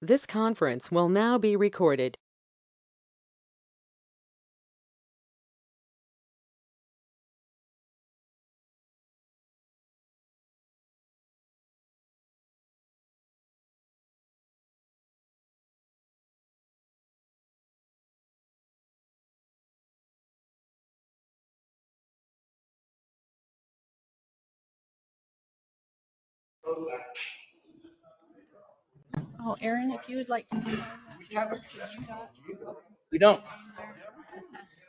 This conference will now be recorded. Oh, Aaron, if you would like to sign that form that you got We don't. there.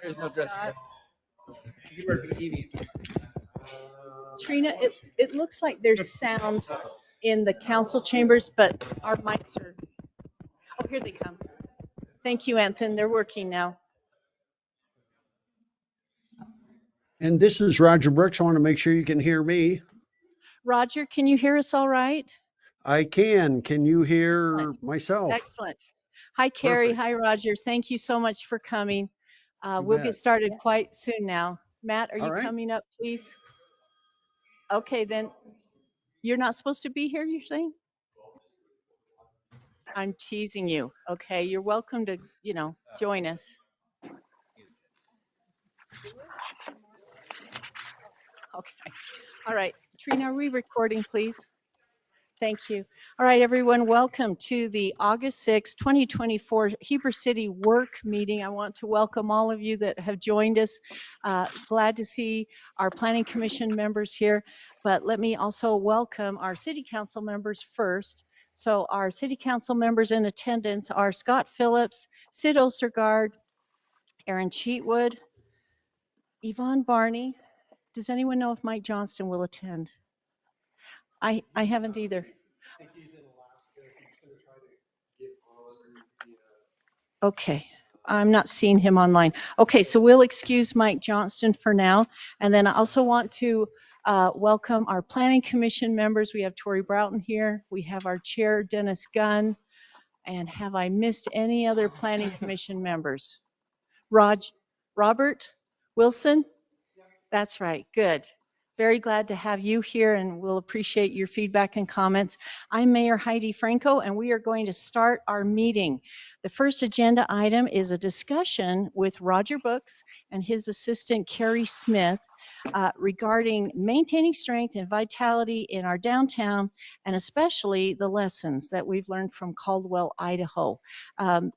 There's no dress Scott. code. You work with TV. Trina, it looks like there's sound in the council chambers, but our mics are, oh, here they come. Thank you, Anthony. They're working now. And this is Roger Brooks. I want to make sure you can hear me. Roger, can you hear us all right? I can. Can you hear Excellent. myself? Excellent. Hi, Carrie. Perfect. Hi, Roger. Thank you so much for coming. You We'll get bet. started quite soon now. Matt, are All you right. coming up, please? Okay, then you're not supposed to be here, you're saying? I'm teasing you. Okay, you're welcome to, join us. Okay. All right. Trina, are we recording, please? Thank you. All right, everyone, welcome to the August 6, 2024 Heber City Work Meeting. I want to welcome all of you that have joined us. Glad to see our Planning Commission members here, but let me also welcome our City Council members first. So our City Council members in attendance are Scott Phillips, Sid Ostergaard, Aaron Cheatwood, Yvonne Barney. Does anyone know if Mike Johnston will attend? I haven't either. Okay, I'm not seeing him online. Okay, so we'll excuse Mike Johnston for now. And then I also want to welcome our Planning Commission members. We have Tori Broughton here. We have our chair, Dennis Gunn. And have I missed any other Planning Commission members? Robert Wilson? That's right, good. Very glad to have you here and we'll appreciate your feedback and comments. I'm Mayor Heidi Franco and we are going to start our meeting. The first agenda item is a discussion with Roger Brooks and his assistant Carrie Smith regarding maintaining strength and vitality in our downtown and especially the lessons that we've learned from Caldwell, Idaho.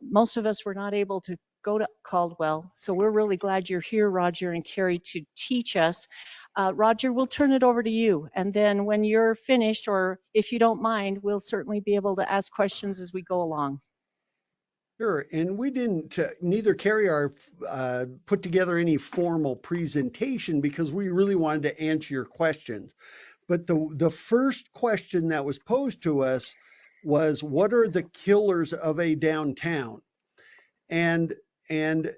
Most of us were not able to go to Caldwell. So we're really glad you're here, Roger and Carrie, to teach us. Roger, we'll turn it over to you. And then when you're finished, or if you don't mind, we'll certainly be able to ask questions as we go along. Sure. And we didn't, neither Carrie or put together any formal presentation because we really wanted to answer your questions. But the first question that was posed to us was, what are the killers of a downtown? And and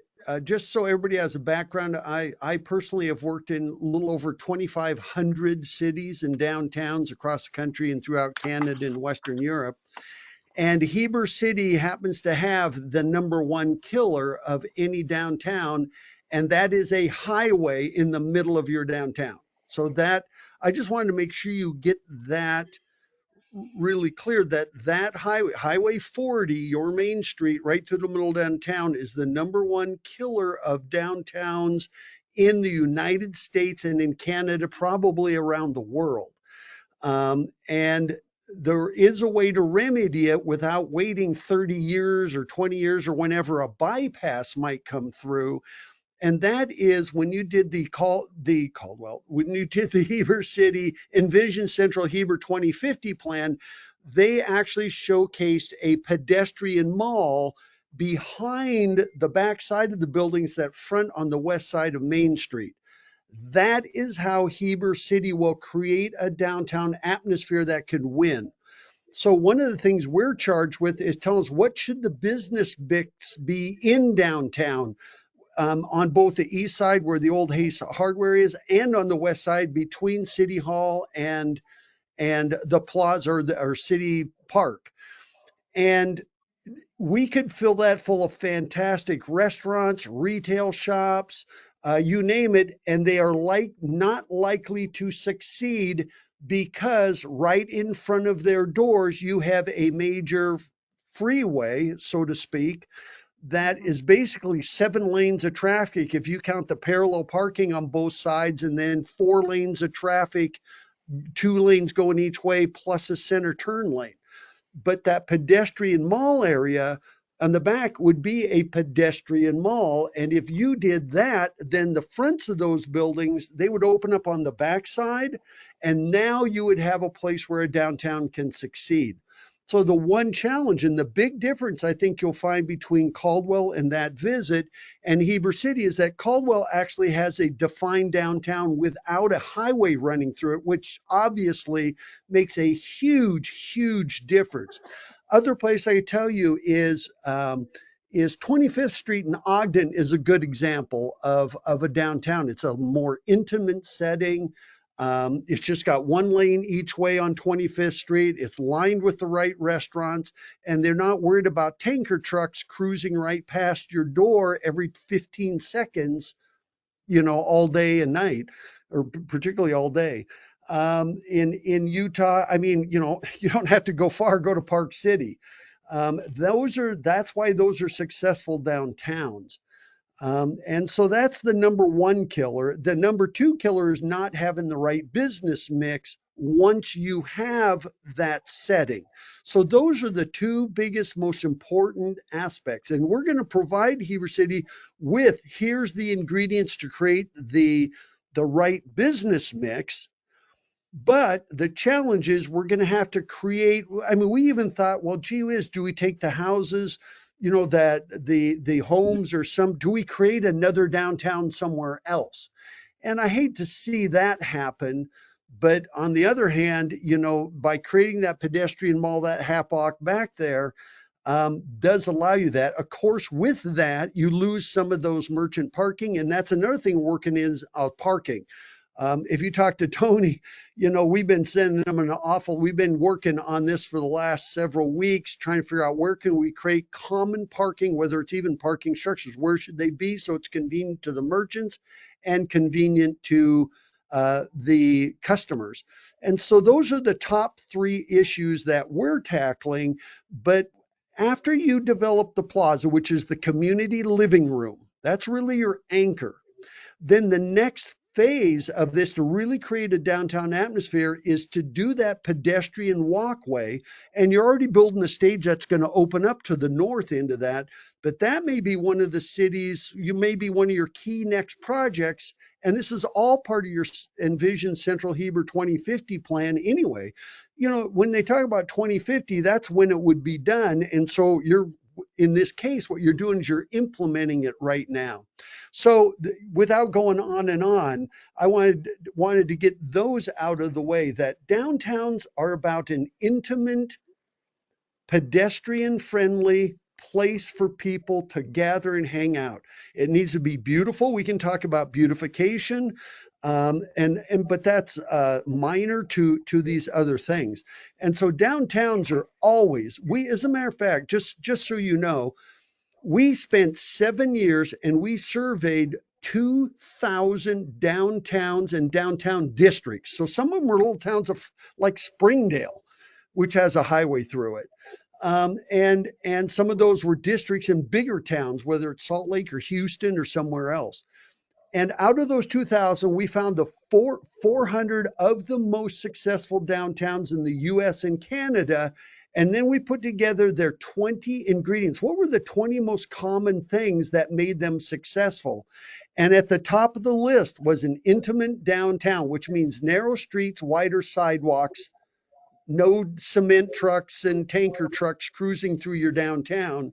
just so everybody has a background, I personally have worked in a little over 2,500 cities and downtowns across the country and throughout Canada and Western Europe. And Heber City happens to have the number one killer of any downtown, and that is a highway in the middle of your downtown. So that I just wanted to make sure you get that really clear, that that highway 40, your main street right through the middle of downtown, is the number one killer of downtowns in the United States and in Canada, probably around the world. And there is a way to remedy it without waiting 30 years or 20 years or whenever a bypass might come through. And that is when you did the Caldwell, when you did the Heber City Envision Central Heber 2050 plan, they actually showcased a pedestrian mall behind the backside of the buildings that front on the west side of Main Street. That is how Heber City will create a downtown atmosphere that could win. So one of the things we're charged with is telling us what should the business mix be in downtown, on both the east side where the old Hayes Hardware is, and on the west side between City Hall and the Plaza or City Park. And we could fill that full of fantastic restaurants, retail shops, you name it, and they are not likely to succeed because right in front of their doors you have a major freeway, so to speak, that is basically 7 lanes of traffic if you count the parallel parking on both sides, and then 4 lanes of traffic, 2 lanes going each way, plus a center turn lane. But that pedestrian mall area on the back would be a pedestrian mall. And if you did that, then the fronts of those buildings, they would open up on the backside. And now you would have a place where a downtown can succeed. So the one challenge and the big difference I think you'll find between Caldwell and that visit and Heber City is that Caldwell actually has a defined downtown without a highway running through it, which obviously makes a huge difference. Other place I tell you is 25th Street in Ogden is a good example of a downtown. It's a more intimate setting. It's just got 1 lane each way on 25th Street. It's lined with the right restaurants, and they're not worried about tanker trucks cruising right past your door every 15 seconds, all day and night, or particularly all day. In Utah, I mean, you don't have to go far. Go to Park City. That's why those are successful downtowns. And so that's the number one killer. The number two killer is not having the right business mix once you have that setting. So those are the two biggest, most important aspects. And we're going to provide Heber City with here's the ingredients to create the right business mix. But the challenge is we're going to have to create. I mean, we even thought, well, gee whiz, do we take the houses, that the homes or do we create another downtown somewhere else? And I hate to see that happen. But on the other hand, by creating that pedestrian mall, that half block back there, does allow you that. Of course, with that, you lose some of those merchant parking. And that's another thing working is parking. If you talk to Tony, we've been sending them we've been working on this for the last several weeks, trying to figure out where can we create common parking, whether it's even parking structures, where should they be so it's convenient to the merchants and convenient to the customers. And so those are the top 3 issues that we're tackling. But after you develop the plaza, which is the community living room, that's really your anchor. Then the next phase of this to really create a downtown atmosphere is to do that pedestrian walkway. And you're already building a stage that's going to open up to the north end of that. But that may be one of the cities, you may be one of your key next projects. And this is all part of your Envision Central Heber 2050 plan anyway. When they talk about 2050, that's when it would be done. And so in this case, what you're doing is you're implementing it right now. So without going on and on, I wanted to get those out of the way, that downtowns are about an intimate, pedestrian friendly place for people to gather and hang out. It needs to be beautiful. We can talk about beautification, but that's minor to these other things. And so downtowns are always, as a matter of fact, just so you know, we spent 7 years and we surveyed 2,000 downtowns and downtown districts. So some of them were little towns like Springdale, which has a highway through it. And some of those were districts in bigger towns, whether it's Salt Lake or Houston or somewhere else. And out of those 2,000, we found the 400 of the most successful downtowns in the US and Canada. And then we put together their 20 ingredients. What were the 20 most common things that made them successful? And at the top of the list was an intimate downtown, which means narrow streets, wider sidewalks, no cement trucks and tanker trucks cruising through your downtown.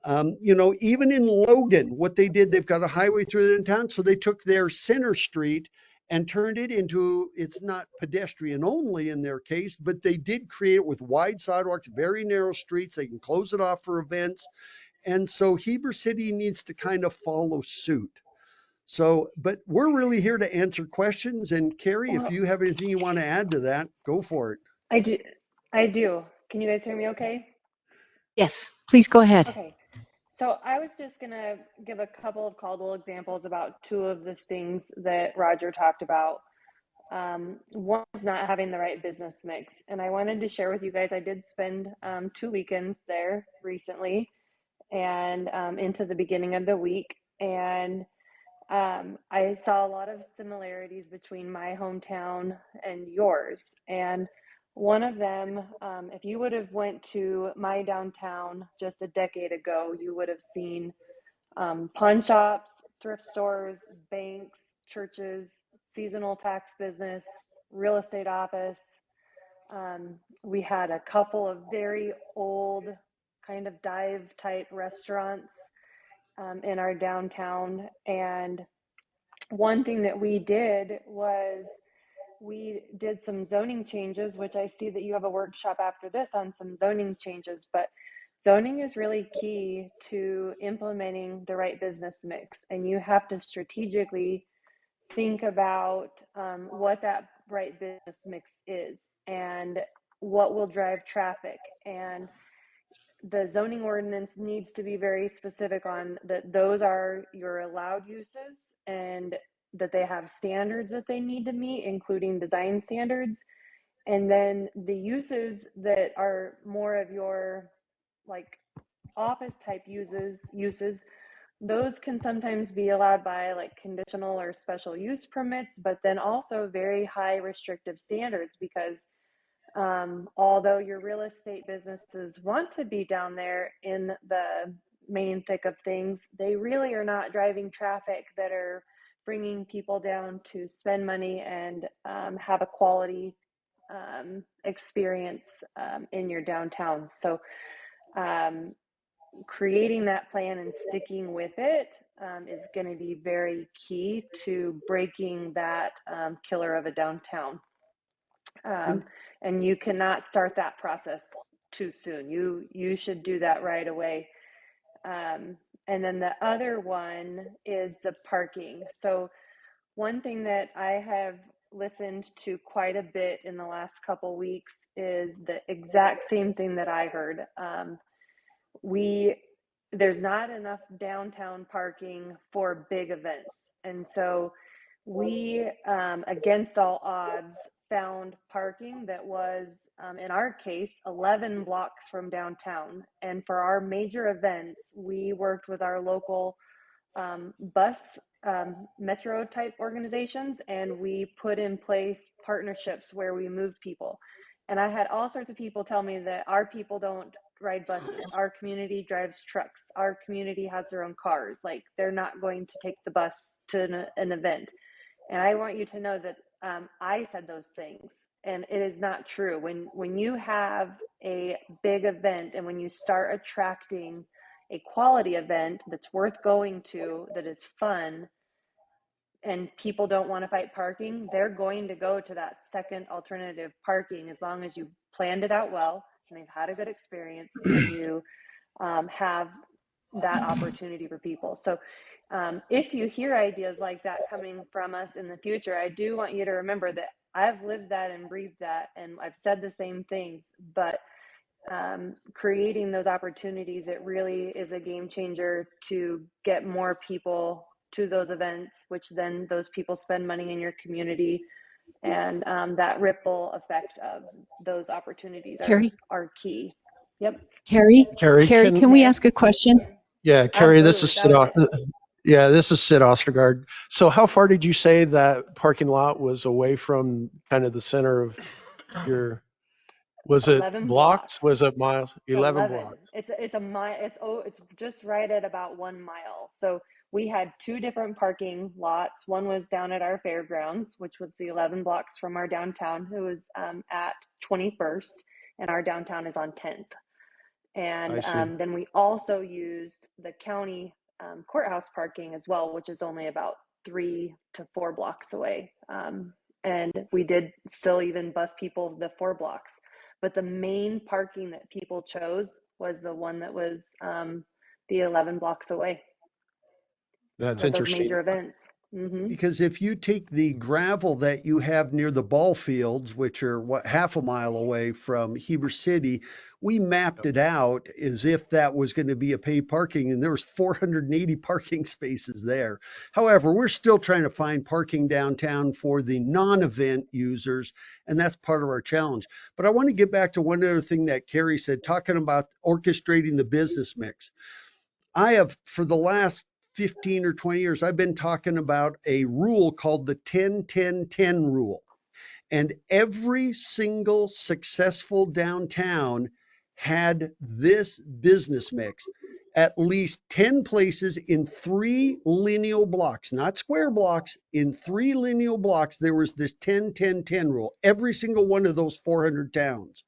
Even in Logan, what they did, they've got a highway through the town. So they took their center street and turned it into, it's not pedestrian only in their case, but they did create it with wide sidewalks, very narrow streets. They can close it off for events. And so Heber City needs to kind of follow suit. So, but we're really here to answer questions. And Carrie, if Well, you have anything you want to add to that, go for it. I do. I do. Can you guys hear me okay? Yes, please go ahead. Okay. So I was just going to give a couple of Caldwell examples about two of the things that Roger talked about. One is not having the right business mix. And I wanted to share with you guys, I did spend 2 weekends there recently and into the beginning of the week. And I saw a lot of similarities between my hometown and yours. And one of them, if you would have went to my downtown just a decade ago, you would have seen pawn shops, thrift stores, banks, churches, seasonal tax business, real estate office. We had a couple of very old kind of dive type restaurants in our downtown. And one thing that we did was we did some zoning changes, which I see that you have a workshop after this on some zoning changes, but zoning is really key to implementing the right business mix. And you have to strategically think about what that right business mix is and what will drive traffic. And the zoning ordinance needs to be very specific on that those are your allowed uses and that they have standards that they need to meet, including design standards. And then the uses that are more of your like office type uses, those can sometimes be allowed by like conditional or special use permits, but then also very high restrictive standards because although your real estate businesses want to be down there in the main thick of things, they really are not driving traffic that are bringing people down to spend money and have a quality experience in your downtown. So creating that plan and sticking with it is going to be very key to breaking that killer of a downtown. And And you cannot start that process too soon. You should do that right away. And then the other one is the parking. So one thing that I have listened to quite a bit in the last couple weeks is the exact same thing that I heard. We There's not enough downtown parking for big events, and so we against all odds found parking that was in our case 11 blocks from downtown. And for our major events we worked with our local bus metro type organizations, and we put in place partnerships where we moved people. And I had all sorts of people tell me that our people don't ride buses, our community drives trucks, our community has their own cars, like they're not going to take the bus to an event. And I want you to know that I said those things, and it is not true. When you have a big event and when you start attracting a quality event that's worth going to, that is fun, and people don't want to fight parking, they're going to go to that second alternative parking as long as you planned it out well and they've had a good experience and you have that opportunity for people. So if you hear ideas like that coming from us in the future, I do want you to remember that I've lived that and breathed that, and I've said the same things, but creating those opportunities, it really is a game changer to get more people to those events, which then those people spend money in your community, and that ripple effect of those opportunities Carrie, are key. Yep. Carrie, Carrie, Can we Yes, ask a question? yeah, Carrie, this absolutely. is That Sid. was it. Yeah, this is Sid Ostergaard. So how far did you say that parking lot was away from kind of the center of your, was it 11 blocks? blocks. Was it miles? 11 11. blocks. It's a mile. It's just right at about 1 mile. So we had two different parking lots. One was down at our fairgrounds, which was the 11 blocks from our downtown. It was at 21st, and our downtown is on 10th. And I see. then we also used the county courthouse parking as well, which is only about 3 to 4 blocks away. And we did still even bus people the 4 blocks. But the main parking that people chose was the one that was the 11 blocks away That's for those interesting. major events. Mm-hmm. Because if you take the gravel that you have near the ball fields, which are what, half a mile away from Heber City, we mapped Yep. it out as if that was going to be a paid parking, and there was 480 parking spaces there. However, we're still trying to find parking downtown for the non-event users, and that's part of our challenge. But I want to get back to one other thing that Carrie said, talking about orchestrating the business mix. I have, for the last 15 or 20 years, I've been talking about a rule called the 10-10-10 rule. And every single successful downtown had this business mix. At least 10 places in 3 lineal blocks, not square blocks, in 3 lineal blocks, there was this 10-10-10 rule. Every single one of those 400 towns.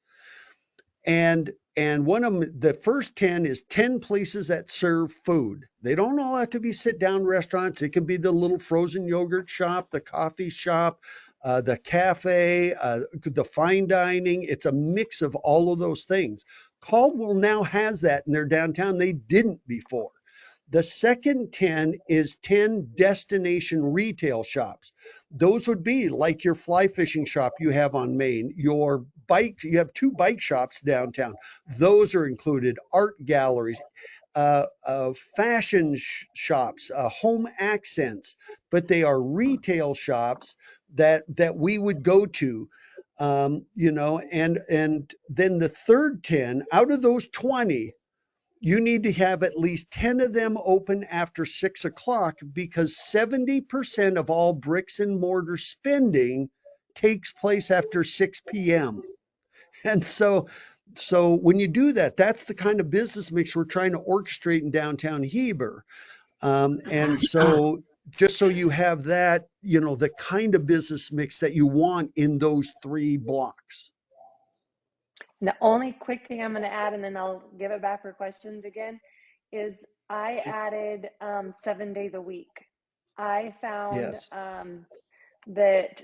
And one of them, the first 10 is 10 places that serve food. They don't all have to be sit down restaurants. It can be the little frozen yogurt shop, the coffee shop, the cafe, the fine dining. It's a mix of all of those things. Caldwell now has that in their downtown. They didn't before. The second 10 is 10 destination retail shops. Those would be like your fly fishing shop you have on Main, your bike, you have 2 bike shops downtown. Those are included, art galleries, fashion shops, home accents, but they are retail shops that we would go to. And then the third 10 out of those 20, you need to have at least 10 of them open after 6 o'clock, because 70% of all bricks and mortar spending takes place after 6 p.m. And so when you do that, that's the kind of business mix we're trying to orchestrate in downtown Heber. And so just so you have that, the kind of business mix that you want in those 3 blocks. The only quick thing I'm going to add, and then I'll give it back for questions again, is I added 7 days a week. I found Yes. that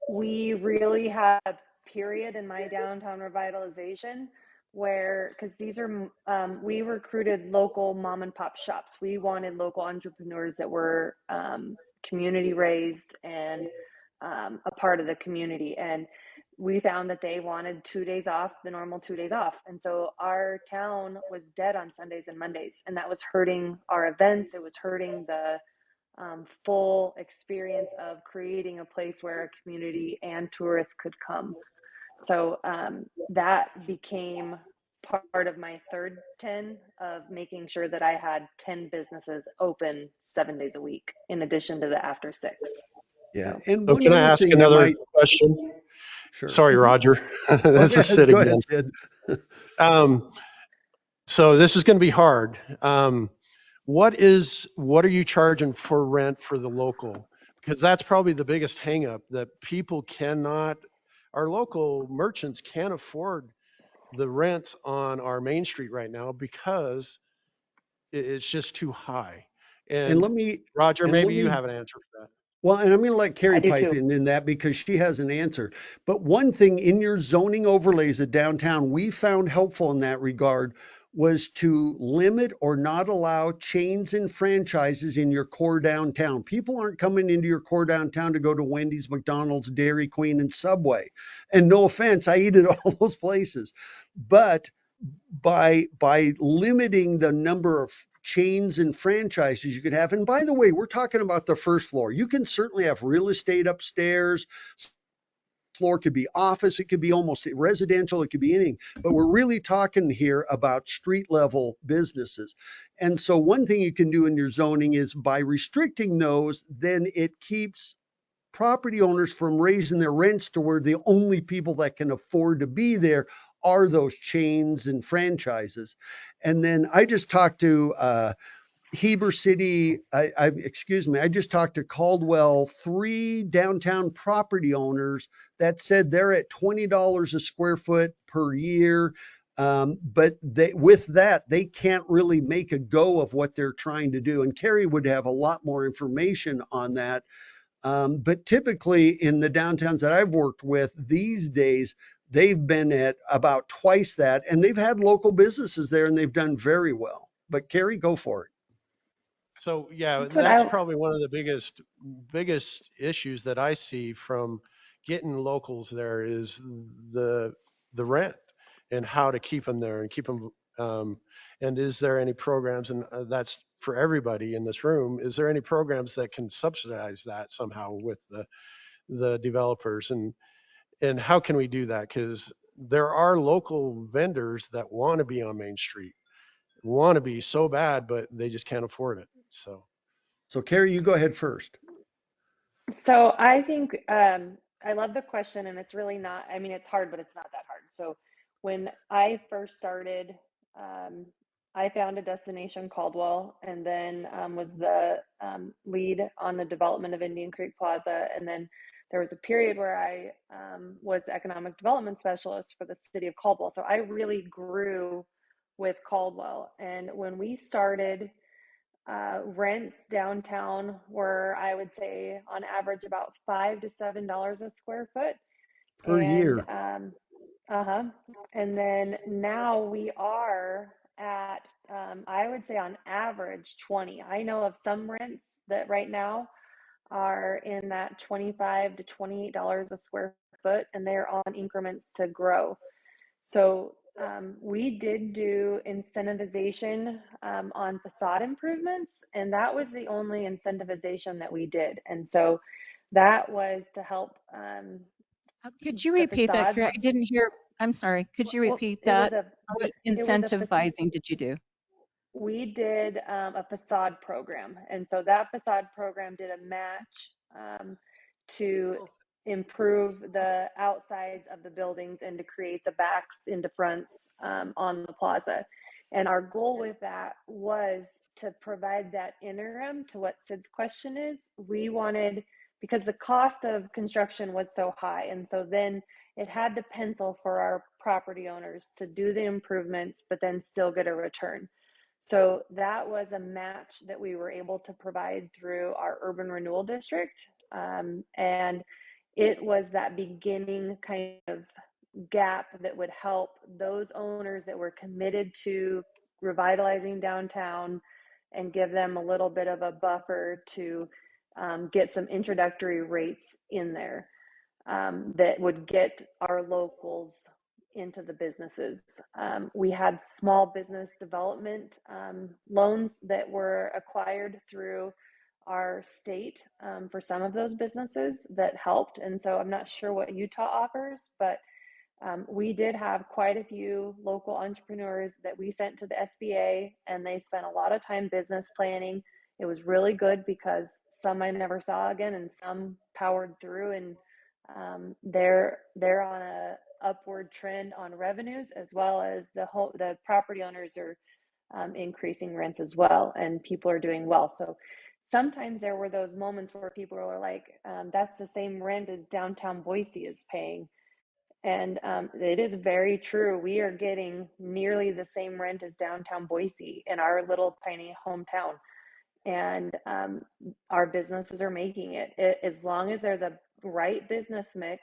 we really had a period in my downtown revitalization where, because these are, we recruited local mom and pop shops. We wanted local entrepreneurs that were community raised and a part of the community. And we found that they wanted 2 days off, the normal 2 days off. And so our town was dead on Sundays and Mondays. And that was hurting our events. It was hurting the full experience of creating a place where a community and tourists could come. So that became part of my third 10 of making sure that I had 10 businesses open 7 days a week in addition to the after 6. Yeah. So And So one can I other ask thing that another might, question? sure. Sorry, Roger. Oh, This go is ahead. Sid Go ahead, again. Sid. Um, so this is going to be hard. What are you charging for rent for the local? Because that's probably the biggest hangup, that people cannot, our local merchants can't afford the rent on our main street right now because it's just too high. And And let me, Roger, and let maybe you me have an answer for that. Well, and I'm going to let I Carrie do pipe too. in that because she has an answer. But one thing in your zoning overlays of downtown we found helpful in that regard was to limit or not allow chains and franchises in your core downtown. People aren't coming into your core downtown to go to Wendy's, McDonald's, Dairy Queen, and Subway. And no offense, I eat at all those places. But by limiting the number of chains and franchises you could have. And by the way, we're talking about the first floor. You can certainly have real estate upstairs. Floor could be office, it could be almost residential, it could be anything. But we're really talking here about street level businesses. And so one thing you can do in your zoning is by restricting those, then it keeps property owners from raising their rents to where the only people that can afford to be there are those chains and franchises. And then I just talked to Heber City, excuse me, I just talked to Caldwell, 3 downtown property owners that said they're at $20 a square foot per year. But with that, they can't really make a go of what they're trying to do. And Carrie would have a lot more information on that. But typically in the downtowns that I've worked with these days, they've been at about twice that, and they've had local businesses there and they've done very well. But Carrie, go for it. So yeah, That's what that's I, probably one of the biggest issues that I see from getting locals there is the rent and how to keep them there and keep them. And is there any programs, and that's for everybody in this room, is there any programs that can subsidize that somehow with the developers, and how can we do that? Because there are local vendors that want to be on Main Street, want to be so bad, but they just can't afford it. So. So Carrie, you go ahead first. so I think I love the question, and it's really not, I mean, it's hard, but it's not that hard. So when I first started, um, I found a destination Caldwell, and then was the lead on the development of Indian Creek Plaza. And then there was a period where I was the economic development specialist for the city of Caldwell. So I really grew with Caldwell. And when we started, rents downtown were, I would say, on average about $5 to $7 a square foot. Per And year. uh-huh. And then now we are at, I would say on average 20. I know of some rents that right now are in that $25 to $28 a square foot, and they're on increments to grow. So we did do incentivization on facade improvements, and that was the only incentivization that we did. And so that was to help Could you the repeat that, facades. Carrie? I didn't hear. I'm sorry. Could you Well, repeat that? What it was a incentivizing did you do? we did a facade program. And so that facade program did a match to improve the outsides of the buildings and to create the backs into fronts on the plaza. And our goal with that was to provide that interim to what Sid's question is. We wanted, because the cost of construction was so high. And so then it had to pencil for our property owners to do the improvements, but then still get a return. So that was a match that we were able to provide through our urban renewal district. And it was that beginning kind of gap that would help those owners that were committed to revitalizing downtown and give them a little bit of a buffer to get some introductory rates in there that would get our locals into the businesses. We had small business development loans that were acquired through our state for some of those businesses that helped. And so I'm not sure what Utah offers, but we did have quite a few local entrepreneurs that we sent to the SBA, and they spent a lot of time business planning. It was really good because some I never saw again, and some powered through, and they're on a upward trend on revenues, as well as the property owners are increasing rents as well, and people are doing well. So sometimes there were those moments where people were like, "That's the same rent as downtown Boise is paying." And it is very true. We are getting nearly the same rent as downtown Boise in our little tiny hometown. And our businesses are making it. As long as they're the right business mix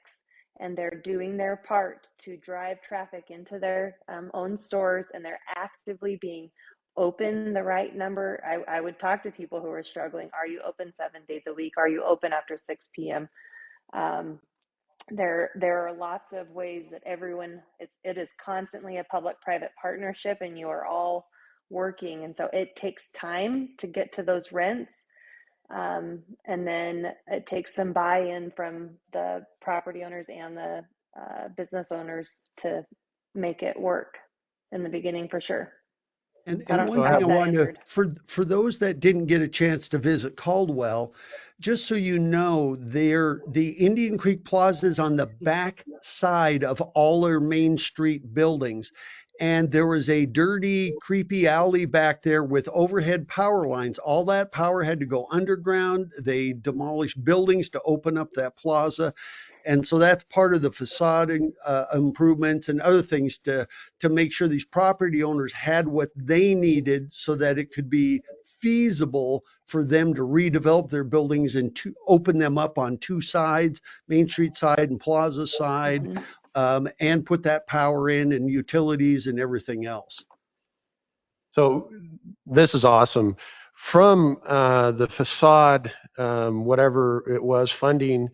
and they're doing their part to drive traffic into their own stores, and they're actively being open the right number. I would talk to people who are struggling. Are you open 7 days a week? Are you open after 6 p.m.? Um, there are lots of ways that it is constantly a public-private partnership, and you are all working, and so it takes time to get to those rents, and then it takes some buy-in from the property owners and the business owners to make it work in the beginning, for sure. And one So I I thing have I hope that wanted to, answered. for those that didn't get a chance to visit Caldwell, just so you know, the Indian Creek Plaza is on the back side of all our Main Street buildings. And there was a dirty, creepy alley back there with overhead power lines. All that power had to go underground. They demolished buildings to open up that plaza. And so that's part of the facade improvements and other things to make sure these property owners had what they needed so that it could be feasible for them to redevelop their buildings and to open them up on two sides, Main Street side and Plaza side, Mhm. and put that power in and utilities and everything else. So this is awesome. from the facade, whatever it was, funding,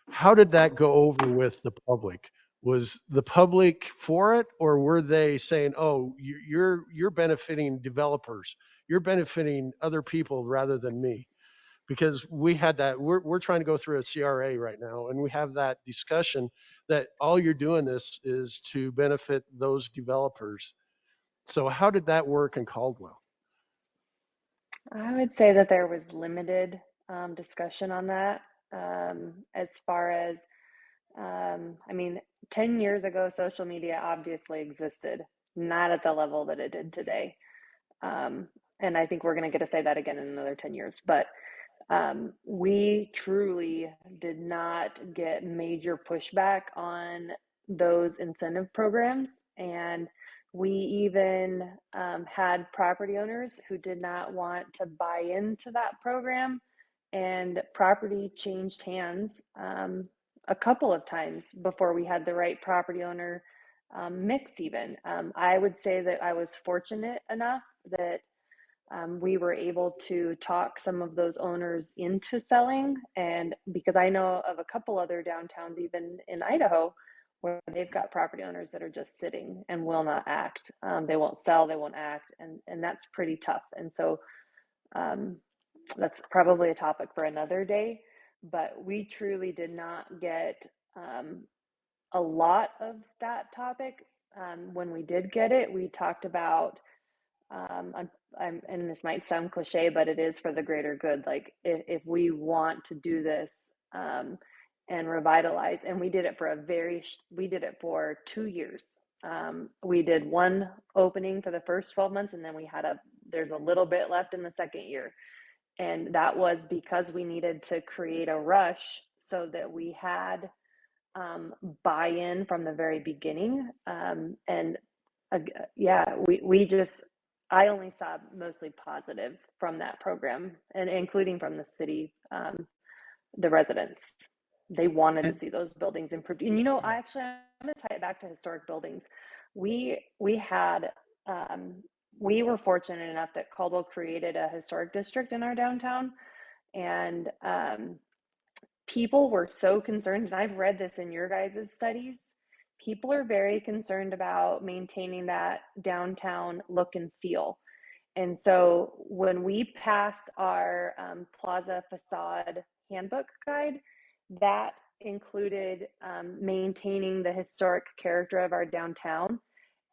how did that go over with the public? Was the public for it, or were they saying, "Oh, you're benefiting developers, you're benefiting other people rather than me"? Because we had that. We're trying to go through a CRA right now, and we have that discussion that all you're doing this is to benefit those developers. So how did that work in Caldwell? I would say that there was limited discussion on that. As far as, I mean, 10 years ago, social media obviously existed, not at the level that it did today. Um, and I think we're going to get to say that again in another 10 years. But we truly did not get major pushback on those incentive programs. And we even had property owners who did not want to buy into that program. And property changed hands a couple of times before we had the right property owner mix, even. I would say that I was fortunate enough that we were able to talk some of those owners into selling. And because I know of a couple other downtowns, even in Idaho, where they've got property owners that are just sitting and will not act. They won't sell, they won't act, and that's pretty tough. And so um, that's probably a topic for another day. But we truly did not get a lot of that topic. When we did get it, we talked about and this might sound cliche, but it is for the greater good. Like if we want to do this and revitalize, and we did it for 2 years. We did one opening for the first 12 months, and then there's a little bit left in the second year. And that was because we needed to create a rush so that we had buy-in from the very beginning. And yeah, we just, I only saw mostly positive from that program, and including from the city, the residents. They wanted to And see those buildings improved. And I'm going to tie it back to historic buildings. We had we were fortunate enough that Caldwell created a historic district in our downtown, and people were so concerned, and I've read this in your guys' studies. People are very concerned about maintaining that downtown look and feel. And so when we passed our plaza facade handbook guide, that included maintaining the historic character of our downtown.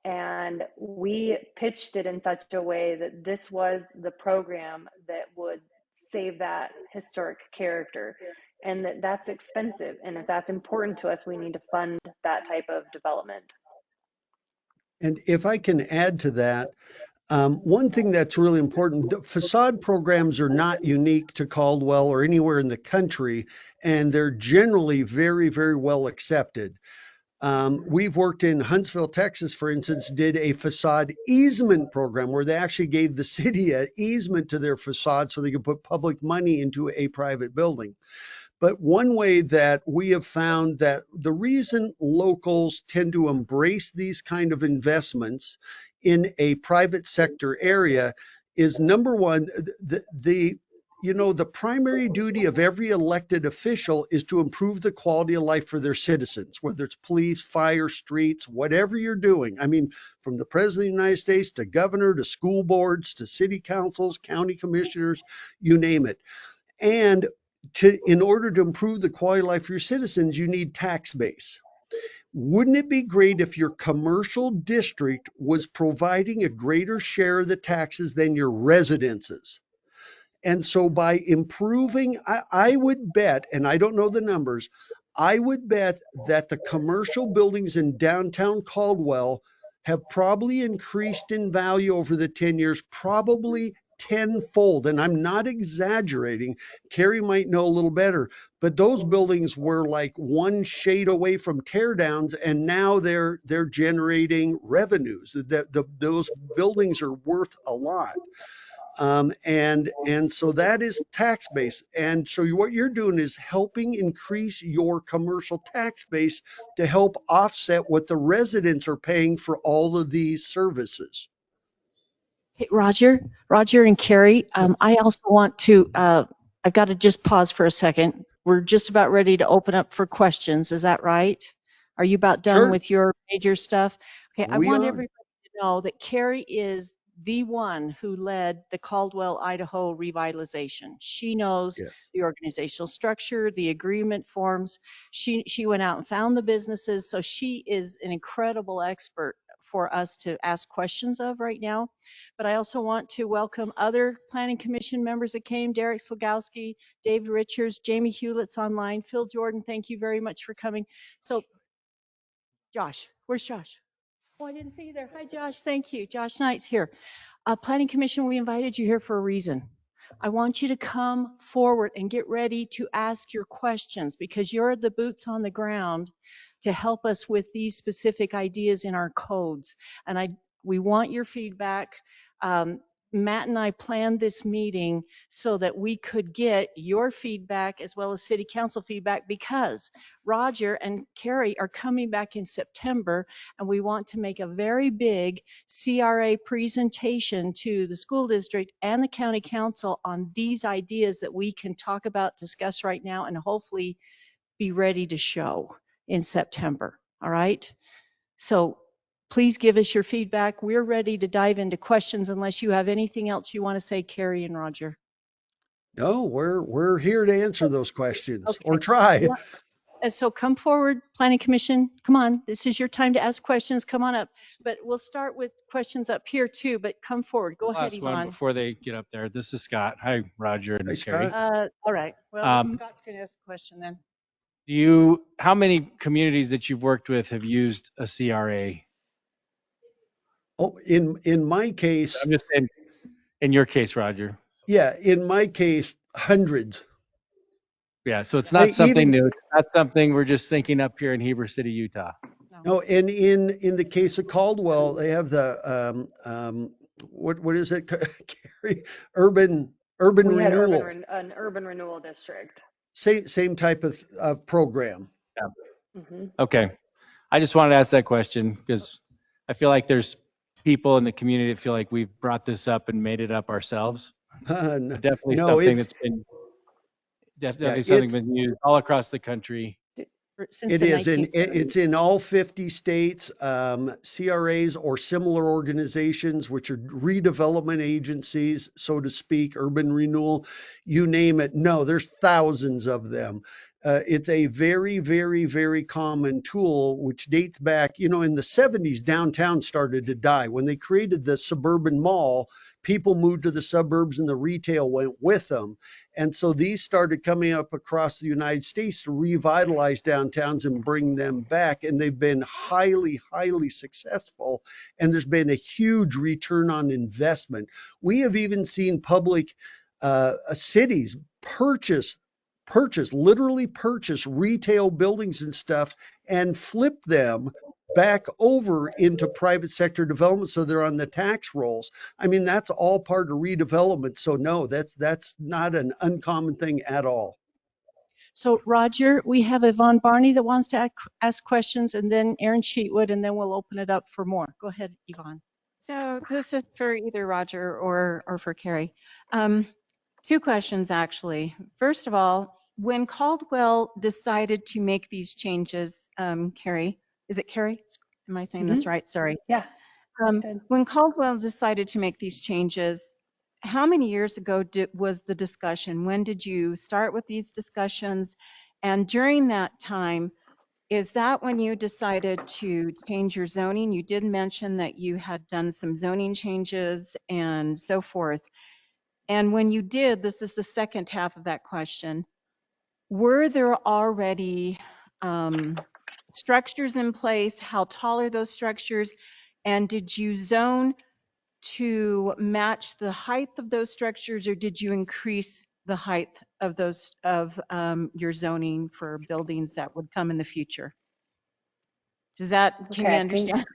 And we pitched it in such a way that this was the program that would save that historic character, and that's expensive. And if that's important to us, we need to fund that type of development. and if I can add to that, one thing that's really important, the facade programs are not unique to Caldwell or anywhere in the country, and they're generally very, very well accepted. We've worked in Huntsville, Texas, for instance, did a facade easement program where they actually gave the city an easement to their facade so they could put public money into a private building. But one way that we have found that the reason locals tend to embrace these kind of investments in a private sector area is number one, the primary duty of every elected official is to improve the quality of life for their citizens, whether it's police, fire, streets, whatever you're doing. I mean, from the president of the United States to governor to school boards to city councils, county commissioners, you name it. And in order to improve the quality of life for your citizens, you need tax base. Wouldn't it be great if your commercial district was providing a greater share of the taxes than your residences? And so by improving, I would bet, and I don't know the numbers, I would bet that the commercial buildings in downtown Caldwell have probably increased in value over the 10 years, probably tenfold. And I'm not exaggerating. Carrie might know a little better, but those buildings were like one shade away from tear downs, and now they're generating revenues. Those buildings are worth a lot. And so that is tax base. And so what you're doing is helping increase your commercial tax base to help offset what the residents are paying for all of these services. Hey, Roger and Carrie, Yes. I also want to, I've got to just pause for a second. We're just about ready to open up for questions. Is that right? Are you about done Sure, with your major stuff? Okay, I we want are. everybody to know that Carrie is the one who led the Caldwell, Idaho revitalization. She knows Yes. the organizational structure, the agreement forms. She went out and found the businesses, so she is an incredible expert for us to ask questions of right now. But I also want to welcome other planning commission members that came: Derek Slagowski, Dave Richards, Jamie Hewlett's online, Phil Jordan, thank you very much for coming. So Josh, where's Josh? Oh, I didn't see you there. Hi, Josh. Thank you. Josh Knight's here. Planning Commission, we invited you here for a reason. I want you to come forward and get ready to ask your questions because you're the boots on the ground to help us with these specific ideas in our codes. And we want your feedback. Um, Matt and I planned this meeting so that we could get your feedback as well as city council feedback because Roger and Carrie are coming back in September and we want to make a very big CRA presentation to the school district and the county council on these ideas that we can talk about, discuss right now, and hopefully be ready to show in September. All right? So please give us your feedback. We're ready to dive into questions unless you have anything else you want to say, Carrie and Roger. No, we're here to answer those questions or Okay. try. And so come forward, Planning Commission. Come on, this is your time to ask questions. Come on up. But we'll start with questions up here too, but come forward. Go ahead, Last one Yvonne. before they get up there. This is Scott. Hi, Roger Hi, and Carrie. Scott. All right. Well, Um, Scott's going to ask a question then. how many communities that you've worked with have used a CRA? Oh, in my case, I'm just saying, in your case, Roger. yeah, in my case, hundreds. Yeah, so it's I not something even new. It's not something we're just thinking up here in Heber City, Utah. No. no, and in the case of Caldwell, they have the what is it, Carrie? Urban We had renewal. an urban renewal district. Same type of program. Yeah. Hmm. Okay. I just wanted to ask that question because I feel like there's people in the community that feel like we've brought this up and made it up ourselves. But definitely No, something it's that's been yeah, definitely something been used all across the country. Since it the is in 1970s. it's in all 50 states. CRAs or similar organizations, which are redevelopment agencies, so to speak, urban renewal, you name it. No, there's thousands of them. It's a very, very, very common tool, which dates back, in the 70s, downtown started to die. When they created the suburban mall, people moved to the suburbs and the retail went with them. And so these started coming up across the United States to revitalize downtowns and bring them back. And they've been highly, highly successful. And there's been a huge return on investment. We have even seen public cities literally purchase retail buildings and stuff and flip them back over into private sector development so they're on the tax rolls. I mean, that's all part of redevelopment. So no, that's not an uncommon thing at all. So Roger, we have Yvonne Barney that wants to ask questions and then Aaron Sheetwood, and then we'll open it up for more. Go ahead, Yvonne. So this is for either Roger or for Carrie. Um, Two questions actually. First of all, when Caldwell decided to make these changes, Carrie, is it Carrie? Am I saying Hmm. this right? Sorry. Yeah, good. When Caldwell decided to make these changes, how many years ago was the discussion? When did you start with these discussions? And during that time, is that when you decided to change your zoning? You did mention that you had done some zoning changes and so forth. And when you did, this is the second half of that question, were there already structures in place? How tall are those structures? And did you zone to match the height of those structures, or did you increase the height of those of your zoning for buildings that would come in the future? Can Okay, you I think understand?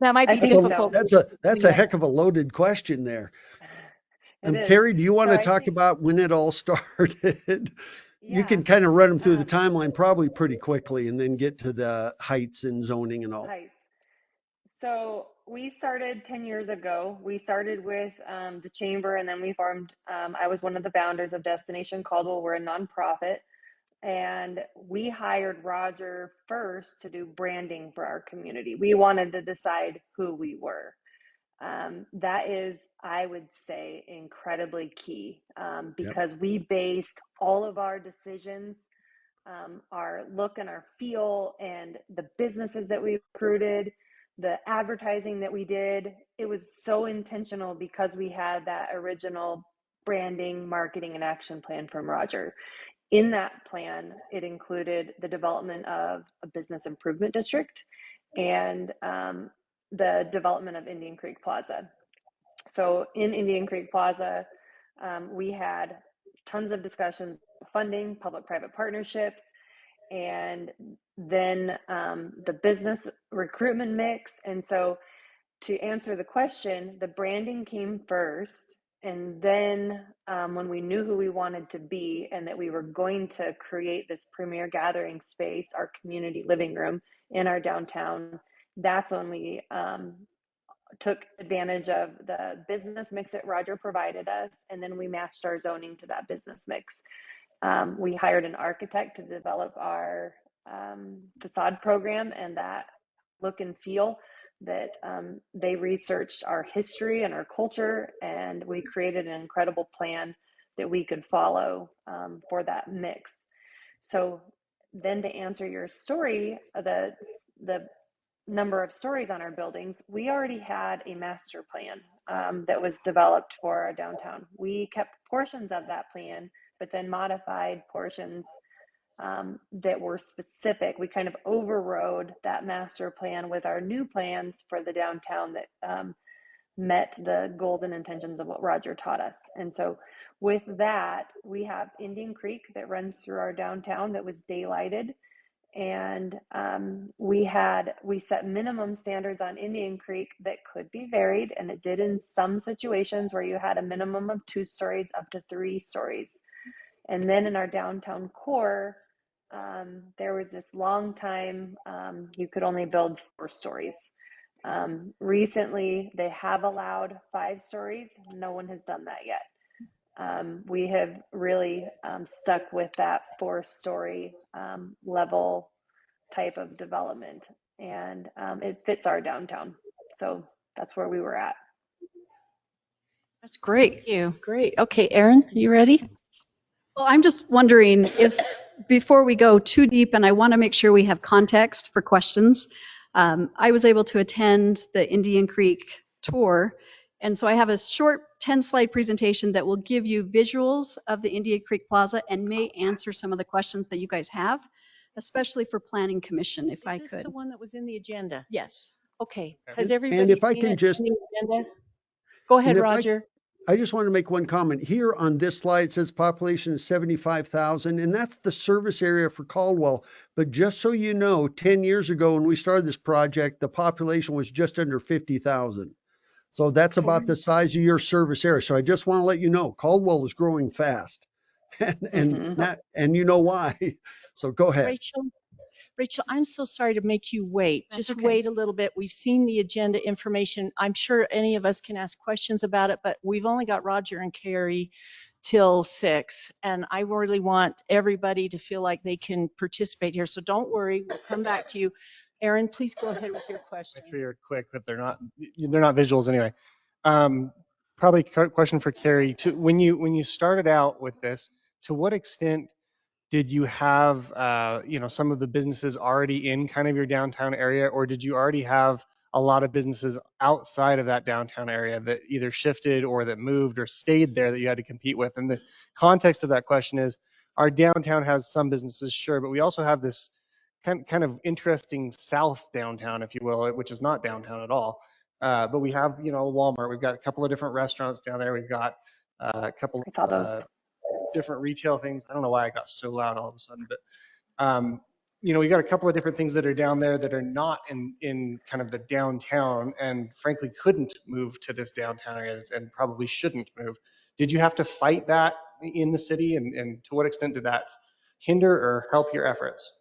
That might I be That's a think difficult. so. that's a Yeah. heck of a loaded question there. It is. Carrie, do you want So to I talk think, about when it all started? You yeah. can kind of run them through the Um, timeline probably pretty quickly and then get to the heights and zoning and all. heights. So we started 10 years ago. We started with the chamber, and then we formed, I was one of the founders of Destination Caldwell. We're a nonprofit. And we hired Roger first to do branding for our community. We wanted to decide who we were. That is, I would say, incredibly key because we based all of our decisions, our look and our feel, and the businesses that we recruited, the advertising that we did. It was so intentional because we had that original branding, marketing, and action plan from Roger. In that plan, it included the development of a business improvement district and the development of Indian Creek Plaza. So in Indian Creek Plaza, we had tons of discussions, funding, public-private partnerships, and then the business recruitment mix. And so to answer the question, the branding came first. And then when we knew who we wanted to be and that we were going to create this premier gathering space, our community living room in our downtown, that's when we took advantage of the business mix that Roger provided us. And then we matched our zoning to that business mix. We hired an architect to develop our facade program and that look and feel that they researched our history and our culture, and we created an incredible plan that we could follow for that mix. So then to answer your story, the number of stories on our buildings, we already had a master plan that was developed for our downtown. We kept portions of that plan, but then modified portions that were specific. We kind of overrode that master plan with our new plans for the downtown that met the goals and intentions of what Roger taught us. And so with that, we have Indian Creek that runs through our downtown that was daylighted. And we set minimum standards on Indian Creek that could be varied, and it did in some situations where you had a minimum of 2 stories up to 3 stories. And then in our downtown core, there was this long time you could only build 4 stories. Recently, they have allowed 5 stories. No one has done that yet. We have really stuck with that 4-story level type of development, and it fits our downtown. So that's where we were at. That's great. Thank you. Great. Okay, Erin, are you ready? Well, I'm just wondering if, before we go too deep, and I want to make sure we have context for questions, I was able to attend the Indian Creek tour, and so I have a short 10-slide presentation that will give you visuals of the Indian Creek Plaza and may answer some of the questions that you guys have, especially for Planning Commission, if I Is this could. the one that was in the agenda? Yes. Okay. Okay. Has And everybody if I seen can it just, in the agenda? Go ahead, and if Roger. I just want to make one comment. Here on this slide, it says population is 75,000, and that's the service area for Caldwell. But just so you know, 10 years ago when we started this project, the population was just under 50,000. So that's about the size of your service area. So I just want to let you know, Caldwell is growing fast, and you know why. So go ahead. Rachel, I'm so sorry to make you wait. That's Just okay. wait a little bit. We've seen the agenda information. I'm sure any of us can ask questions about it, but we've only got Roger and Carrie till 6. And I really want everybody to feel like they can participate here. So don't worry, we'll come back to you. Erin, please go ahead with your questions. Make sure you're quick, but they're not visuals anyway. Probably question for Carrie. When you started out with this, to what extent did you have some of the businesses already in kind of your downtown area, or did you already have a lot of businesses outside of that downtown area that either shifted or that moved or stayed there that you had to compete with? And the context of that question is, our downtown has some businesses, sure, but we also have this kind of interesting south downtown, if you will, which is not downtown at all. But we have, Walmart. We've got a couple of different restaurants down there. We've got a couple I saw of those. different retail things. I don't know why I got so loud all of a sudden, but we got a couple of different things that are down there that are not in kind of the downtown, and frankly couldn't move to this downtown area and probably shouldn't move. Did you have to fight that in the city, and to what extent did that hinder or help your efforts?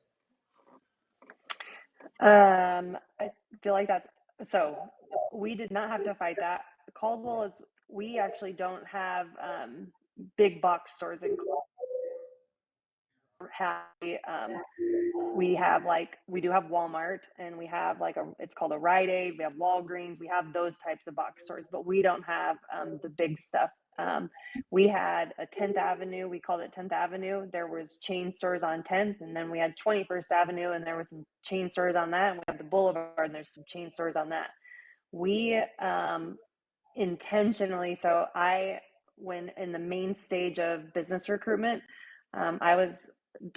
I feel like that's So we did not have to fight that. Caldwell is, we actually don't have big box stores in Caldwell. We have like, we do have Walmart, and we have like it's called a Rite Aid. We have Walgreens. We have those types of box stores, but we don't have the big stuff. We had a 10th Avenue. We called it 10th Avenue. There was chain stores on 10th, and then we had 21st Avenue, and there was some chain stores on that. And we have the Boulevard, and there's some chain stores on that. We intentionally, so when in the main stage of business recruitment, I was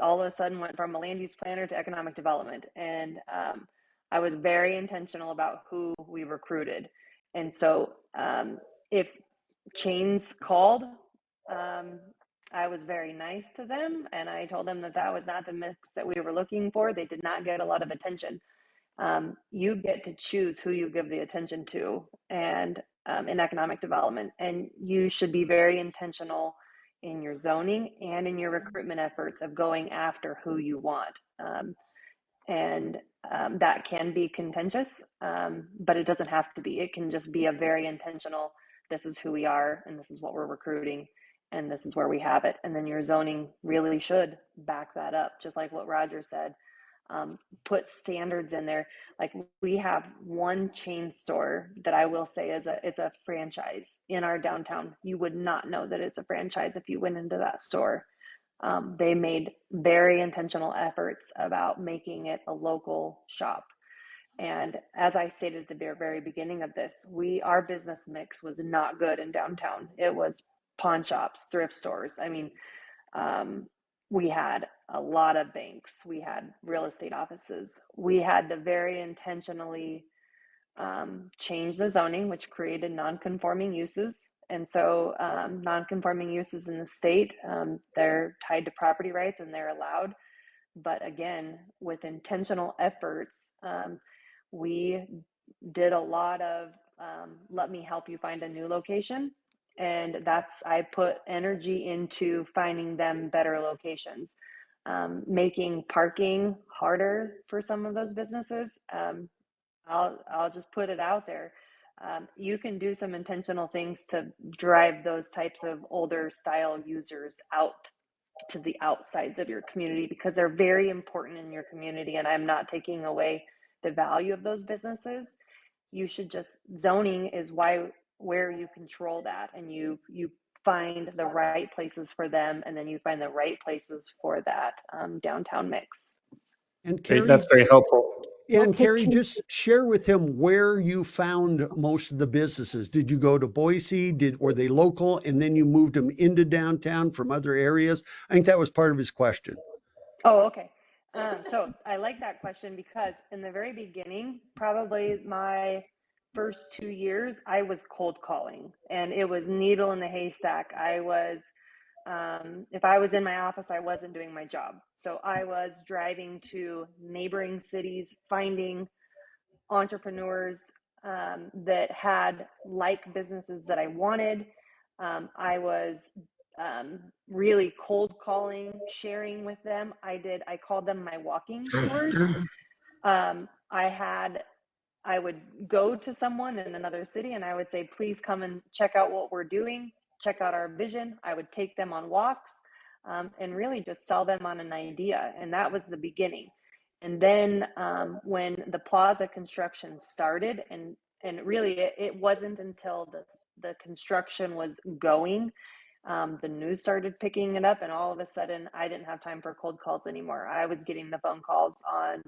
all of a sudden went from a land use planner to economic development. And I was very intentional about who we recruited. And so if chains called, I was very nice to them, and I told them that that was not the mix that we were looking for. They did not get a lot of attention. You get to choose who you give the attention to, and in economic development, and you should be very intentional in your zoning and in your recruitment efforts of going after who you want. And that can be contentious, but it doesn't have to be. It can just be a very intentional, this is who we are, and this is what we're recruiting, and this is where we have it. And then your zoning really should back that up, just like what Roger said. Put standards in there. Like, we have one chain store that I will say it's a franchise in our downtown. You would not know that it's a franchise if you went into that store. They made very intentional efforts about making it a local shop. And as I stated at the very beginning of this, our business mix was not good in downtown. It was pawn shops, thrift stores. I mean, we had a lot of banks. We had real estate offices. We had to very intentionally change the zoning, which created non-conforming uses. And so non-conforming uses in the state, they're tied to property rights and they're allowed. But again, with intentional efforts, we did a lot of let me help you find a new location. And I put energy into finding them better locations, making parking harder for some of those businesses. I'll just put it out there. You can do some intentional things to drive those types of older style users out to the outsides of your community, because they're very important in your community. And I'm not taking away the value of those businesses. You should just, zoning is where you control that, and you find the right places for them, and then you find the right places for that downtown mix. And Great, Carrie, that's very helpful. and Okay, Carrie, just share with him where you found most of the businesses. Did you go to Boise? Were they local, and then you moved them into downtown from other areas? I think that was part of his question. Oh, okay. So I like that question, because in the very beginning, probably my first 2 years, I was cold calling, and it was needle in the haystack. If I was in my office, I wasn't doing my job. So I was driving to neighboring cities, finding entrepreneurs that had like businesses that I wanted. I was really cold calling, sharing with them. I called them my walking tours. I would go to someone in another city and I would say, please come and check out what we're doing, check out our vision. I would take them on walks and really just sell them on an idea. And that was the beginning. And then when the plaza construction started, and really it wasn't until the construction was going, the news started picking it up, and all of a sudden I didn't have time for cold calls anymore. I was getting the phone calls on,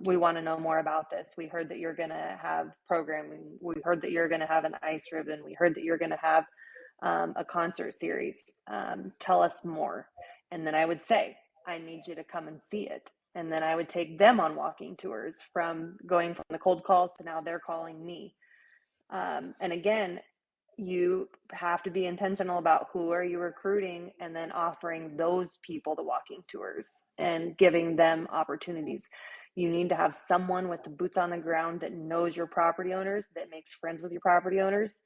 we want to know more about this. We heard that you're going to have programming. We heard that you're going to have an ice ribbon. We heard that you're going to have a concert series. Tell us more. And then I would say, I need you to come and see it. And then I would take them on walking tours, from going from the cold calls to now they're calling me. And again, you have to be intentional about who are you recruiting, and then offering those people the walking tours and giving them opportunities. You need to have someone with the boots on the ground that knows your property owners, that makes friends with your property owners,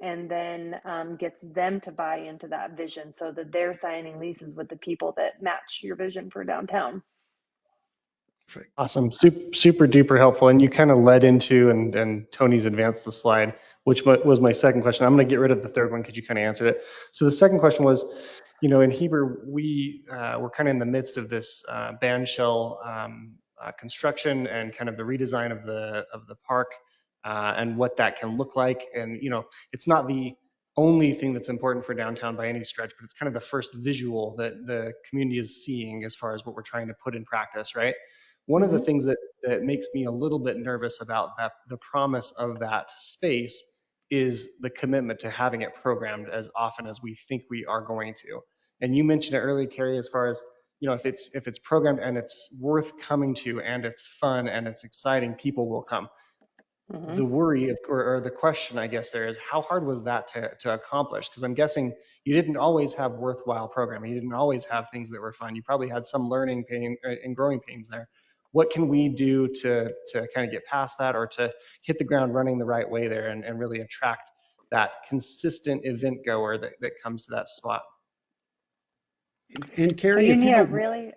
and then gets them to buy into that vision, so that they're signing leases with the people that match your vision for downtown. Perfect. Awesome. Super duper helpful. And you kind of led into, and Tony's advanced the slide, which was my second question. I'm going to get rid of the third one because you kind of answered it. So the second question was, in Heber, we're kind of in the midst of this band shell construction and kind of the redesign of the park and what that can look like. And, it's not the only thing that's important for downtown by any stretch, but it's kind of the first visual that the community is seeing as far as what we're trying to put in practice, right? One of the Mhm. things that makes me a little bit nervous about the promise of that space is the commitment to having it programmed as often as we think we are going to. And you mentioned it earlier, Carrie, as far as, if it's programmed and it's worth coming to and it's fun and it's exciting, people will come. Mhm. The worry or the question, I guess, there is how hard was that to accomplish? Because I'm guessing you didn't always have worthwhile programming. You didn't always have things that were fun. You probably had some learning pain and growing pains there. What can we do to kind of get past that or to hit the ground running the right way there and really attract that consistent event goer that comes to that spot? And So Carrie, you if you need a don't really,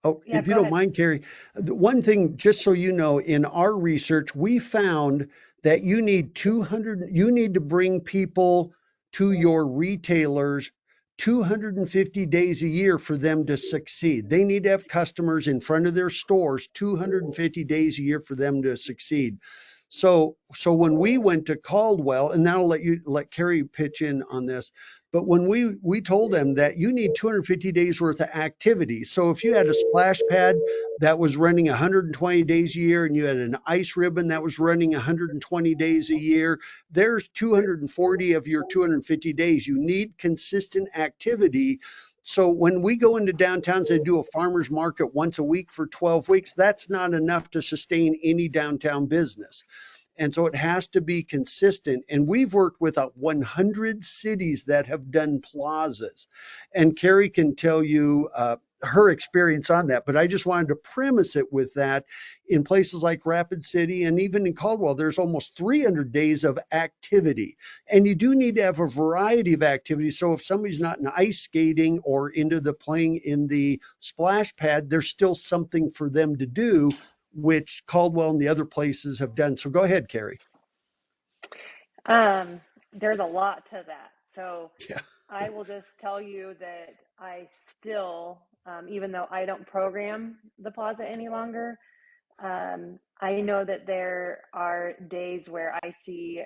Oh, yeah, if you go don't ahead. mind, Carrie, the one thing, just so you know, in our research, we found that you need to bring people to your retailers 250 days a year for them to succeed. They need to have customers in front of their stores 250 days a year for them to succeed. So when we went to Caldwell, and now I'll let Carrie pitch in on this, but when we told them that you need 250 days worth of activity. So if you had a splash pad that was running 120 days a year and you had an ice ribbon that was running 120 days a year, there's 240 of your 250 days. You need consistent activity. So when we go into downtowns and do a farmer's market once a week for 12 weeks, that's not enough to sustain any downtown business. And so it has to be consistent. And we've worked with 100 cities that have done plazas. And Carrie can tell you her experience on that. But I just wanted to premise it with that in places like Rapid City and even in Caldwell, there's almost 300 days of activity. And you do need to have a variety of activities. So if somebody's not in ice skating or into the playing in the splash pad, there's still something for them to do, which Caldwell and the other places have done. So go ahead, Carrie. There's a lot to that. So Yeah. I will just tell you that I still, even though I don't program the plaza any longer, I know that there are days where I see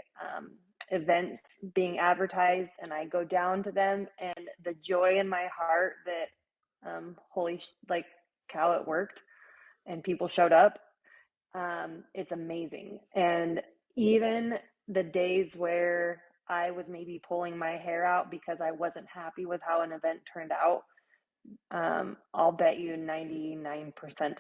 events being advertised and I go down to them and the joy in my heart that like cow, it worked and people showed up. It's amazing. And even the days where I was maybe pulling my hair out because I wasn't happy with how an event turned out, I'll bet you 99%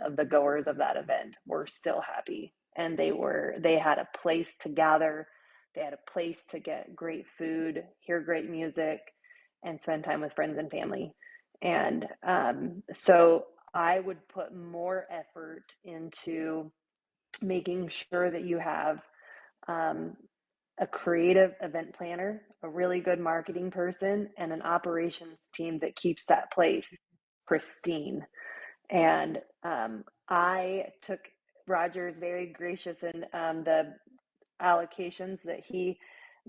of the goers of that event were still happy. And they had a place to gather, they had a place to get great food, hear great music, and spend time with friends and family. And so I would put more effort into making sure that you have um, a creative event planner, a really good marketing person, and an operations team that keeps that place pristine. And I took Roger's very gracious in the allocations that he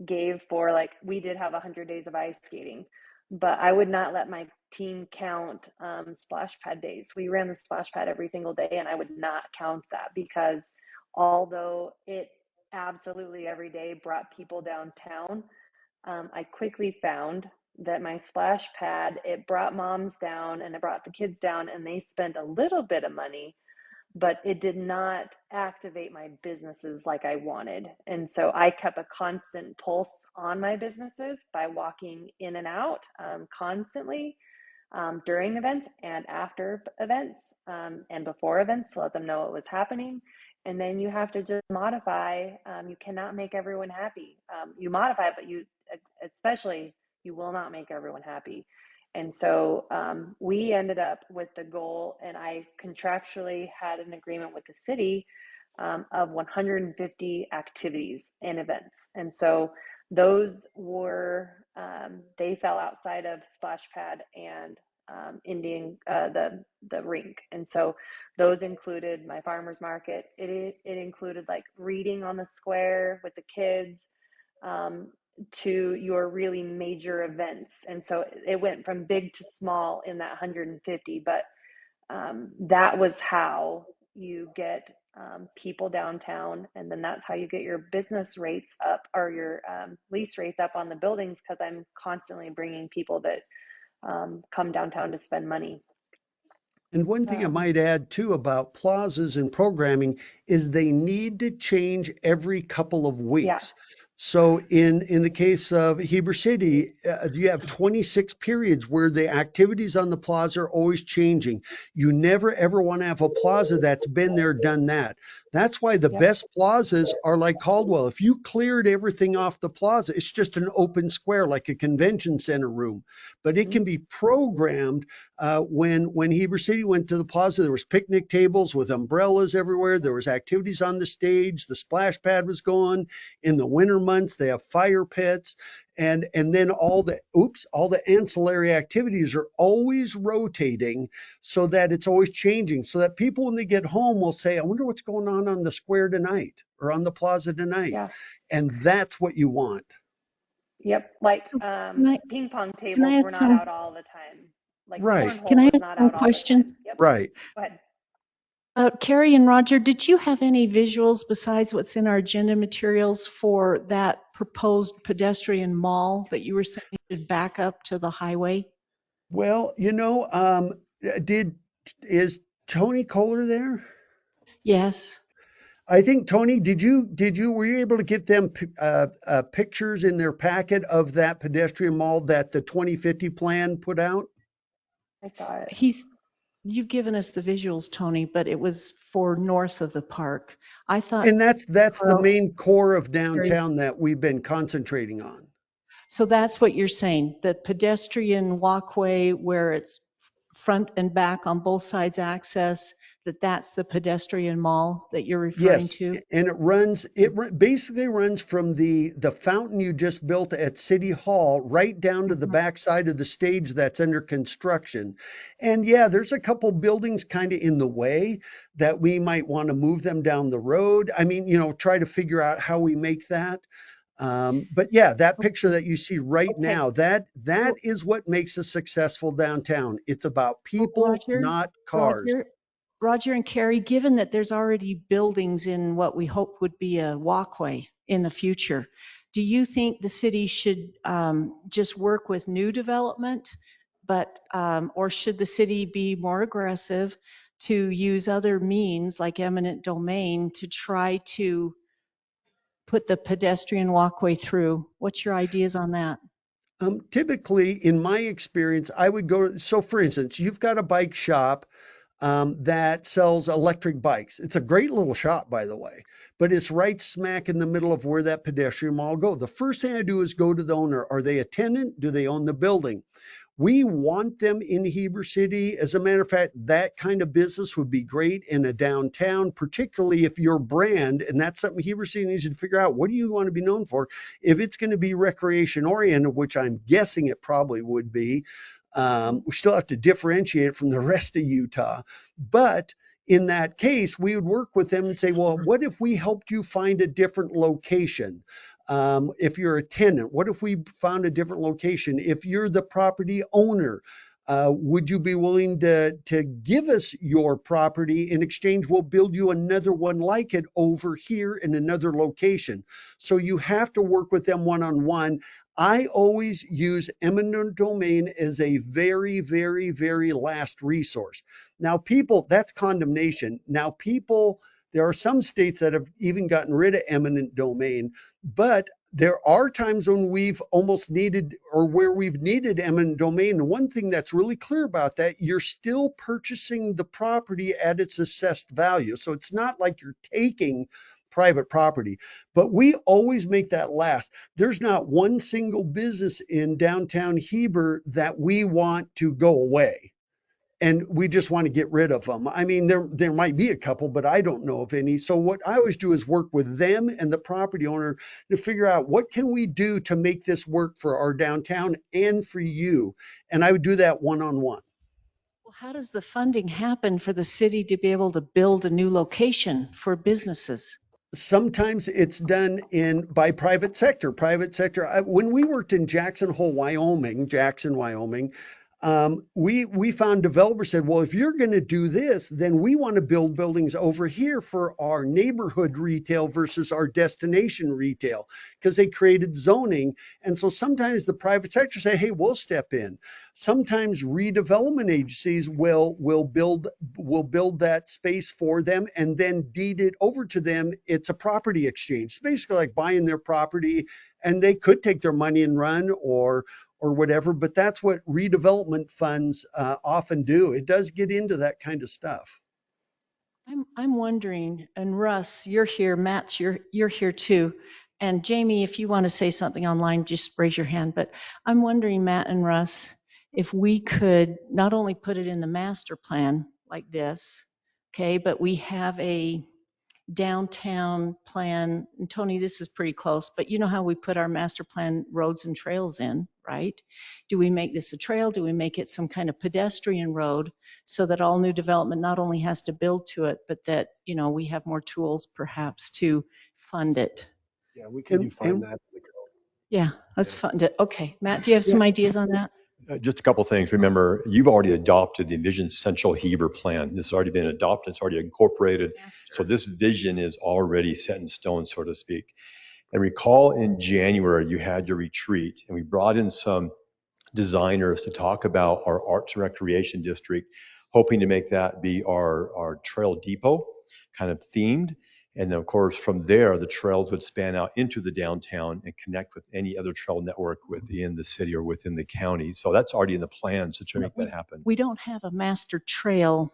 gave for, like, we did have 100 days of ice skating, but I would not let my team count splash pad days. We ran the splash pad every single day, and I would not count that because although it absolutely every day brought people downtown, I quickly found that my splash pad, it brought moms down and it brought the kids down, and they spent a little bit of money, but it did not activate my businesses like I wanted. And so I kept a constant pulse on my businesses by walking in and out constantly during events and after events and before events to let them know what was happening. And then you have to just modify. You cannot make everyone happy. You modify, but you especially you will not make everyone happy. And so we ended up with the goal, and I contractually had an agreement with the city of 150 activities and events. And so those were, they fell outside of Splash Pad and the rink. And so those included my farmer's market. It included like reading on the square with the kids, to your really major events. And so it went from big to small in that 150, but that was how you get people downtown. And then that's how you get your business rates up, or your lease rates up on the buildings, because I'm constantly bringing people that come downtown to spend money. And one thing I might add too about plazas and programming is they need to change every couple of Yeah, weeks. So in the case of Heber City, you have 26 periods where the activities on the plaza are always changing. You never ever want to have a plaza that's been there, done that. That's why the yep, best plazas are like Caldwell. If you cleared everything off the plaza, it's just an open square like a convention center room, but it mhm, can be programmed. When Heber City went to the plaza, there was picnic tables with umbrellas everywhere. There was activities on the stage. The splash pad was going. In the winter months, they have fire pits, and then all the ancillary activities are always rotating, so that it's always changing. So that people, when they get home, will say, "I wonder what's going on the square tonight or on the plaza tonight," yeah, and that's what you want. yep. Like So can I, ping pong can I tables were ask not some, out all the time. Like Right, can cornhole I was ask not some out all the questions? time. Yep. right. Go ahead. Carrie and Roger, did you have any visuals besides what's in our agenda materials for that proposed pedestrian mall that you were saying should back up to the highway? Well, did is Tony Kohler there? Yes. I think Tony, were you able to get them pictures in their packet of that pedestrian mall that the 2050 plan put out? I saw it. You've given us the visuals, Tony, but it was for north of the park. I thought, And that's the Carl, main core of Carrie, downtown that we've been concentrating on. so that's what you're saying, the pedestrian walkway where it's front and back on both sides access, that's the pedestrian mall that you're referring Yes, to? and basically runs from the fountain you just built at City Hall right down to the Mhm. backside of the stage that's under construction. And yeah, there's a couple buildings kind of in the way that we might want to move them down the road. I mean, try to figure out how we make that. But yeah, that picture that you see right Okay. now, that So, is what makes a successful downtown. It's about well, people, not cars. Roger and Carrie, given that there's already buildings in what we hope would be a walkway in the future, do you think the city should just work with new development, or should the city be more aggressive to use other means like eminent domain to try to put the pedestrian walkway through? What's your ideas on that? Typically, in my experience, I would go. So, for instance, you've got a bike shop that sells electric bikes. It's a great little shop, by the way, but it's right smack in the middle of where that pedestrian mall go. The first thing I do is go to the owner. Are they a tenant? Do they own the building? We want them in Heber City. As a matter of fact, that kind of business would be great in a downtown, particularly if your brand, and that's something Heber City needs to figure out. What do you want to be known for? If it's going to be recreation oriented, which I'm guessing it probably would be, we still have to differentiate it from the rest of Utah. But in that case, we would work with them and say, well, what if we helped you find a different location? If you're a tenant, what if we found a different location? If you're the property owner, would you be willing to give us your property in exchange? We'll build you another one like it over here in another location. So you have to work with them one on one. I always use eminent domain as a very, very, very last resource. Now, people, that's condemnation. Now, people, there are some states that have even gotten rid of eminent domain, but there are times when we've almost needed or where we've needed eminent domain. And one thing that's really clear about that, you're still purchasing the property at its assessed value. So it's not like you're taking private property, but we always make that last. There's not one single business in downtown Heber that we want to go away and we just want to get rid of them. I mean, there might be a couple, but I don't know of any. So what I always do is work with them and the property owner to figure out what can we do to make this work for our downtown and for you. And I would do that one on one. Well, how does the funding happen for the city to be able to build a new location for businesses? Sometimes it's done by private sector. When we worked in Jackson, Wyoming, we found developers said, well, if you're going to do this, then we want to build buildings over here for our neighborhood retail versus our destination retail, because they created zoning. And so sometimes the private sector say, hey, we'll step in. Sometimes redevelopment agencies will build that space for them and then deed it over to them. It's a property exchange. It's basically like buying their property, and they could take their money and run or whatever, but that's what redevelopment funds often do. It does get into that kind of stuff. I'm wondering, and Russ, you're here, Matt, you're here too. And Jamie, if you want to say something online, just raise your hand. But I'm wondering, Matt and Russ, if we could not only put it in the master plan like this, okay, but we have a downtown plan. And Tony, this is pretty close, but you know how we put our master plan roads and trails in, right? Do we make this a trail? Do we make it some kind of pedestrian road so that all new development not only has to build to it, but that, you know, we have more tools perhaps to fund it? Yeah, we can And, define and that. Yeah, let's Yeah. fund it. Okay, Matt, do you have yeah, some ideas on that? Just a couple things. Remember, you've already adopted the Envision Central Heber plan. This has already been adopted. It's already incorporated. So Master. this vision is already set in stone, so to speak. And recall in January, you had your retreat, and we brought in some designers to talk about our arts and recreation district, hoping to make that be our trail depot, kind of themed. And then, of course, from there, the trails would span out into the downtown and connect with any other trail network within the city or within the county. So that's already in the plans to try to make that happen. We don't have a master trail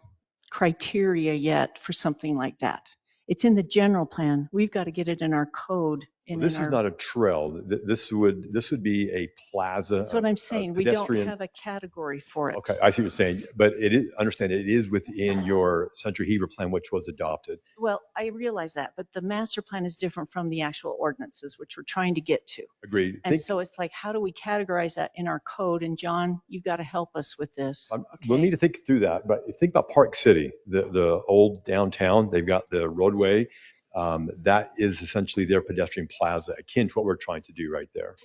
criteria yet for something like that. It's in the general plan. We've got to get it in our code and This in is our, not a trail. This would be a plaza, that's what I'm a saying. We don't pedestrian. have a category for it. Okay, I see what you're saying, but it is, understand it is within your Central Heber plan, which was adopted. Well, I realize that, but the master plan is different from the actual ordinances, which we're trying to get to. Agreed. And so it's like, how do we categorize that in our code? And John, you've got to help us with this. We'll need to think through that, but think about Park City, the old downtown. They've got the roadway. That is essentially their pedestrian plaza, akin to what we're trying to do right there.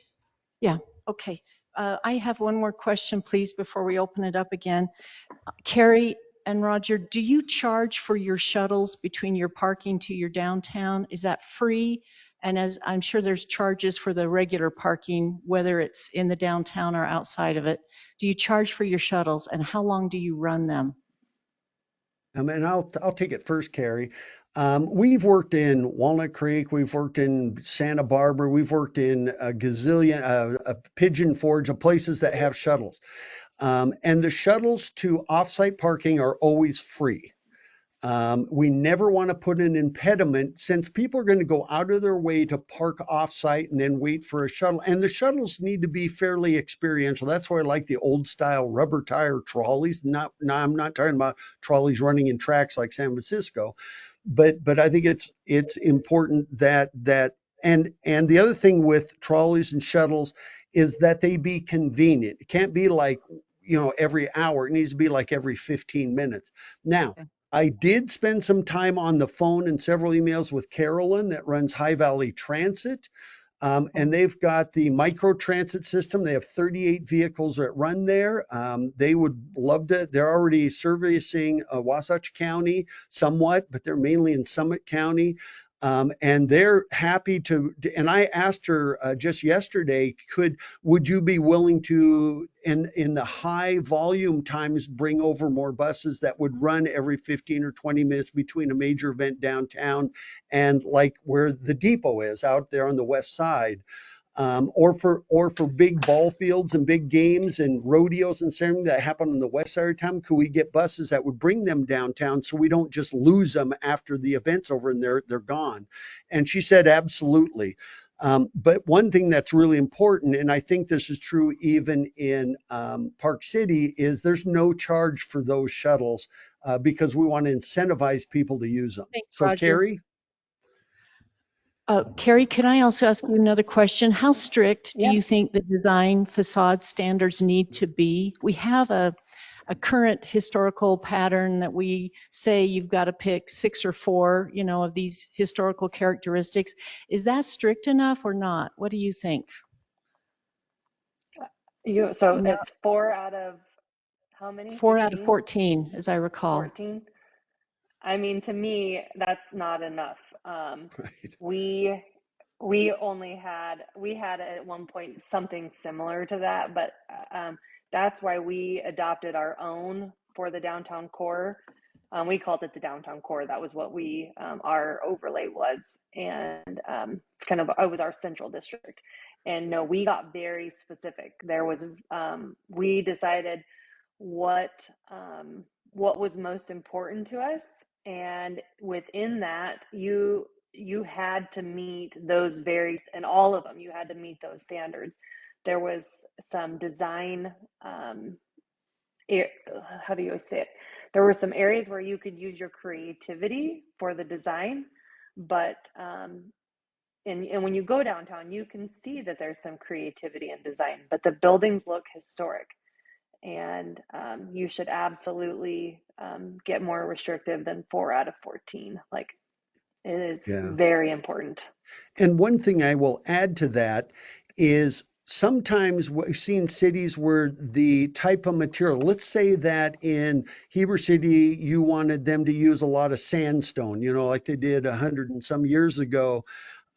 Yeah, okay. I have one more question, please, before we open it up again. Carrie and Roger, do you charge for your shuttles between your parking to your downtown? Is that free? And as I'm sure there's charges for the regular parking, whether it's in the downtown or outside of it. Do you charge for your shuttles, and how long do you run them? and I'll take it first, Carrie. We've worked in Walnut Creek, we've worked in Santa Barbara, we've worked in a gazillion, Pigeon Forge, places that have shuttles. And the shuttles to offsite parking are always free. We never want to put an impediment, since people are going to go out of their way to park offsite and then wait for a shuttle. And the shuttles need to be fairly experiential. That's why I like the old style rubber tire trolleys. I'm not talking about trolleys running in tracks like San Francisco, but I think it's important that and the other thing with trolleys and shuttles is that they be convenient. It can't be like, every hour. It needs to be like every 15 minutes. Now, Okay. I did spend some time on the phone and several emails with Carolyn that runs High Valley Transit. And they've got the micro transit system. They have 38 vehicles that run there. They would love to. They're already servicing Wasatch County somewhat, but they're mainly in Summit County. And they're happy to. And I asked her just yesterday, would you be willing to, in the high volume times, bring over more buses that would run every 15 or 20 minutes between a major event downtown and like where the depot is out there on the west side, or for big ball fields and big games and rodeos and something that happen on the west side of town? Could we get buses that would bring them downtown so we don't just lose them after the event's over and they're gone? And she said absolutely. But one thing that's really important, and I think this is true even in Park City, is there's no charge for those shuttles because we want to incentivize people to use them. Thanks, So Roger. Carrie? Carrie, can I also ask you another question? How strict do Yeah. you think the design facade standards need to be? We have a a current historical pattern that we say you've got to pick 6 or 4, of these historical characteristics. Is that strict enough or not? What do you think? So No, it's 4 out of how many? 4 out of 15? 14, as I recall. 14? I mean, to me, that's not enough. Right. We we had at one point something similar to that, but that's why we adopted our own for the downtown core. We called it the downtown core. That was what we our overlay was, and it's kind of it was our central district. And no, we got very specific. There was we decided what what was most important to us, and within that you had to meet those very, and all of them you had to meet those standards. There was some design how do you say it, there were some areas where you could use your creativity for the design, but and when you go downtown you can see that there's some creativity in design, but the buildings look historic, and you should absolutely get more restrictive than 4 out of 14. Like, it is Yeah. very important. And one thing I will add to that is sometimes we've seen cities where the type of material, let's say that in Heber City, you wanted them to use a lot of sandstone, like they did 100 and some years ago.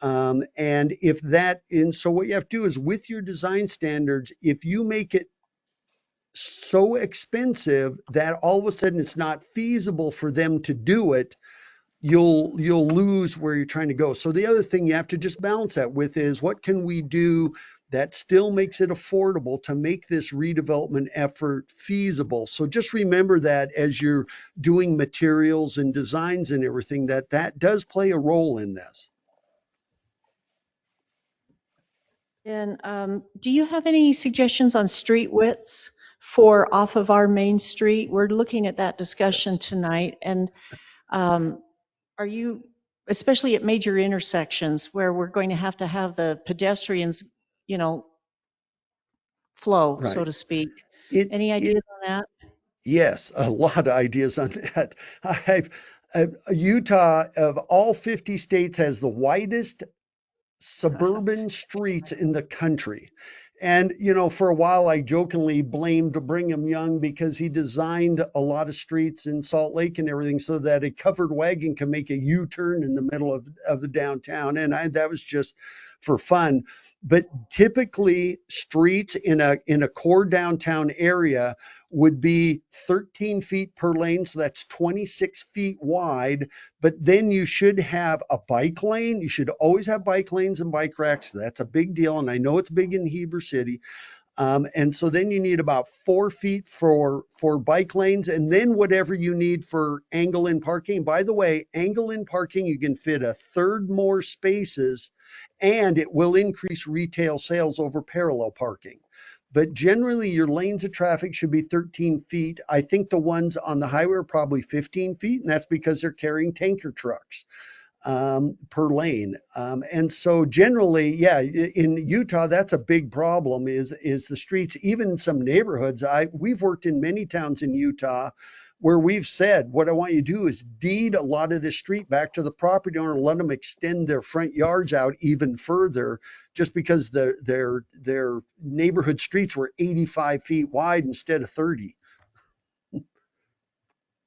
And if that, and so what you have to do is with your design standards, if you make it so expensive that all of a sudden it's not feasible for them to do it, you'll lose where you're trying to go. So the other thing you have to just balance that with is what can we do that still makes it affordable to make this redevelopment effort feasible. So just remember that as you're doing materials and designs and everything, that does play a role in this. And do you have any suggestions on street widths for off of our main street? We're looking at that discussion Yes. tonight. And are you, especially at major intersections where we're going to have the pedestrians, you know, flow, so Right. to speak? It's Any it ideas on that? Yes, a lot of ideas on that. I've Utah of all 50 states has the widest suburban streets in the country. And, for a while, I jokingly blamed Brigham Young because he designed a lot of streets in Salt Lake and everything so that a covered wagon can make a U-turn in the middle of the downtown. And that was just for fun. But typically, streets in a core downtown area would be 13 feet per lane. So that's 26 feet wide, but then you should have a bike lane. You should always have bike lanes and bike racks. That's a big deal. And I know it's big in Heber City. And so then you need about 4 feet for bike lanes, and then whatever you need for angle in parking. By the way, angle in parking, you can fit a third more spaces, and it will increase retail sales over parallel parking. But generally, your lanes of traffic should be 13 feet. I think the ones on the highway are probably 15 feet, and that's because they're carrying tanker trucks per lane. And so generally, yeah, in Utah, that's a big problem is the streets, even in some neighborhoods. We've worked in many towns in Utah where we've said, what I want you to do is deed a lot of this street back to the property owner, let them extend their front yards out even further, just because their neighborhood streets were 85 feet wide instead of 30.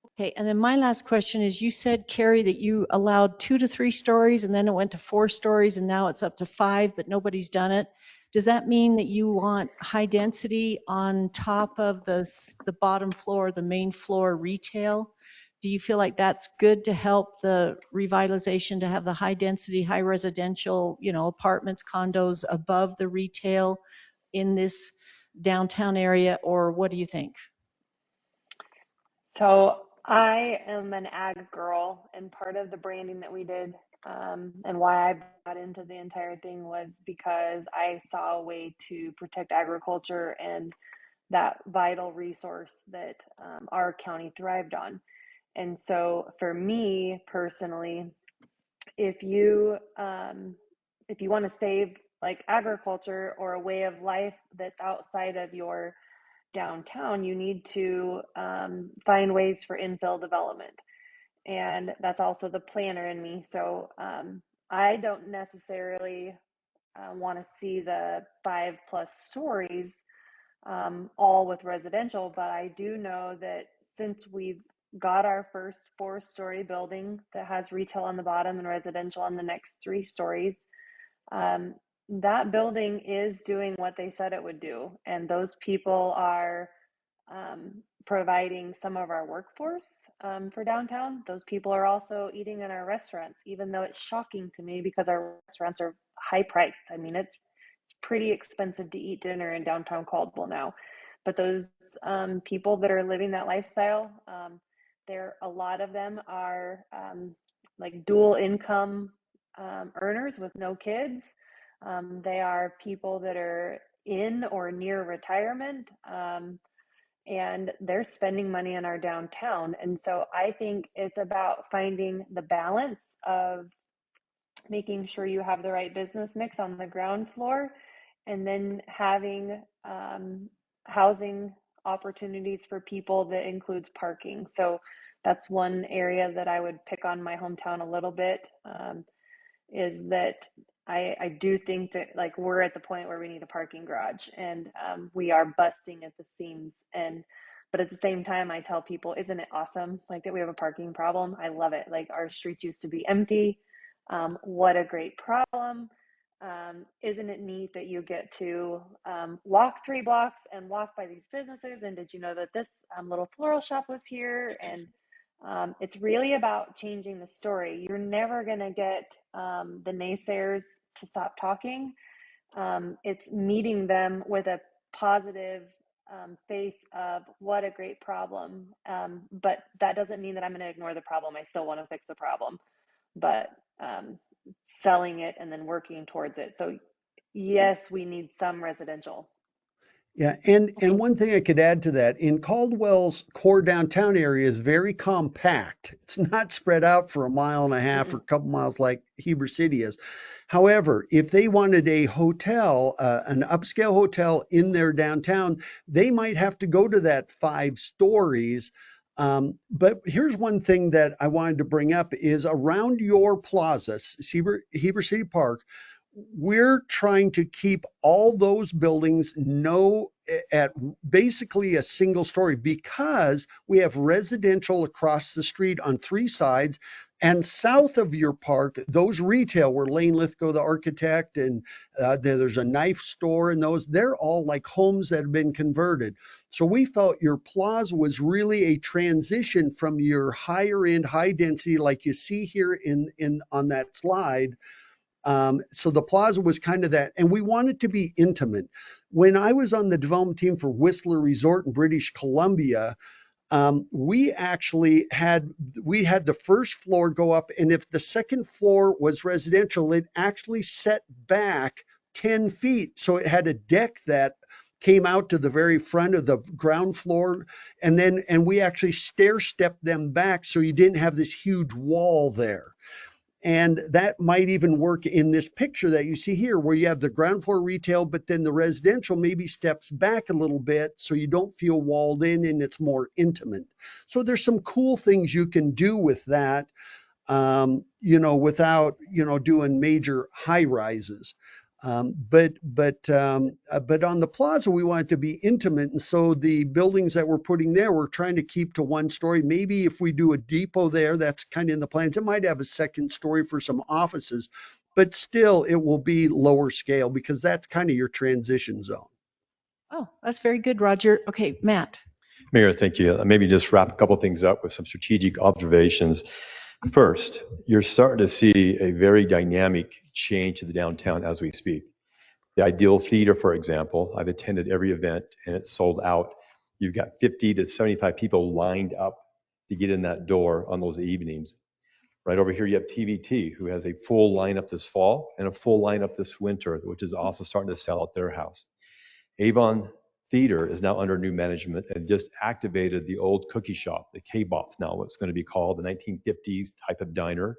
Okay, and then my last question is, you said, Carrie, that you allowed 2 to 3 stories and then it went to 4 stories and now it's up to 5, but nobody's done it. Does that mean that you want high density on top of the bottom floor, the main floor retail? Do you feel like that's good to help the revitalization, to have the high density, high residential, apartments, condos above the retail in this downtown area, or what do you think? So I am an ag girl, and part of the branding that we did, and why I got into the entire thing, was because I saw a way to protect agriculture and that vital resource that our county thrived on. And so for me personally, if you want to save like agriculture or a way of life that's outside of your downtown, you need to find ways for infill development. And that's also the planner in me. So I don't necessarily want to see the 5+ stories all with residential, but I do know that since we've got our first 4-story building that has retail on the bottom and residential on the next 3 stories, that building is doing what they said it would do. And those people are providing some of our workforce for downtown. Those people are also eating in our restaurants, even though it's shocking to me because our restaurants are high priced. I mean, it's pretty expensive to eat dinner in downtown Caldwell now. But those people that are living that lifestyle, a lot of them are like dual income earners with no kids. They are people that are in or near retirement, and they're spending money in our downtown. And so I think it's about finding the balance of making sure you have the right business mix on the ground floor, and then having housing opportunities for people that includes parking. So that's one area that I would pick on my hometown a little bit, is that I do think that like we're at the point where we need a parking garage, and we are busting at the seams. But at the same time, I tell people, isn't it awesome like that we have a parking problem? I love it. Like our streets used to be empty. What a great problem. Isn't it neat that you get to walk 3 blocks and walk by these businesses? And did you know that this little floral shop was here? And it's really about changing the story. You're never going to get the naysayers to stop talking. It's meeting them with a positive face of what a great problem. But that doesn't mean that I'm going to ignore the problem. I still want to fix the problem, but selling it and then working towards it. So yes, we need some residential. Yeah, and one thing I could add to that, in Caldwell's core downtown area is very compact. It's not spread out for a mile and a half or a couple miles like Heber City is. However, if they wanted a hotel, an upscale hotel in their downtown, they might have to go to that 5 stories. But here's one thing that I wanted to bring up is around your plaza, Heber City Park, we're trying to keep all those buildings at basically a single story because we have residential across the street on 3 sides. And south of your park, those retail where Lane Lithgow, the architect, and there's a knife store, and they're all like homes that have been converted. So we felt your plaza was really a transition from your higher end, high density, like you see here in on that slide. So the plaza was kind of that, and we wanted to be intimate. When I was on the development team for Whistler Resort in British Columbia, we had the first floor go up, and if the second floor was residential, it actually set back 10 feet. So it had a deck that came out to the very front of the ground floor, and we actually stair stepped them back so you didn't have this huge wall there. And that might even work in this picture that you see here, where you have the ground floor retail, but then the residential maybe steps back a little bit so you don't feel walled in and it's more intimate. So there's some cool things you can do with that, without, doing major high rises. But on the plaza, we want it to be intimate. And so the buildings that we're putting there, we're trying to keep to 1 story. Maybe if we do a depot there, that's kind of in the plans. It might have a second story for some offices, but still it will be lower scale because that's kind of your transition zone. Oh, that's very good, Roger. Okay, Matt. Mayor, thank you. Maybe just wrap a couple things up with some strategic observations. First, you're starting to see a very dynamic change to the downtown as we speak. The Ideal Theater, for example, I've attended every event and it's sold out. You've got 50 to 75 people lined up to get in that door on those evenings. Right over here, you have TVT, who has a full lineup this fall and a full lineup this winter, which is also starting to sell out their house. Avon Theater is now under new management and just activated the old cookie shop, the K-Bops now, what's going to be called the 1950s type of diner.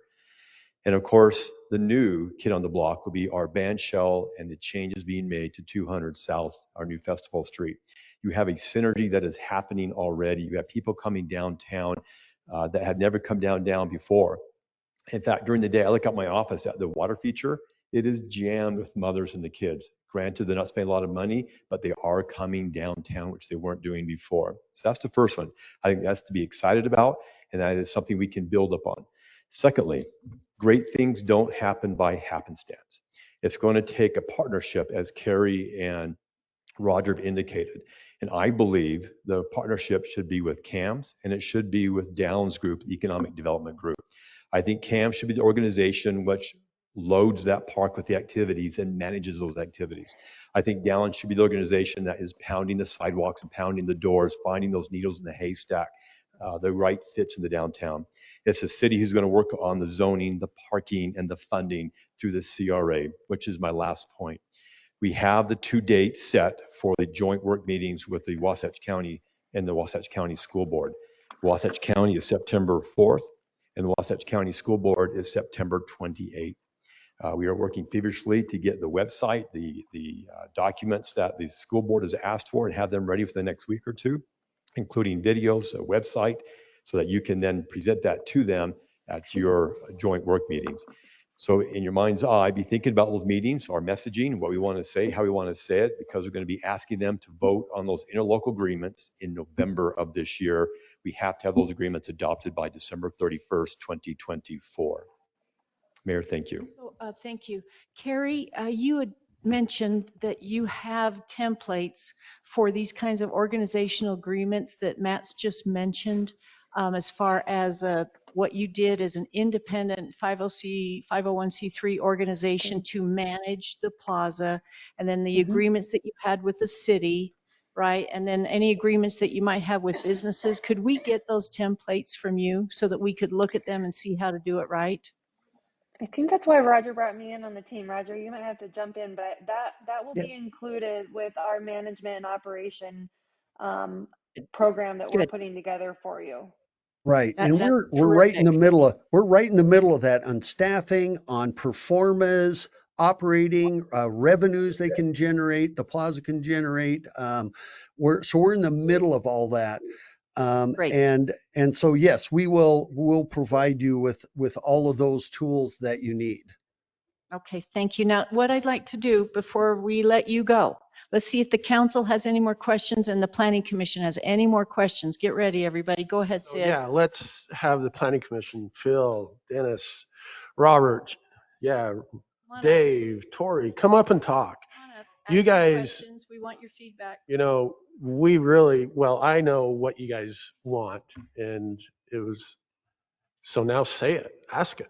And of course, the new kid on the block will be our band shell and the changes being made to 200 South, our new Festival Street. You have a synergy that is happening already. You have people coming downtown that had never come down before. In fact, during the day, I look at my office at the water feature. It is jammed with mothers and the kids. Granted, they're not spending a lot of money, but they are coming downtown, which they weren't doing before. So that's the first one. I think that's to be excited about, and that is something we can build upon. Secondly, great things don't happen by happenstance. It's going to take a partnership, as Carrie and Roger have indicated. And I believe the partnership should be with CAMS and it should be with Downs Group, Economic Development Group. I think CAMS should be the organization which loads that park with the activities and manages those activities. I think Downs should be the organization that is pounding the sidewalks and pounding the doors, finding those needles in the haystack, the right fits in the downtown. It's a city who's going to work on the zoning, the parking, and the funding through the CRA, which is my last point. We have the 2 dates set for the joint work meetings with the Wasatch County and the Wasatch County School Board. Wasatch County is September 4th, and the Wasatch County School Board is September 28th. We are working feverishly to get the website, the documents that the school board has asked for, and have them ready for the next week or two, including videos, a website, so that you can then present that to them at your joint work meetings. So in your mind's eye, be thinking about those meetings, our messaging, what we want to say, how we want to say it, because we're going to be asking them to vote on those interlocal agreements in November of this year. We have to have those agreements adopted by December 31st, 2024. Mayor, thank you. So, thank you. Carrie, you had mentioned that you have templates for these kinds of organizational agreements that Matt's just mentioned, as far as what you did as an independent 501c3 organization to manage the plaza, and then the agreements that you had with the city, right? And then any agreements that you might have with businesses. Could we get those templates from you so that we could look at them and see how to do it right? I think that's why Roger brought me in on the team. Roger, you might have to jump in, but that will be Yes. included with our management and operation program that we're Good. putting together for you. Right. And That's we're right in the terrific. middle of that on staffing, on performance, operating, revenues they can generate, the plaza can generate. We're in the middle of all that. Great. And so yes, we'll provide you with all of those tools that you need. Okay, thank you. Now, what I'd like to do before we let you go, let's see if the council has any more questions and the planning commission has any more questions. Get ready, everybody. Go ahead, So Sid. yeah, let's have the planning commission, Phil, Dennis, Robert, yeah, Come on up. Dave, Tori, come up and talk. Come on up. You Ask your guys, questions. We want your feedback. you know, we really, well, I know what you guys want, and it was, so now say it, ask it,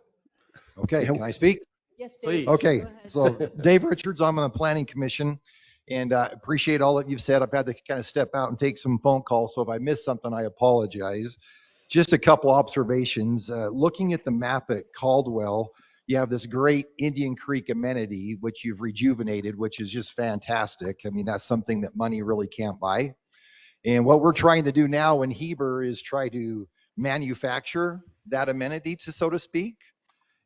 Okay, Yeah. can I speak? Yes, Dave. please. Okay, Go ahead. so Dave Richards, I'm on the planning commission, and appreciate all that you've said. I've had to kind of step out and take some phone calls, so if I missed something, I apologize. Just a couple observations. Looking at the map at Caldwell, you have this great Indian Creek amenity, which you've rejuvenated, which is just fantastic. I mean, that's something that money really can't buy. And what we're trying to do now in Heber is try to manufacture that amenity, to so to speak.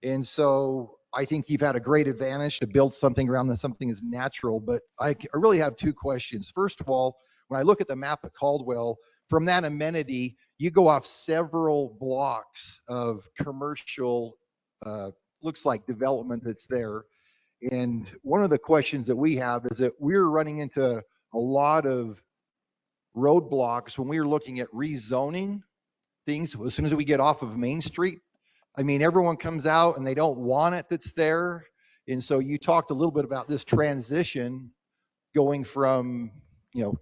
And so I think you've had a great advantage to build something around that something is natural. But I really have two questions. First of all, when I look at the map of Caldwell, from that amenity, you go off several blocks of commercial, looks like development that's there. And one of the questions that we have is that we're running into a lot of roadblocks when we were looking at rezoning things as soon as we get off of Main Street. I mean, everyone comes out and they don't want it that's there. And so you talked a little bit about this transition going from,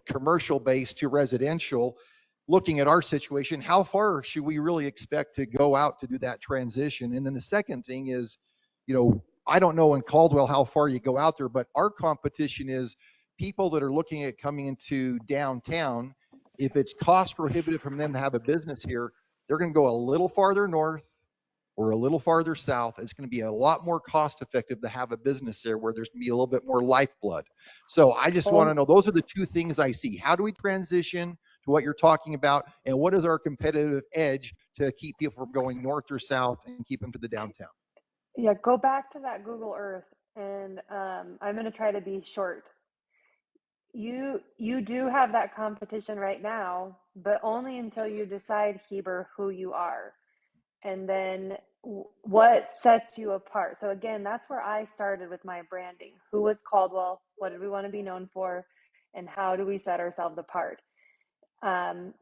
commercial based to residential. Looking at our situation, how far should we really expect to go out to do that transition? And then the second thing is, I don't know in Caldwell how far you go out there, but our competition is people that are looking at coming into downtown. If it's cost prohibitive from them to have a business here, they're going to go a little farther north or a little farther south. It's going to be a lot more cost effective to have a business there where there's going to be a little bit more lifeblood. So I just want to know, those are the two things I see. How do we transition to what you're talking about? And what is our competitive edge to keep people from going north or south and keep them to the downtown? Yeah, go back to that Google Earth, and I'm going to try to be short. You do have that competition right now, but only until you decide, Heber, who you are, and then what sets you apart. So again, that's where I started with my branding. Who was Caldwell? What did we want to be known for? And how do we set ourselves apart? Um,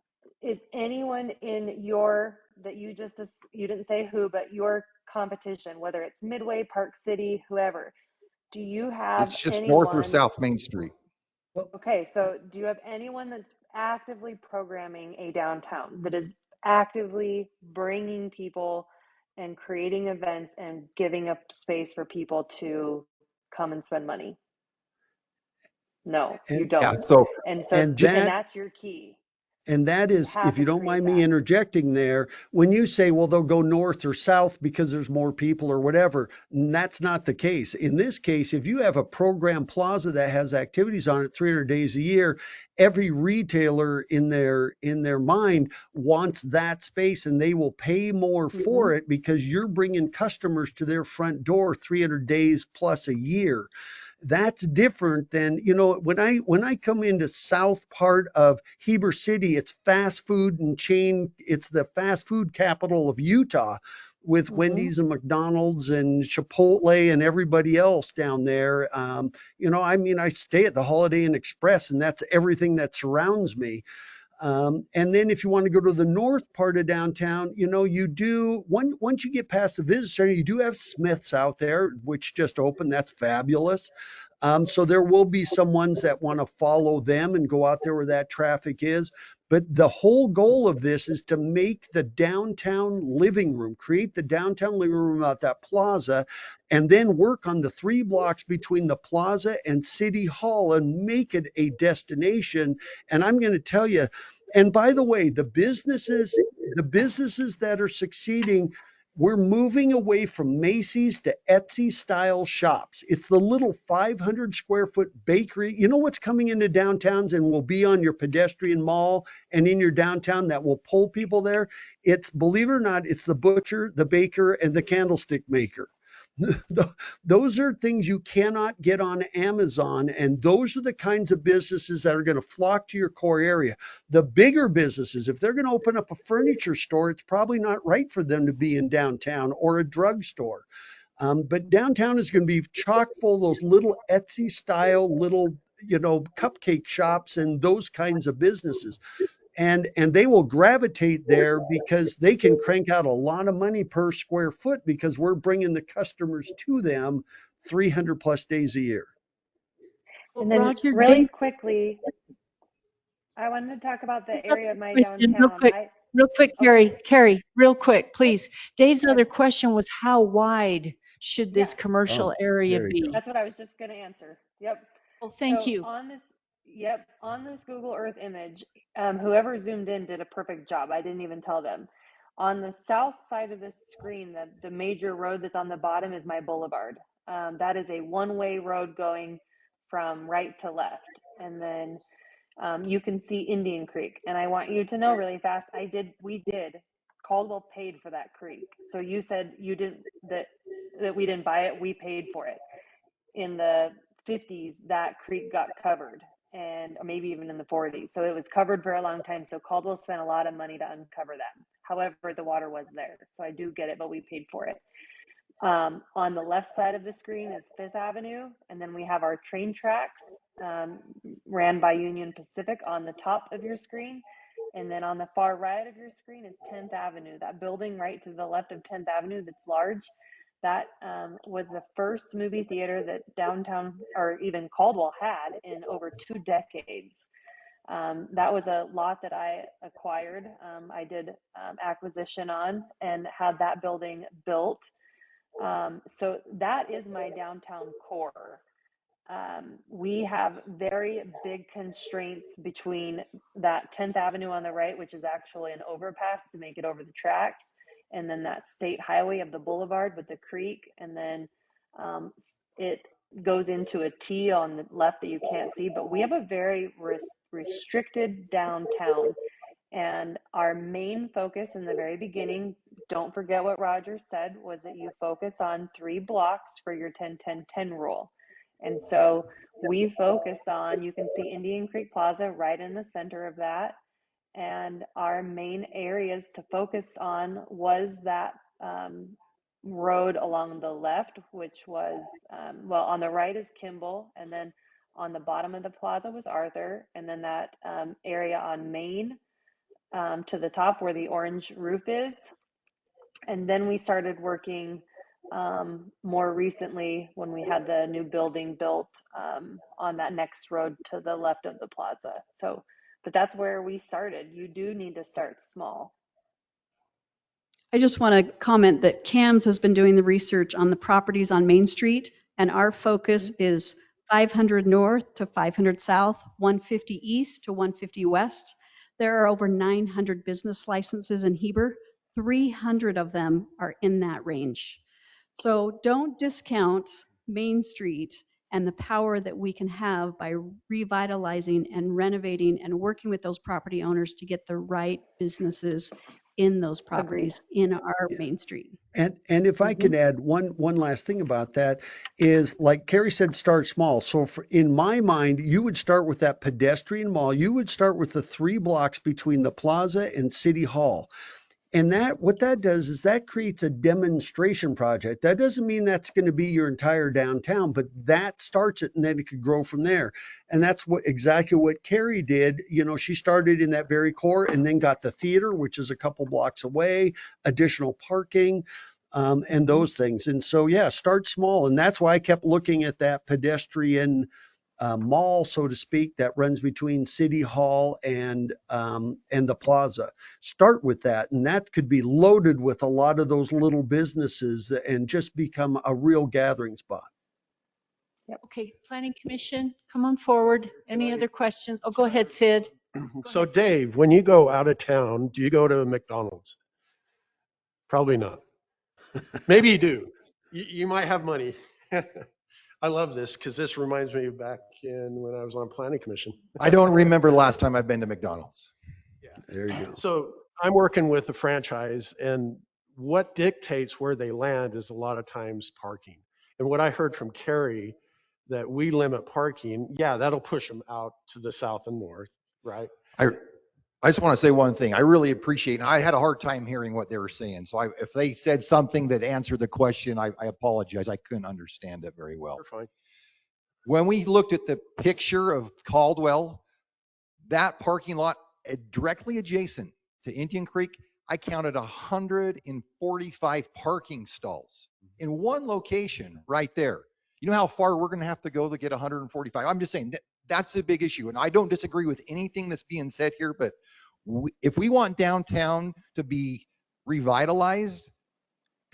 is anyone in your, that you just, you didn't say who, but your competition, whether it's Midway, Park City, whoever, do you have It's just north or anyone? south Main Street. Well, Okay, so do you have anyone that's actively programming a downtown, that is actively bringing people and creating events and giving up space for people to come and spend money? No, you and Yeah, don't. so And so, and just, and that that's your key. And that You is, have if you to don't create mind me that. interjecting there, when you say, well, they'll go north or south because there's more people or whatever, that's not the case. In this case, if you have a program plaza that has activities on it 300 days a year, every retailer in their mind wants that space and they will pay more Mm-hmm. for it because you're bringing customers to their front door 300 days plus a year. That's different than, when I come into south part of Heber City, it's fast food and chain, it's the fast food capital of Utah with Mm-hmm. Wendy's and McDonald's and Chipotle and everybody else down there. I mean, I stay at the Holiday Inn Express and that's everything that surrounds me. And then if you want to go to the north part of downtown, you do once you get past the visitor center, you do have Smith's out there, which just opened. That's fabulous. So there will be some ones that want to follow them and go out there where that traffic is. But the whole goal of this is to make the downtown living room, create the downtown living room at that plaza, and then work on the 3 blocks between the plaza and City Hall and make it a destination. And I'm going to tell you, and by the way, the businesses that are succeeding, we're moving away from Macy's to Etsy style shops. It's the little 500 square foot bakery. You know what's coming into downtowns and will be on your pedestrian mall and in your downtown that will pull people there? It's, believe it or not, it's the butcher, the baker, and the candlestick maker. Those are things you cannot get on Amazon. And those are the kinds of businesses that are going to flock to your core area. The bigger businesses, if they're going to open up a furniture store, it's probably not right for them to be in downtown or a drugstore. But downtown is going to be chock full of those little Etsy style little, cupcake shops and those kinds of businesses. And they will gravitate there because they can crank out a lot of money per square foot because we're bringing the customers to them 300 plus days a year. Well, And then Roger, really Dave, quickly, I wanted to talk about the Dave's area of other my question, real downtown. quick, real quick, Okay, Carrie, real quick, yep, please. Dave's go ahead. other question was how wide should Yeah, this commercial Oh, area there you go. be? that's what I was just going to answer. Yep. Well, thank So you. on this, yep, on this Google Earth image, whoever zoomed in did a perfect job. I didn't even tell them. On the south side of this screen, the major road that's on the bottom is my boulevard. That is a one-way road going from right to left. And then you can see Indian Creek. And I want you to know really fast, we did. Caldwell paid for that creek. So you said you didn't, that we didn't buy it, we paid for it. In the 50s, that creek got covered, and maybe even in the 40s. So it was covered for a long time. So Caldwell spent a lot of money to uncover that. However, the water was there. So I do get it, but we paid for it. On the left side of the screen is Fifth Avenue, and then we have our train tracks um, ran by Union Pacific on the top of your screen. And then on the far right of your screen is 10th Avenue. That building right to the left of 10th Avenue that's large, that was the first movie theater that downtown or even Caldwell had in over 2 decades. That was a lot that I acquired. I did acquisition on and had that building built. So that is my downtown core. We have very big constraints between that 10th Avenue on the right, which is actually an overpass to make it over the tracks, and then that state highway of the boulevard with the creek, and then it goes into a T on the left that you can't see. But we have a very restricted downtown. And our main focus in the very beginning, don't forget what Roger said, was that you focus on 3 blocks for your 10-10-10 rule. And so we focus on, you can see Indian Creek Plaza right in the center of that. And our main areas to focus on was that road along the left, which was, well, on the right is Kimball, and then on the bottom of the plaza was Arthur, and then that area on Main to the top where the orange roof is. And then we started working more recently when we had the new building built on that next road to the left of the plaza. So, but that's where we started. You do need to start small. I just want to comment that CAMS has been doing the research on the properties on Main Street, and our focus is 500 north to 500 south, 150 east to 150 west. There are over 900 business licenses in Heber. 300 of them are in that range. So don't discount Main Street and the power that we can have by revitalizing and renovating and working with those property owners to get the right businesses in those Agreed. properties in our Yeah. Main Street. And if I could add one last thing about that is, like Carrie said, start small. So in my mind, you would start with that pedestrian mall. You would start with the 3 blocks between the plaza and City Hall. And that, what that does is that creates a demonstration project. That doesn't mean that's going to be your entire downtown, but that starts it, and then it could grow from there. And that's exactly what Carrie did. You know, she started in that very core and then got the theater, which is a couple blocks away, additional parking, and those things. And so, yeah, start small. And that's why I kept looking at that pedestrian mall, so to speak, that runs between City Hall and the plaza. Start with that, and that could be loaded with a lot of those little businesses and just become a real gathering spot. Okay, Planning Commission, come on forward. Any other questions? Oh, go ahead, Sid. So Dave, when you go out of town, do you go to McDonald's? Probably not. Maybe you do. You might have money. I love this because this reminds me of back in when I was on Planning Commission. I don't remember the last time I've been to McDonald's. There you go. So I'm working with the franchise, and what dictates where they land is a lot of times parking. And what I heard from Carrie, that we limit parking, yeah, that'll push them out to the south and north, right? I just want to say one thing. I really appreciate, and I had a hard time hearing what they were saying. So if they said something that answered the question, I apologize. I couldn't understand it very well. You're fine. When we looked at the picture of Caldwell, that parking lot directly adjacent to Indian Creek, I counted 145 parking stalls in one location right there. You know how far we're going to have to go to get 145? I'm just saying that's a big issue. And I don't disagree with anything that's being said here, but if we want downtown to be revitalized,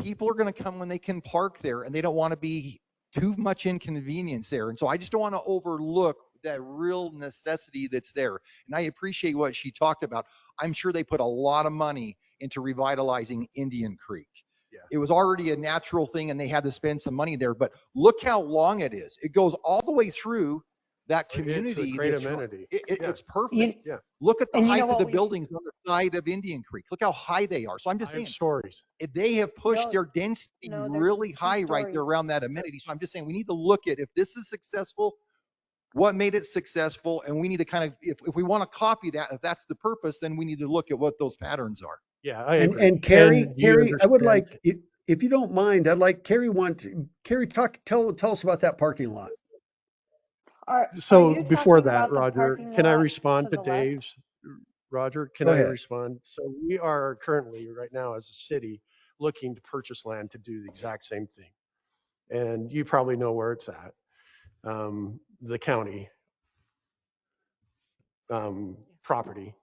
people are going to come when they can park there, and they don't want to be too much inconvenience there. And so I just don't want to overlook that real necessity that's there. And I appreciate what she talked about. I'm sure they put a lot of money into revitalizing Indian Creek. Yeah. It was already a natural thing, and they had to spend some money there. But look how long it is. It goes all the way through that community. It's a great amenity. It's perfect. Yeah. Look at the And you height know of the what buildings on the side of Indian Creek. Look how high they are. So I'm just 5 saying, stories. they have pushed No, their density no, they're really 2 high right there stories. around that amenity. So I'm just saying we need to look at if this is successful, what made it successful, and we need to kind of, if we want to copy that, if that's the purpose, then we need to look at what those patterns are. Yeah, I And agree. and Carrie, do you I would understand? like, if you don't mind, I'd like Carrie tell us about that parking lot. Are So you before talking that, about the Roger, parking can I lot respond to to the left? Dave's? Roger, can Go I ahead. respond? So we are currently, right now, as a city, looking to purchase land to do the exact same thing. And you probably know where it's at. The county property,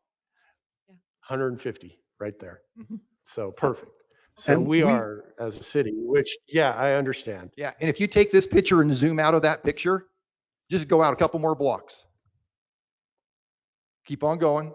Yeah. 150 right there. Mhm. So perfect. So And we are, as a city, which, yeah, I understand. Yeah, and if you take this picture and zoom out of that picture, just go out a couple more blocks. Keep on going.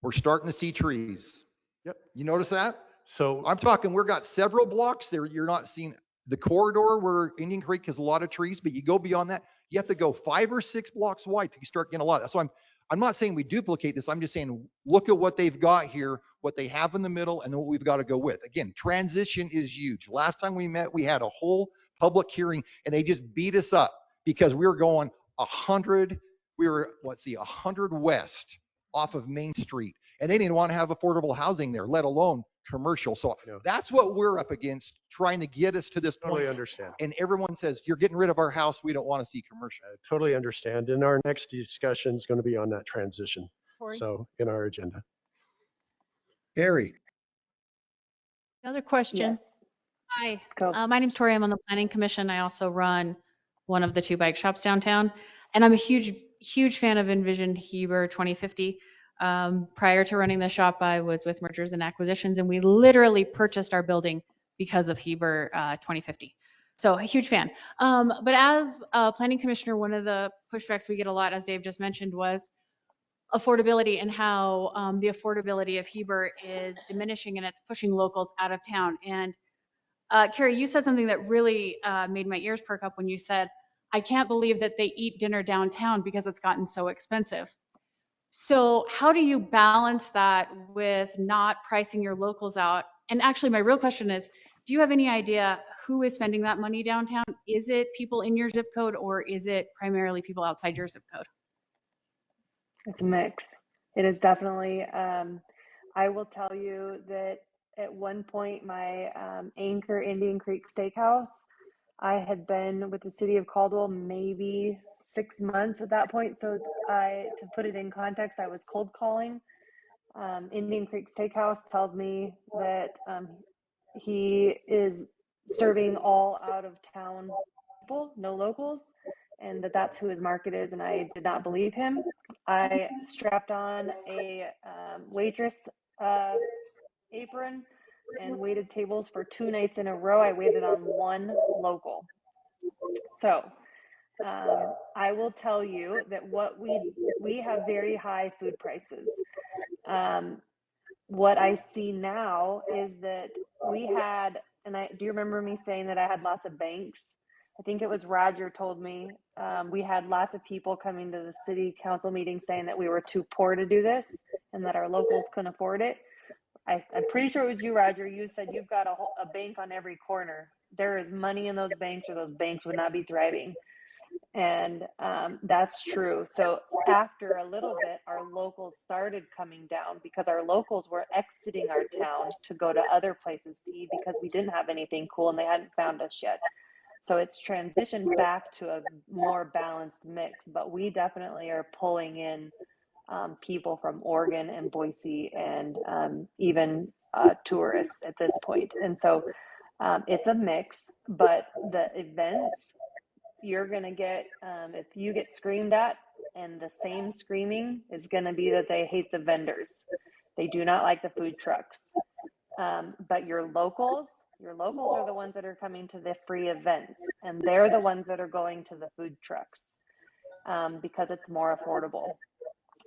We're starting to see trees. Yep. You notice that? So I'm talking, we've got several blocks there. You're not seeing the corridor where Indian Creek has a lot of trees, but you go beyond that, you have to go 5 or 6 blocks wide to start getting a lot. So I'm not saying we duplicate this. I'm just saying, look at what they've got here, what they have in the middle, and then what we've got to go with. Again, transition is huge. Last time we met, we had a whole public hearing and they just beat us up because we were going 100 west off of Main Street, and they didn't want to have affordable housing there, let alone commercial. So that's what we're up against, trying to get us to this point. Totally understand. And everyone says, you're getting rid of our house. We don't want to see commercial. I totally understand. And our next discussion is going to be on that transition. Corey? So in our agenda. Gary, Another question? Yes, Hi, go. my name's Tori. I'm on the Planning Commission. I also run one of the 2 bike shops downtown. And I'm a huge fan of Envision Heber 2050. Prior to running the shop, I was with mergers and acquisitions, and we literally purchased our building because of Heber 2050. So a huge fan. But as a planning commissioner, one of the pushbacks we get a lot, as Dave just mentioned, was affordability and how the affordability of Heber is diminishing and it's pushing locals out of town. And Carrie, you said something that really made my ears perk up when you said, I can't believe that they eat dinner downtown because it's gotten so expensive. So how do you balance that with not pricing your locals out? And actually, my real question is, do you have any idea who is spending that money downtown? Is it people in your zip code, or is it primarily people outside your zip code? It's a mix. It is definitely, I will tell you that at one point, my anchor Indian Creek Steakhouse, I had been with the city of Caldwell maybe 6 months at that point. So to put it in context, I was cold calling. Indian Creek Steakhouse tells me that he is serving all out of town people, no locals, and that's who his market is. And I did not believe him. I strapped on a waitress apron and waited tables for 2 nights in a row. I waited on one local. So I will tell you that what we have very high food prices. What I see now is that we had, and do you remember me saying that I had lots of banks? I think it was Roger told me we had lots of people coming to the city council meeting saying that we were too poor to do this and that our locals couldn't afford it. I'm pretty sure it was you, Roger. You said you've got a bank on every corner. There is money in those banks, or those banks would not be thriving. And that's true. So after a little bit, our locals started coming down because our locals were exiting our town to go to other places to eat because we didn't have anything cool and they hadn't found us yet. So it's transitioned back to a more balanced mix, but we definitely are pulling in people from Oregon and Boise and even tourists at this point. And so it's a mix, but the events, you're going to get, if you get screamed at, and the same screaming is going to be that they hate the vendors. They do not like the food trucks. But your locals are the ones that are coming to the free events, and they're the ones that are going to the food trucks because it's more affordable.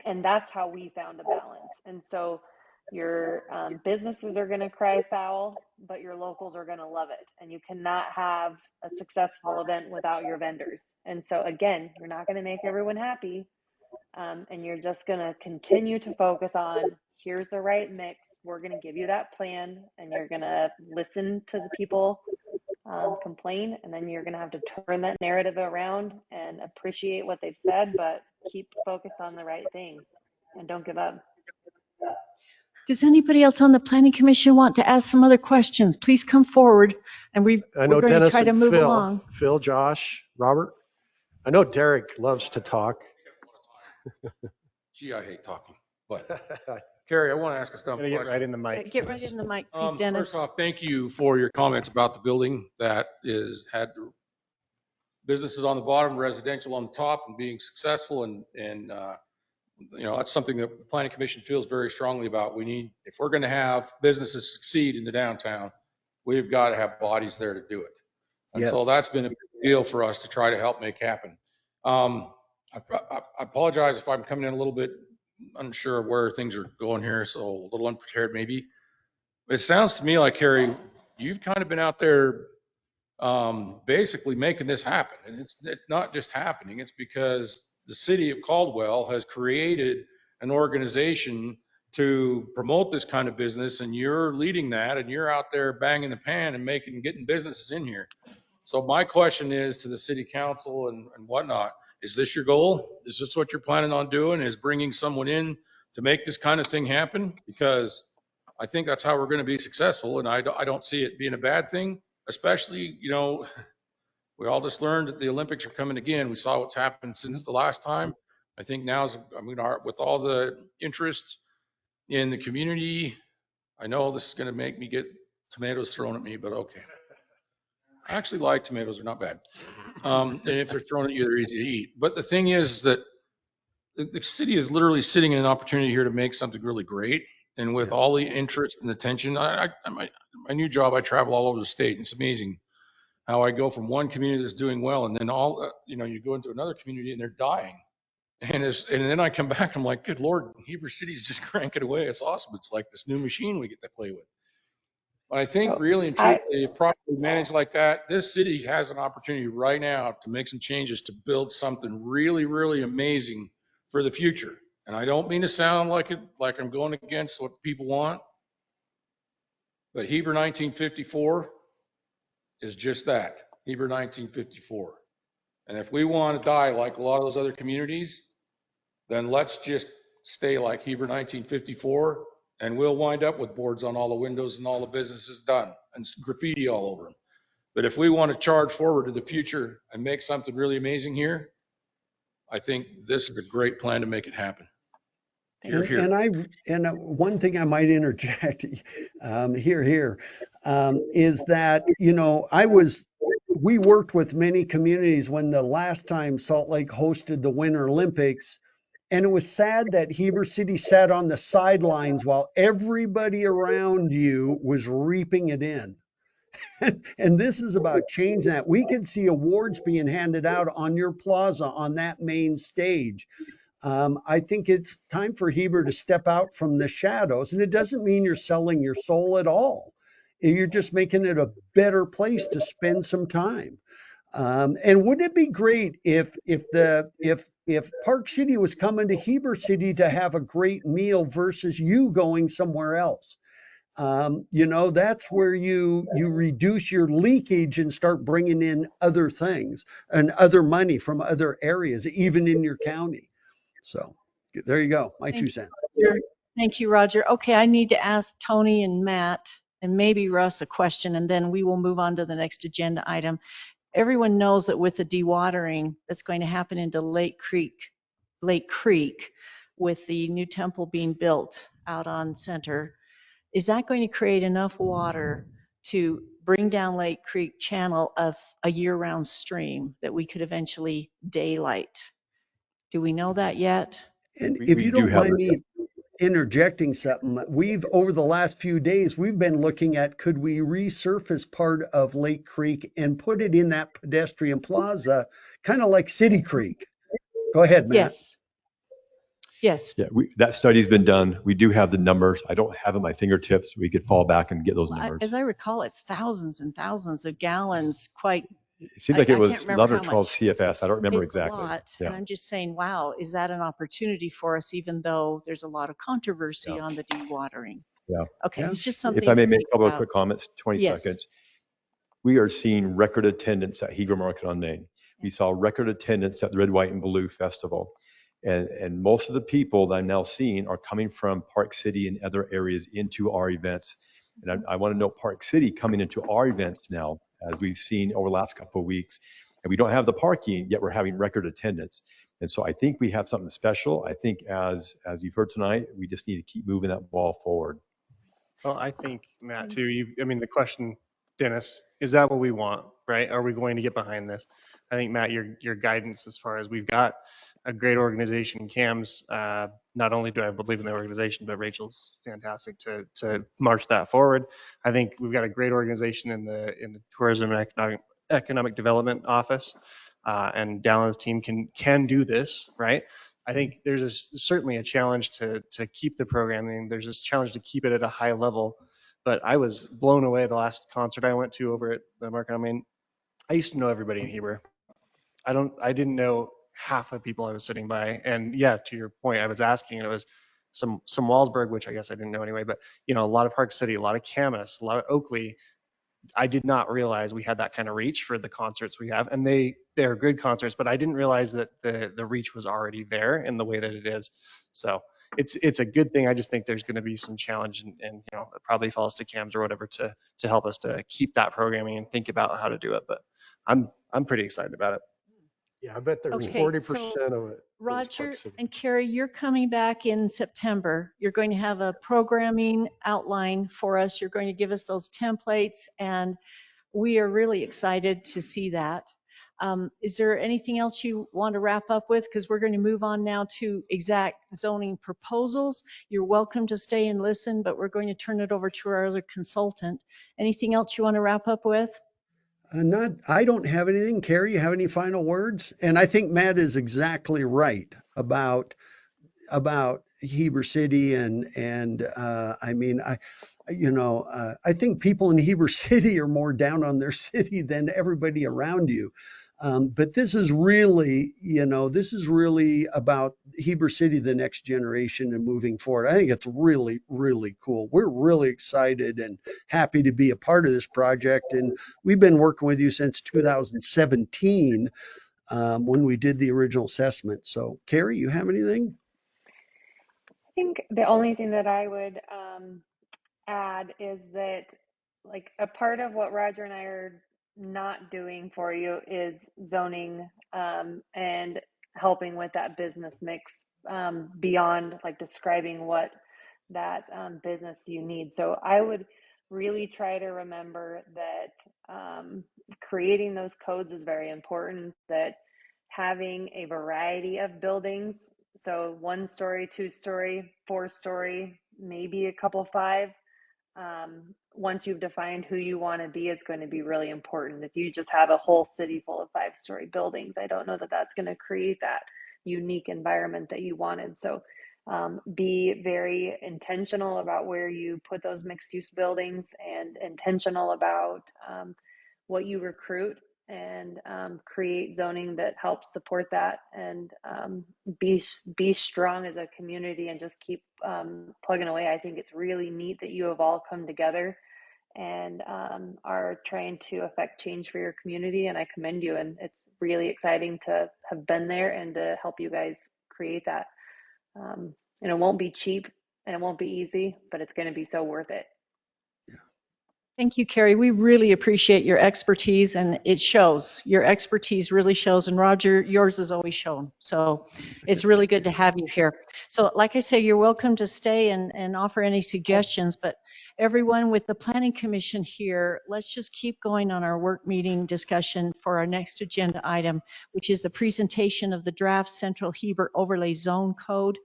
And that's how we found a balance. And so your businesses are going to cry foul, but your locals are going to love it. And you cannot have a successful event without your vendors. And so again, you're not going to make everyone happy. And you're just going to continue to focus on, here's the right mix. We're going to give you that plan, and you're going to listen to the people complain, and then you're going to have to turn that narrative around and appreciate what they've said, but keep focused on the right thing and don't give up. Does anybody else on the planning commission want to ask some other questions? Please come forward, and I we're know going to Dennis try to and move along. Phil, Josh, Robert. I know Derek loves to talk. Gee, I hate talking, but Carrie, I want to ask a stump Gotta get question. right in the mic. Get right in the mic, please, Dennis. First off, thank you for your comments about the building that had businesses on the bottom, residential on the top, and being successful. And that's something that the Planning Commission feels very strongly about. If we're going to have businesses succeed in the downtown, we've got to have bodies there to do it. And so that's been a big deal for us to try to help make happen. I apologize if I'm coming in a little bit unsure of where things are going here, so a little unprepared maybe. It sounds to me like, Harry, you've kind of been out there basically making this happen. And it's not just happening, it's because the city of Caldwell has created an organization to promote this kind of business, and you're leading that, and you're out there banging the pan and getting businesses in here. So my question is to the city council and whatnot, is this your goal? Is this what you're planning on doing, is bringing someone in to make this kind of thing happen? Because I think that's how we're going to be successful, and I don't see it being a bad thing, especially, we all just learned that the Olympics are coming again. We saw what's happened since the last time. I think with all the interest in the community, I know this is going to make me get tomatoes thrown at me, but okay. I actually like tomatoes; they're not bad. And if they're thrown at you, they're easy to eat. But the thing is that the city is literally sitting in an opportunity here to make something really great. And with all the interest and attention, my new job, I travel all over the state. And it's amazing how I go from one community that's doing well, and then you go into another community and they're dying. And then I come back and I'm like, good Lord, Heber City's just cranking away. It's awesome. It's like this new machine we get to play with. But I think So really and I, truthfully, if properly managed like that, this city has an opportunity right now to make some changes to build something really, really amazing for the future. And I don't mean to sound like I'm going against what people want, but Heber 1954 is just that, Heber 1954. And if we want to die like a lot of those other communities, then let's just stay like Heber 1954, and we'll wind up with boards on all the windows and all the businesses done and graffiti all over them. But if we want to charge forward to the future and make something really amazing here, I think this is a great plan to make it happen. You're And here. one thing I might interject, here, is that, we worked with many communities when the last time Salt Lake hosted the Winter Olympics, and it was sad that Heber City sat on the sidelines while everybody around you was reaping it in. And this is about changing that. We could see awards being handed out on your plaza on that main stage. I think it's time for Heber to step out from the shadows. And it doesn't mean you're selling your soul at all. You're just making it a better place to spend some time. And wouldn't it be great if Park City was coming to Heber City to have a great meal versus you going somewhere else? That's where you reduce your leakage and start bringing in other things and other money from other areas, even in your county. So there you go, my Thank 2 cents. you. Thank you, Roger. Okay, I need to ask Tony and Matt and maybe Russ a question, and then we will move on to the next agenda item. Everyone knows that with the dewatering that's going to happen into Lake Creek with the new temple being built out on Center, is that going to create enough water to bring down Lake Creek channel of a year-round stream that we could eventually daylight? Do we know that yet? And if We you do don't have mind me interjecting something, over the last few days, we've been looking at, could we resurface part of Lake Creek and put it in that pedestrian plaza, kind of like City Creek? Go ahead, Matt. Yes. Yes. that study's been done. We do have the numbers. I don't have it at my fingertips. We could fall back and get those As numbers. I recall, it's thousands and thousands of gallons. It seemed I like it can't was remember 11 or how 12 much. CFS. I don't remember It's a exactly. lot. Yeah. And I'm just saying, wow, is that an opportunity for us, even though there's a lot of controversy Yeah. on the dewatering? Yeah. Okay, Yeah. it's just If something I to may make think a couple of about. quick comments, 20 Yes. seconds. We are seeing record attendance at Heber Market on Main. We saw record attendance at the Red, White, and Blue Festival. And most of the people that I'm now seeing are coming from Park City and other areas into our events. And I want to note Park City coming into our events now, as we've seen over the last couple of weeks. And we don't have the parking, yet we're having record attendance. And so I think we have something special. I think as you've heard tonight, we just need to keep moving that ball forward. Well, I think, Matt, too, I mean, the question, Dennis, is that what we want, right? Are we going to get behind this? I think, Matt, your guidance as far as we've got a great organization, Cam's, not only do I believe in the organization, but Rachel's fantastic to march that forward. I think we've got a great organization in the tourism and economic development office, and Dallon's team can do this, right? I think there's certainly a challenge to keep the programming. There's this challenge to keep it at a high level. But I was blown away the last concert I went to over at the Market on Main. I used to know everybody in Heber. I didn't know half the people I was sitting by. And yeah, to your point, I was asking, and it was some Walsburg, which I guess I didn't know anyway, but you know, a lot of Park City, a lot of Camas, a lot of Oakley. I did not realize we had that kind of reach for the concerts we have, and they're good concerts, but I didn't realize that the reach was already there in the way that it is. So it's a good thing. I just think there's going to be some challenge, and you know, it probably falls to CAMS or whatever to help us to keep that programming and think about how to do it. But I'm pretty excited about it. Yeah, I bet there's Okay, 40% so of it is Park Roger City. and Carrie, you're coming back in September. You're going to have a programming outline for us. You're going to give us those templates, and we are really excited to see that. Is there anything else you want to wrap up with? Because we're going to move on now to exact zoning proposals. You're welcome to stay and listen, but we're going to turn it over to our other consultant. Anything else you want to wrap up with? I don't have anything. Carrie, you have any final words? And I think Matt is exactly right about Heber City and I mean I think people in Heber City are more down on their city than everybody around you. But this is really, this is really about Heber City, the next generation and moving forward. I think it's really, really cool. We're really excited and happy to be a part of this project. And we've been working with you since 2017 when we did the original assessment. So, Carrie, you have anything? I think the only thing that I would add is that, like, a part of what Roger and I are not doing for you is zoning and helping with that business mix beyond like describing what that business you need. So I would really try to remember that creating those codes is very important, that having a variety of buildings, so 1 story, 2 story, 4 story, maybe a couple five, once you've defined who you want to be, it's going to be really important. If you just have a whole city full of 5 story buildings, I don't know that that's going to create that unique environment that you wanted. So be very intentional about where you put those mixed use buildings, and intentional about what you recruit, and create zoning that helps support that, and be strong as a community, and just keep plugging away. I think it's really neat that you have all come together and are trying to affect change for your community, and I commend you, and it's really exciting to have been there and to help you guys create that. And it won't be cheap and it won't be easy, but it's going to be so worth it. Thank you, Carrie. We really appreciate your expertise, and it shows. Your expertise really shows. And Roger, yours is always shown. So it's really good to have you here. So like I say, you're welcome to stay and offer any suggestions. But everyone with the Planning Commission here, let's just keep going on our work meeting discussion for our next agenda item, which is the presentation of the draft Central Heber Overlay Zone Code.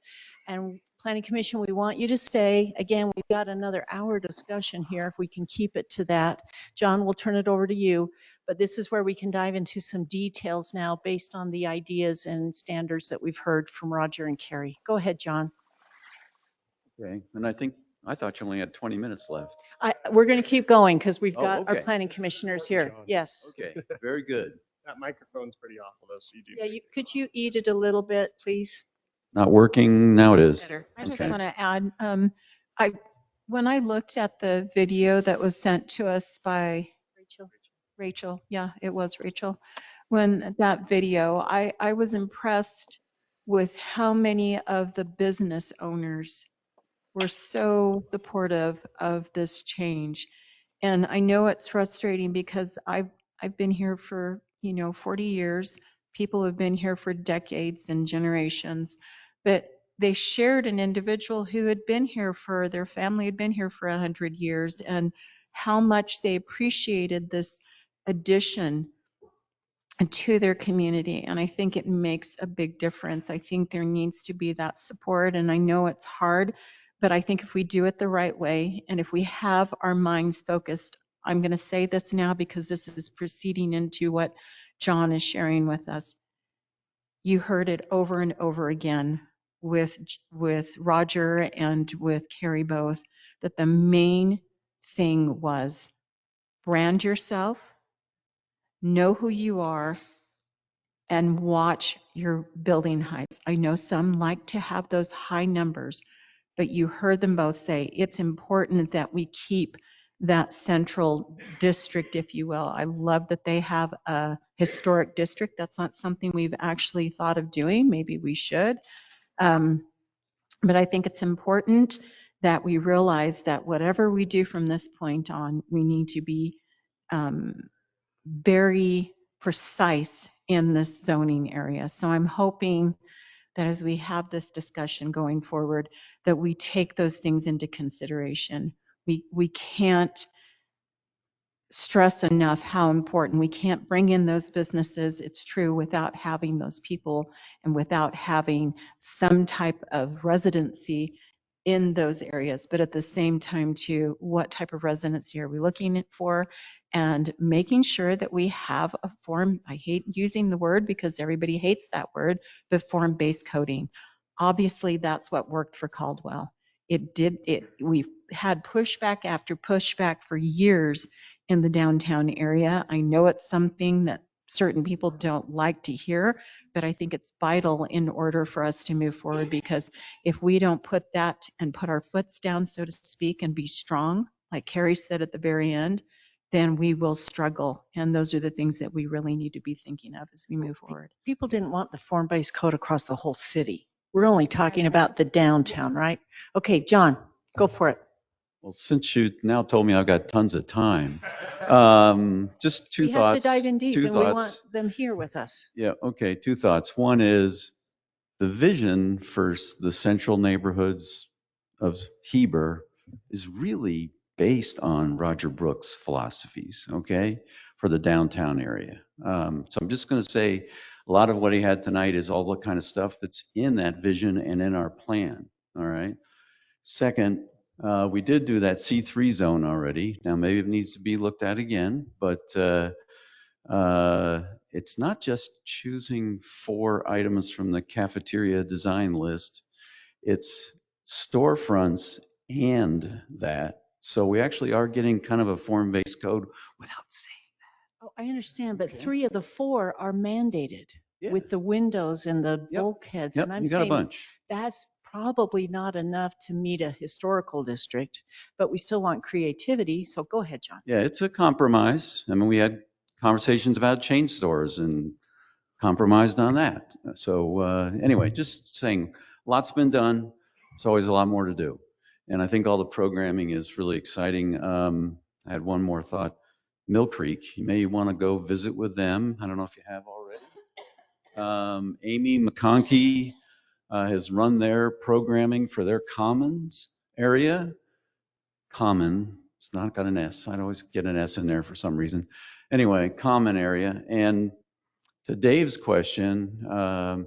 And Planning Commission, we want you to stay. Again, we've got another hour discussion here, if we can keep it to that. John, we'll turn it over to you, but this is where we can dive into some details now based on the ideas and standards that we've heard from Roger and Carrie. Go ahead, John. Okay, and I thought you only had 20 minutes left. We're going to keep going because we've Oh, got our okay. planning commissioners here. John. Yes. Okay, very good. That microphone's pretty awful though, so you do. Yeah, could you eat it a little bit, please? Not working, now it is. Better. I just Okay. want to add, I when I looked at the video that was sent to us by Rachel, yeah, it was Rachel. When that video, I was impressed with how many of the business owners were so supportive of this change. And I know it's frustrating because I've been here for, 40 years. People have been here for decades and generations, but they shared an individual who had been here for, their family had been here for 100 years, and how much they appreciated this addition to their community. And I think it makes a big difference. I think there needs to be that support. And I know it's hard, but I think if we do it the right way, and if we have our minds focused, I'm going to say this now because this is proceeding into what John is sharing with us. You heard it over and over again with Roger and with Carrie both, that the main thing was brand yourself, know who you are, and watch your building heights. I know some like to have those high numbers, but you heard them both say it's important that we keep that central district, if you will. I love that they have a historic district. That's not something we've actually thought of doing. Maybe we should. Um, but I think it's important that we realize that whatever we do from this point on, we need to be um, very precise in this zoning area. So I'm hoping that as we have this discussion going forward, that we take those things into consideration. We can't stress enough how important we can't bring in those businesses, it's true, without having those people and without having some type of residency in those areas. But at the same time, too, what type of residency are we looking for? And making sure that we have a form, I hate using the word because everybody hates that word, but form-based coding. Obviously, that's what worked for Caldwell. We've had pushback after pushback for years in the downtown area. I know it's something that certain people don't like to hear, but I think it's vital in order for us to move forward, because if we don't put that and put our foots down, so to speak, and be strong, like Carrie said at the very end, then we will struggle. And those are the things that we really need to be thinking of as we move forward. People didn't want the form-based code across the whole city. We're only talking about the downtown, right? Okay, John, go for it. Well, since you now told me I've got tons of time, just two We have to thoughts. dive in deep, Two and we want thoughts. them here with us. Yeah, okay, two thoughts. One is the vision for the central neighborhoods of Heber is really based on Roger Brooks' philosophies, okay, for the downtown area. So I'm just going to say a lot of what he had tonight is all the kind of stuff that's in that vision and in our plan, all right? Second, we did do that C3 zone already. Now, maybe it needs to be looked at again, but it's not just choosing 4 items from the cafeteria design list. It's storefronts and that. So we actually are getting kind of a form-based code without saying. Oh, I understand, but Okay. 3 of the 4 are mandated Yeah. with the windows and the Yep. bulkheads. Yep, And I'm you got a saying bunch. that's probably not enough to meet a historical district, but we still want creativity. So go ahead, John. Yeah, it's a compromise. I mean, we had conversations about chain stores and compromised on that. So anyway, just saying, lots been done. It's always a lot more to do. And I think all the programming is really exciting. I had one more thought. Mill Creek, you may want to go visit with them. I don't know if you have already. Amy McConkey has run their programming for their commons area. Common, it's not got an S. I'd always get an S in there for some reason. Anyway, common area. And to Dave's question,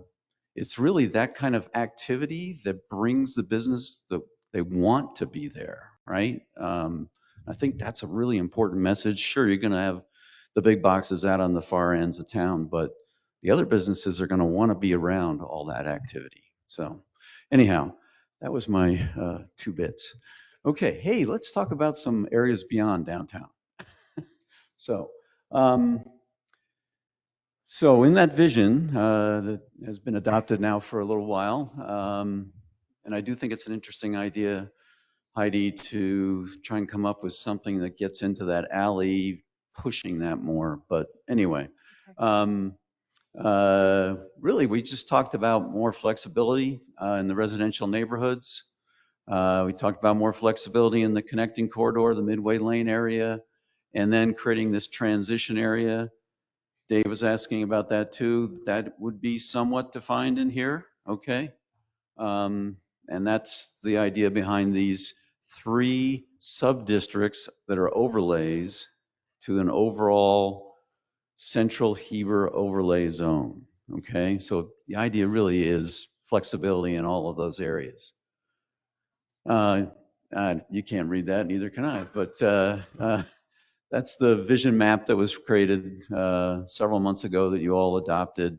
it's really that kind of activity that brings the business that they want to be there, right? I think that's a really important message. Sure, you're going to have the big boxes out on the far ends of town, but the other businesses are going to want to be around all that activity. So anyhow, that was my 2 bits. Okay, hey, let's talk about some areas beyond downtown. So, so in that vision that has been adopted now for a little while, and I do think it's an interesting idea, Heidi, to try and come up with something that gets into that alley, pushing that more. But anyway, really, we just talked about more flexibility in the residential neighborhoods. We talked about more flexibility in the connecting corridor, the Midway Lane area, and then creating this transition area. Dave was asking about that too. That would be somewhat defined in here, okay? And that's the idea behind these 3 sub-districts that are overlays to an overall central Heber overlay zone, okay? So the idea really is flexibility in all of those areas. You can't read that, neither can I, but that's the vision map that was created several months ago that you all adopted.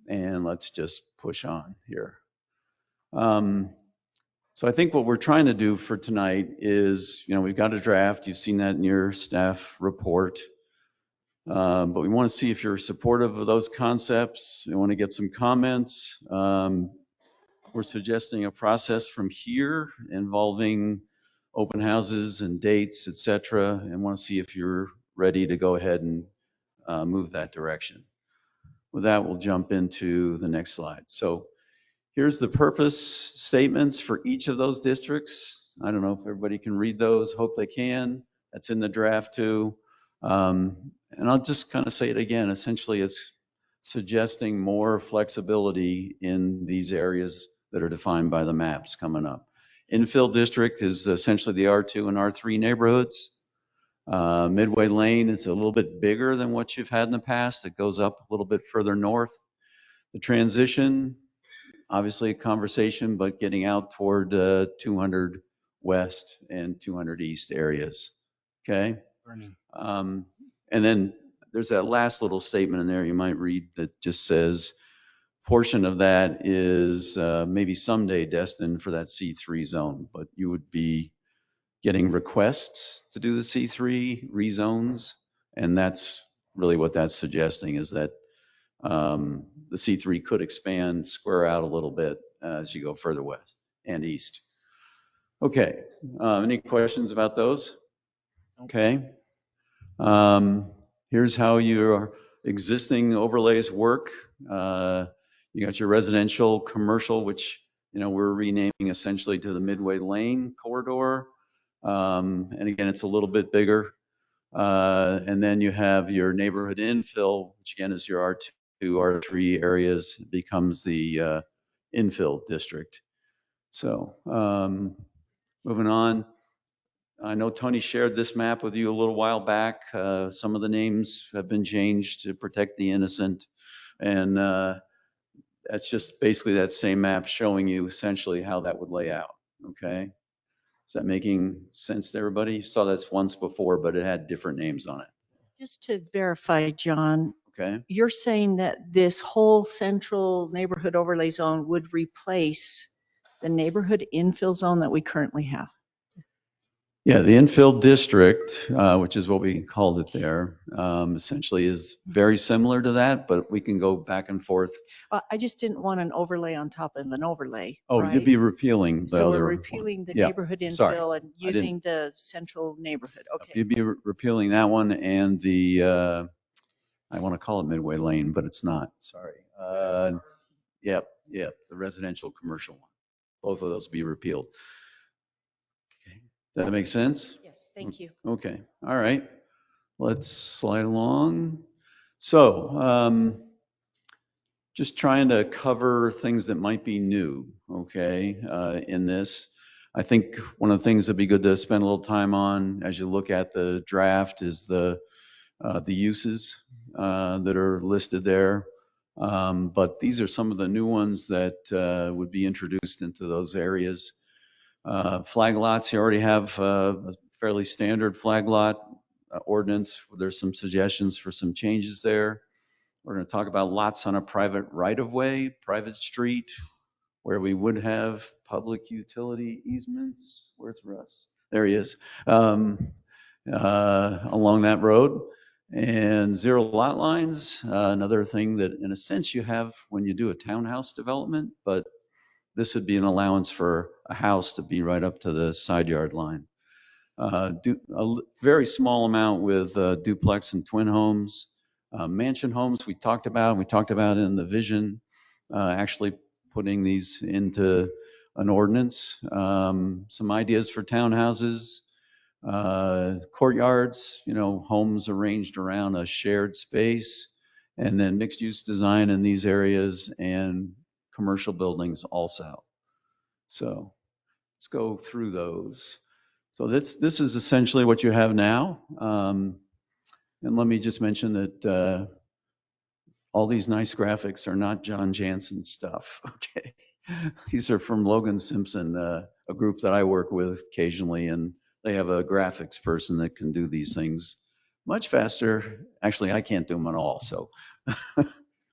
And let's just push on here. So I think what we're trying to do for tonight is, we've got a draft. You've seen that in your staff report. But we want to see if you're supportive of those concepts. We want to get some comments. We're suggesting a process from here involving open houses and dates, et cetera, and want to see if you're ready to go ahead and move that direction. With that, we'll jump into the next slide. So here's the purpose statements for each of those districts. I don't know if everybody can read those. Hope they can. That's in the draft too. And I'll just kind of say it again. Essentially, it's suggesting more flexibility in these areas that are defined by the maps coming up. Infill district is essentially the R2 and R3 neighborhoods. Midway Lane is a little bit bigger than what you've had in the past. It goes up a little bit further north. The transition, obviously a conversation, but getting out toward 200 West and 200 East areas. Okay. And then there's that last little statement in there you might read that just says, portion of that is maybe someday destined for that C3 zone, but you would be getting requests to do the C3 rezones. And that's really what that's suggesting, is that the C3 could expand, square out a little bit as you go further west and east. Okay, any questions about those? Okay. Here's how your existing overlays work. You got your residential, commercial, which we're renaming essentially to the Midway Lane corridor. And again, it's a little bit bigger. And then you have your neighborhood infill, which again is your R2, R3 areas, becomes the infill district. So moving on. I know Tony shared this map with you a little while back. Some of the names have been changed to protect the innocent. And that's just basically that same map showing you essentially how that would lay out. Okay. Is that making sense to everybody? You saw this once before, but it had different names on it. Just to verify, John, Okay. you're saying that this whole central neighborhood overlay zone would replace the neighborhood infill zone that we currently have? Yeah, the infill district, which is what we called it there, essentially is very similar to that, but we can go back and forth. I just didn't want an overlay on top of an overlay. Oh, right? you'd be repealing the So other we're one. repealing the Yeah, neighborhood sorry. infill and using the central neighborhood. Okay. You'd be repealing that one and the, I want to call it Midway Lane, but it's not. Sorry. Yep, the residential commercial one. Both of those be repealed. Okay. Does that make sense? Yes, thank you. Okay, all right. Let's slide along. So, just trying to cover things that might be new, okay, in this. I think one of the things that'd be good to spend a little time on as you look at the draft is the uses that are listed there. But these are some of the new ones that would be introduced into those areas. Flag lots, you already have a fairly standard flag lot ordinance. There's some suggestions for some changes there. We're going to talk about lots on a private right-of-way, private street, where we would have public utility easements. Where's Russ? There he is. Along that road. And zero lot lines, another thing that in a sense you have when you do a townhouse development, but this would be an allowance for a house to be right up to the side yard line. A very small amount with duplex and twin homes. Mansion homes we talked about in the vision, actually putting these into an ordinance. Some ideas for townhouses, courtyards, homes arranged around a shared space, and then mixed use design in these areas and commercial buildings also. So let's go through those. So this is essentially what you have now. And let me just mention that all these nice graphics are not John Jansen stuff, okay? These are from Logan Simpson, a group that I work with occasionally, and they have a graphics person that can do these things much faster. Actually, I can't do them at all, so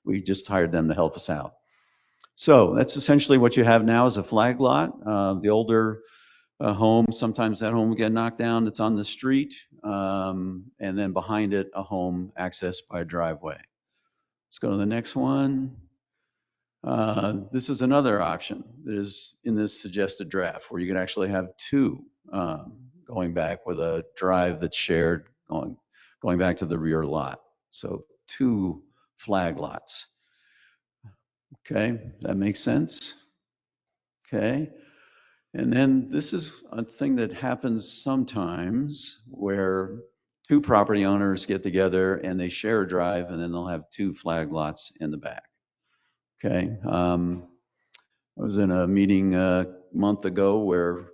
we just hired them to help us out. So that's essentially what you have now is a flag lot. The older a home. Sometimes that home will get knocked down. It's on the street. And then behind it, a home accessed by a driveway. Let's go to the next one. This is another option that is in this suggested draft where you could actually have two going back with a drive that's shared going back to the rear lot. So two flag lots. Okay, that makes sense. Okay. And then this is a thing that happens sometimes where two property owners get together and they share a drive and then they'll have two flag lots in the back. Okay. I was in a meeting a month ago where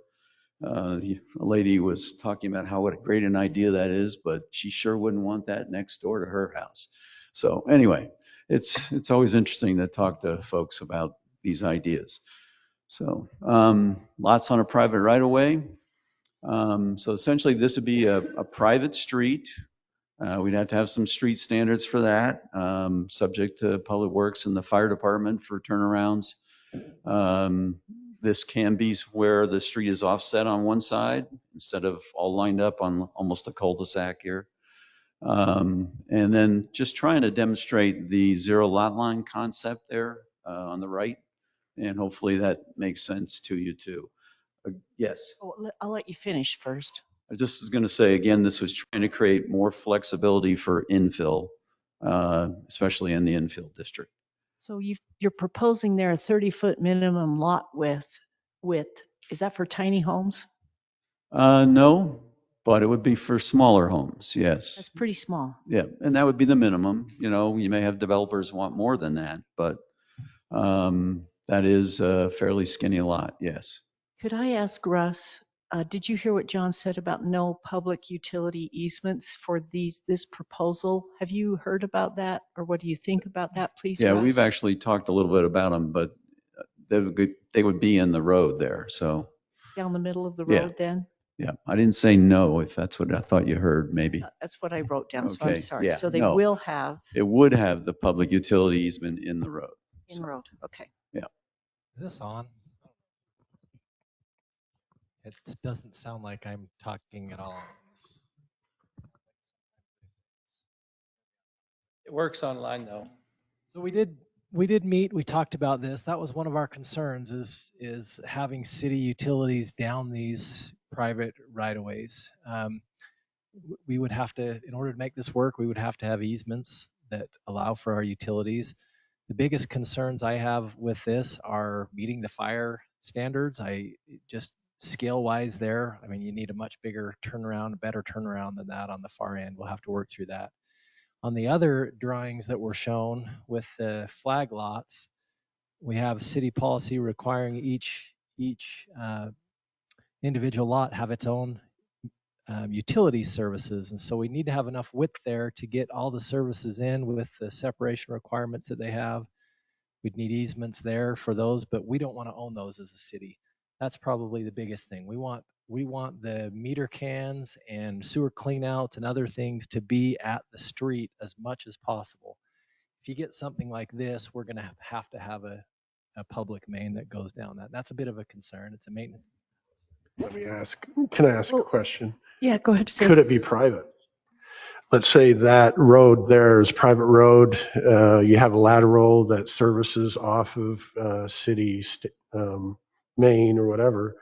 a lady was talking about what a great an idea that is, but she sure wouldn't want that next door to her house. So anyway, it's always interesting to talk to folks about these ideas. So lots on a private right of way. So essentially this would be a private street. We'd have to have some street standards for that, subject to Public Works and the fire department for turnarounds. This can be where the street is offset on one side instead of all lined up on almost a cul-de-sac here. And then just trying to demonstrate the zero lot line concept there on the right. And hopefully that makes sense to you too. Yes. Oh, I'll let you finish first. I just was going to say, again, this was trying to create more flexibility for infill, especially in the infill district. So you're proposing there a 30-foot minimum lot width. Is that for tiny homes? No, but it would be for smaller homes, yes. That's pretty small. Yeah, and that would be the minimum. You know, you may have developers want more than that, but that is a fairly skinny lot, yes. Could I ask Russ, did you hear what John said about no public utility easements for this proposal? Have you heard about that, or what do you think about that, please, Yeah, Russ? we've actually talked a little bit about them, but they would be in the road there, so. Down the middle of the Yeah. road then? Yeah, I didn't say no, if that's what I thought you heard, maybe. That's what I wrote down, so I'm Okay, sorry. yeah, So they no. will have It would have the public utility easement in the road. in road, okay. Yeah. Is this on? It doesn't sound like I'm talking at all. It works online though. So we did meet, we talked about this. That was one of our concerns is having city utilities down these private right of ways. We would have to, in order to make this work, we would have to have easements that allow for our utilities. The biggest concerns I have with this are meeting the fire standards. Just scale wise there, I mean, you need a much bigger turnaround, a better turnaround than that on the far end. We'll have to work through that. On the other drawings that were shown with the flag lots, we have city policy requiring each individual lot have its own utility services. And so we need to have enough width there to get all the services in with the separation requirements that they have. We'd need easements there for those, but we don't want to own those as a city. That's probably the biggest thing. We want the meter cans and sewer cleanouts and other things to be at the street as much as possible. If you get something like this, we're going to have a public main that goes down that. That's a bit of a concern. It's a maintenance. Can I ask a question? Yeah, go ahead. Could it be private? Let's say that road there is private road. You have a lateral that services off of city main or whatever.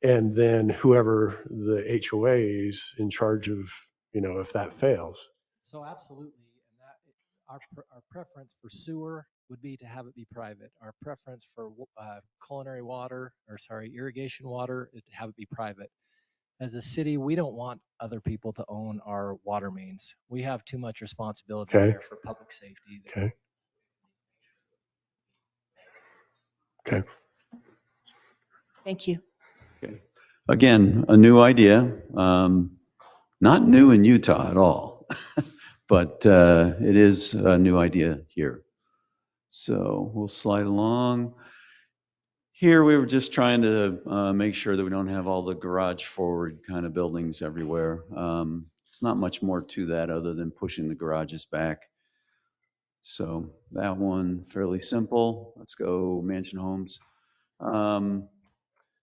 And then whoever the HOA is in charge of, if that fails. So absolutely, and that our preference for sewer would be to have it be private. Our preference for irrigation water is to have it be private. As a city, we don't want other people to own our water mains. We have too much responsibility there for public safety. Okay. Okay. Thank you. Okay. Again, a new idea, not new in Utah at all, but it is a new idea here. So we'll slide along. Here we were just trying to make sure that we don't have all the garage forward kind of buildings everywhere. It's not much more to that other than pushing the garages back. So that one fairly simple. Let's go mansion homes.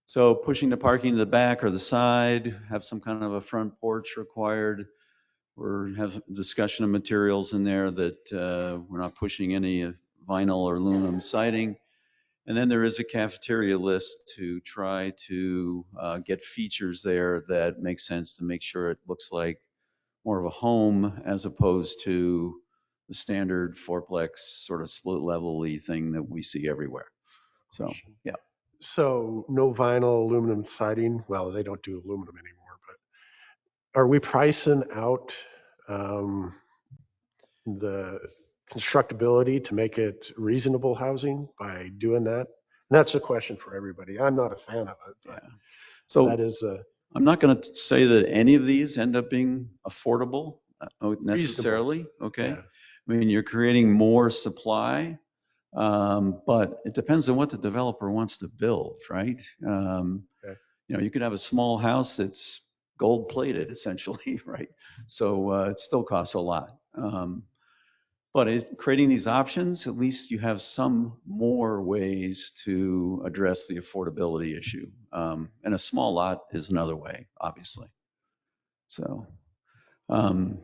So pushing the parking to the back or the side, have some kind of a front porch required, or have discussion of materials in there that we're not pushing any vinyl or aluminum siding. And then there is a cafeteria list to try to get features there that make sense to make sure it looks like more of a home as opposed to the standard fourplex sort of split level-y thing that we see everywhere. So, yeah. So no vinyl aluminum siding. Well, they don't do aluminum anymore, but are we pricing out the constructability to make it reasonable housing by doing that? And that's a question for everybody. I'm not a fan of it, but Yeah. So that is a I'm not going to say that any of these end up being affordable necessarily. Okay. Yeah. I mean, you're creating more supply, but it depends on what the developer wants to build, right? Okay. You know, you could have a small house that's gold plated essentially, right? So it still costs a lot. But creating these options, at least you have some more ways to address the affordability issue. And a small lot is another way, obviously. So in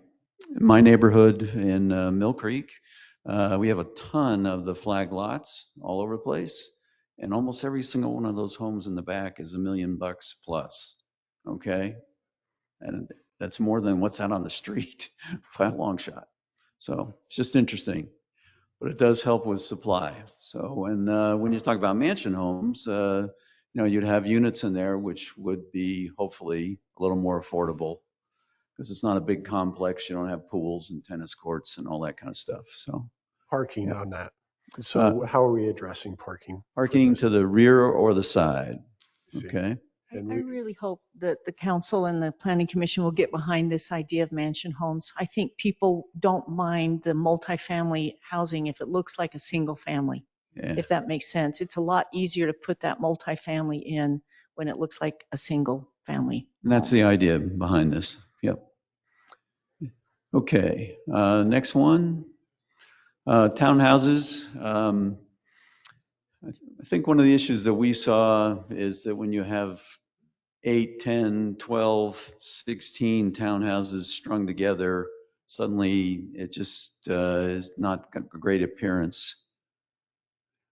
my neighborhood in Mill Creek, we have a ton of the flag lots all over the place. And almost every single one of those homes in the back is $1 million plus. Okay. And that's more than what's out on the street by a long shot. So it's just interesting. But it does help with supply. So when you talk about mansion homes, you know, you'd have units in there which would be hopefully a little more affordable because it's not a big complex. You don't have pools and tennis courts and all that kind of stuff. So parking yeah. on that. So how are we addressing parking? Parking to the rear or the side. See. Okay. I really hope that the council and the planning commission will get behind this idea of mansion homes. I think people don't mind the multifamily housing if it looks like a single family, Yeah. if that makes sense. It's a lot easier to put that multifamily in when it looks like a single family. And that's the idea behind this. Yep. Okay. Next one. Townhouses. I think one of the issues that we saw is that when you have 8, 10, 12, 16 townhouses strung together, suddenly it just is not a great appearance.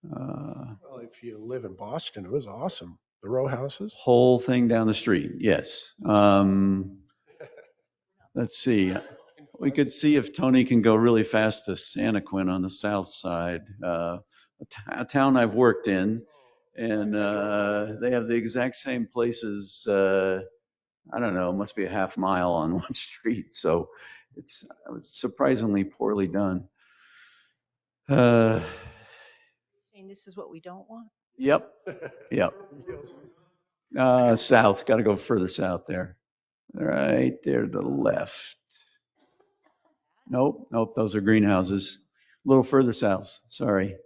Well, if you live in Boston, it was awesome. The row houses. Whole thing down the street, yes. Let's see. We could see if Tony can go really fast to Santaquin on the south side, a town I've worked in, and they have the exact same places. I don't know, it must be a half mile on one street. So it's surprisingly poorly done. Saying this is what we don't want? Yep. Yep. South, got to go further south there. Right there to the left. Nope, nope, those are greenhouses. A little further south, sorry.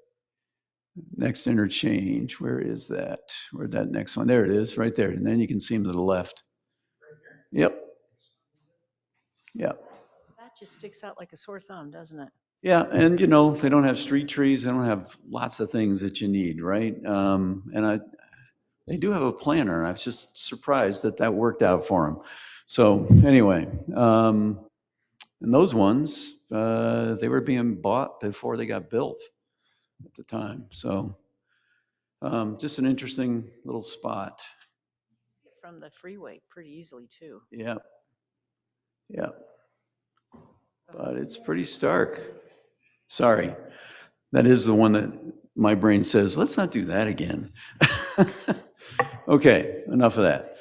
Next interchange, where is that? Where'd that next one? There it is, right there. And then you can see them to the left. Yep. Yep. That just sticks out like a sore thumb, doesn't it? Yeah, and you know, they don't have street trees, they don't have lots of things that you need, right? They do have a planner, and I was just surprised that that worked out for them. So anyway, and those ones, they were being bought before they got built at the time. So just an interesting little spot. See it from the freeway pretty easily too. Yeah, yeah. But it's pretty stark. Sorry. That is the one that my brain says, let's not do that again. Okay, enough of that.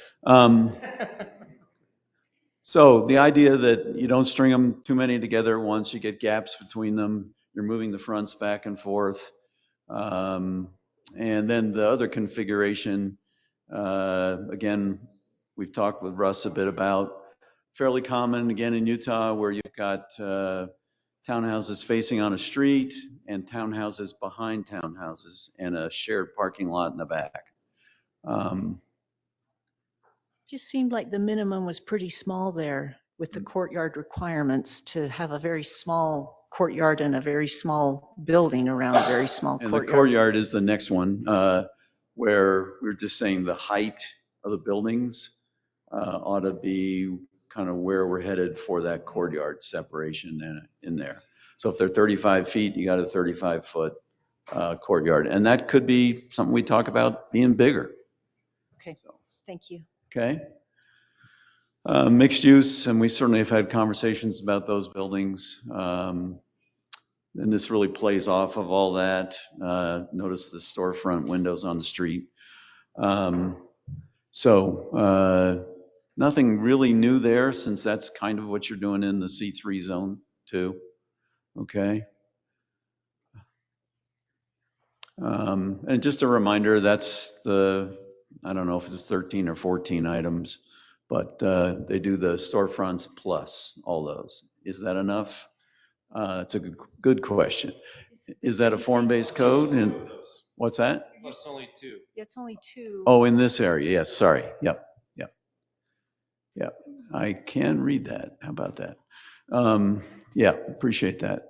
So the idea that you don't string them too many together at once, you get gaps between them, you're moving the fronts back and forth. And then the other configuration, again, we've talked with Russ a bit about, fairly common again in Utah where you've got townhouses facing on a street and townhouses behind townhouses and a shared parking lot in the back. Just seemed like the minimum was pretty small there with the courtyard requirements to have a very small courtyard and a very small building around a very small And courtyard. the courtyard is the next one. where we're just saying the height of the buildings ought to be kind of where we're headed for that courtyard separation in there. So if they're 35 feet, you got a 35-foot courtyard. And that could be something we talk about being bigger. Okay, So, thank you. okay. Mixed use, and we certainly have had conversations about those buildings. And this really plays off of all that. Notice the storefront windows on the street. Nothing really new there, since that's kind of what you're doing in the C3 zone too. Okay. And just a reminder, that's I don't know if it's 13 or 14 items, but they do the storefronts plus all those. Is that enough? It's a good question. Is that a form-based code? And what's that? That's only two. It's only two. Oh, in this area, yes, sorry. Yep. I can read that. How about that? Yeah, appreciate that.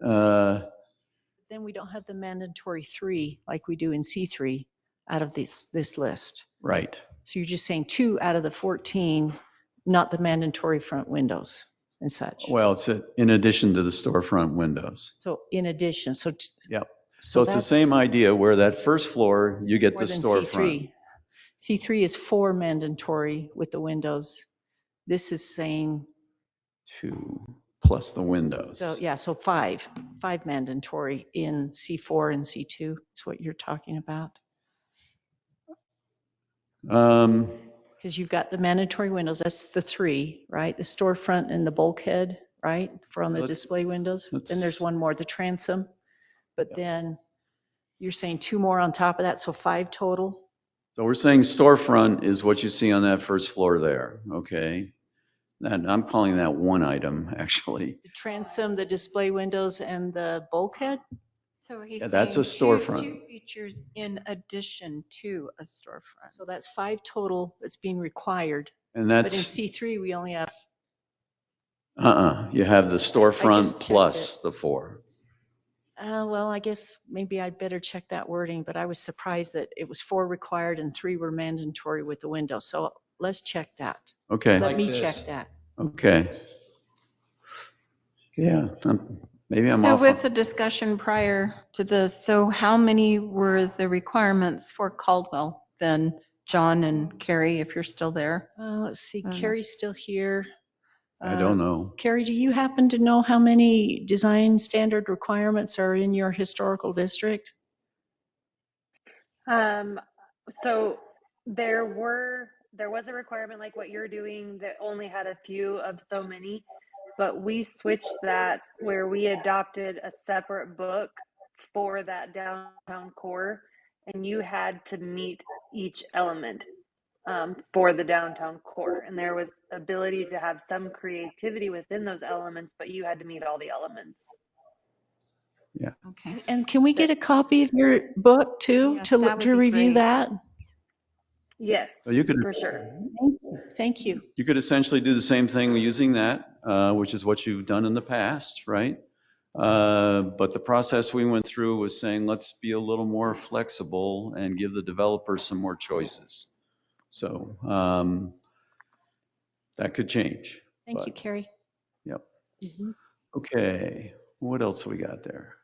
Then we don't have the mandatory 3 like we do in C3 out of this list. Right. So you're just saying 2 out of the 14, not the mandatory front windows and such. Well, it's in addition to the storefront windows. So in addition, Yep. So it's the same idea where that first floor, you get the storefront. C3 is 4 mandatory with the windows. This is saying 2 plus the windows. so 5 mandatory in C4 and C2 is what you're talking about. Because you've got the mandatory windows, that's the 3, right? The storefront and the bulkhead, right? For on the display windows. Then there's one more, the transom. But then you're saying 2 more on top of that, so 5 total? So we're saying storefront is what you see on that first floor there, okay? And I'm calling that one item, actually. The transom, the display windows, and the bulkhead? So he's Yeah, saying that's a storefront. two features in addition to a storefront. So that's 5 total that's being required. And But in that's, C3, we only have, you have the storefront checked plus the 4. well, I guess maybe I'd better check that wording, but I was surprised that it was 4 required and 3 were mandatory with the window. So let's check that. Okay. Let me check that. Okay. Yeah, maybe I'm So off. with the discussion prior to this, so how many were the requirements for Caldwell then, John and Carrie, if you're still there? Let's see, I don't know. Carrie's still here. I don't know. Carrie, do you happen to know how many design standard requirements are in your historical district? So there was a requirement like what you're doing that only had a few of so many, but we switched that where we adopted a separate book for that downtown core, and you had to meet each element for the downtown core. And there was ability to have some creativity within those elements, but you had to meet all the elements. Okay. And can we get a copy of your book too, Yes, that would to be review great. that? Yes, So you could, for sure. Thank you. you could essentially do the same thing using that, which is what you've done in the past, right? But the process we went through was saying, let's be a little more flexible and give the developers some more choices. So that could change. Thank you, Carrie. Yep. Mm-hmm. Okay, what else we got there?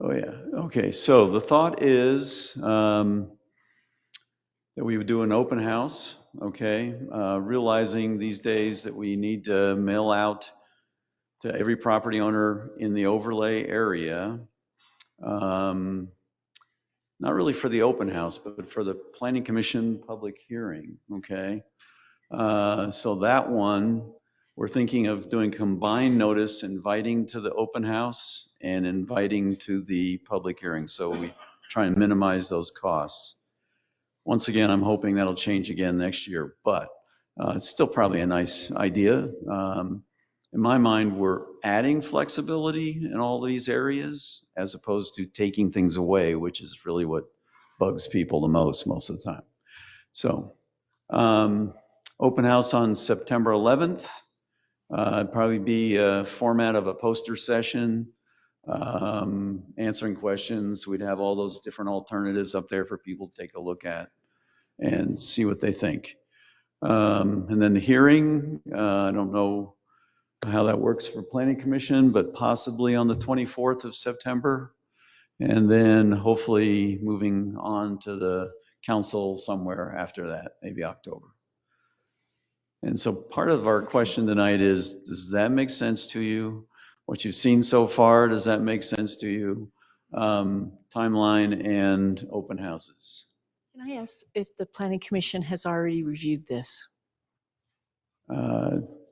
Oh yeah, okay, so the thought is that we would do an open house, okay? Realizing these days that we need to mail out to every property owner in the overlay area. Not really for the open house, but for the Planning Commission public hearing, okay? So that one, we're thinking of doing combined notice, inviting to the open house and inviting to the public hearing. So we try and minimize those costs. Once again, I'm hoping that'll change again next year, but it's still probably a nice idea. In my mind, we're adding flexibility in all these areas as opposed to taking things away, which is really what bugs people the most of the time. So open house on September 11th. It'd probably be a format of a poster session. answering questions. We'd have all those different alternatives up there for people to take a look at and see what they think. And then the hearing, I don't know how that works for Planning Commission, but possibly on the 24th of September. And then hopefully moving on to the council somewhere after that, maybe October. And so part of our question tonight is, does that make sense to you? What you've seen so far, does that make sense to you? Timeline and open houses. Can I ask if the planning commission has already reviewed this?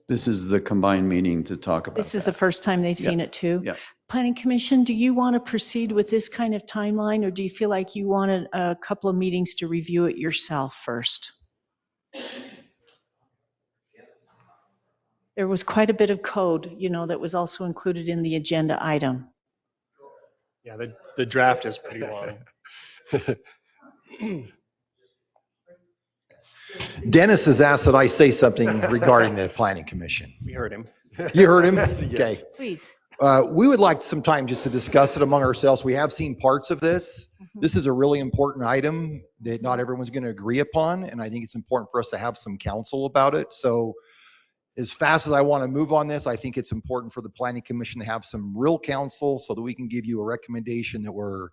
This is the combined meeting to talk about This is that. the first time they've seen it too? Yeah. Planning commission, do you want to proceed with this kind of timeline, or do you feel like you wanted a couple of meetings to review it yourself first? There was quite a bit of code, that was also included in the agenda item. Yeah, the draft is pretty long. Dennis has asked that I say something regarding the planning commission. We heard him. You heard him? Yes. Okay. Please. We would like some time just to discuss it among ourselves. We have seen parts of this. This is a really important item that not everyone's going to agree upon, and I think it's important for us to have some counsel about it. So as fast as I want to move on this, I think it's important for the planning commission to have some real counsel so that we can give you a recommendation that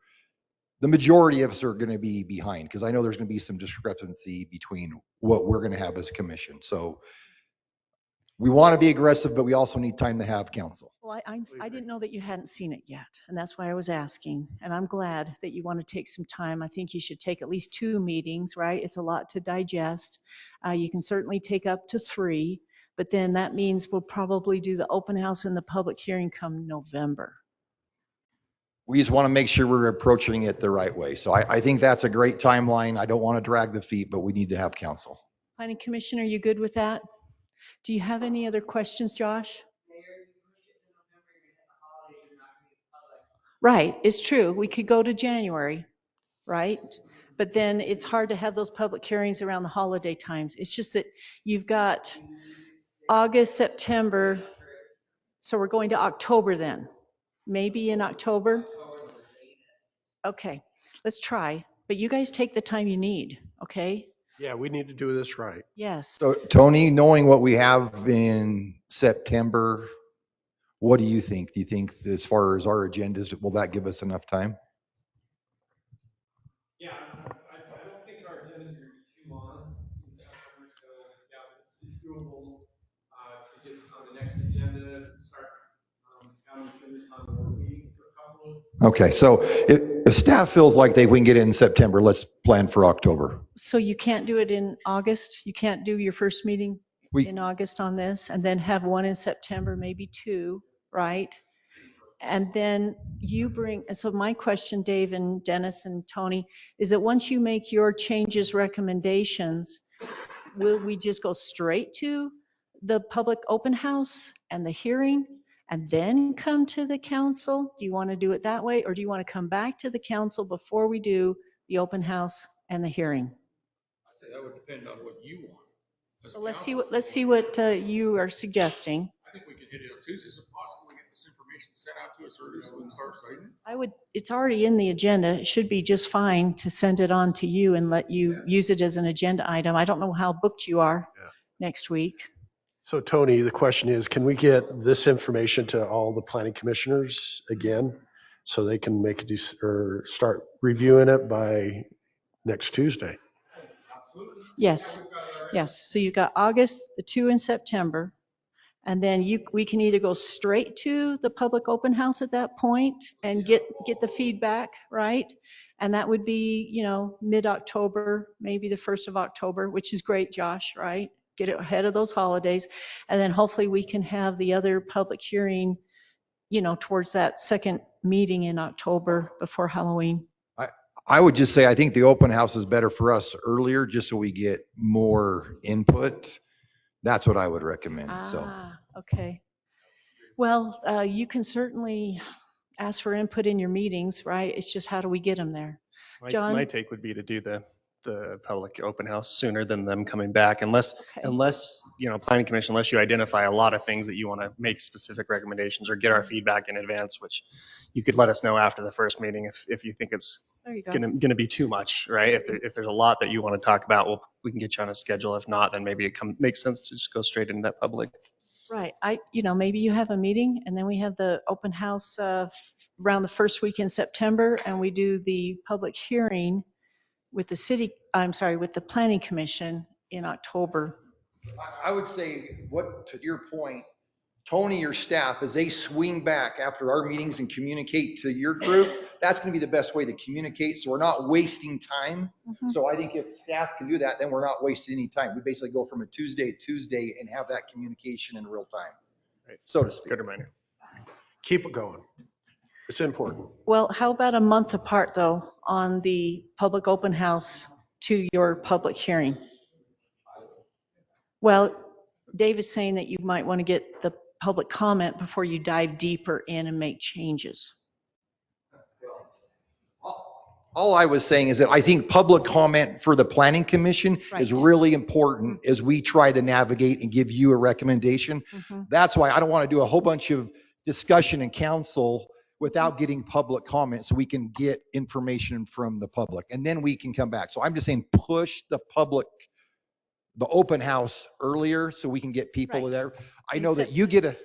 the majority of us are going to be behind, because I know there's going to be some discrepancy between what we're going to have as commission. So we want to be aggressive, but we also need time to have counsel. Well, I didn't know that you hadn't seen it yet, and that's why I was asking. And I'm glad that you want to take some time. I think you should take at least 2 meetings, right? It's a lot to digest. You can certainly take up to 3, but then that means we'll probably do the open house and the public hearing come November. We just want to make sure we're approaching it the right way. So I think that's a great timeline. I don't want to drag the feet, but we need to have counsel. Planning Commission, are you good with that? Do you have any other questions, Josh? Right, it's true. We could go to January, right? But then it's hard to have those public hearings around the holiday times. It's just that you've got August, September, so we're going to October then. Maybe in October? Okay, let's try. But you guys take the time you need, okay? Yeah, we need to do this right. Yes. So Tony, knowing what we have in September, what do you think? Do you think as far as our agendas, will that give us enough time? Yeah, I don't think our agendas are going to be too long in September, so yeah, it's doable to get on the next agenda, start counting through this on the board meeting for a couple of. Okay, so if staff feels like we can get it in September, let's plan for October. So you can't do it in August? You can't do your first meeting We, in August on this, and then have one in September, maybe 2, right? And then so my question, Dave and Dennis and Tony, is that once you make your changes, recommendations, will we just go straight to the public open house and the hearing and then come to the council? Do you want to do it that way, or do you want to come back to the council before we do the open house and the hearing? I'd say that would depend on what you want. So let's see what you are suggesting. I think we could hit it on Tuesday. Is it possible to get this information sent out to us early so we can start citing? It's already in the agenda. It should be just fine to send it on to you and let you use it as an agenda item. I don't know how booked you are next week. So Tony, the question is, can we get this information to all the planning commissioners again so they can or start reviewing it by next Tuesday? Yes, yes. So you've got August, the 2 in September, and then we can either go straight to the public open house at that point and get the feedback, right? And that would be, mid-October, maybe the 1st of October, which is great, Josh, right? Get it ahead of those holidays. And then hopefully we can have the other public hearing, towards that second meeting in October before Halloween. I would just say, I think the open house is better for us earlier, just so we get more input. That's what I would recommend. Okay. Well, you can certainly ask for input in your meetings, right? It's just how do we get them there? John? My take would be to do the the public open house sooner than them coming back, unless, Okay. planning commission, unless you identify a lot of things that you want to make specific recommendations or get our feedback in advance, which you could let us know after the first meeting if you think it's There you go. going to be too much, right? If there's a lot that you want to talk about, well, we can get you on a schedule. If not, then maybe it makes sense to just go straight into that public. Right. Maybe you have a meeting and then we have the open house around the first week in September and we do the public hearing with with the planning commission in October. I would say, to your point, Tony, your staff, as they swing back after our meetings and communicate to your group, that's going to be the best way to communicate. So we're not wasting time. Mhm. So I think if staff can do that, then we're not wasting any time. We basically go from a Tuesday to Tuesday and have that communication in real time, Right. so to speak. Good reminder. Keep it going. It's important. Well, how about a month apart though on the public open house to your public hearing? Well, Dave is saying that you might want to get the public comment before you dive deeper in and make changes. All I was saying is that I think public comment for the planning commission is Right. really important as we try to navigate and give you a recommendation. Mhm. That's why I don't want to do a whole bunch of discussion in council without getting public comment so we can get information from the public and then we can come back. So I'm just saying push the open house earlier so we can get people Right. there. I In know that you get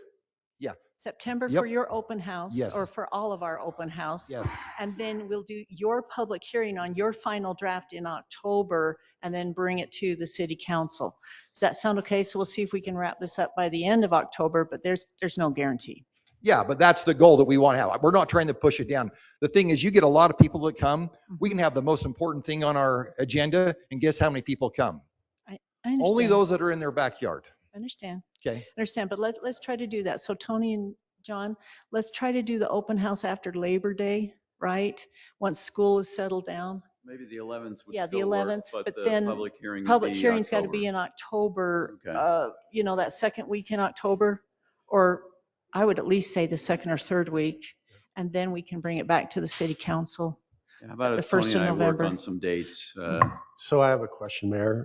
September Yep. for your open house, Yes. or for all of our open house. Yes. And then we'll do your public hearing on your final draft in October and then bring it to the city council. Does that sound okay? So we'll see if we can wrap this up by the end of October, but there's no guarantee. Yeah, but that's the goal that we want to have. We're not trying to push it down. The thing is, you get a lot of people that come. We can have the most important thing on our agenda, and guess how many people come? I understand. Only those that are in their backyard. I understand. Okay. Understand, but let's try to do that. So Tony and John, let's try to do the open house after Labor Day, right? Once school is settled down. Maybe the 11th would Yeah, the still work, 11th, but the then public hearing would public be hearing's got to October. be in October, Okay. that second week in October, or I would at least say the second or third week, and then we can bring it back to the city council. How about the if Tony first and of I work November. on some dates? So I have a question, Mayor.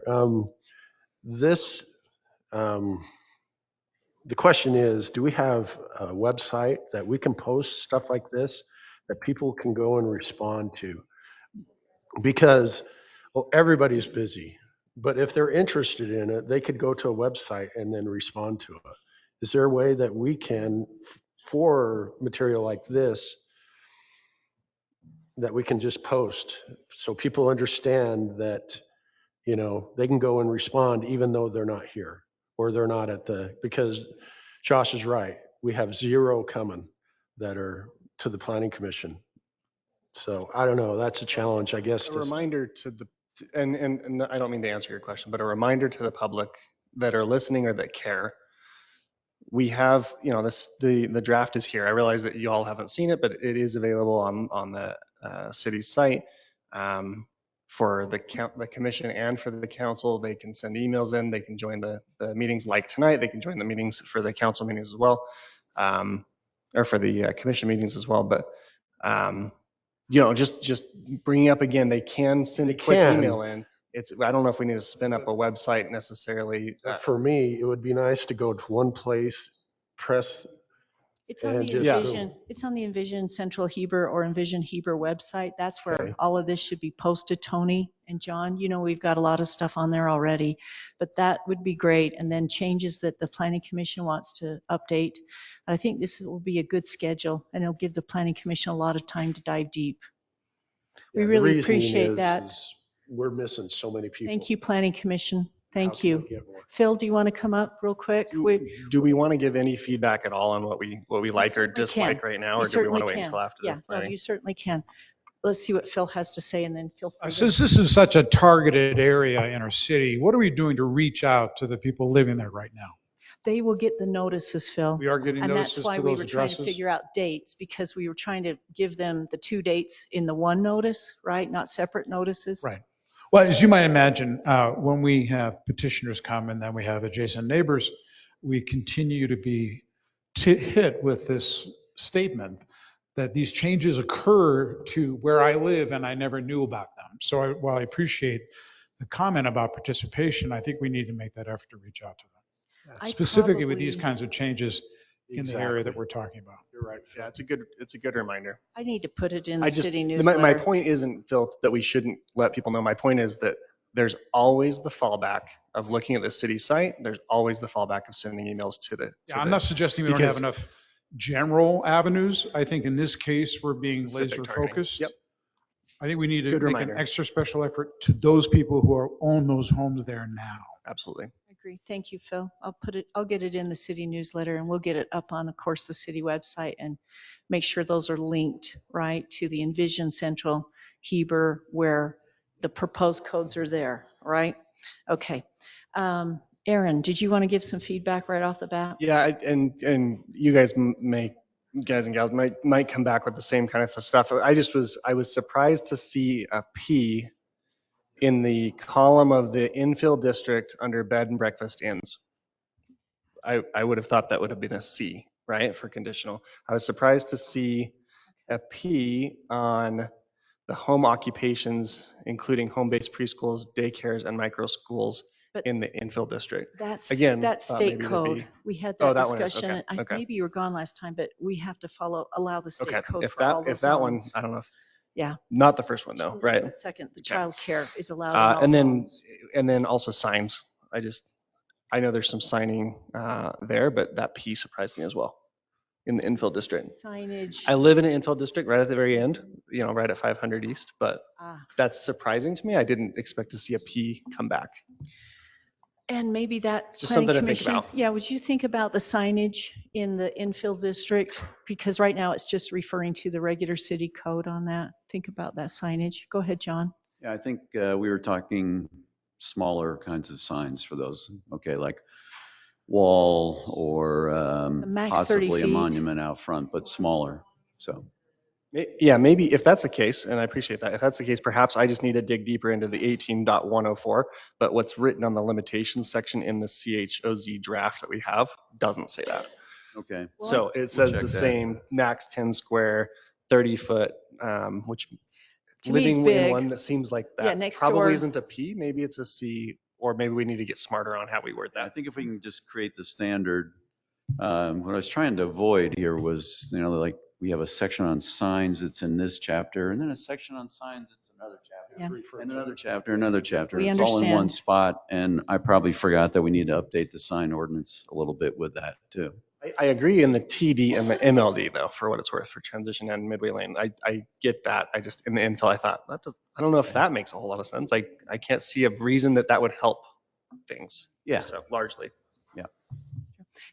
The question is, do we have a website that we can post stuff like this that people can go and respond to? Because everybody's busy, but if they're interested in it, they could go to a website and then respond to it. Is there a way that we can, for material like this, that we can just post so people understand that, they can go and respond even though they're not here or they're not because Josh is right. We have 0 coming that are to the planning commission. So I don't know. That's a challenge, I guess. A reminder to and I don't mean to answer your question, but a reminder to the public that are listening or that care. We have, the draft is here. I realize that you all haven't seen it, but it is available on the city's site. For the commission and for the council, they can send emails in, they can join the meetings like tonight, they can join the meetings for the council meetings as well, or for the commission meetings as well. But, just bringing up again, they can send a quick email in. I don't know if we need to spin up a website necessarily. For me, it would be nice to go to one place, press. It's on the Envision. It's on the Envision Central Heber or Envision Heber website. That's where all of this should be posted, Tony and John. We've got a lot of stuff on there already, but that would be great. And then changes that the Planning Commission wants to update. I think this will be a good schedule and it'll give the Planning Commission a lot of time to dive deep. We really appreciate that. We're missing so many people. Thank you, Planning Commission. Thank you. Phil, do you want to come up real quick? Do we want to give any feedback at all on what we like or dislike right now, or do we want to wait until after the planning? No, you certainly can. Let's see what Phil has to say and then feel free. Since this is such a targeted area in our city, what are we doing to reach out to the people living there right now? They will get the notices, Phil. We are getting notices to those addresses? And that's why we were trying to figure out dates, because we were trying to give them the 2 dates in the one notice, right? Not separate notices. Right. Well, as you might imagine, when we have petitioners come and then we have adjacent neighbors, we continue to be hit with this statement that these changes occur to where I live and I never knew about them. So while I appreciate the comment about participation, I think we need to make that effort to reach out to them, specifically with these kinds of changes in the area that we're talking about. You're right. Yeah, it's a good reminder. I need to put it in the I just, city my newsletter. point isn't, Phil, that we shouldn't let people know. My point is that there's always the fallback of looking at the city site. There's always the fallback of sending emails to the. Yeah, I'm not suggesting we don't have enough general avenues. I think in this case, we're being laser focused. Yep. I think we need to Good make reminder. an extra special effort to those people who own those homes there now. Absolutely. I agree. Thank you, Phil. I'll get it in the city newsletter and we'll get it up on, of course, the city website and make sure those are linked, right, to the Envision Central Heber where the proposed codes are there, right? Okay. Aaron, did you want to give some feedback right off the bat? Yeah, and you guys guys and gals might come back with the same kind of stuff. I was surprised to see a P in the column of the infill district under bed and breakfast inns. I would have thought that would have been a C, right, for conditional. I was surprised to see a P on the home occupations, including home-based preschools, daycares, and micro schools in the infill district. That's Again, state code. We had that discussion. Okay. Maybe you were gone last time, but we have to allow the state code If for all those if that one, zones. I don't know. Yeah. Not the first one though, right? Second, the child care is allowed in all And zones. then also signs. I know there's some signing there, but that P surprised me as well in the infill district. Signage. I live in an infill district right at the very end, right at 500 East, but that's surprising to me. I didn't expect to see a P come back. And maybe that Just planning something to think commission, about. yeah, would you think about the signage in the infill district? Because right now it's just referring to the regular city code on that. Think about that signage. Go ahead, John. Yeah, I think we were talking smaller kinds of signs for those. Okay, like wall or max 30 possibly a feet. monument out front, but smaller. So Yeah, maybe if that's the case, and I appreciate that, if that's the case, perhaps I just need to dig deeper into the 18.104, but what's written on the limitations section in the CHOZ draft that we have doesn't say that. okay. So it says check the that. same max 10 square, 30 foot, which To me is living in big. one that seems like Yeah, that next probably door. isn't a P, maybe it's a C, or maybe we need to get smarter on how we word I that. think if we can just create the standard, what I was trying to avoid here was, like we have a section on signs that's in this chapter, and then a section on signs that's another chapter, Yeah. and another chapter. We It's all in one understand. spot, and I probably forgot that we need to update the sign ordinance a little bit with that too. I agree in the TD and the MLD though, for what it's worth, for transition and midway lane. I get that. I just, in the infill, I thought, I don't know if that makes a whole lot of sense. I can't see a reason that would help things. Yeah. So largely.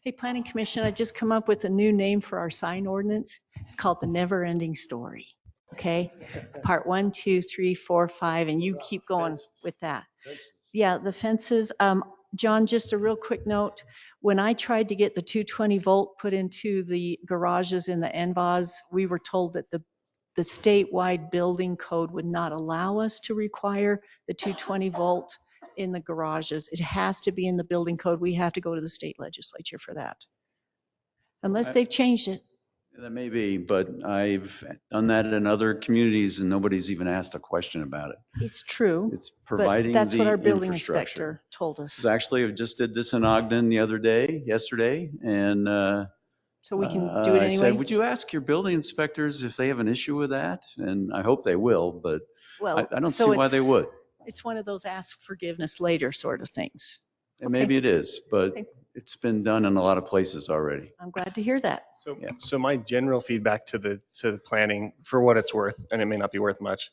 Hey, Planning Commission, I just come up with a new name for our sign ordinance. It's called the Never Ending Story. Okay? Part 1, 2, 3, 4, 5, and you keep going with that. Yeah, the fences. John, just a real quick note. When I tried to get the 220 volt put into the garages in the NVAs, we were told that the statewide building code would not allow us to require the 220 volt in the garages. It has to be in the building code. We have to go to the state legislature for that. Unless they've changed it. That may be, but I've done that in other communities and nobody's even asked a question about it. It's true. It's But providing that's what the our building infrastructure. inspector told us. Actually, I just did this in Ogden yesterday, and So we can do it I anyway? said, would you ask your building inspectors if they have an issue with that? And I hope they will, but Well, I don't so see why they would. It's one of those ask forgiveness later sort of things. And maybe it is, but Okay. it's been done in a lot of places already. I'm glad to hear that. So my general feedback to the planning, for what it's worth, and it may not be worth much,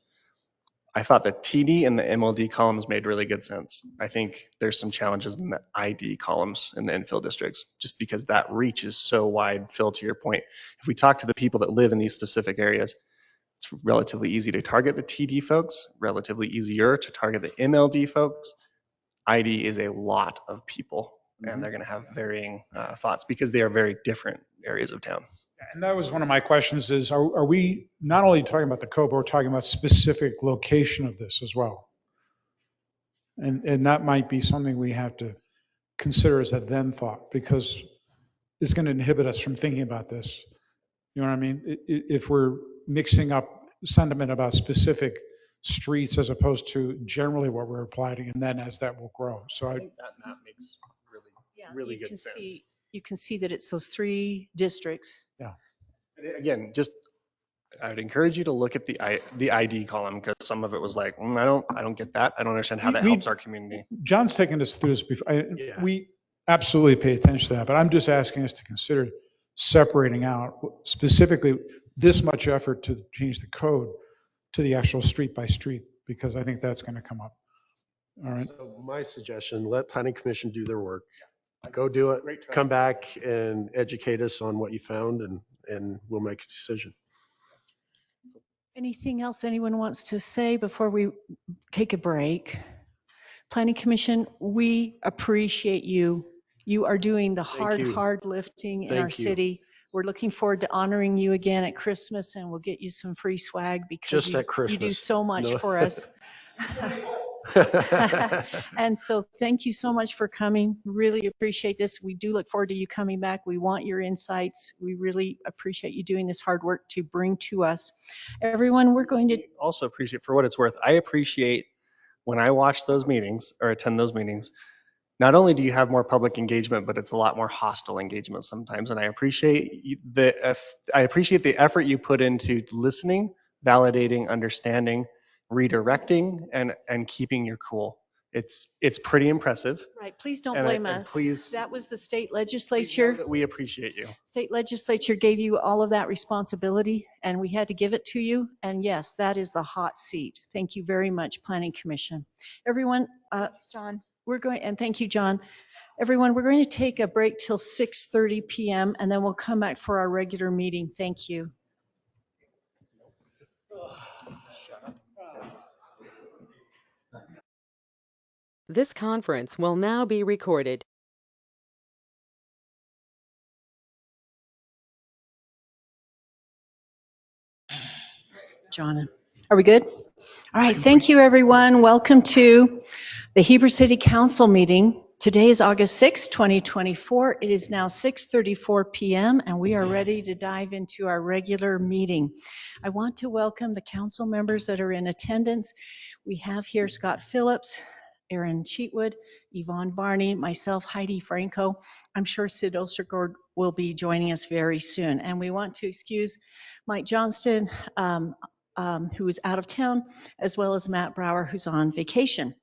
I thought the TD and the MLD columns made really good sense. I think there's some challenges in the ID columns in the infill districts, just because that reach is so wide. Phil, to your point, if we talk to the people that live in these specific areas, it's relatively easy to target the TD folks, relatively easier to target the MLD folks. ID is a lot of people, and they're going to have varying thoughts because they are very different areas of town. And that was one of my questions is, are we not only talking about the code, but we're talking about specific location of this as well? And that might be something we have to consider as a then thought, because it's going to inhibit us from thinking about this You know what I mean? If we're mixing up sentiment about specific streets as opposed to generally what we're applying, and then as that will grow. So I I, think that map makes Yeah, really you good can sense. see, you can see that it's those 3 districts. yeah. And again, just I would encourage you to look at the ID column because some of it was like, I don't get that. I don't understand how that helps our community. John's taken us through this before. Yeah. We absolutely pay attention to that, but I'm just asking us to consider separating out specifically this much effort to change the code to the actual street by street, because I think that's going to come up. All right. So my suggestion, let planning commission do their work. Go do it, Great come back and educate us on what you found, and we'll make a decision. Anything else anyone wants to say before we take a break? Planning Commission, we appreciate you. You are doing the Thank you. hard lifting in our Thank you. city. We're looking forward to honoring you again at Christmas, and we'll get you some free swag because Just at you do Christmas. so much No. for us. And so thank you so much for coming. Really appreciate this. We do look forward to you coming back. We want your insights. We really appreciate you doing this hard work to bring to us. Everyone, we're going to, Also appreciate, for what it's worth, I appreciate when I watch those meetings or attend those meetings, not only do you have more public engagement, but it's a lot more hostile engagement sometimes. And I appreciate the effort you put into listening, validating, understanding, redirecting, and keeping your cool. It's pretty impressive. right, please don't And blame and us. please, That was the state please know legislature. that we appreciate you. State legislature gave you all of that responsibility, and we had to give it to you. And yes, that is the hot seat. Thank you very much, Planning Commission. Everyone, Thanks, John. and thank you, John. Everyone, we're going to take a break till 6:30 p.m. and then we'll come back for our regular meeting. Thank you. This conference will now be recorded. John, are we good? All right, thank you, everyone. Welcome to the Heber City Council meeting. Today is August 6, 2024. It is now 6:34 p.m. and we are ready to dive into our regular meeting. I want to welcome the council members that are in attendance. We have here Scott Phillips, Aaron Cheatwood, Yvonne Barney, myself, Heidi Franco. I'm sure Sid Ostergaard will be joining us very soon. And we want to excuse Mike Johnston, who is out of town, as well as Matt Brower, who's on vacation.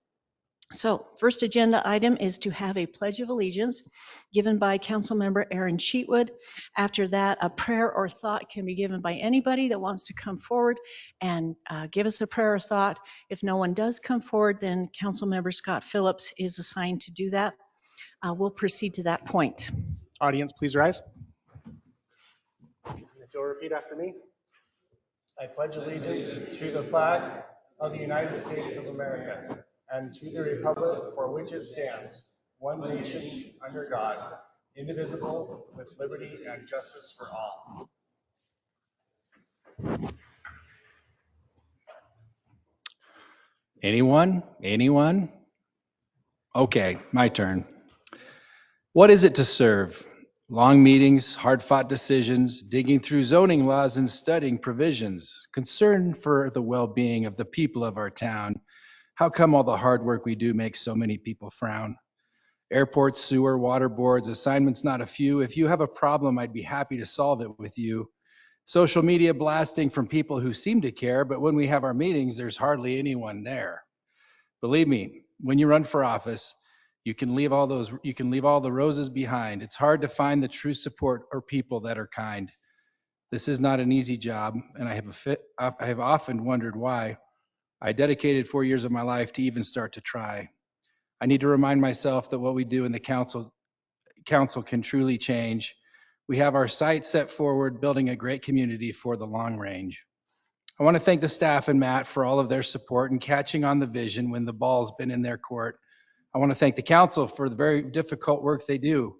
So first agenda item is to have a pledge of allegiance given by Councilmember Aaron Cheatwood. After that, a prayer or thought can be given by anybody that wants to come forward and give us a prayer or thought. If no one does come forward, then Councilmember Scott Phillips is assigned to do that. We'll proceed to that point. Audience, please rise. If you'll repeat after me. I pledge allegiance to the flag of the United States of America and to the republic for which it stands, one nation under God, indivisible, with liberty and justice for all. Anyone? Anyone? Okay, my turn. What is it to serve? Long meetings, hard-fought decisions, digging through zoning laws and studying provisions, concern for the well-being of the people of our town. How come all the hard work we do makes so many people frown? Airports, sewer, water boards, assignments not a few. If you have a problem, I'd be happy to solve it with you. Social media blasting from people who seem to care, but when we have our meetings, there's hardly anyone there. Believe me, when you run for office, you can leave all the roses behind. It's hard to find the true support or people that are kind. This is not an easy job, and I have often wondered why. I dedicated 4 years of my life to even start to try. I need to remind myself that what we do in the council can truly change. We have our sights set forward, building a great community for the long range. I want to thank the staff and Matt for all of their support and catching on the vision when the ball's been in their court. I want to thank the council for the very difficult work they do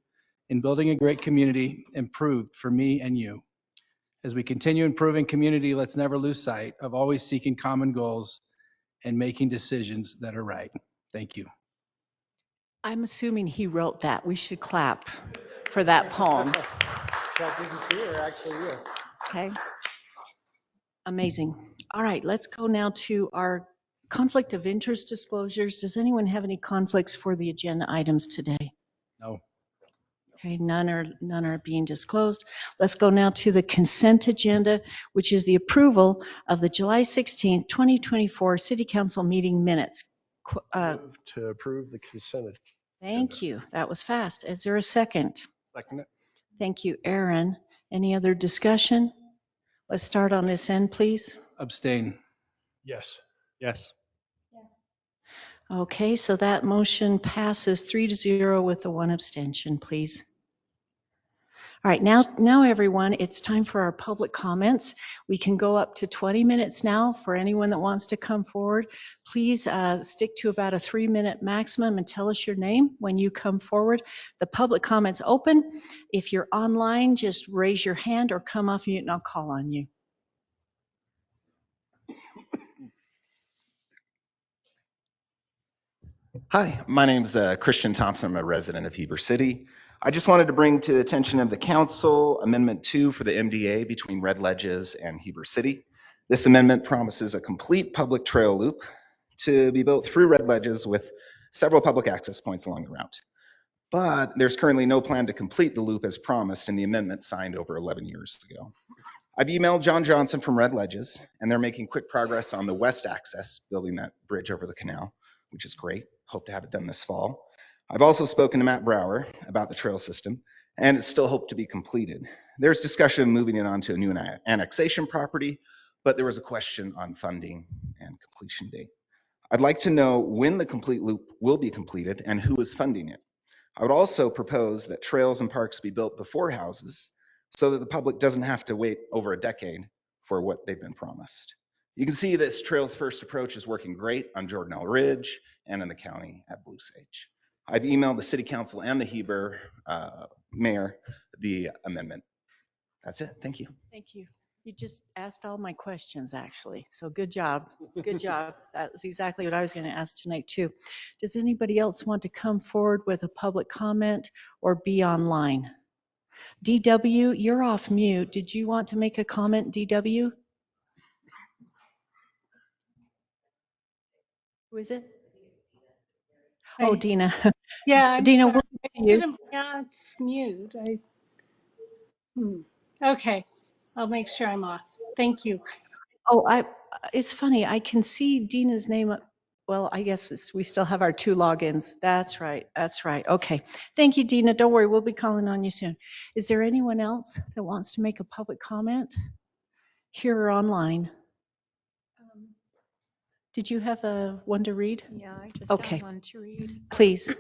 in building a great community improved for me and you. As we continue improving community, let's never lose sight of always seeking common goals and making decisions that are right. Thank you. I'm assuming he wrote that. We should clap for that poem. ChatGPT or actually you? Okay, amazing. All right, let's go now to our conflict of interest disclosures. Does anyone have any conflicts for the agenda items today? No. Okay, none are being disclosed. Let's go now to the consent agenda, which is the approval of the July 16th, 2024 City Council meeting minutes. Move to approve the consent agenda. Thank you. That was fast. Is there a second? Second it. Thank you, Aaron. Any other discussion? Let's start on this end, please. Abstain. Yes. Yes. Okay, so that motion passes 3-0 with the one abstention, please. All right, now everyone, it's time for our public comments. We can go up to 20 minutes now for anyone that wants to come forward. Please stick to about a 3-minute maximum and tell us your name when you come forward. The public comment's open. If you're online, just raise your hand or come off mute and I'll call on you. Hi, my name's Christian Thompson. I'm a resident of Heber City. I just wanted to bring to the attention of the council Amendment 2 for the MDA between Red Ledges and Heber City. This amendment promises a complete public trail loop to be built through Red Ledges with several public access points along the route. But there's currently no plan to complete the loop as promised in the amendment signed over 11 years ago. I've emailed John Johnson from Red Ledges, and they're making quick progress on the west access, building that bridge over the canal, which is great. Hope to have it done this fall. I've also spoken to Matt Brower about the trail system, and it's still hoped to be completed. There's discussion of moving it onto a new annexation property, but there was a question on funding and completion date. I'd like to know when the complete loop will be completed and who is funding it. I would also propose that trails and parks be built before houses so that the public doesn't have to wait over a decade for what they've been promised. You can see this Trails First approach is working great on Jordanelle Ridge and in the county at Blue Sage. I've emailed the city council and the Heber mayor the amendment. That's it. Thank you. Thank you. You just asked all my questions, actually. So good job. Good job. That's exactly what I was going to ask tonight, too. Does anybody else want to come forward with a public comment or be online? DW, you're off mute. Did you want to make a comment, DW? Who is it? Oh, Dina. Yeah, I'm Dina, sorry. we'll I get to you. put him off mute. Okay, I'll make sure I'm off. Thank you. Oh, it's funny. I can see Dina's name. Well, I guess we still have our 2 logins. That's right. That's right. Okay. Thank you, Dina. Don't worry. We'll be calling on you soon. Is there anyone else that wants to make a public comment here or online? Did you have one to read? Yeah, I just Okay. have one to read. Please.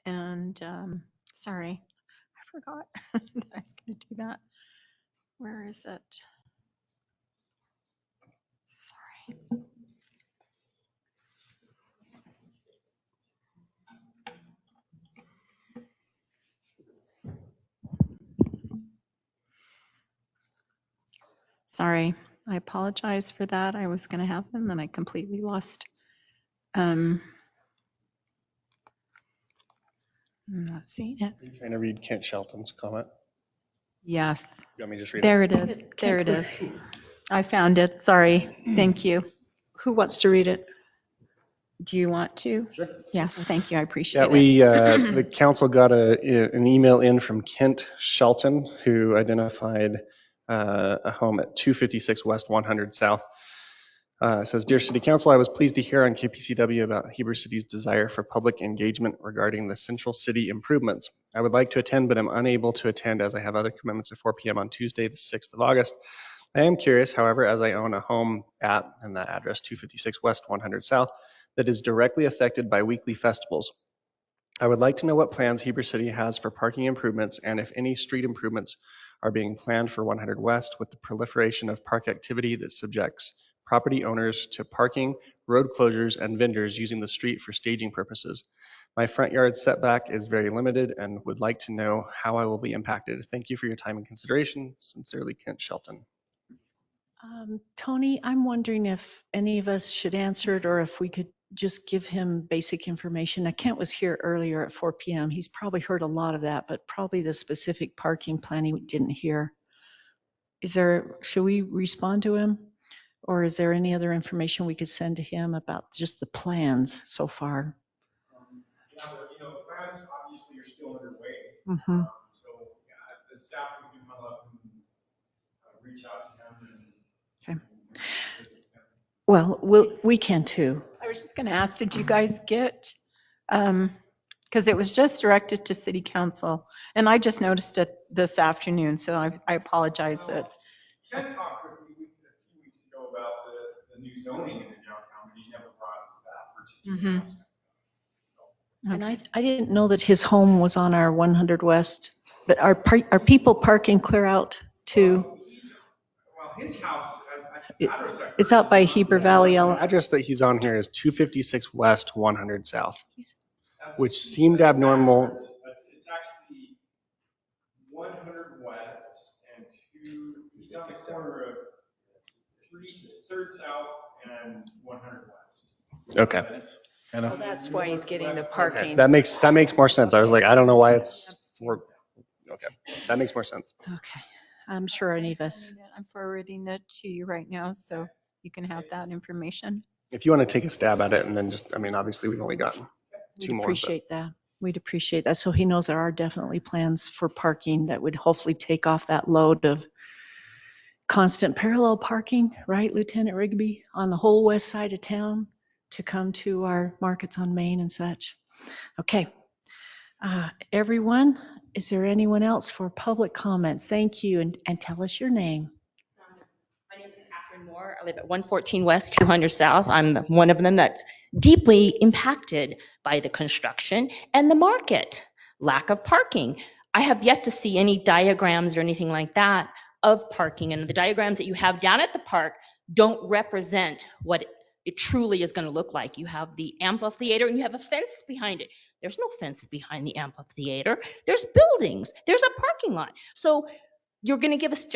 And sorry, I forgot that I was going to do that. Where is it? Sorry. Sorry, I apologize for that. I was going to have them, then I completely lost. I'm not seeing it. Are you trying to read Kent Shelton's comment? Yes, You want me to just read there it? it is. There it is. I found it. Sorry. Thank you. Who wants to read it? Do you want to? Sure. Yes, thank you. I Yeah, appreciate it. we, the council got an email in from Kent Shelton, who identified a home at 256 West 100 South. It says, Dear City Council, I was pleased to hear on KPCW about Heber City's desire for public engagement regarding the central city improvements. I would like to attend, but I'm unable to attend as I have other commitments at 4 p.m. on Tuesday, the 6th of August. I am curious, however, as I own a home at, and the address 256 West 100 South, that is directly affected by weekly festivals. I would like to know what plans Heber City has for parking improvements and if any street improvements are being planned for 100 West with the proliferation of park activity that subjects property owners to parking, road closures, and vendors using the street for staging purposes. My front yard setback is very limited and would like to know how I will be impacted. Thank you for your time and consideration. Sincerely, Kent Shelton. Tony, I'm wondering if any of us should answer it or if we could just give him basic information. Now, Kent was here earlier at 4 p.m. He's probably heard a lot of that, but probably the specific parking plan he didn't hear. should we respond to him? Or is there any other information we could send to him about just the plans so far? Yeah, but the plans obviously are still underway. Mm-hmm. So the staff can come up and reach out to him Okay. visit him. Well, we can too. I was just going to ask, did you guys get, because it was just directed to city council, and I just noticed it this afternoon, so I apologize that. Ken talked with me a few weeks ago about the new zoning in the downtown, but he never brought that particular aspect. And I didn't know that his home was on our 100 West, but are people parking clear out to? Well, his house, It's out by Heber Valley. the address that he's on here is 256 West, 100 South, which seemed abnormal. It's actually 100 West and he's on the corner of 3rd South and 100 West. Okay. Well, that's why he's getting the parking. Okay. That makes more sense. I was like, I don't know why it's for. Okay, that makes more sense. Okay, I'm sure any of us. I'm forwarding it to you right now, so you can have that information. If you want to take a stab at it and then just, obviously we've only got two more. Appreciate that. We'd appreciate that. So he knows there are definitely plans for parking that would hopefully take off that load of constant parallel parking, right, Lieutenant Rigby, on the whole west side of town to come to our markets on Main and such. Okay. Everyone, is there anyone else for public comments? Thank you. And tell us your name. My name is Catherine Moore. I live at 114 West, 200 South. I'm one of them that's deeply impacted by the construction and the market, lack of parking. I have yet to see any diagrams or anything like that of parking, and the diagrams that you have down at the park don't represent what it truly is going to look like. You have the amphitheater and you have a fence behind it. There's no fence behind the amphitheater. There's buildings. There's a parking lot. So you're going to give us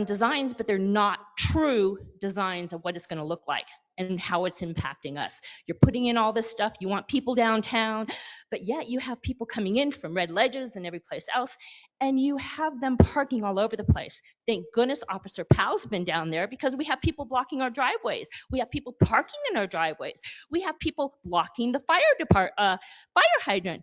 designs, but they're not true designs of what it's going to look like and how it's impacting us. You're putting in all this stuff. You want people downtown, but yet you have people coming in from Red Ledges and every place else, and you have them parking all over the place. Thank goodness Officer Powell's been down there, because we have people blocking our driveways. We have people parking in our driveways. We have people blocking the fire hydrant.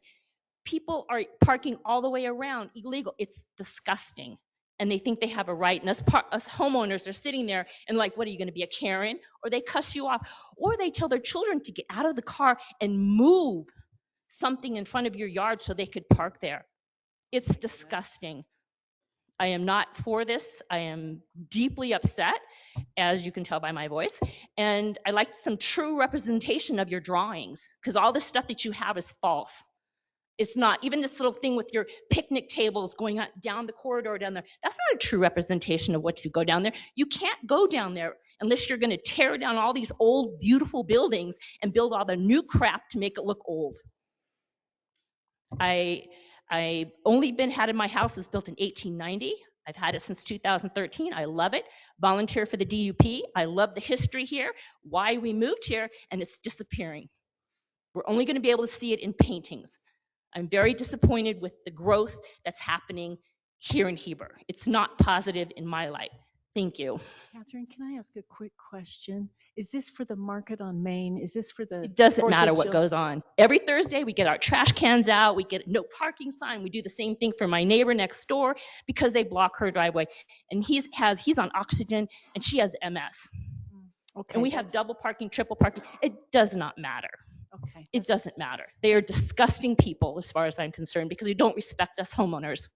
People are parking all the way around, illegal. It's disgusting. And they think they have a right. And us homeowners are sitting there and like, what are you going to be, a Karen? Or they cuss you off. Or they tell their children to get out of the car and move something in front of your yard so they could park there. It's disgusting. I am not for this. I am deeply upset, as you can tell by my voice. And I like some true representation of your drawings, because all this stuff that you have is false. It's not. Even this little thing with your picnic tables going down the corridor down there, that's not a true representation of what you go down there. You can't go down there unless you're going to tear down all these old, beautiful buildings and build all the new crap to make it look old. I only had in my house was built in 1890. I've had it since 2013. I love it. Volunteer for the DUP. I love the history here, why we moved here, and it's disappearing. We're only going to be able to see it in paintings. I'm very disappointed with the growth that's happening here in Heber. It's not positive in my light. Thank you. Catherine, can I ask a quick question? Is this for the market on Main? Is this for the? It doesn't matter what goes on. Every Thursday, we get our trash cans out. We get a no parking sign. We do the same thing for my neighbor next door because they block her driveway. And he's on oxygen and she has MS. Okay, and we have double parking, triple parking. It does not matter. Okay. It doesn't matter. They are disgusting people as far as I'm concerned, because they don't respect us homeowners.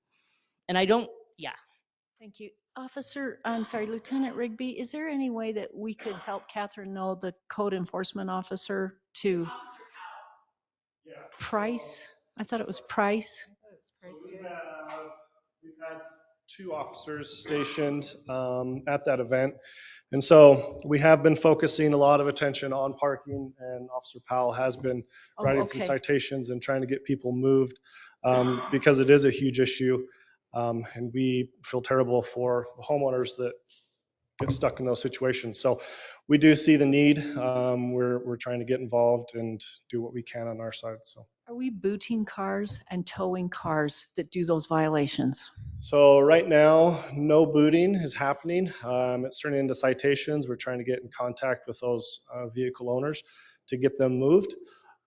And yeah. Thank you. Lieutenant Rigby, is there any way that we could help Catherine know the code enforcement officer to Price? I thought it was Price. So we've had 2 officers stationed at that event. And so we have been focusing a lot of attention on parking, and Officer Powell has been writing some citations and trying to get people moved because it is a huge issue. And we feel terrible for the homeowners that get stuck in those situations. So we do see the need. We're trying to get involved and do what we can on our side. So. Are we booting cars and towing cars that do those violations? So right now, no booting is happening. It's turning into citations. We're trying to get in contact with those vehicle owners to get them moved.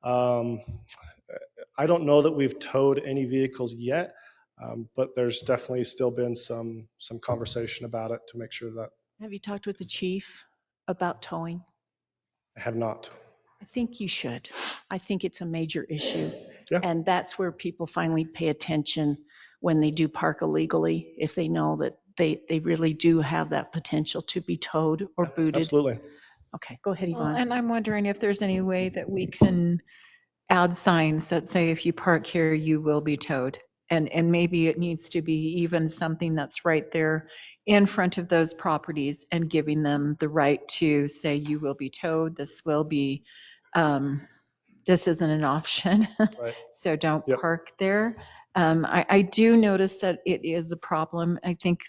Um, I don't know that we've towed any vehicles yet, but there's definitely still been some conversation about it to make sure that. Have you talked with the chief about towing? I have not. I think you should. I think it's a major issue. Yeah. And that's where people finally pay attention when they do park illegally, if they know that they really do have that potential to be towed or booted. Absolutely. Okay, go ahead, Well, Yvonne. and I'm wondering if there's any way that we can add signs that say, if you park here, you will be towed. And maybe it needs to be even something that's right there in front of those properties and giving them the right to say, you will be towed, this will be, this isn't an option. Right. So don't Yep. park there. I do notice that it is a problem. I think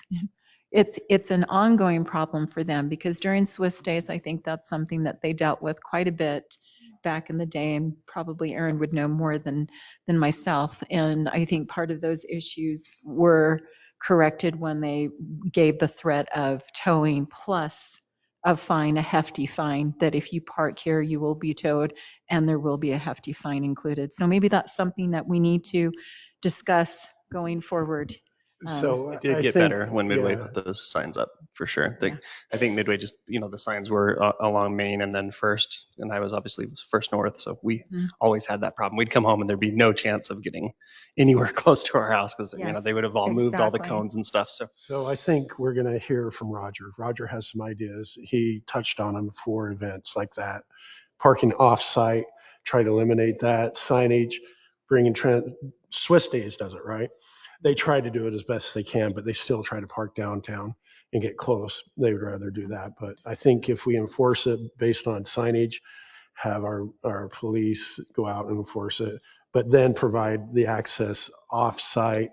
it's an ongoing problem for them because during Swiss days, I think that's something that they dealt with quite a bit back in the day, and probably Aaron would know more than myself. And I think part of those issues were corrected when they gave the threat of towing plus a fine, a hefty fine, that if you park here, you will be towed, and there will be a hefty fine included. So maybe that's something that we need to discuss going forward. So It did I get think, better when Midway yeah, put those signs up, for sure. Yeah. I think Midway just, the signs were along Main and then First, and I was obviously First North, so we Mhm. always had that problem. We'd come home and there'd be no chance of getting anywhere close to our house because, Yes, they would have all moved all the exactly. cones and stuff. So I think we're going to hear from Roger. Roger has some ideas. He touched on them for events like that. Parking off-site, try to eliminate that. Signage, bringing Swiss Days does it, right? They try to do it as best they can, but they still try to park downtown and get close. They would rather do that. But I think if we enforce it based on signage, have our police go out and enforce it, but then provide the access off-site.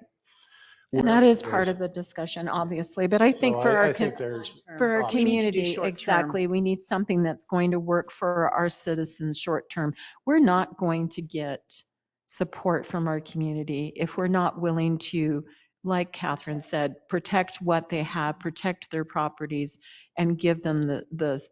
And that is part of the discussion, obviously, but I think So for I think there's for our options. We need to do community, short term. exactly, we need something that's going to work for our citizens short term. We're not going to get support from our community if we're not willing to, like Catherine said, protect what they have, protect their properties, and give them the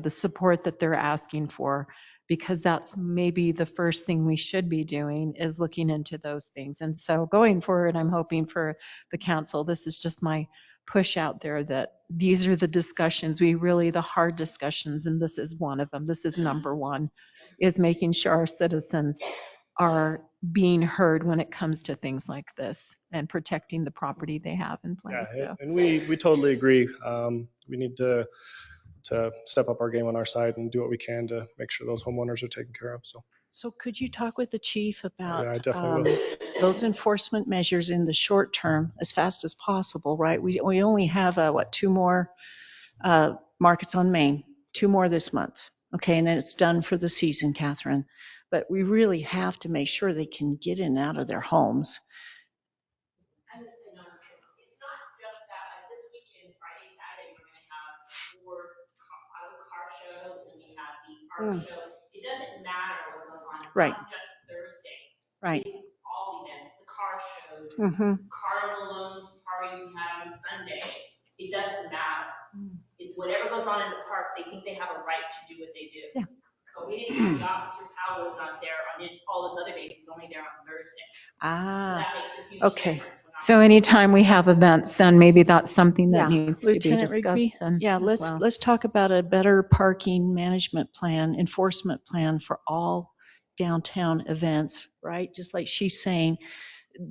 support that they're asking for, because that's maybe the first thing we should be doing, is looking into those things. And so going forward, I'm hoping for the council, this is just my push out there, that these are the discussions, the hard discussions, and this is one of them. This is number one, is making sure our citizens are being heard when it comes to things like this and protecting the property they have in place. Yeah, So. and we totally agree. We need to step up our game on our side and do what we can to make sure those homeowners are taken care of. So could you talk with the chief Yeah, I about definitely will. those enforcement measures in the short term as fast as possible, right? We only have, two more markets on Main, two more this month. Okay, and then it's done for the season, Catherine. But we really have to make sure they can get in and out of their homes. And it's not just that. Like this weekend, Friday, Saturday, we're going to have 4 auto car show, and then we have the art show. It doesn't matter what goes on. It's Right. not just Thursday. Right. It's all events, the car shows, Mm-hmm. carnival loans party we had on Sunday. It doesn't matter. It's whatever goes on in the park. They think they have a right to do what they do. Yeah. But we didn't. The officer Powell was not there on all those other days. He's only there on Thursday. So that makes a huge Okay. difference. So anytime we have events, then maybe that's something that needs to be Lieutenant Rigby? discussed. Then Yeah, as well. let's talk about a better parking management plan, enforcement plan for all downtown events, right? Just like she's saying,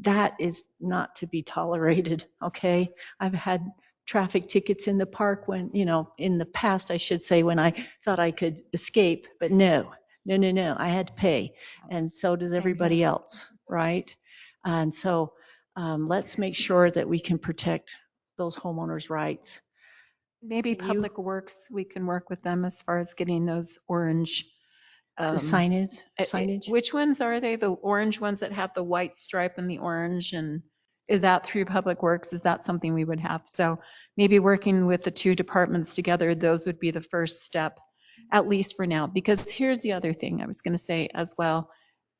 that is not to be tolerated, okay? I've had traffic tickets in the park when, in the past, I should say, when I thought I could escape, but no, I had to pay. And so does Same everybody here. else, right? And so let's make sure that we can protect those homeowners' rights. Maybe Can you- Public Works, we can work with them as far as getting those orange. The signage? Which ones are they? The orange ones that have the white stripe and the orange and Is that through Public Works? Is that something we would have? So maybe working with the two departments together, those would be the first step, at least for now. Because here's the other thing I was going to say as well.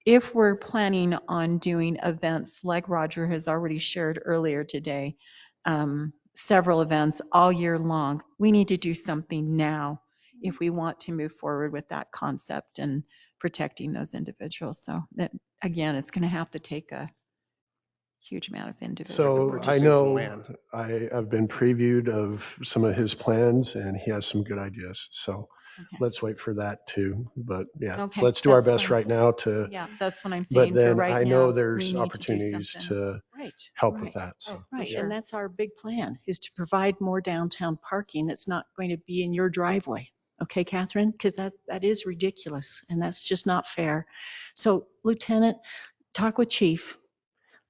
If we're planning on doing events like Roger has already shared earlier today, several events all year long, we need to do something now if we want to move forward with that concept and protecting those individuals. So that, again, it's going to have to take a huge amount of individual. So I Purchasing some know land. I've been previewed of some of his plans and he has some good ideas. So Okay. let's wait for that too. But yeah, Okay, let's do our that's best fine. right now to, Yeah, that's what I'm but saying. For then right I know now, we there's need to do opportunities something. to Right, help right. with that. So Right, sure. and that's our big plan, is to provide more downtown parking that's not going to be in your driveway. Okay, Catherine? Because that is ridiculous, and that's just not fair. So Lieutenant, talk with Chief.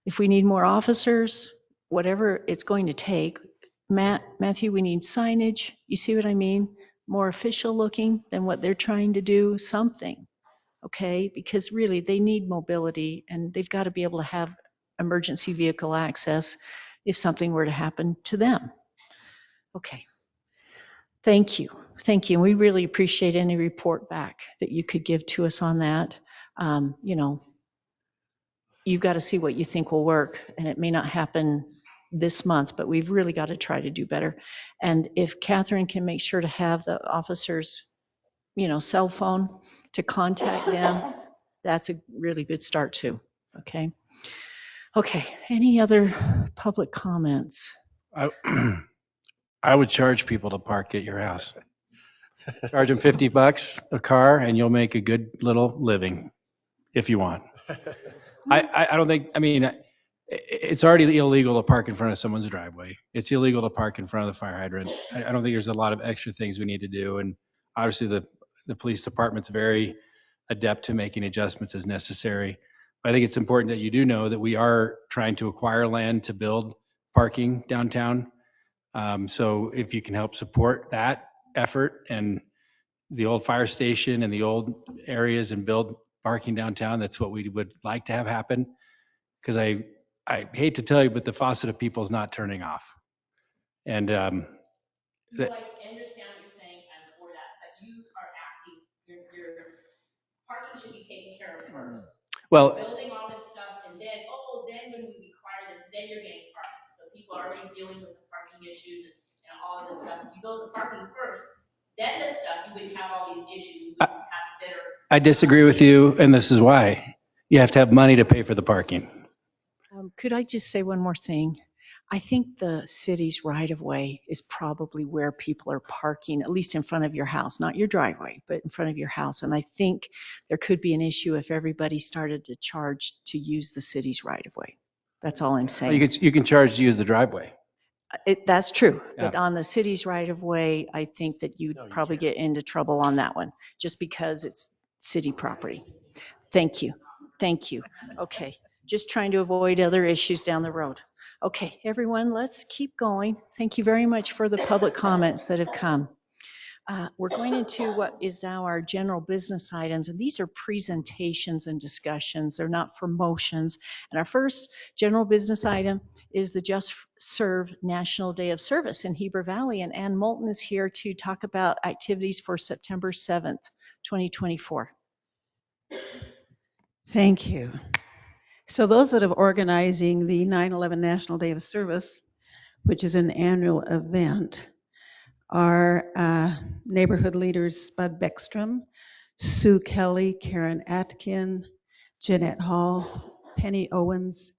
If we need more officers, whatever it's going to take. Matthew, we need signage. You see what I mean? More official looking than what they're trying to do, something. Okay, because really they need mobility and they've got to be able to have emergency vehicle access if something were to happen to them. Okay, thank you. Thank you. And we really appreciate any report back that you could give to us on that. You know, you've got to see what you think will work, and it may not happen this month, but we've really got to try to do better. And if Catherine can make sure to have the officers, you know, cell phone to contact them, that's a really good start too. Okay. Okay. Any other public comments? I, I would charge people to park at your house. Charge them $50 a car and you'll make a good little living if you want. I don't think, I mean, it's already illegal to park in front of someone's driveway. It's illegal to park in front of the fire hydrant. I don't think there's a lot of extra things we need to do. And obviously the police department's very adept to making adjustments as necessary. But I think it's important that you do know that we are trying to acquire land to build parking downtown. So if you can help support that effort and the old fire station and the old areas and build parking downtown, that's what we would like to have happen. Because I hate to tell you, but the faucet of people is not turning off. And No, I understand what you're saying, I'm for that, but you are acting, your parking should be taken care of first. well, Building all this stuff and then, then when we require this, then you're getting parking. So people are already dealing with the parking issues and all of this stuff. If you build the parking first, then the stuff, you wouldn't have all these issues, you wouldn't have better. I disagree with you, and this is why. You have to have money to pay for the parking. Could I just say one more thing? I think the city's right of way is probably where people are parking, at least in front of your house, not your driveway, but in front of your house. And I think there could be an issue if everybody started to charge to use the city's right of way. That's all I'm saying. You can charge to use the driveway. That's true, Yeah. but on the city's right of way, I think that you'd probably get into trouble on that one, just because it's city property. Thank you. Thank you. Okay, just trying to avoid other issues down the road. Okay, everyone, let's keep going. Thank you very much for the public comments that have come. We're going into what is now our general business items, and these are presentations and discussions. They're not for motions. And our first general business item is the Just Serve National Day of Service in Heber Valley. And Ann Moulton is here to talk about activities for September 7th, 2024. Thank you. So those that are organizing the 9/11 National Day of Service, which is an annual event, are neighborhood leaders Spud Beckstrom, Sue Kelly, Karen Atkin, Jeanette Hall, Penny Owens,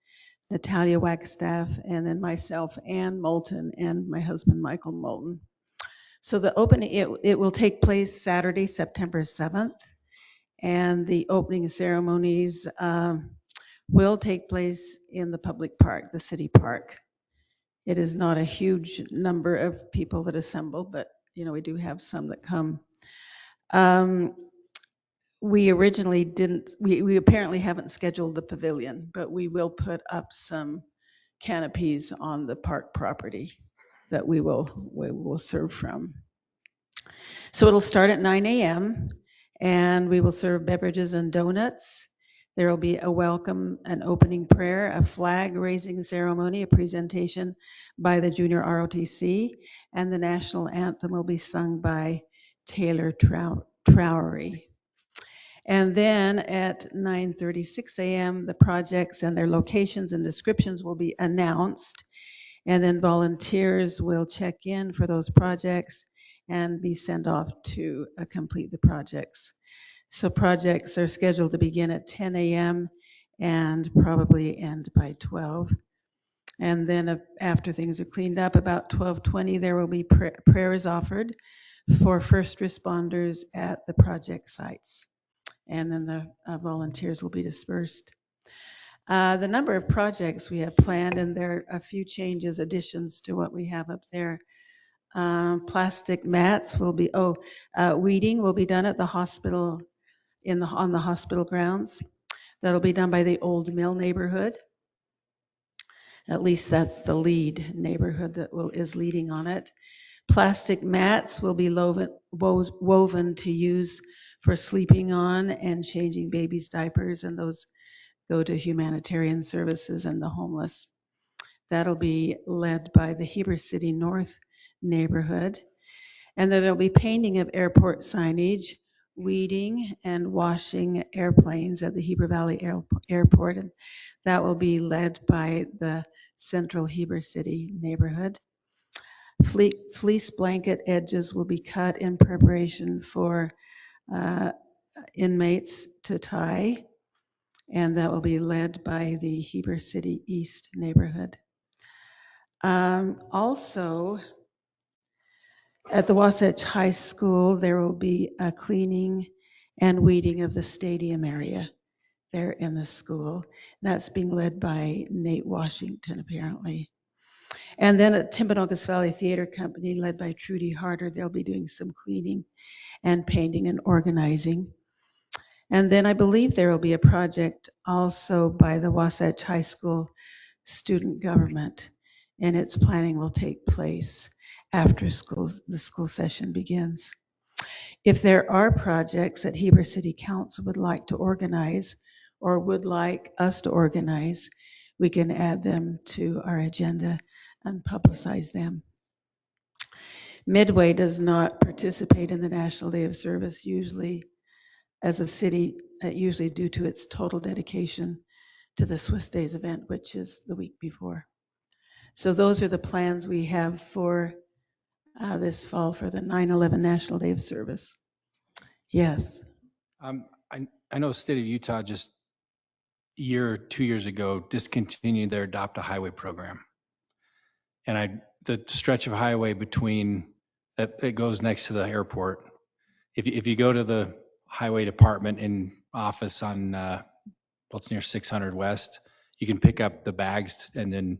Natalia Wagstaff, and then myself, Ann Moulton, and my husband, Michael Moulton. So the opening, it will take place Saturday, September 7th, and the opening ceremonies will take place in the public park, the city park. It is not a huge number of people that assemble, but we do have some that come. We originally didn't, we apparently haven't scheduled the pavilion, but we will put up some canopies on the park property that we will serve from. So it'll start at 9 a.m. and we will serve beverages and donuts. There will be a welcome, an opening prayer, a flag raising ceremony, a presentation by the junior ROTC, and the national anthem will be sung by Taylor Trowery. And then at 9:36 a.m., the projects and their locations and descriptions will be announced. And then volunteers will check in for those projects and be sent off to complete the projects. So projects are scheduled to begin at 10 a.m. and probably end by 12. And then after things are cleaned up, about 12:20, there will be prayers offered for first responders at the project sites. And then the volunteers will be dispersed. The number of projects we have planned, and there are a few changes, additions to what we have up there. Plastic mats will be, weeding will be done at the hospital, on the hospital grounds. That'll be done by the Old Mill neighborhood. At least that's the lead neighborhood that is leading on it. Plastic mats will be woven to use for sleeping on and changing babies' diapers, and those go to humanitarian services and the homeless. That'll be led by the Heber City North neighborhood. And then there'll be painting of airport signage, weeding and washing airplanes at the Heber Valley Airport. And that will be led by the Central Heber City neighborhood. Fleece blanket edges will be cut in preparation for inmates to tie, and that will be led by the Heber City East neighborhood. Also, at the Wasatch High School, there will be a cleaning and weeding of the stadium area there in the school. That's being led by Nate Washington, apparently. And then at Timpanogos Valley Theater Company, led by Trudy Harder, they'll be doing some cleaning and painting and organizing. And then I believe there will be a project also by the Wasatch High School student government, and its planning will take place after the school session begins. If there are projects that Heber City Council would like to organize or would like us to organize, we can add them to our agenda and publicize them. Midway does not participate in the National Day of Service usually as a city, usually due to its total dedication to the Swiss Days event, which is the week before. So those are the plans we have for this fall for the 9/11 National Day of Service. Yes. I know the state of Utah just a year or 2 years ago discontinued their Adopt a Highway program. And the stretch of highway between that goes next to the airport. If you go to the highway department in office on what's near 600 West, you can pick up the bags and then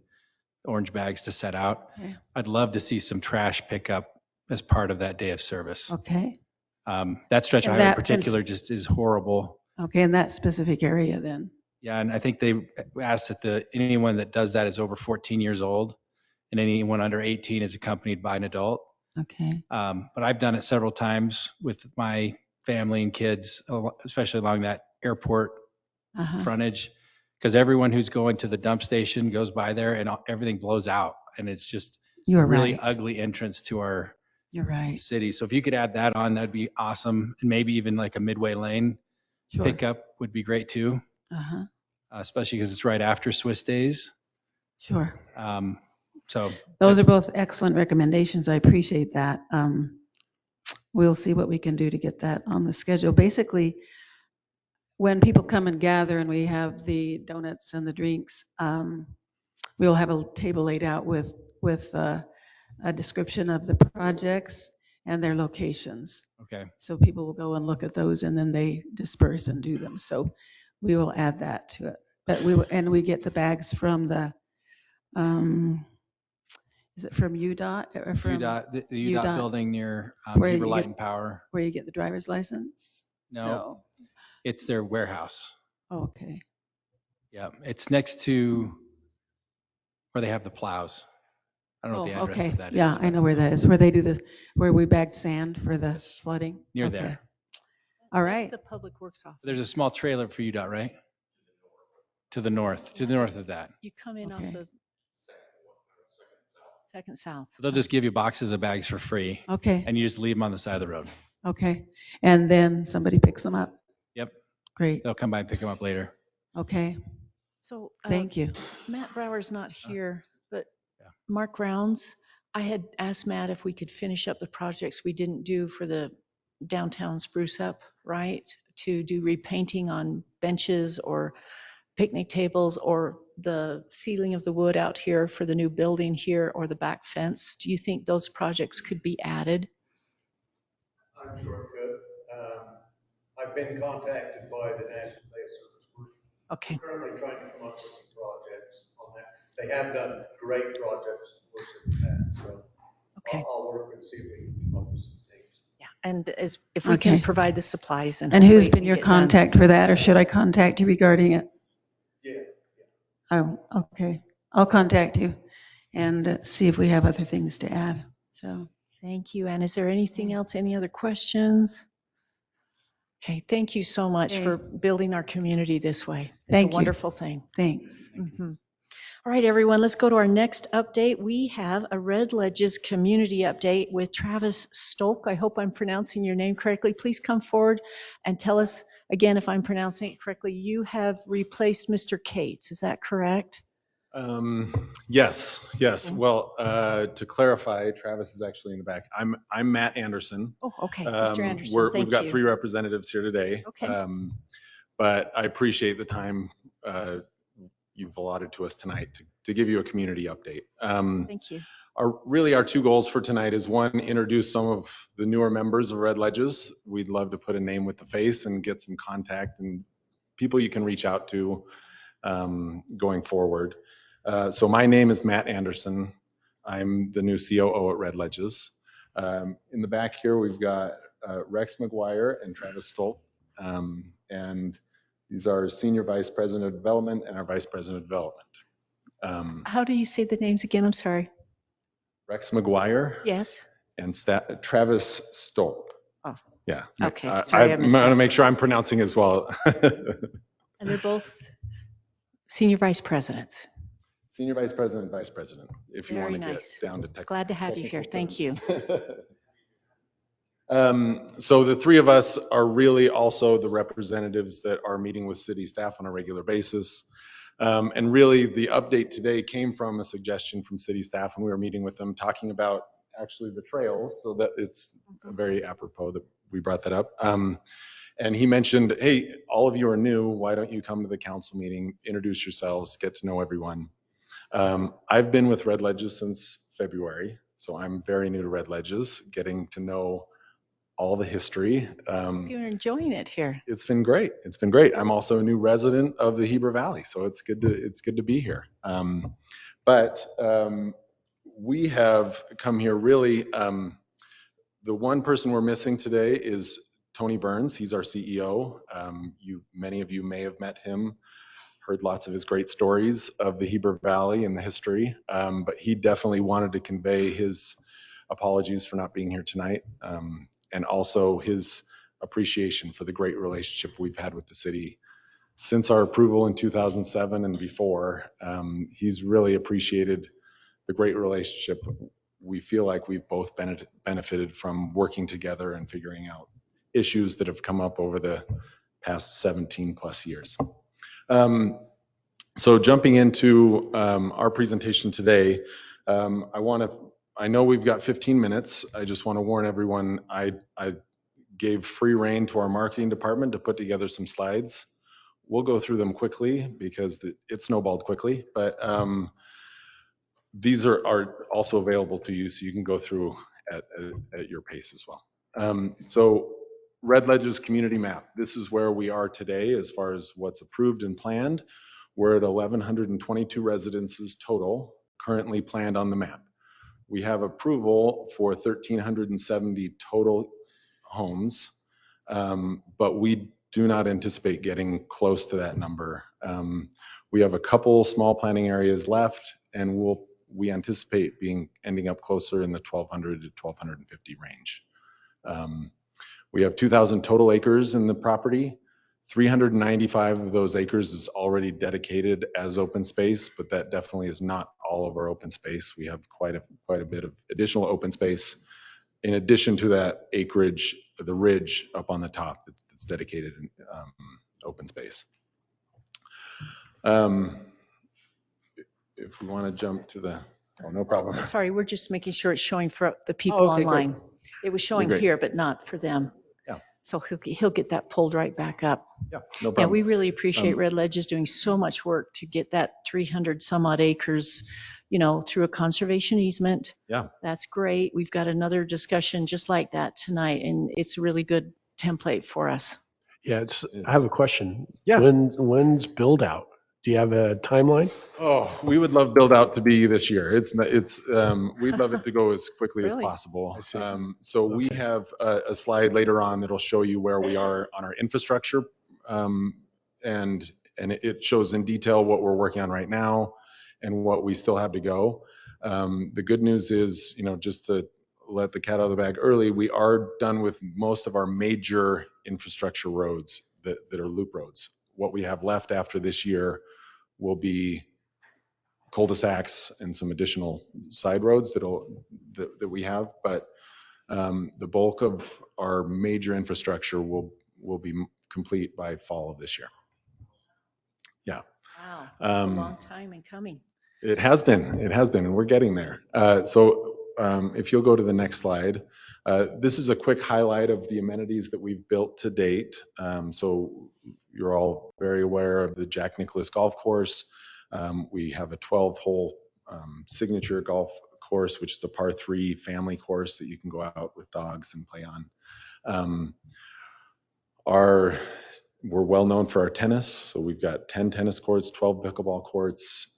orange bags to set out. Okay. I'd love to see some trash pickup as part of that day of service. Okay. That stretch of highway in particular just is horrible. Okay, in that specific area then. Yeah, and I think they asked that anyone that does that is over 14 years old, and anyone under 18 is accompanied by an adult. Okay. But I've done it several times with my family and kids, especially along that airport frontage, because everyone who's going to the dump station goes by there and everything blows out, and it's just a really ugly entrance to our city. So if you could add that on, that'd be awesome, and maybe even like a midway lane pickup would be great too. Especially because it's right after Swiss Days. Sure. So those are both excellent recommendations. I appreciate that. We'll see what we can do to get that on the schedule. Basically, when people come and gather and we have the donuts and the drinks, we'll have a table laid out with a description of the projects and their locations. Okay. So people will go and look at those and then they disperse and do them. So we will add that to it. But we get the bags from the is it from UDOT or from the UDOT building near Heber Light and Power? Where you get the driver's license? No. It's their warehouse. Oh, okay. Yeah, it's next to where they have the plows. I don't know what the address of that is. Yeah, I know where that is. Where they do where we bagged sand for the flooding. Near there. All right. That's the Public Works office. There's a small trailer for UDOT, right? to the north of that. You come in off Okay. of Second South. They'll just give you boxes of bags for free, Okay, and you just leave them on the side of the road. okay. And then somebody picks them up. Yep, Great, they'll come by and pick them up later. okay, So thank you. Matt Brower's not here, but Yeah. Mark Rounds, I had asked Matt if we could finish up the projects we didn't do for the downtown spruce up, right? To do repainting on benches or picnic tables or the ceiling of the wood out here for the new building here or the back fence. Do you think those projects could be added? I'm sure it could. I've been contacted by the National Day of Service. Okay. We're currently trying to come up with some projects on that. They have done great projects work in the past, so Okay. I'll work and see if we can come up with some things. Yeah. And if we can Okay. provide the supplies and And who's hopefully been we your get done. contact for that, or should I contact you regarding it? Yeah. Oh, okay. I'll contact you and see if we have other things to add. So, Thank you. And is there anything else? Any other questions? Okay, thank you so much Okay. for building our community this way. It's Thank a you. wonderful thing. thanks. Mhm. All right, everyone, let's go to our next update. We have a Red Ledges community update with Travis Stolk. I hope I'm pronouncing your name correctly. Please come forward and tell us again if I'm pronouncing it correctly. You have replaced Mr. Cates, is that correct? Yes. Okay. Well, to clarify, Travis is actually in the back. I'm Matt Anderson. Oh, okay, Mr. Anderson, We've thank got you. 3 representatives here today. Okay. But I appreciate the time you've allotted to us tonight to give you a community update. Thank you. Our 2 goals for tonight is 1, introduce some of the newer members of Red Ledges. We'd love to put a name with the face and get some contact and people you can reach out to going forward. So my name is Matt Anderson. I'm the new COO at Red Ledges. In the back here, we've got Rex McGuire and Travis Stolt. And these are Senior Vice President of Development and our Vice President of Development. How do you say the names again? I'm sorry. Rex McGuire Yes. and Travis Stolt. Oh. Yeah. Okay. Sorry, I I'm missed going to that. make sure I'm pronouncing as well. And they're both senior vice presidents. Senior Vice President, Vice President, if you want Very to nice. get down to technical. Glad to have you here. Thank you. So the 3 of us are really also the representatives that are meeting with city staff on a regular basis. And really the update today came from a suggestion from city staff, and we were meeting with them talking about actually the trails, so that it's very apropos that we brought that up. And he mentioned, hey, all of you are new. Why don't you come to the council meeting, introduce yourselves, get to know everyone. I've been with Red Ledges since February, so I'm very new to Red Ledges, getting to know all the history. You're enjoying it here. It's been great. It's been great. I'm also a new resident of the Heber Valley, so it's good to be here. But we have come here really. The one person we're missing today is Tony Burns. He's our CEO. Many of you may have met him, heard lots of his great stories of the Heber Valley and the history, but he definitely wanted to convey his apologies for not being here tonight, and also his appreciation for the great relationship we've had with the city since our approval in 2007 and before. He's really appreciated the great relationship. We feel like we've both benefited from working together and figuring out issues that have come up over the past 17 plus years. So jumping into our presentation today, I know we've got 15 minutes. I just want to warn everyone, I gave free rein to our marketing department to put together some slides. We'll go through them quickly because it snowballed quickly, but these are also available to you, so you can go through at your pace as well. So Red Ledges community map. This is where we are today as far as what's approved and planned. We're at 1,122 residences total currently planned on the map. We have approval for 1,370 total homes, but we do not anticipate getting close to that number. We have a couple small planning areas left, and we anticipate ending up closer in the 1,200 to 1,250 range. We have 2,000 total acres in the property, 395 of those acres is already dedicated as open space, but that definitely is not all of our open space. We have quite a bit of additional open space in addition to that acreage, the ridge up on the top that's dedicated open space. If we want to jump to the, oh, no problem. Sorry, we're just making sure it's showing for the people okay, online. great. It was showing here, but not for them. Yeah. So he'll get that pulled right back up. Yeah, no problem. Yeah, we really appreciate Red Ledges doing so much work to get that 300 some odd acres, through a conservation easement. Yeah. That's great. We've got another discussion just like that tonight, and it's a really good template for us. Yeah, I have a question. Yeah. When's build out? Do you have a timeline? Oh, we would love build out to be this year. We'd love it to go as quickly as possible. So we have a slide later on that'll show you where we are on our infrastructure. And it shows in detail what we're working on right now and what we still have to go. The good news is, just to let the cat out of the bag early, we are done with most of our major infrastructure roads that are loop roads. What we have left after this year will be cul-de-sacs and some additional side roads that we have, but the bulk of our major infrastructure will be complete by fall of this year. Yeah. Wow, that's a long time in coming. It has been, and we're getting there. So if you'll go to the next slide, this is a quick highlight of the amenities that we've built to date. So you're all very aware of the Jack Nicklaus Golf Course. We have a 12-hole signature golf course, which is a par 3 family course that you can go out with dogs and play on. We're well known for our tennis. So we've got 10 tennis courts, 12 pickleball courts.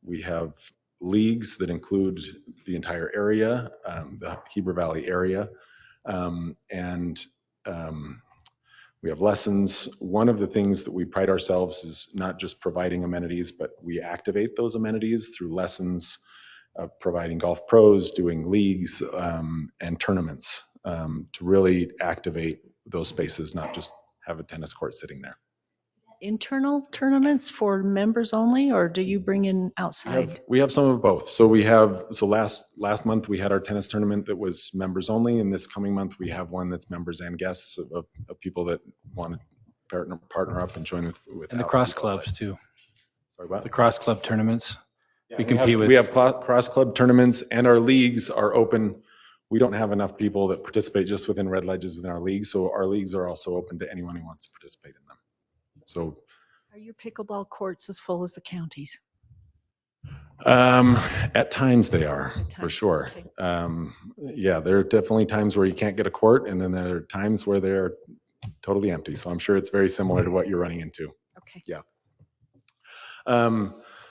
We have leagues that include the entire area, the Heber Valley area. We have lessons. One of the things that we pride ourselves is not just providing amenities, but we activate those amenities through lessons, providing golf pros, doing leagues, and tournaments to really activate those spaces, not just have a tennis court sitting there. Internal tournaments for members only, or do you bring in outside? We have some of both. So last month we had our tennis tournament that was members only, and this coming month we have one that's members and guests of people that want to partner up and join with. And the cross clubs too. Sorry, what? The cross club tournaments. Yeah, We have cross club tournaments, and our leagues are open. We don't have enough people that participate just within Red Ledges within our leagues, so our leagues are also open to anyone who wants to participate in them. So, are your pickleball courts as full as the counties? At times they are, for sure. Okay. Yeah, there are definitely times where you can't get a court, and then there are times where they're totally empty. So I'm sure it's very similar to what you're running into. Okay. Yeah.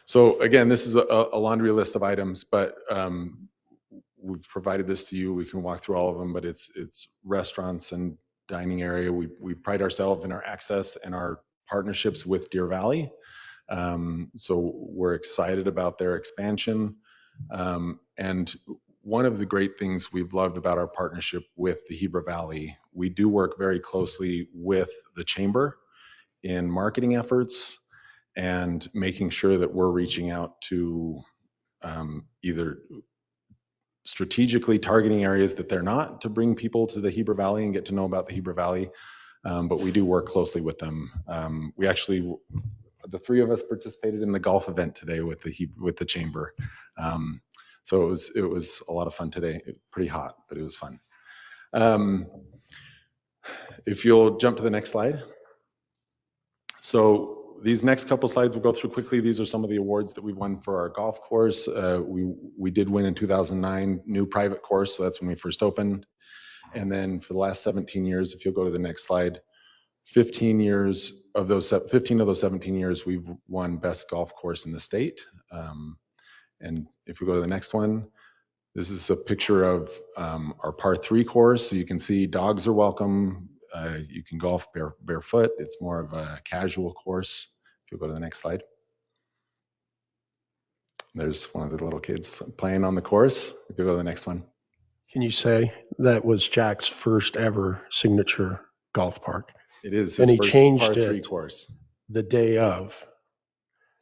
So again, this is a laundry list of items, but we've provided this to you. We can walk through all of them, but it's restaurants and dining area. We pride ourselves in our access and our partnerships with Deer Valley. So we're excited about their expansion. And one of the great things we've loved about our partnership with the Heber Valley, we do work very closely with the chamber in marketing efforts and making sure that we're reaching out to either strategically targeting areas that they're not to bring people to the Heber Valley and get to know about the Heber Valley. But we do work closely with them. We actually, the three of us participated in the golf event today with the chamber. So it was a lot of fun today. Pretty hot, but it was fun. If you'll jump to the next slide. So these next couple slides we'll go through quickly. These are some of the awards that we've won for our golf course. We did win in 2009, new private course. So that's when we first opened. And then for the last 17 years, if you'll go to the next slide, 15 of those 17 years, we've won best golf course in the state. And if we go to the next one, this is a picture of our par 3 course. So you can see dogs are welcome. You can golf barefoot. It's more of a casual course. If you go to the next slide. There's one of the little kids playing on the course. If you go to the next one. Can you say that was Jack's first ever signature golf park. It is And his he first changed par 3 it course. the day of.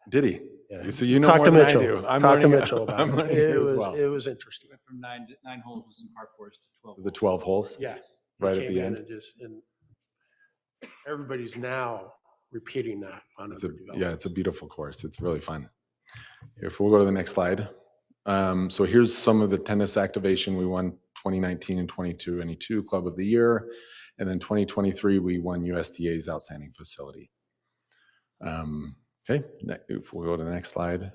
Did he? Yeah. So you know Talk more to than Mitchell. I do. I'm Talk to learning. Mitchell about I'm it. learning here as well. It was interesting. Went from nine holes with some par fours to 12. The 12 holes. Yeah. Right He at came the in end. and everybody's now repeating that on other developments. It's a beautiful course. It's really fun. If we'll go to the next slide. So here's some of the tennis activation. We won 2019 and 2022 Club of the Year. And then 2023, we won USDA's Outstanding Facility. Okay, if we'll go to the next slide.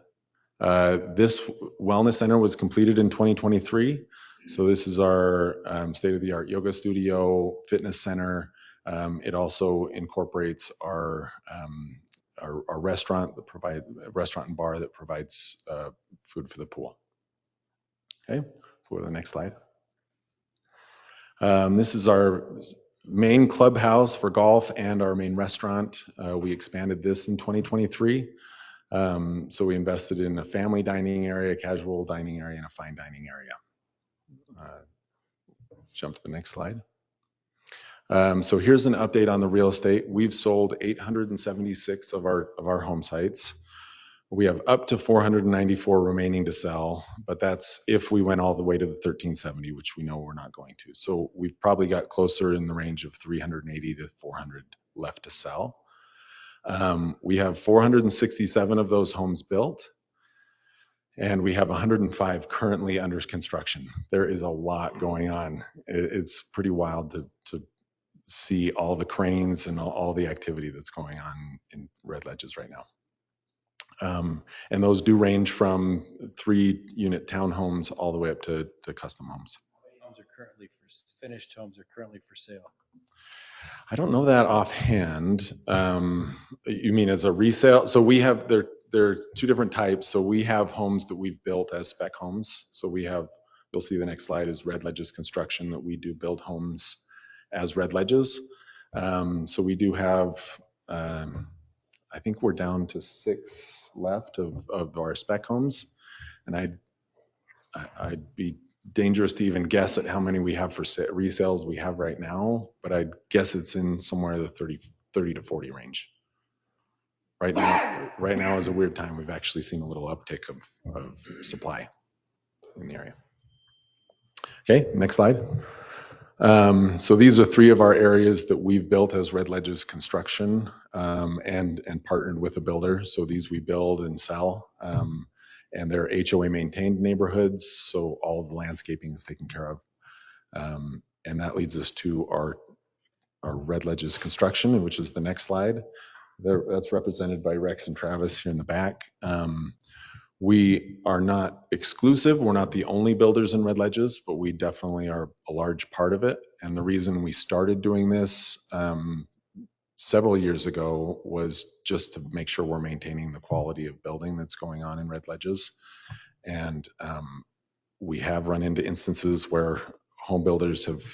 This wellness center was completed in 2023. So this is our state-of-the-art yoga studio, fitness center. It also incorporates our restaurant and bar that provides food for the pool. Okay, go to the next slide. This is our main clubhouse for golf and our main restaurant. We expanded this in 2023. So we invested in a family dining area, casual dining area, and a fine dining area. Jump to the next slide. So here's an update on the real estate. We've sold 876 of our home sites. We have up to 494 remaining to sell, but that's if we went all the way to the 1370, which we know we're not going to. So we've probably got closer in the range of 380 to 400 left to sell. We have 467 of those homes built, and we have 105 currently under construction. There is a lot going on. It's pretty wild to see all the cranes and all the activity that's going on in Red Ledges right now. And those do range from 3-unit townhomes all the way up to custom homes. Homes are currently finished homes are currently for sale. I don't know that offhand. You mean as a resale? So we have there are two different types. So we have homes that we've built as spec homes. So we have, you'll see the next slide is Red Ledges Construction, that we do build homes as Red Ledges. So we do have, I think we're down to 6 left of our spec homes, and I'd be dangerous to even guess at how many we have for resales we have right now, but I'd guess it's in somewhere the 30 to 40 range. Right now is a weird time. We've actually seen a little uptick of supply in the area. Okay, next slide. So these are 3 of our areas that we've built as Red Ledges Construction, and partnered with a builder. So these we build and sell, and they're HOA maintained neighborhoods. So all of the landscaping is taken care of. And that leads us to our Red Ledges Construction, which is the next slide. That's represented by Rex and Travis here in the back. We are not exclusive. We're not the only builders in Red Ledges, but we definitely are a large part of it. And the reason we started doing this several years ago was just to make sure we're maintaining the quality of building that's going on in Red Ledges. And we have run into instances where home builders have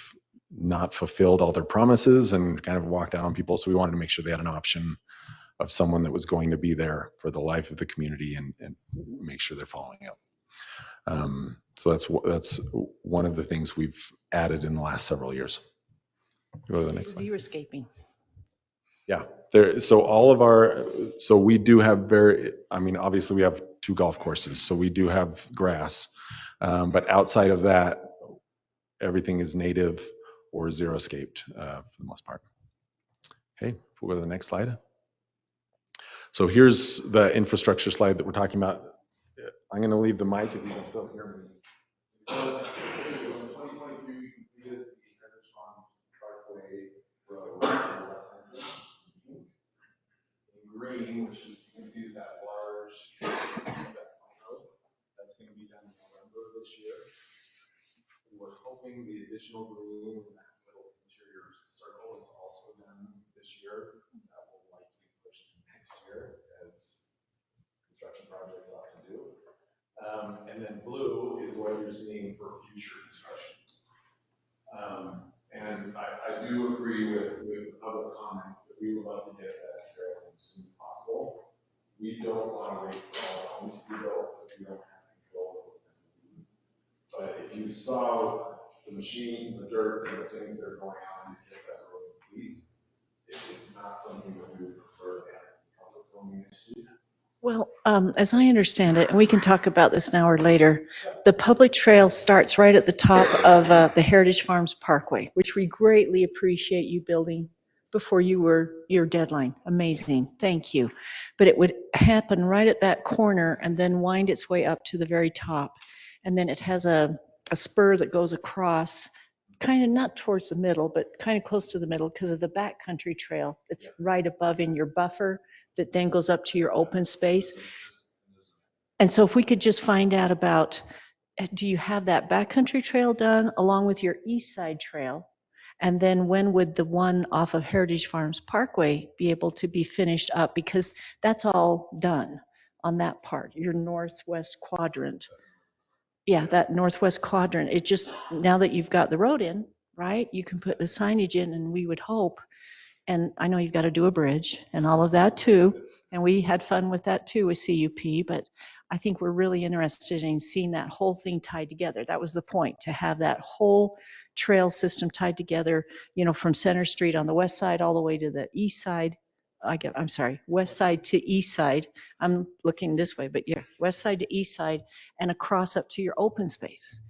not fulfilled all their promises and kind of walked out on people. So we wanted to make sure they had an option of someone that was going to be there for the life of the community and make sure they're following up. So that's one of the things we've added in the last several years. Go to the next slide. Xeriscaping. Yeah, so we do have obviously we have 2 golf courses, so we do have grass. But outside of that, everything is native or xeriscaped for the most part. Okay, we'll go to the next slide. So here's the infrastructure slide that we're talking about. I'm going to leave the mic if you can still hear me. So in 2023, we completed the Heritage Farm Parkway Road to the west entrance. In green, which is, you can see that large, that's my road. That's going to be done in November of this year. We're hoping the additional green in that little interior circle is also done this year. That will likely push to next year, as construction projects ought to do. And then blue is what you're seeing for future construction. And I do agree with public comment that we would love to get that trail as soon as possible. We don't want to wait for all the homes to be built, because we don't have control over them. But if you saw the machines and the dirt and the things that are going on to get that road complete, not something that we would prefer to have public roaming next to. Well, as I understand it, and we can talk about this now or later, the public trail starts right at the top of the Heritage Farms Parkway, which we greatly appreciate you building before you were your deadline. Amazing. Thank you. But it would happen right at that corner and then wind its way up to the very top. And then it has a spur that goes across, kind of not towards the middle, but kind of close to the middle because of the backcountry trail. It's right above in your buffer that then goes up to your open space. And so if we could just find out about, do you have that backcountry trail done along with your east side trail? And then when would the one off of Heritage Farms Parkway be able to be finished up? Because that's all done on that part, your northwest quadrant. Yeah, that northwest quadrant. It just, now that you've got the road in, right, you can put the signage in, and we would hope, and I know you've got to do a bridge and all of that too. And we had fun with that too with CUP, but I think we're really interested in seeing that whole thing tied together. That was the point, to have that whole trail system tied together, you know, from Center Street on the west side all the way to the east side. I'm sorry, west side to east side. I'm looking this way, but yeah, west side to east side and across up to your open space.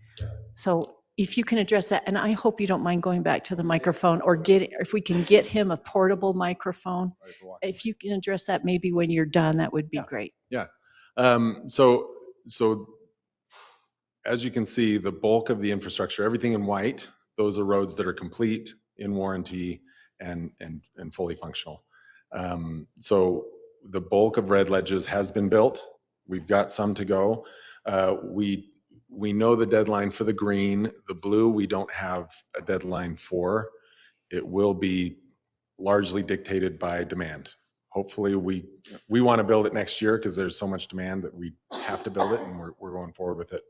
So if you can address that, and I hope you don't mind going back to the microphone or if we can get him a portable microphone. If you can address that maybe when you're done, that would be great. Yeah. So as you can see, the bulk of the infrastructure, everything in white, those are roads that are complete, in warranty, and fully functional. So the bulk of red ledges has been built. We've got some to go. We know the deadline for the green. The blue, we don't have a deadline for. It will be largely dictated by demand. Hopefully we want to build it next year because there's so much demand that we have to build it, and we're going forward with it.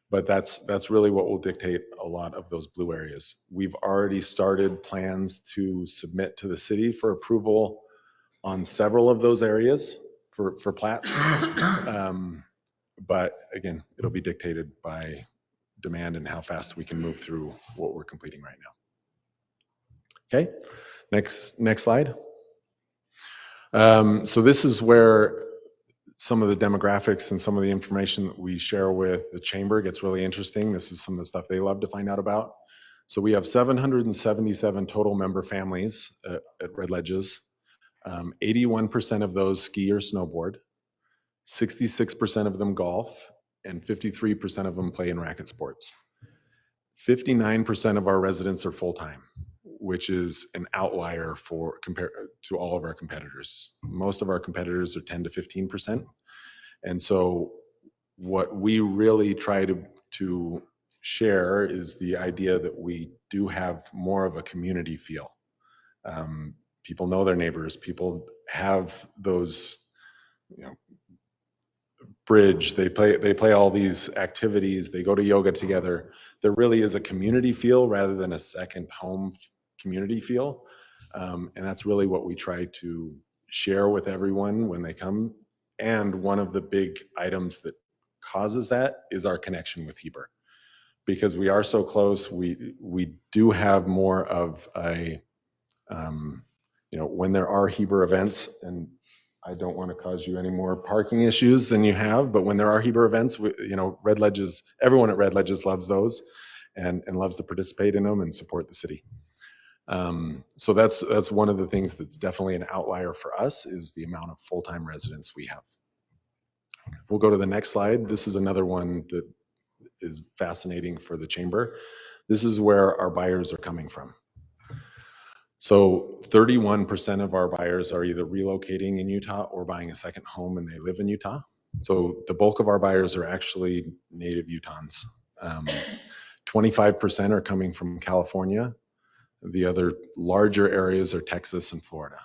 But that's really what will dictate a lot of those blue areas. We've already started plans to submit to the city for approval on several of those areas for plats. But again, it'll be dictated by demand and how fast we can move through what we're completing right now. Okay, next slide. So this is where some of the demographics and some of the information that we share with the chamber gets really interesting. This is some of the stuff they love to find out about. So we have 777 total member families at Red Ledges. 81% of those ski or snowboard, 66% of them golf, and 53% of them play in racket sports. 59% of our residents are full-time, which is an outlier compared to all of our competitors. Most of our competitors are 10 to 15%. And so what we really try to share is the idea that we do have more of a community feel. People know their neighbors. People have those, bridge. They play all these activities. They go to yoga together. There really is a community feel rather than a second home community feel. And that's really what we try to share with everyone when they come. And one of the big items that causes that is our connection with Heber. Because we are so close, we do have more of a, when there are Heber events, and I don't want to cause you any more parking issues than you have, but when there are Heber events, Red Ledges, everyone at Red Ledges loves those and loves to participate in them and support the city. So that's one of the things that's definitely an outlier for us, is the amount of full-time residents we have. We'll go to the next slide. This is another one that is fascinating for the chamber. This is where our buyers are coming from. So 31% of our buyers are either relocating in Utah or buying a second home and they live in Utah. So the bulk of our buyers are actually native Utahns. 25% are coming from California. The other larger areas are Texas and Florida.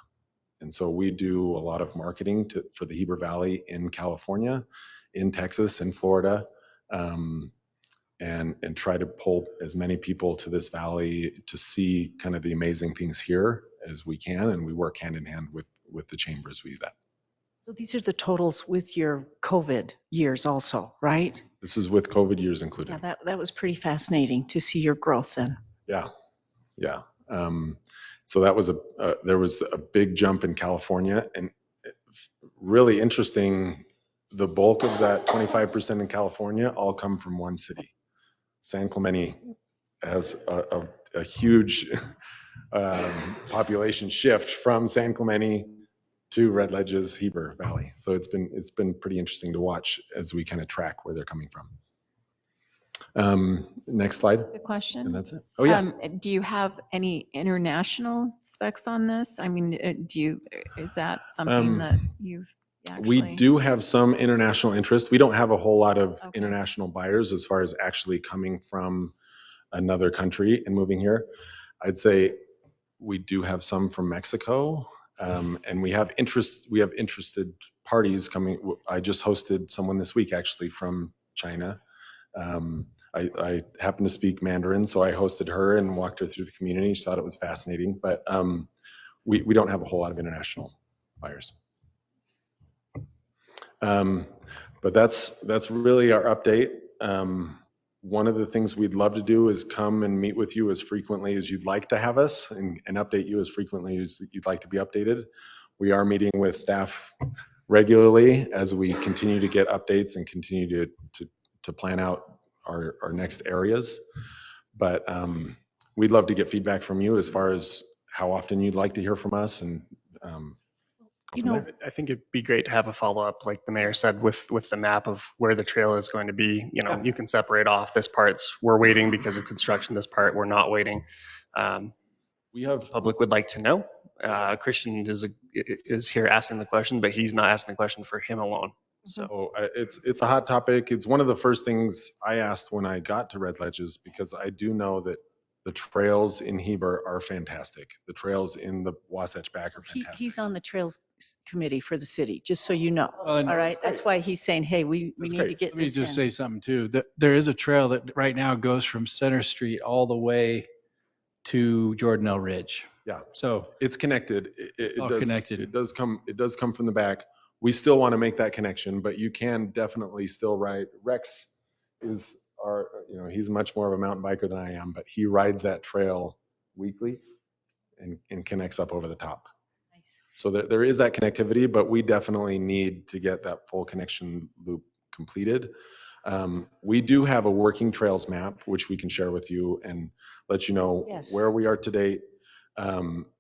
And so we do a lot of marketing for the Heber Valley in California, in Texas, in Florida, and try to pull as many people to this valley to see kind of the amazing things here as we can. And we work hand in hand with the chamber as we do that. So these are the totals with your COVID years also, right? This is with COVID years included. Yeah, that was pretty fascinating to see your growth then. Yeah. So that was there was a big jump in California, and really interesting. The bulk of that 25% in California all come from one city. San Clemente has a huge population shift from San Clemente to Red Ledges, Heber Valley. So it's been pretty interesting to watch as we kind of track where they're coming from. Next slide. The question. And that's it. Oh yeah. Do you have any international specs on this? I mean, is that something that you've actually? We do have some international interest. We don't have a whole lot of international buyers as far as actually coming from another country and moving here. I'd say we do have some from Mexico, and we have interested parties coming. I just hosted someone this week actually from China. I happen to speak Mandarin, so I hosted her and walked her through the community. She thought it was fascinating, but we don't have a whole lot of international buyers. But that's really our update. One of the things we'd love to do is come and meet with you as frequently as you'd like to have us, and update you as frequently as you'd like to be updated. We are meeting with staff regularly as we continue to get updates and continue to plan out our next areas. But we'd love to get feedback from you as far as how often you'd like to hear from us, and I think it'd be great to have a follow-up, like the mayor said, with the map of where the trail is going to be. You can separate off this part's we're waiting because of construction, this part we're not waiting. We have public would like to know. Christian is here asking the question, but he's not asking the question for him alone. So it's a hot topic. It's one of the first things I asked when I got to Red Ledges, because I do know that the trails in Heber are fantastic. The trails in the Wasatch Back are fantastic. He's on the trails committee for the city, just so you know. All right. That's why he's saying, hey, we need to get this in. Let me just say something too. There is a trail that right now goes from Center Street all the way to Jordanelle Ridge. Yeah. So it's connected. It's all connected. It does come from the back. We still want to make that connection, but you can definitely still ride. Rex is he's much more of a mountain biker than I am, but he rides that trail weekly and connects up over the top. Nice. So there is that connectivity, but we definitely need to get that full connection loop completed. We do have a working trails map, which we can share with you and let you know where we are to date.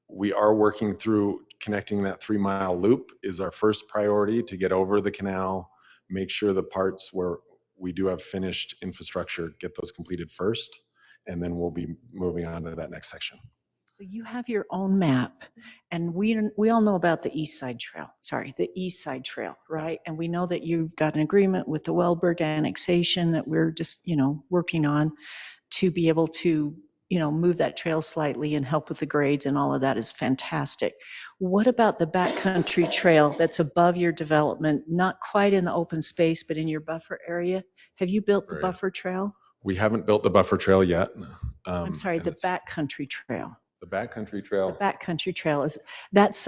We are working through connecting that 3-mile loop is our first priority to get over the canal, make sure the parts where we do have finished infrastructure, get those completed first, and then we'll be moving on to that next section. So you have your own map, and we all know about the East Side Trail, right? And we know that you've got an agreement with the Wellberg annexation that we're just, working on to be able to, move that trail slightly and help with the grades, and all of that is fantastic. What about the backcountry trail that's above your development, not quite in the open space, but in your buffer area? Have you built the buffer trail? We haven't built the buffer trail yet. I'm sorry, the backcountry trail. The backcountry trail. The backcountry trail that's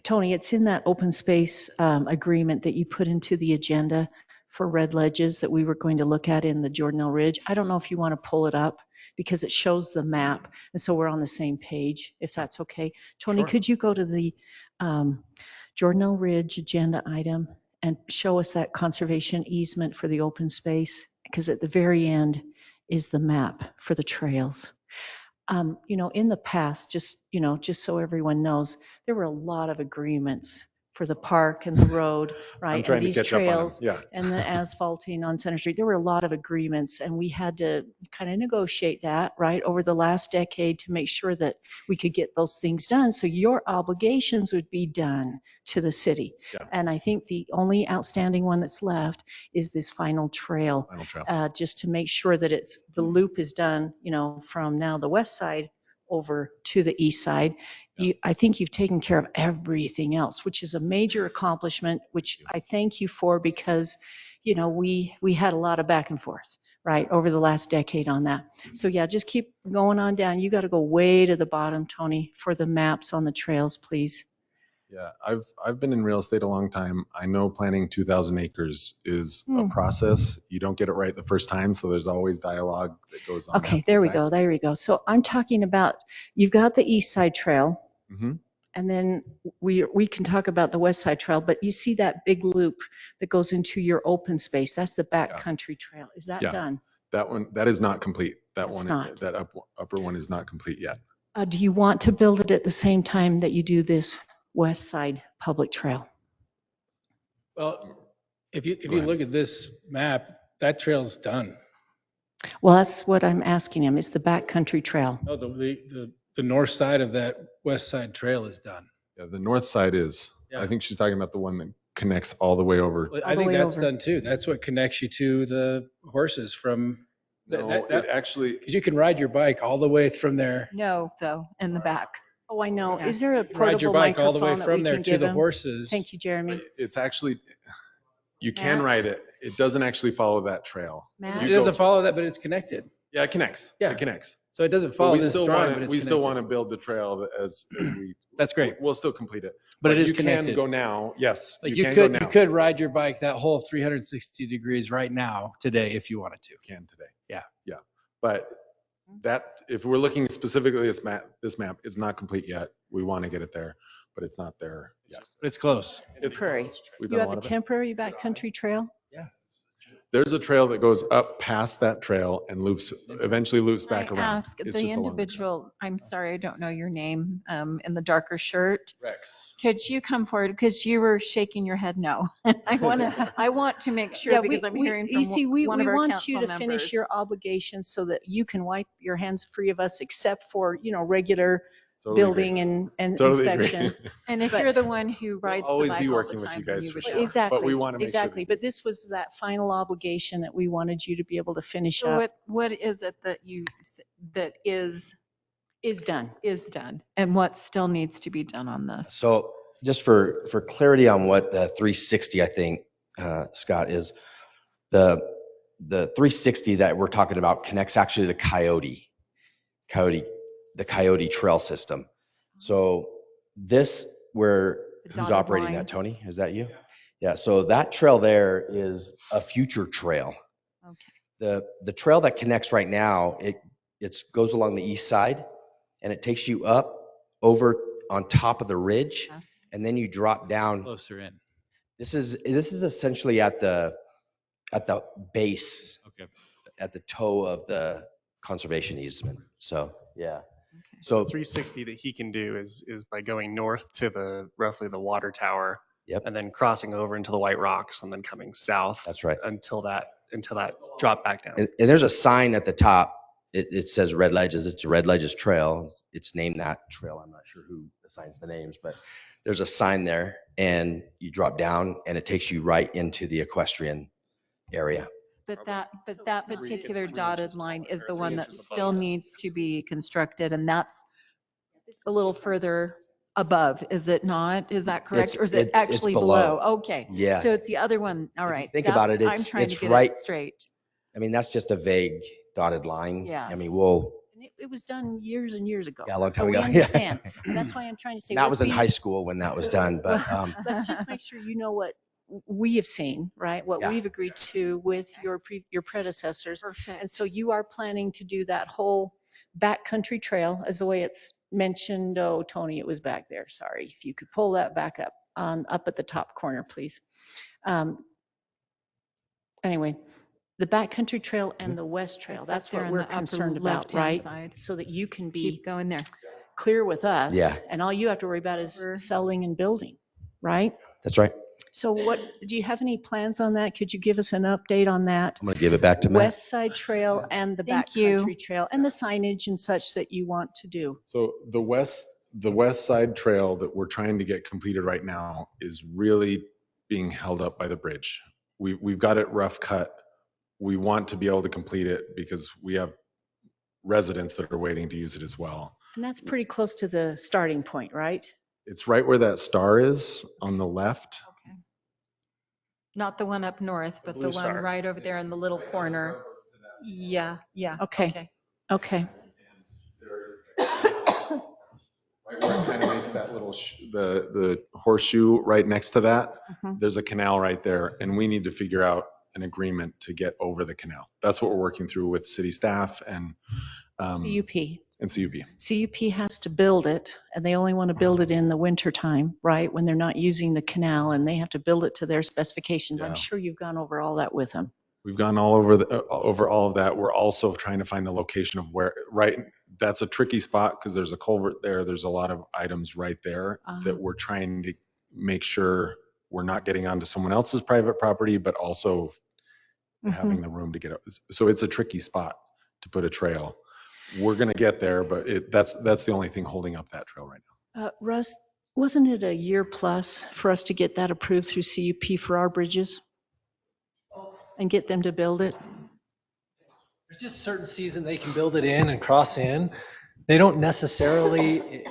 Tony, it's in that open space agreement that you put into the agenda for Red Ledges that we were going to look at in the Jordanelle Ridge. I don't know if you want to pull it up because it shows the map, and so we're on the same page, if that's okay. Tony, Sure. Could you go to the Jordanelle Ridge agenda item and show us that conservation easement for the open space? Because at the very end is the map for the trails. In the past, just so everyone knows, there were a lot of agreements for the park and the road, right? I'm trying and these to catch trails up on them. Yeah. and the asphalting on Center Street. There were a lot of agreements, and we had to kind of negotiate that, right, over the last decade to make sure that we could get those things done. So your obligations would be done to the city. Yeah. And I think the only outstanding one that's left is this final trail. Just to make sure that the loop is done, from now the west side over to the east side. I think you've taken care of everything else, which is a major accomplishment, which I thank you for, because, we had a lot of back and forth, right, over the last decade on that. So yeah, just keep going on down. You got to go way to the bottom, Tony, for the maps on the trails, please. Yeah, I've been in real estate a long time. I know planning 2,000 acres is a process. You don't get it right the first time, so there's always dialogue that goes on. Okay, there we go. There we go. So I'm talking about, you've got the East Side Trail, Mm-hmm. and then we can talk about the West Side Trail, but you see that big loop that goes into your open space. That's the backcountry trail. Is that Yeah. done? That one, that is not complete. That It's one, not. that upper one is not complete yet. Do you want to build it at the same time that you do this West Side Public Trail? Well, if you look at this map, that trail's done. Well, that's what I'm asking him. It's the backcountry trail. No, the north side of that west side trail is done. Yeah, the north side is. Yeah. I think she's talking about the one that connects all the way over. I think that's done too. That's what connects you to the horses from. No, it actually. Because you can ride your bike all the way from there. No, though, in the back. Oh, I know. Yeah. Is there a You can ride your portable bike all the way microphone that from we there can to give the him? horses. Thank you, Jeremy. It's actually, you can ride it. It doesn't actually follow that trail. Matt? It doesn't follow that, but it's connected. Yeah, it connects. Yeah. It connects. So it doesn't But follow we this still drawing, want but to, it's we still want connected. to build the trail as we. That's great. We'll still complete it. But it is you connected. can go now. Yes. Like you can go you now. could ride your bike that whole 360 degrees right now today if you wanted to. You can today. Yeah. Yeah. But that, if we're looking specifically at this map is not complete yet. We want to get it there, but it's not there yet. But it's close. It's Temporary. We've You done have a lot of it. temporary backcountry trail? Yeah. There's a trail that goes up past that trail and eventually loops back I around. ask It's the just along individual, I'm sorry, I don't know your name, in the darker shirt. Rex. Could you come forward? Because you were shaking your head no. I want to make sure because I'm hearing from you see, we one of our want council you to members. finish your obligations so that you can wipe your hands free of us except for, regular Totally building agree. and Totally agree. inspections. And if But- you're the one who rides the always bike be all the working with time, you then guys you for would sure. know. Exactly. But we want to make exactly. sure. But this was that final obligation that we wanted you to be able to finish So up. what is it that that is Done. and what still needs to be done on this? So just for clarity on what the 360, I think, Scott, is the 360 that we're talking about connects actually to the Coyote Trail system. So this, who's dotted operating line. that, Tony? Is that you? Yeah, so that trail there is a future trail. Okay. The trail that connects right now, it goes along the east side and it takes you up over on top of the ridge, Yes. and then you drop down. Closer in. This is essentially at the base, Okay. at the toe of the conservation easement. So yeah. Okay. So 360 that he can do is by going north to roughly the water tower. Yep. And then crossing over into the White Rocks and then coming south. That's right. Until that drop back down. and there's a sign at the top. It says Red Ledges. It's a Red Ledges Trail. It's named that trail. I'm not sure who assigns the names, but there's a sign there, and you drop down, and it takes you right into the equestrian area. But that particular dotted line is the one that still needs to be constructed, and that's a little further above, is it not? Is that correct? Or is it it's actually below. below? Okay. Yeah. So it's the other one. All right. think about it, I'm trying to it's get right- it straight. I mean, that's just a vague dotted line. I Yes. mean, And it was done years and years ago. Yeah, a long So time we ago. Yeah. understand. And that's why I'm trying to say. that was in let's high be- school when that was done, but Let's just make sure you know what we have seen, right? What Yeah. we've agreed to with your predecessors. Perfect. And so you are planning to do that whole backcountry trail as the way it's mentioned. Oh, Tony, it was back there. Sorry. If you could pull that back up up at the top corner, please. Anyway, the backcountry trail and the west trail, It's up that's there what in we're the upper concerned about, left-hand right? side. So that you can be Keep going there. clear with us. Yeah. And all you have to worry about is Over. selling and building, right? that's right. So what, do you have any plans on that? Could you give us an update on that? I'm going to give it back to Matt. West Side Trail and the Thank you. backcountry trail and the signage and such that you want to do. So the west side trail that we're trying to get completed right now is really being held up by the bridge. We've got it rough cut. We want to be able to complete it because we have residents that are waiting to use it as well. And that's pretty close to the starting point, right? It's right where that star is on the left. Okay. Not the one up north, but the blue one star. right over there in the little corner. Yeah, yeah. Okay. Okay. Right Right where it kind of makes that little, the horseshoe right next to that, Mhm. there's a canal right there, and we need to figure out an agreement to get over the canal. That's what we're working through with city staff and CUP. and CUP. CUP has to build it, and they only want to build it in the winter time, right? When they're not using the canal, and they have to build it to their specifications. I'm Yeah. sure you've gone over all that with them. We've gone all over over all of that. We're also trying to find the location of where, right, that's a tricky spot because there's a culvert there. There's a lot of items right there that we're trying to make sure we're not getting onto someone else's private property, but also having the room to get it. So it's a tricky spot to put a trail. We're going to get there, but that's the only thing holding up that trail right now. Russ, wasn't it a year plus for us to get that approved through CUP for our bridges and get them to build it? There's just certain season they can build it in and cross in. They don't necessarily,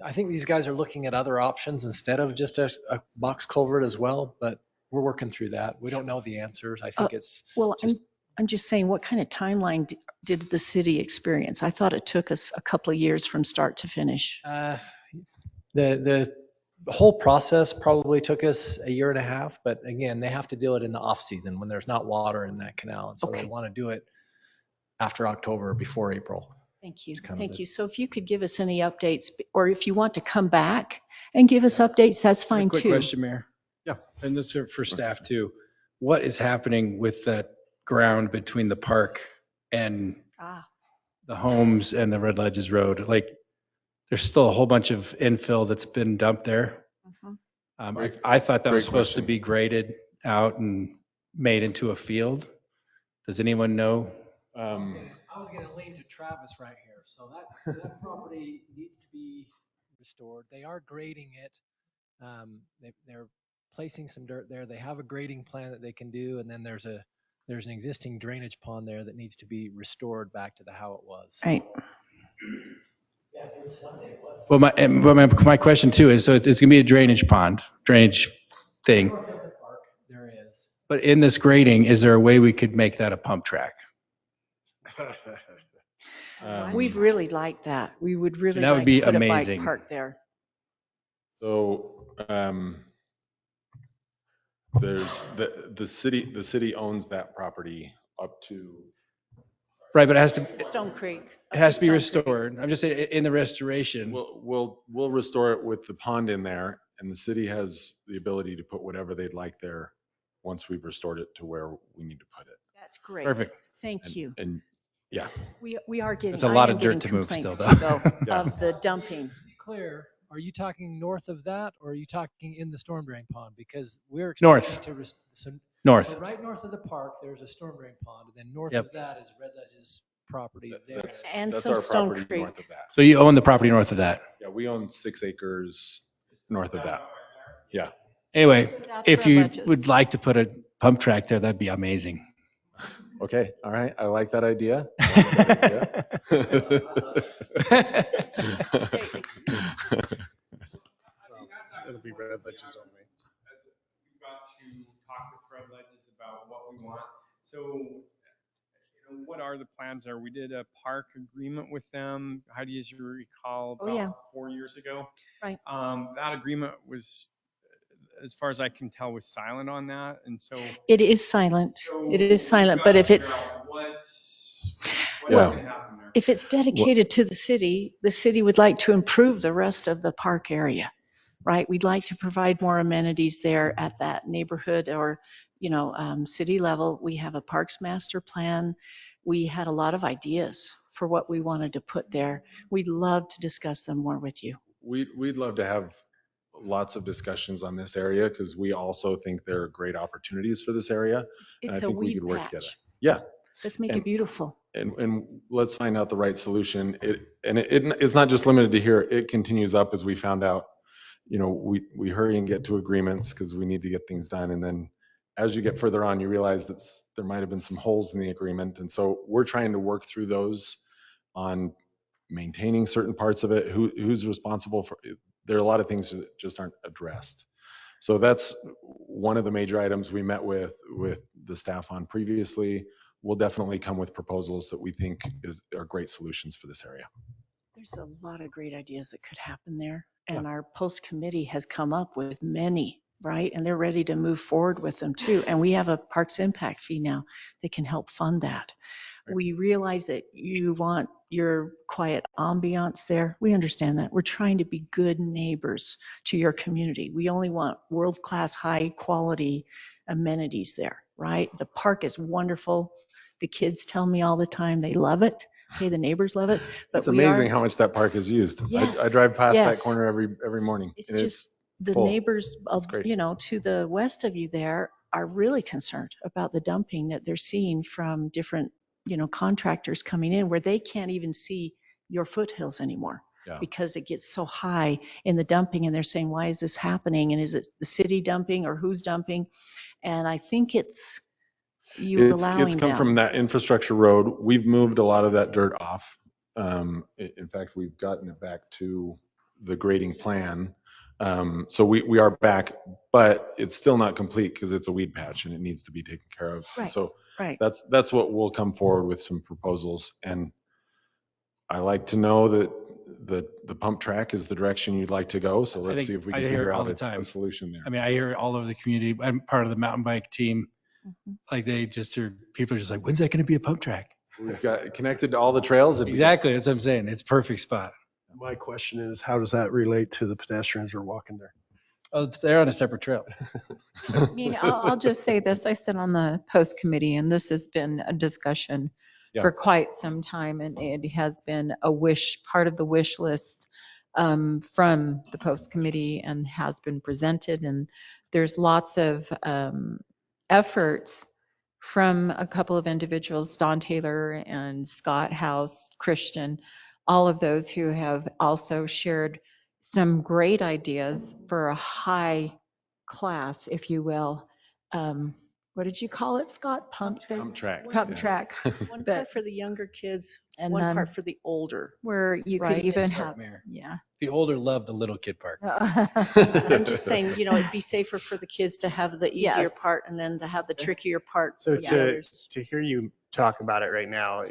I think these guys are looking at other options instead of just a box culvert as well, but we're working through that. We don't know the answers. I think it's Well, just, I'm just saying, what kind of timeline did the city experience? I thought it took us a couple of years from start to finish. the whole process probably took us a year and a half, but again, they have to do it in the off season when there's not water in that canal. And so they want to do it after October, before April. Thank you. Thank you. So if you could give us any updates, or if you want to come back and give us updates, that's fine too. Quick question, Mayor. Yeah. And this is for staff too. What is happening with that ground between the park and the homes and the Red Ledges Road? Like, there's still a whole bunch of infill that's been dumped there. I thought that was supposed to be graded out and made into a field. Does anyone know? I was going to lean to Travis right here. So that property needs to be restored. They are grading it. They're placing some dirt there. They have a grading plan that they can do, and then there's an existing drainage pond there that needs to be restored back to how it was. Right. Well, my question too is, so it's going to be a drainage thing. North of the park, there is. But in this grading, is there a way we could make that a pump track? We'd really like that. We would really that would like be to put amazing. a bike park there. So there's the city owns that property up to. Right, but it has to. Stone Creek. It has to be restored. I'm just saying, in the restoration. We'll restore it with the pond in there, and the city has the ability to put whatever they'd like there once we've restored it to where we need to put it. That's great. Perfect. Thank you. And yeah. We are getting. It's a lot I am of dirt getting to move complaints still, too, though. though, of the dumping. Clear. Are you talking north of that, or are you talking in the storm drain pond? Because we're North. North. So right north of the park, there's a storm drain pond, and then north of that is Red Ledges property there. That's our Stone property Creek. north of that. So you own the property north of that. Yeah, we own 6 acres north of that. Yeah. Anyway, That's if Red you Ledges. would like to put a pump track there, that'd be amazing. Okay. All right. I like that idea. It'll be Red Ledges only. We've got to talk with Red Ledges about what we want. So, what are the plans there? We did a park agreement with them. How do you recall? About 4 years ago. Right. That agreement was, as far as I can tell, was silent on that, and so It is silent. It is silent, but if it's if it's dedicated to the city would like to improve the rest of the park area, right? We'd like to provide more amenities there at that neighborhood or, city level. We have a parks master plan. We had a lot of ideas for what we wanted to put there. We'd love to discuss them more with you. We'd love to have lots of discussions on this area because we also think there are great opportunities for this area. It's I a think we weed could work patch. together. Yeah. Let's make it beautiful. And let's find out the right solution. It's not just limited to here. It continues up as we found out. We hurry and get to agreements because we need to get things done. And then as you get further on, you realize that there might have been some holes in the agreement. And so we're trying to work through those on maintaining certain parts of it. Who's responsible for it? There are a lot of things that just aren't addressed. So that's one of the major items we met with the staff on previously. We'll definitely come with proposals that we think are great solutions for this area. There's a lot of great ideas that could happen there. And our post committee has come up with many, right? And they're ready to move forward with them too. And we have a Parks Impact fee now that can help fund that. Right. We realize that you want your quiet ambiance there. We understand that. We're trying to be good neighbors to your community. We only want world-class, high-quality amenities there, right? The park is wonderful. The kids tell me all the time they love it. Okay, the neighbors love it. But It's amazing how much that park is used. Yes, I drive past that yes. corner every morning. It's and just the full. neighbors It's of, great. to the west of you there are really concerned about the dumping that they're seeing from different, contractors coming in where they can't even see your foothills anymore. Yeah. Because it gets so high in the dumping and they're saying, why is this happening? And is it the city dumping or who's dumping? And I think it's you allowing It's come them. from that infrastructure road. We've moved a lot of that dirt off. In fact, we've gotten it back to the grading plan. So we are back, but it's still not complete because it's a weed patch and it needs to be taken care of. Right, So right. that's what we'll come forward with, some proposals. And I like to know that the pump track is the direction you'd like to go. So let's see if we can figure out a solution there. I mean, I hear it all over the community. I'm part of the mountain bike team. Like people are just like, when's that going to be a pump track? We've got connected to all the trails. Exactly. That's what I'm saying. It's a perfect spot. My question is, how does that relate to the pedestrians who are walking there? Oh, they're on a separate trail. I mean, I'll just say this. I sit on the post committee and this has been a discussion for quite some time. And it has been part of the wish list from the post committee and has been presented. And there's lots of efforts from a couple of individuals, Don Taylor and Scott House, Christian, all of those who have also shared some great ideas for a high class, if you will. What did you call it, Scott? Pump track. Pump track. One part for the younger kids and one then part for the older. where you could Right. even Park, have, Mayor. yeah. The older love the little kid park. I'm just saying, it'd be safer for the kids to have the easier Yes. part and then to have the trickier part So for the others. to hear you talk about it right now,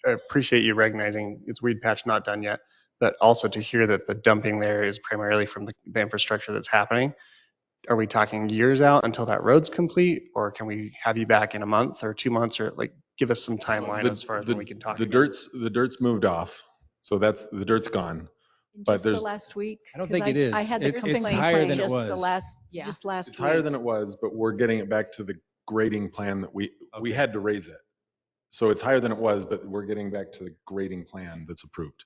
I appreciate you recognizing it's weed patch not done yet, but also to hear that the dumping there is primarily from the infrastructure that's happening. Are we talking years out until that road's complete, or can we have you back in a month or 2 months, or give us some timeline as far as when we can talk The again? dirt's moved off. So the dirt's gone. But Just the there's last week? I don't 'Cause think it is. I had the It's complaint higher than it just was. last Yeah. week. it's higher than it was, but we're getting it back to the grading plan that we had to raise it. So it's higher than it was, but we're getting back to the grading plan that's approved,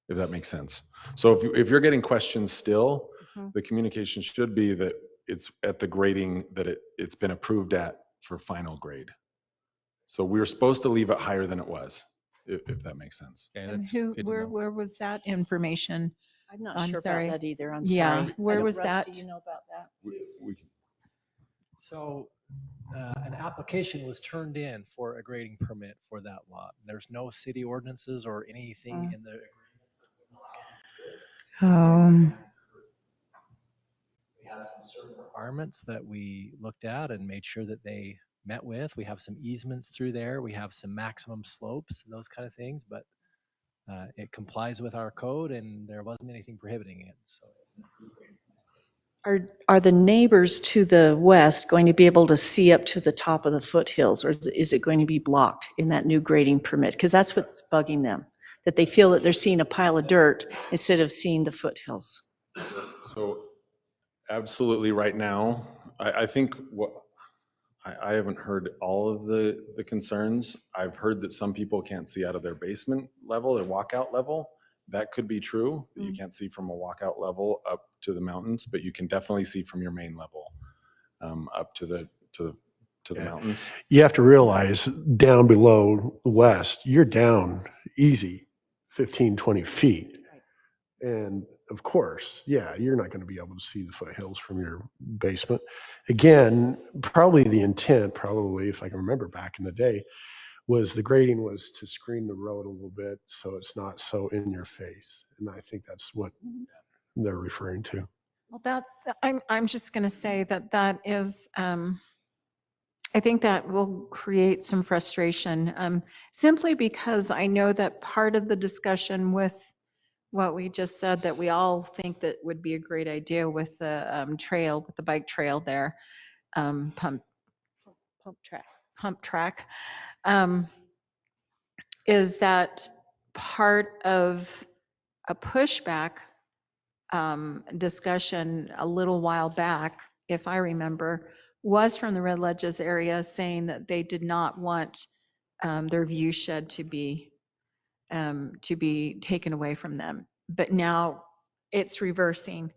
if that makes sense. So if you're getting questions still, the communication should be that it's at the grading that it's been approved at for final grade. So we were supposed to leave it higher than it was, if that makes sense. Okay, And that's good to know. where was that information? I'm not I'm sure sorry. about that either. I'm Yeah, sorry. where was Russ, that? do you know about that? We So an application was turned in for a grading permit for that lot. There's no city ordinances or anything in the we had some certain requirements that we looked at and made sure that they met with. We have some easements through there. We have some maximum slopes and those kind of things, but it complies with our code and there wasn't anything prohibiting it. So it's an approved grading. Are the neighbors to the west going to be able to see up to the top of the foothills, or is it going to be blocked in that new grading permit? Because that's what's bugging them, that they feel that they're seeing a pile of dirt instead of seeing the foothills. So absolutely right now, I think I haven't heard all of the concerns. I've heard that some people can't see out of their basement level, their walkout level. That could be true. You can't see from a walkout level up to the mountains, but you can definitely see from your main level up to the mountains. You have to realize down below west, you're down easy 15, 20 feet. And of course, you're not going to be able to see the foothills from your basement. Again, probably the intent, if I can remember back in the day, was the grading was to screen the road a little bit so it's not so in your face. And I think that's what they're referring to. Well, I'm just going to say that is, I think that will create some frustration, simply because I know that part of the discussion with what we just said, that we all think that would be a great idea with the trail, with the bike trail there, pump track, um, is that part of a pushback discussion a little while back, if I remember, was from the Red Ledges area saying that they did not want their view shed to be taken away from them. But now it's reversing.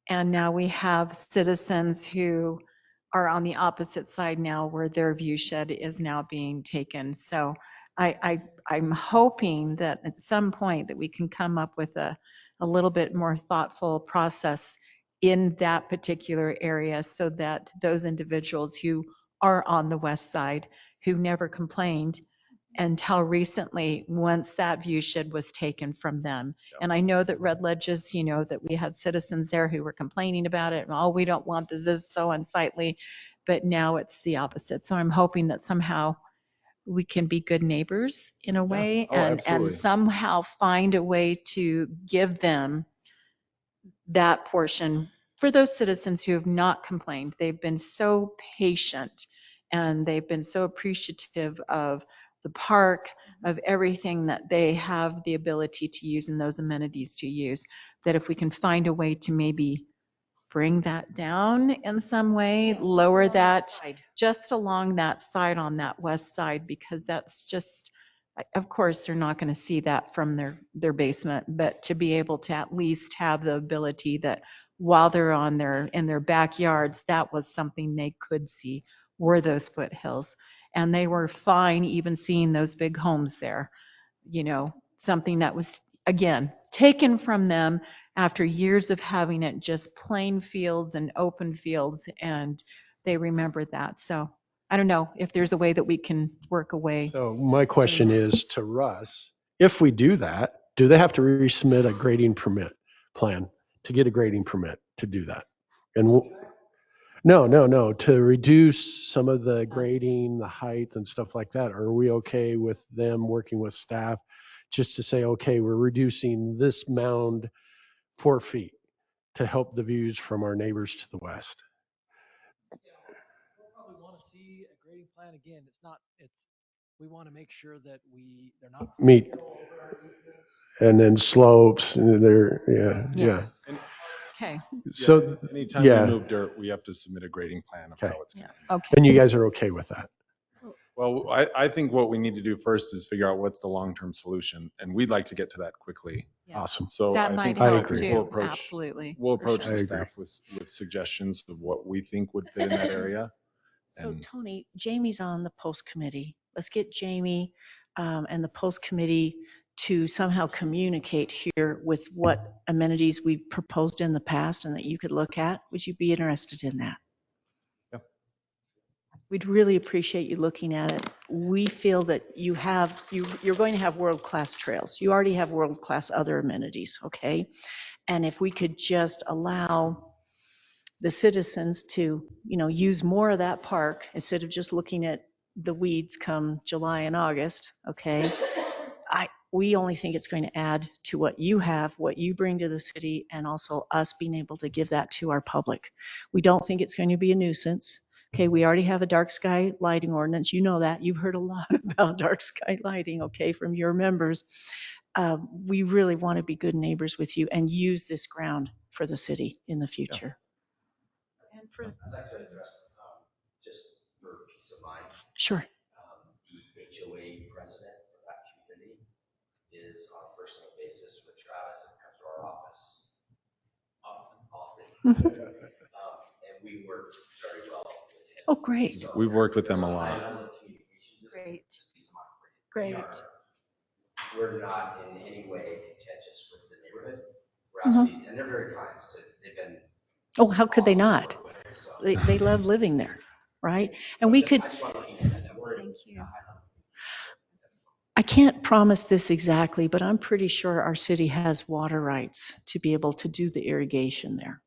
And now we have citizens who are on the opposite side now, where their view shed is now being taken. So I'm hoping that at some point that we can come up with a little bit more thoughtful process in that particular area, so that those individuals who are on the west side, who never complained until recently, once that view shed was taken from them. And I know that Red Ledges, that we had citizens there who were complaining about it. Oh, we don't want this is so unsightly. But now it's the opposite. So I'm hoping that somehow we can be good neighbors in a way, Oh, and absolutely. somehow find a way to give them that portion for those citizens who have not complained. They've been so patient and they've been so appreciative of the park, of everything that they have the ability to use and those amenities to use, that if we can find a way to maybe bring that down in some way, lower that just along that side on that west side, because that's just, of course, they're not going to see that from their basement, but to be able to at least have the ability that while they're in their backyards, that was something they could see, were those foothills. And they were fine even seeing those big homes there, something that was, again, taken from them after years of having it just plain fields and open fields, and they remember that. So I don't know if there's a way that we can work away. So my question is to Russ, if we do that, do they have to resubmit a grading permit plan to get a grading permit to do that? And no, to reduce some of the grading, the height and stuff like that. Are we okay with them working with staff just to say, okay, we're reducing this mound 4 feet to help the views from our neighbors to the west? We'll probably want to see a grading plan again. We want to make sure that they're not Meet over our easements. and then slopes and yeah. Okay. So anytime we move dirt, we have to submit a grading plan of how it's going to be. Okay. And you guys are okay with that? Well, I think what we need to do first is figure out what's the long-term solution, and we'd like to get to that quickly. Awesome. So That I might think help we'll too. approach, Absolutely. we'll For approach sure. the staff with suggestions of what we think would fit in that area. So And Tony, Jamie's on the post committee. Let's get Jamie and the post committee to somehow communicate here with what amenities we've proposed in the past and that you could look at. Would you be interested in that? Yeah. We'd really appreciate you looking at it. We feel that you're going to have world-class trails. You already have world-class other amenities, okay? And if we could just allow the citizens to, use more of that park instead of just looking at the weeds come July and August, okay? We only think it's going to add to what you have, what you bring to the city, and also us being able to give that to our public. We don't think it's going to be a nuisance. Okay, we already have a dark sky lighting ordinance. You know that. You've heard a lot about dark sky lighting, okay, from your members. We really want to be good neighbors with you and use this ground for the city in the future. I'd like to address, just for peace of mind. Sure. The HOA president for that community is on a first name basis with Travis and comes to our office often. And we work very well with him. Oh, great. So we've worked with them a lot. Great. Great. Great. We're not in any way contentious with the neighborhood. We're Mhm. actually, and they're very kind. So they've been. Oh, how could they awesome not? to work with, so. They love living there, right? So And we just- could. I just want to let you know that we're. Thank you. I can't promise this exactly, but I'm pretty sure our city has water rights to be able to do the irrigation there,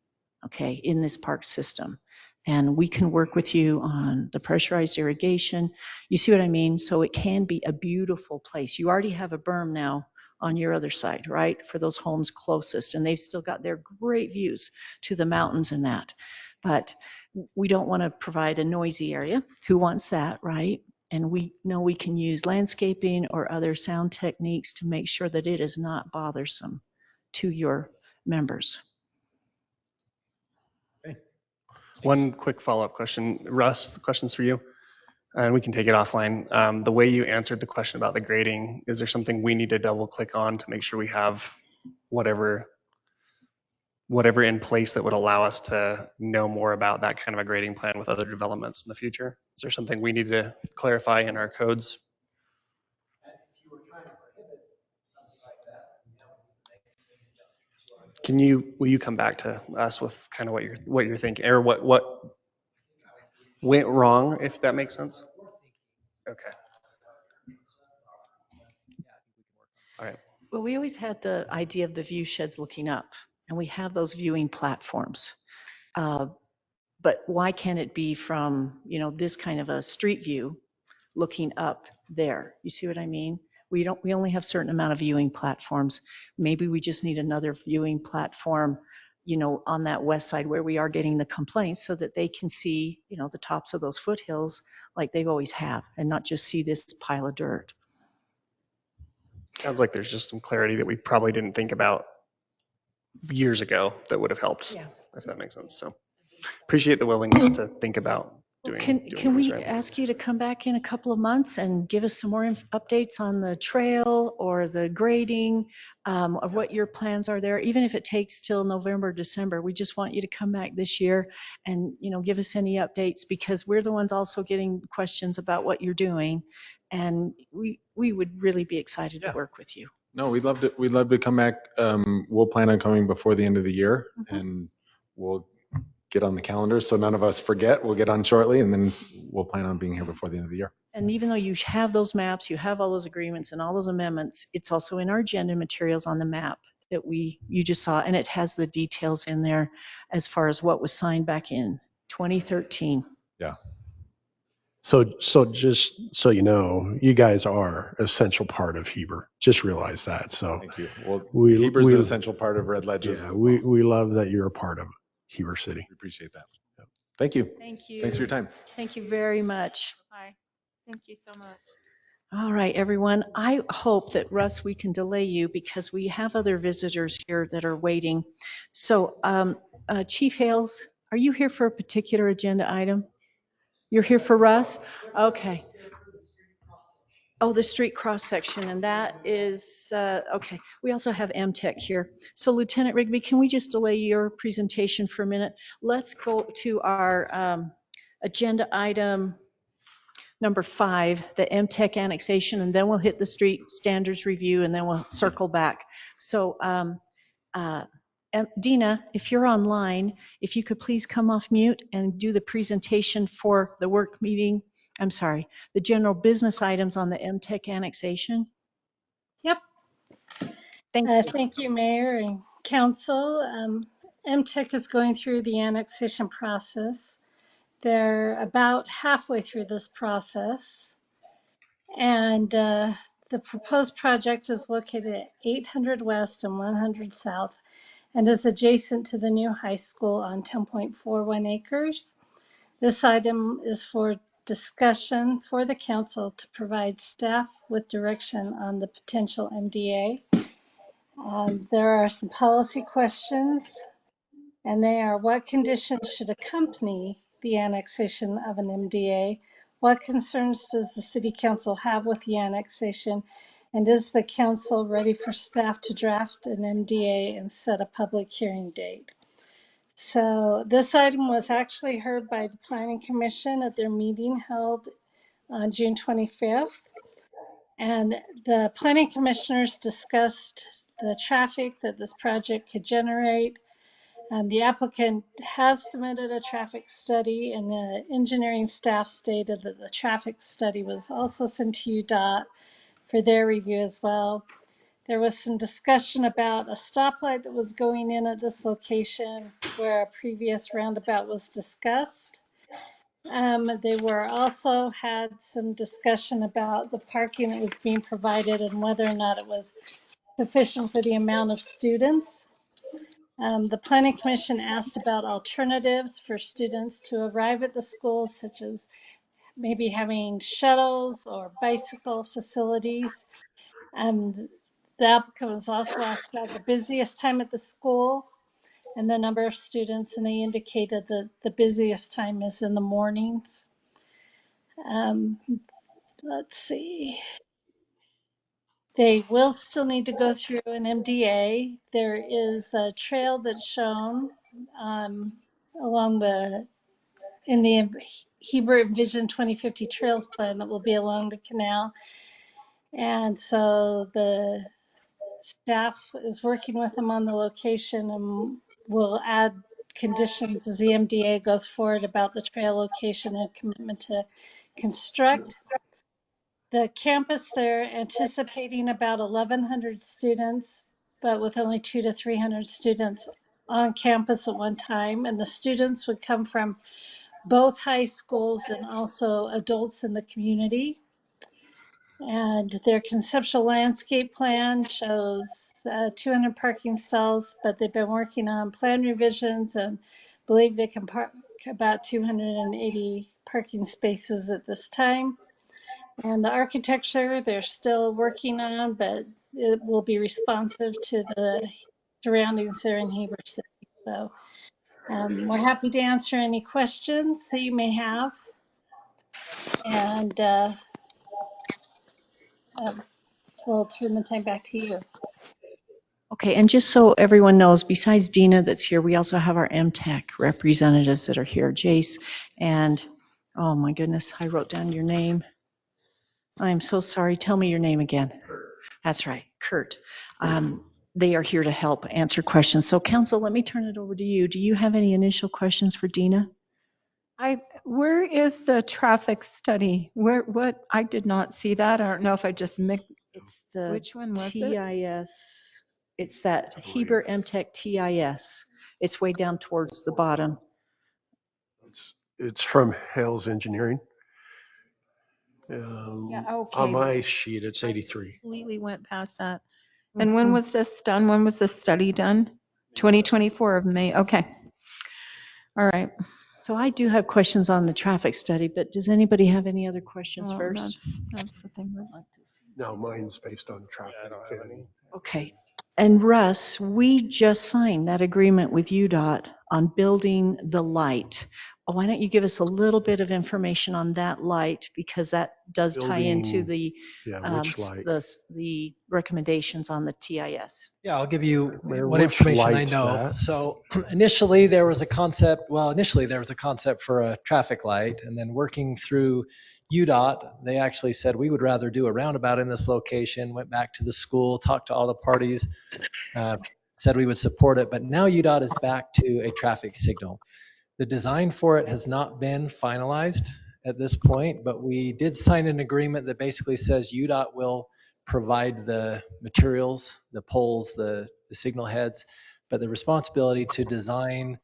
okay, in this park system. And we can work with you on the pressurized irrigation. You see what I mean? So it can be a beautiful place. You already have a berm now on your other side, right? For those homes closest, and they've still got their great views to the mountains and that. But we don't want to provide a noisy area. Who wants that, right? And we know we can use landscaping or other sound techniques to make sure that it is not bothersome to your members. Okay. One quick follow-up question. Russ, the question's for you, and we can take it offline. The way you answered the question about the grading, is there something we need to double click on to make sure we have whatever in place that would allow us to know more about that kind of a grading plan with other developments in the future? Is there something we need to clarify in our codes? Will you come back to us with kind of what you're thinking, or what went wrong, if that makes sense? Okay. All right. Well, we always had the idea of the view sheds looking up, and we have those viewing platforms. But why can't it be from, this kind of a street view looking up there? You see what I mean? We only have certain amount of viewing platforms. Maybe we just need another viewing platform, on that west side where we are getting the complaints, so that they can see, the tops of those foothills like they always have, and not just see this pile of dirt. Sounds like there's just some clarity that we probably didn't think about years ago that would have helped, if that makes sense. So appreciate the willingness to think about doing. Can we ask you to come back in a couple of months and give us some more updates on the trail or the grading, of what your plans are there? Even if it takes till November, December, we just want you to come back this year and, give us any updates, because we're the ones also getting questions about what you're doing. And we would really be excited to work with you. No, we'd love to come back. We'll plan on coming before the end of the year, and we'll get on the calendar so none of us forget. We'll get on shortly, and then we'll plan on being here before the end of the year. And even though you have those maps, you have all those agreements and all those amendments, it's also in our agenda materials on the map that you just saw, and it has the details in there as far as what was signed back in 2013. Yeah. So just so you know, you guys are an essential part of Heber. Just realize that. So thank you. Well, Heber's an essential part of Red Ledges. Yeah, we love that you're a part of Heber City. We appreciate that. Yeah. Thank you. Thank you. Thanks for your time. Thank you very much. Hi. Thank you so much. All right, everyone. I hope that, Russ, we can delay you because we have other visitors here that are waiting. So, Chief Hales, are you here for a particular agenda item? You're here for Russ? Okay. Oh, the street cross section, and that is, okay. We also have MTech here. So Lieutenant Rigby, can we just delay your presentation for a minute? Let's go to our agenda item number 5, the MTech annexation, and then we'll hit the street standards review, and then we'll circle back. So Dina, if you're online, if you could please come off mute and do the presentation for the work meeting. I'm sorry, the general business items on the MTech annexation. Yep. Thank you, Mayor and Council. MTech is going through the annexation process. They're about halfway through this process. And the proposed project is located at 800 West and 100 South, and is adjacent to the new high school on 10.41 acres. This item is for discussion for the council to provide staff with direction on the potential MDA. There are some policy questions, and they are: what conditions should accompany the annexation of an MDA? What concerns does the City Council have with the annexation? And is the council ready for staff to draft an MDA and set a public hearing date? So this item was actually heard by the Planning Commission at their meeting held on June 25th. And the Planning Commissioners discussed the traffic that this project could generate. The applicant has submitted a traffic study, and the engineering staff stated that the traffic study was also sent to UDOT for their review as well. There was some discussion about a stoplight that was going in at this location where a previous roundabout was discussed. They were also had some discussion about the parking that was being provided and whether or not it was sufficient for the amount of students. The Planning Commission asked about alternatives for students to arrive at the schools, such as maybe having shuttles or bicycle facilities. The applicant was also asked about the busiest time at the school and the number of students, and they indicated that the busiest time is in the mornings. Let's see. They will still need to go through an MDA. There is a trail that's shown along in the Heber Vision 2050 Trails Plan that will be along the canal. And so the staff is working with them on the location and will add conditions as the MDA goes forward about the trail location and commitment to construct. The campus, they're anticipating about 1,100 students, but with only 200 to 300 students on campus at one time. And the students would come from both high schools and also adults in the community. And their conceptual landscape plan shows 200 parking stalls, but they've been working on plan revisions and believe they can park about 280 parking spaces at this time. And the architecture, they're still working on, but it will be responsive to the surroundings there in Heber City. So we're happy to answer any questions that you may have. And we'll turn the time back to you. Okay, and just so everyone knows, besides Dina that's here, we also have our MTech representatives that are here, Jace and, oh my goodness, I wrote down your name. I'm so sorry. Tell me your name again. That's right, Kurt. They are here to help answer questions. So council, let me turn it over to you. Do you have any initial questions for Dina? Where is the traffic study? What, I did not see that. I don't know if I just mixed. It's the Which one was it? TIS. It's that Heber MTech TIS. It's way down towards the bottom. It's from Hales Engineering. Yeah, okay. On my sheet, it's 83. Completely went past that. And when was this done? When was the study done? 2024 of May. Okay. All right. So I do have questions on the traffic study, but does anybody have any other questions Well, first? that's the thing we'd like to see. No, mine's based on traffic. I don't have any. Okay. And Russ, we just signed that agreement with UDOT on building the light. Why don't you give us a little bit of information on that light, because that does tie into the which light? the recommendations on the TIS. Yeah, I'll give you Mayor, what which information I light's know. that? So initially there was a concept for a traffic light, and then working through UDOT, they actually said we would rather do a roundabout in this location, went back to the school, talked to all the parties, said we would support it, but now UDOT is back to a traffic signal. The design for it has not been finalized at this point, but we did sign an agreement that basically says UDOT will provide the materials, the poles, the signal heads, but the responsibility to design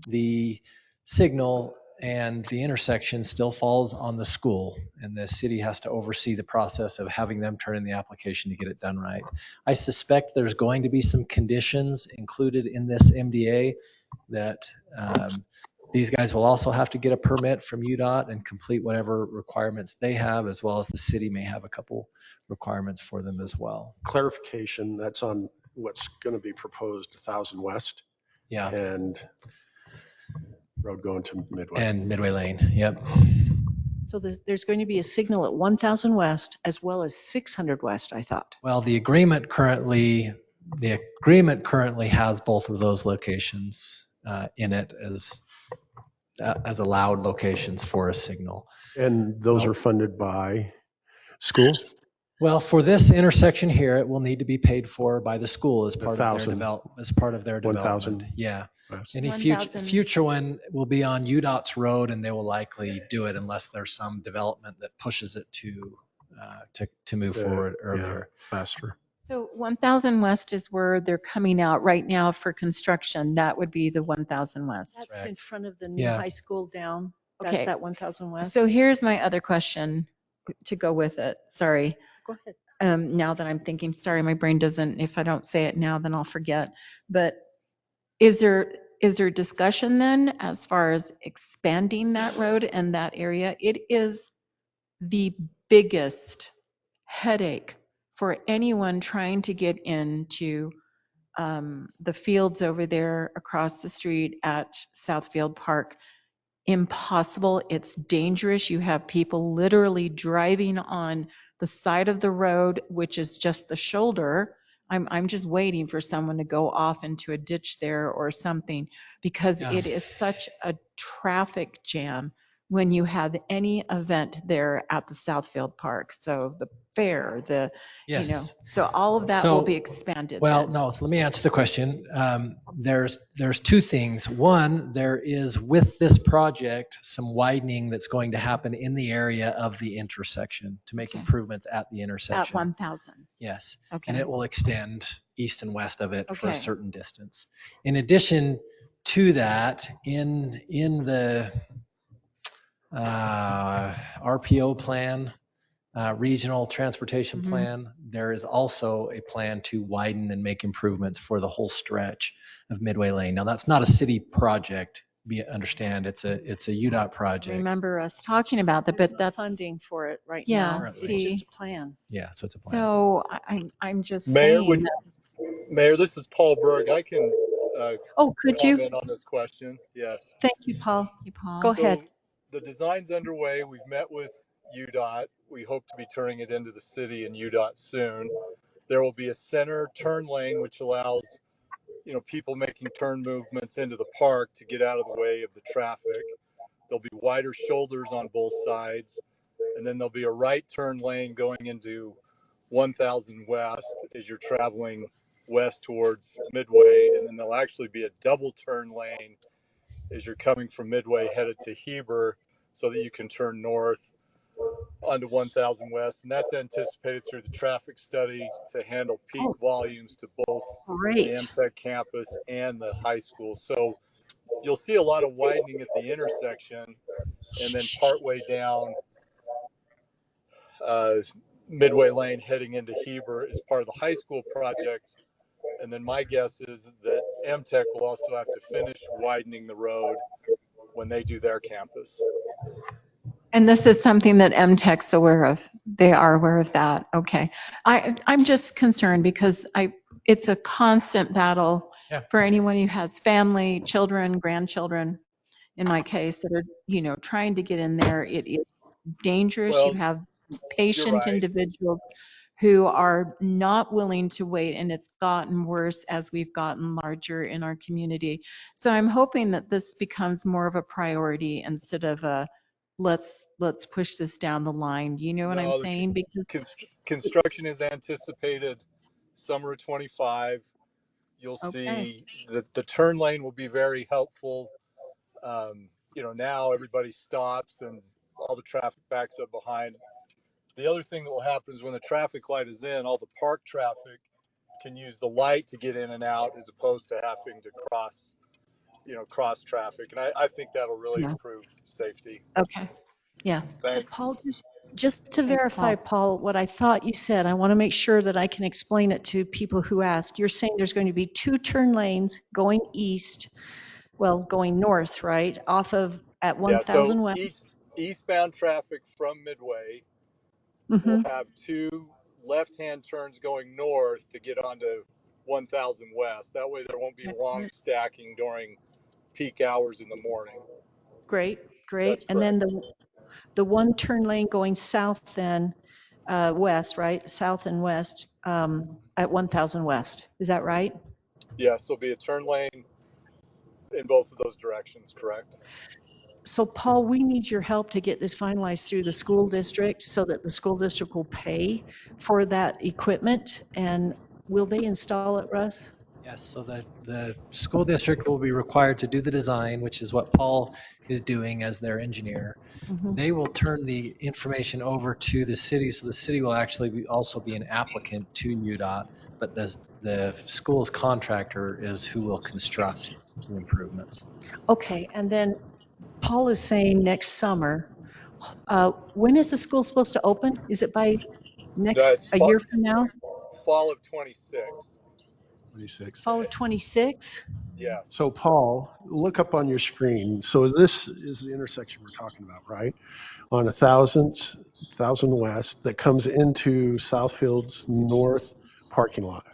the signal and the intersection still falls on the school, and the city has to oversee the process of having them turn in the application to get it done right. I suspect there's going to be some conditions included in this MDA that these guys will also have to get a permit from UDOT and complete whatever requirements they have, as well as the city may have a couple requirements for them as well. Clarification, that's on what's going to be proposed, 1000 West. Yeah. And road going to Midway. And Midway Lane, yep. So there's going to be a signal at 1000 West as well as 600 West, I thought. Well, the agreement currently has both of those locations in it as allowed locations for a signal. And those are funded by school? Well, for this intersection here, it will need to be paid for by the school as part of their development. 1,000. Yeah. West. Any future one will be on UDOT's road, and they will likely do it unless there's some development that pushes it to move forward earlier. Yeah, faster. So 1000 West is where they're coming out right now for construction. That would be the 1000 West. That's in front of the new high school down. That's Okay. that 1000 West. So here's my other question to go with it. Sorry. Go ahead. Now that I'm thinking, sorry, my brain doesn't, if I don't say it now, then I'll forget. But is there discussion then as far as expanding that road and that area? It is the biggest headache for anyone trying to get into the fields over there across the street at Southfield Park. Impossible. It's dangerous. You have people literally driving on the side of the road, which is just the shoulder. I'm just waiting for someone to go off into a ditch there or something, because Yeah. it is such a traffic jam when you have any event there at the Southfield Park. So the fair, Yes. so all of that will be expanded then. No, so let me answer the question. There's two things. One, there is with this project some widening that's going to happen in the area of the intersection to make Okay. improvements at the At intersection. 1,000. Yes. Okay. And it will extend east and west of it for a Okay. certain distance. In addition to that, in the RPO plan, regional transportation Mhm. plan, there is also a plan to widen and make improvements for the whole stretch of Midway Lane. Now, that's not a city project. Understand, it's a UDOT project. Remember us talking about that, but that's funding for it right yeah. now. Currently. It's just See, a plan. Yeah, so it's a plan. so I'm just Mayor, saying that. Mayor, this is Paul Berg. I can Oh, could you? comment on this question. Yes. Thank you, Paul. Hey, Paul. Go ahead. So the design's underway. We've met with UDOT. We hope to be turning it into the city and UDOT soon. There will be a center turn lane, which allows, people making turn movements into the park to get out of the way of the traffic. There'll be wider shoulders on both sides. And then there'll be a right turn lane going into 1000 West as you're traveling west towards Midway. And then there'll actually be a double turn lane as you're coming from Midway headed to Heber so that you can turn north onto 1000 West. And that's anticipated through the traffic study to handle peak volumes to both the Great. MTech campus and the high school. So you'll see a lot of widening at the intersection, and then partway down Midway Lane heading into Heber is part of the high school project. And then my guess is that MTech will also have to finish widening the road when they do their campus. And this is something that MTech's aware of. They are aware of that. Okay. I'm just concerned because it's a constant battle for anyone who has family, children, grandchildren, in my case, that are, trying to get in there. It is dangerous. You Well, have you're patient right. individuals who are not willing to wait, and it's gotten worse as we've gotten larger in our community. So I'm hoping that this becomes more of a priority instead of a let's push this down the line. You know what I'm No, the saying? Because construction is anticipated summer of 25. You'll okay. see that the turn lane will be very helpful. Now everybody stops and all the traffic backs up behind. The other thing that will happen is when the traffic light is in, all the park traffic can use the light to get in and out as opposed to having to cross traffic. And I think that'll really Yeah. improve safety. Okay. Yeah. So Thanks. Paul, just to Thanks, verify, Paul, what I thought you said, I want to make sure that I can explain it to people who ask. You're saying there's going to be 2 turn lanes going east, going north, right? Off of at Yeah, so 1000 West. eastbound traffic from Midway will Mm-hmm. have 2 left-hand turns going north to get onto 1000 West. That way there won't be long Excellent. stacking during peak hours in the morning. Great. That's And then correct. the 1 turn lane going south then, west, right? South and west, at 1000 West. Is that right? Yes, there'll be a turn lane in both of those directions, correct? So Paul, we need your help to get this finalized through the school district so that the school district will pay for that equipment. And will they install it, Russ? Yes, so the school district will be required to do the design, which is what Paul is doing as their engineer. Mm-hmm. They will turn the information over to the city, so the city will actually also be an applicant to UDOT, but the school's contractor is who will construct the improvements. Okay, and then Paul is saying next summer. When is the school supposed to open? Is it by next, That's a year from now? fall of 26. 26. Fall of 26? Yes. So Paul, look up on your screen. So this is the intersection we're talking about, right? On 1000 West that comes into Southfield's north parking lot,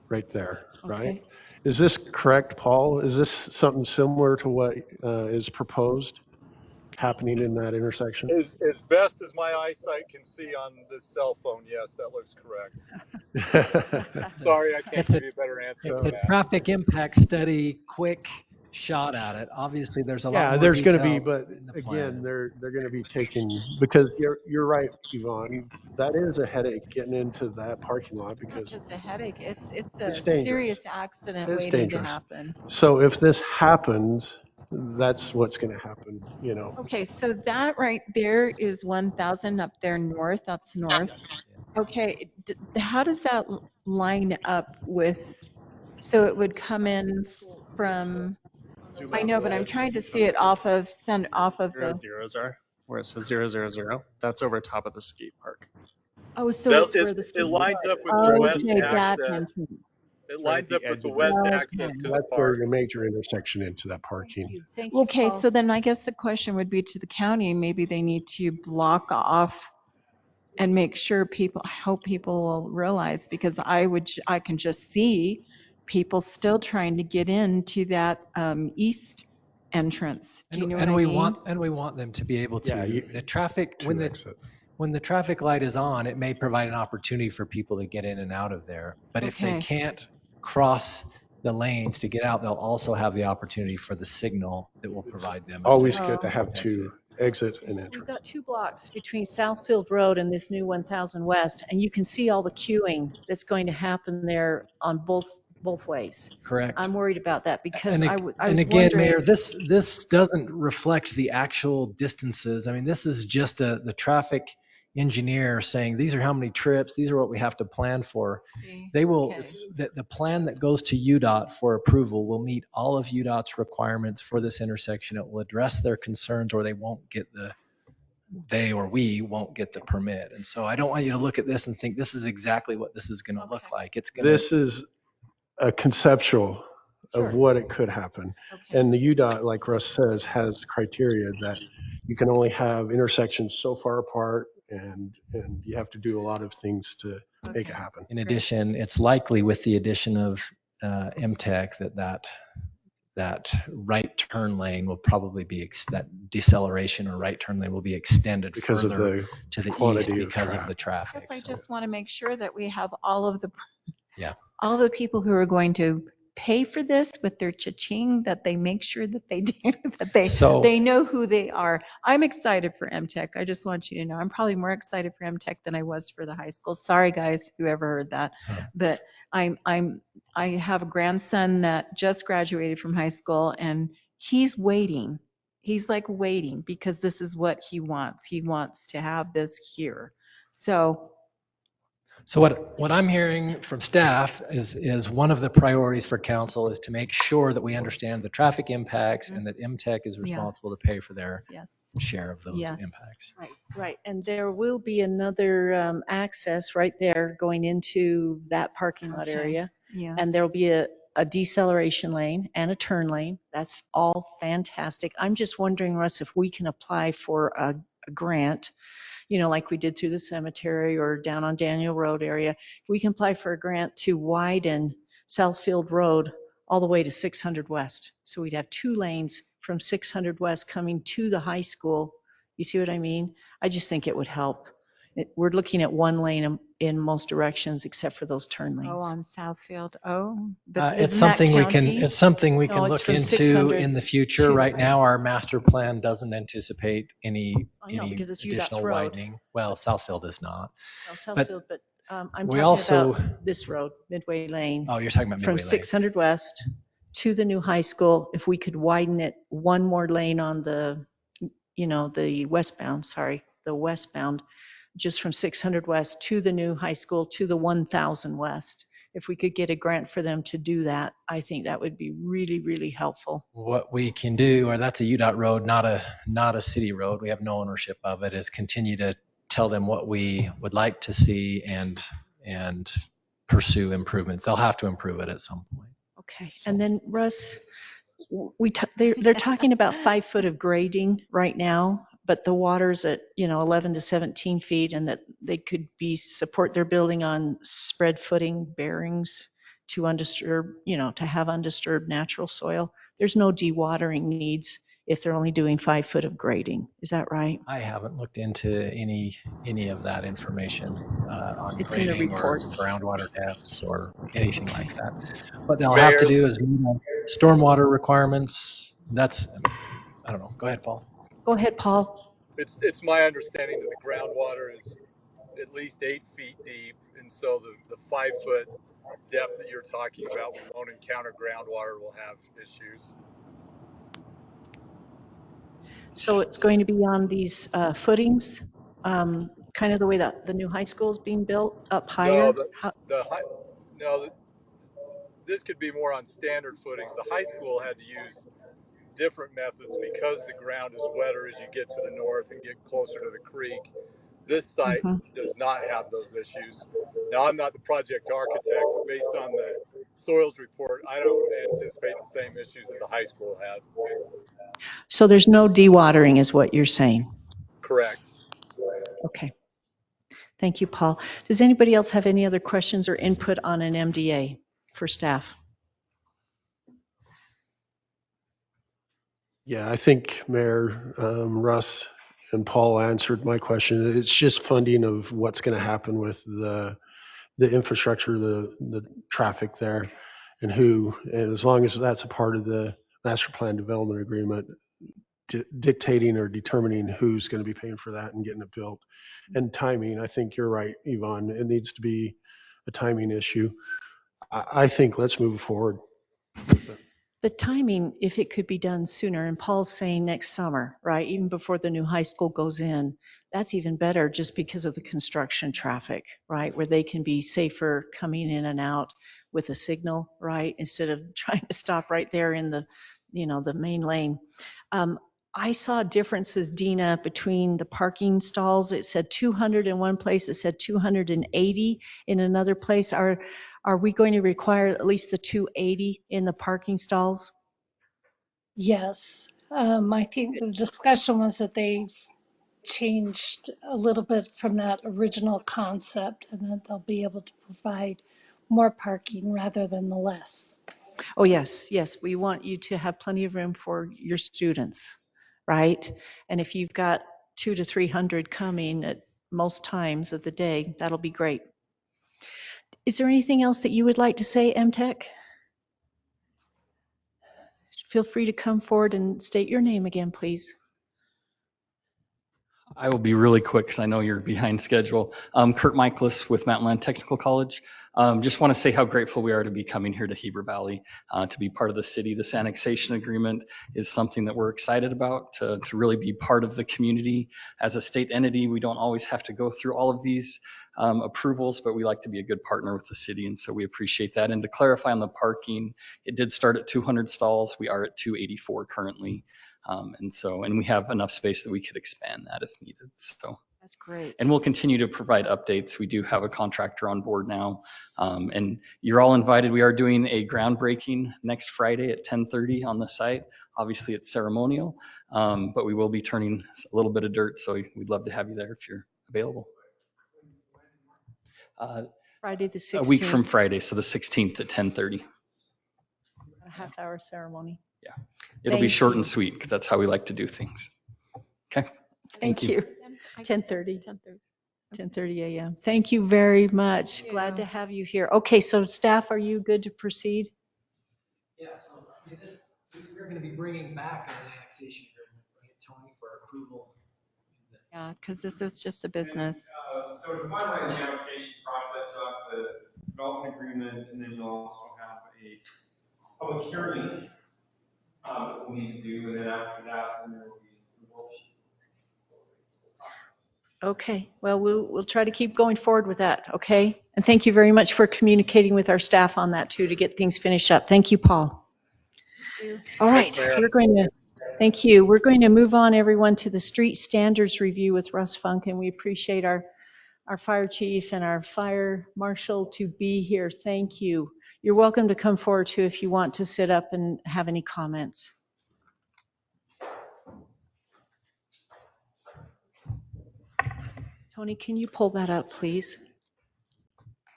right there, right? Okay. Is this correct, Paul? Is this something similar to what is proposed happening in that intersection? As best as my eyesight can see on this cell phone, yes, that looks correct. Sorry, I can't It's a give you a better answer it's than a that. traffic impact study, quick shot at it. Obviously, there's a lot Yeah, more there's going to be, detail but in the again, plan. they're going to be taking, because you're right, Yvonne. That is a headache getting into that parking lot Not because just a headache, it's a it's dangerous. serious accident It's waiting to dangerous. happen. So if this happens, that's what's going to happen, you know. Okay, so that right there is 1,000 up there north, that's north. Okay, how does that line up with, so it would come in from, Zoom I out a know, but little I'm bit so trying you to can show see the it off of, send off of zero the, zeros are, where it says 000. That's over top of the skate park. oh, so it's where the It ski. lines up with It's the right at west the Okay, edge. that access. entrance. It It's right at lines the up with edge the of the west Okay. access to the That's where park. your major intersection into that Thank parking. you. Thank you, Okay, Paul. so then I guess the question would be to the county, maybe they need to block off and make sure people, I hope people will realize, because I can just see people still trying to get into that east entrance. Do you know what I mean? And we want them to be able Yeah, to, the traffic, to exit. when the traffic light is on, it may provide an opportunity for people to get in and out of there. But if they Okay. can't cross the lanes to get out, they'll also have the opportunity for the signal that will provide them a Always safe good to have exit. two exit and We've entrance. got 2 blocks between Southfield Road and this new 1000 West, and you can see all the queuing that's going to happen there on both ways. Correct. I'm worried about that because And, I and was again, wondering. Mayor, this doesn't reflect the actual distances. I mean, this is just the traffic engineer saying, these are how many trips, these are what we have to plan for. See, They will, okay. the plan that goes to UDOT for approval will meet all of UDOT's requirements for this intersection. It will address their concerns, or they won't get they or we won't get the permit. And so I don't want you to look at this and think this is exactly what this is going to look like. It's going to, This is a conceptual of Sure. what it could happen. Okay. And the UDOT, like Russ says, has criteria that you can only have intersections so far apart, and you have to do a lot of things to make it Okay. happen. in addition, it's likely with the addition of MTech that right turn lane will probably be, that deceleration or right turn lane will be extended Because of further the to the east quantity of because of traffic. the traffic. Guess I So, just want to make sure that we have all of the yeah. all the people who are going to pay for this with their cha-ching, that they make sure that they do, that So, they know who they are. I'm excited for MTech. I just want you to know, I'm probably more excited for MTech than I was for the high school. Sorry, guys, whoever heard that. But I have a grandson that just graduated from high school, and he's waiting. He's like waiting because this is what he wants. He wants to have this here. So So what I'm hearing from staff is one of the priorities for council is to make sure that we understand the traffic impacts and that MTech is responsible yes, to pay for their yes, share of those yes. impacts. Right. And there will be another access right there going into that parking lot Okay. area. Yeah. And there'll be a deceleration lane and a turn lane. That's all fantastic. I'm just wondering, Russ, if we can apply for a grant, like we did through the cemetery or down on Daniel Road area. If we can apply for a grant to widen Southfield Road all the way to 600 West. So we'd have 2 lanes from 600 West coming to the high school. You see what I mean? I just think it would help. We're looking at 1 lane in most directions except for those turn Oh, lanes. on Southfield. Oh, but It's isn't that something county? it's something we No, can it's look from into 600 in the future. to, Right now, our master plan doesn't anticipate any I know, because it's UDOT's additional road. widening. Well, Southfield is not. No, But Southfield, but I'm we talking also, about this road, Midway Lane. oh, you're talking about From Midway Lane. 600 West to the new high school, if we could widen it 1 more lane on the westbound, just from 600 West to the new high school to the 1000 West. If we could get a grant for them to do that, I think that would be really, really helpful. What we can do, or that's a UDOT road, not a city road. We have no ownership of it, is continue to tell them what we would like to see and pursue improvements. They'll have to improve it at some point. Okay. So. And then Russ, they're talking about 5 foot of grading right now, but the water's at 11 to 17 feet, and that they could support their building on spread footing bearings to to have undisturbed natural soil. There's no dewatering needs if they're only doing 5 foot of grading. Is that right? I haven't looked into any of that information on It's in the grading or report. groundwater depths or anything like that. What they'll have to Mayor, do is meet stormwater requirements. I don't know. Go ahead, Paul. Go ahead, Paul. it's my understanding that the groundwater is at least 8 feet deep, and so the 5 foot depth that you're talking about, we won't encounter groundwater. We'll have issues. So it's going to be on these footings, kind of the way that the new high school is being built, up No, higher. the high, no, this could be more on standard footings. The high school had to use different methods because the ground is wetter as you get to the north and get closer to the creek. This site does not have those issues. Now, I'm not the project architect, but based on the soils report, I don't anticipate the same issues that the high school had. So there's no dewatering is what you're saying. Correct. Okay. Thank you, Paul. Does anybody else have any other questions or input on an MDA for staff? Yeah, I think Mayor Russ and Paul answered my question. It's just funding of what's going to happen with the infrastructure, the traffic there, and who. And as long as that's a part of the master plan development agreement, dictating or determining who's going to be paying for that and getting it built. And timing, I think you're right, Yvonne. It needs to be a timing issue. I think let's move forward with it. The timing, if it could be done sooner, and Paul's saying next summer, right? Even before the new high school goes in, that's even better just because of the construction traffic, right? Where they can be safer coming in and out with a signal, right? Instead of trying to stop right there in the, the main lane. I saw differences, Dina, between the parking stalls. It said 200 in one place, it said 280 in another place. Are we going to require at least the 280 in the parking stalls? Yes. I think the discussion was that they've changed a little bit from that original concept, and that they'll be able to provide more parking rather than the less. Oh, yes, yes. We want you to have plenty of room for your students, right? And if you've got 200 to 300 coming at most times of the day, that'll be great. Is there anything else that you would like to say, MTech? Feel free to come forward and state your name again, please. I will be really quick because I know you're behind schedule. Kurt Michaelis with Mountain Land Technical College. Just want to say how grateful we are to be coming here to Heber Valley, to be part of the city. This annexation agreement is something that we're excited about, to really be part of the community. As a state entity, we don't always have to go through all of these approvals, but we like to be a good partner with the city, and so we appreciate that. And to clarify on the parking, it did start at 200 stalls. We are at 284 currently. And we have enough space that we could expand that if needed. So that's great. And we'll continue to provide updates. We do have a contractor on board now, and you're all invited. We are doing a groundbreaking next Friday at 10:30 on the site. Obviously, it's ceremonial, but we will be turning a little bit of dirt. So we'd love to have you there if you're available. Friday the 16th. A week from Friday, so the 16th at 10:30. A half-hour ceremony. Yeah. It'll be short and sweet because that's how we like to do things. Okay. Thank you. 10:30. 10:30 a.m. Thank you very much. Glad to have you here. Okay, so staff, are you good to proceed? Yeah, so we're going to be bringing back an annexation agreement, right, Tony, for approval. Yeah, because this is just a business. So to finalize the annexation process, you'll have the development agreement, and then you'll also have a public hearing that we'll need to do, and then after that, then there will be the worksheet. Okay, well, we'll try to keep going forward with that, okay? And thank you very much for communicating with our staff on that too, to get things finished up. Thank you, Paul. Thank you. All right, Thanks, Mayor. we're going to Thank you. We're going to move on, everyone, to the street standards review with Russ Funk, and we appreciate our fire chief and our fire marshal to be here. Thank you. You're welcome to come forward too if you want to sit up and have any comments. Tony, can you pull that up, please?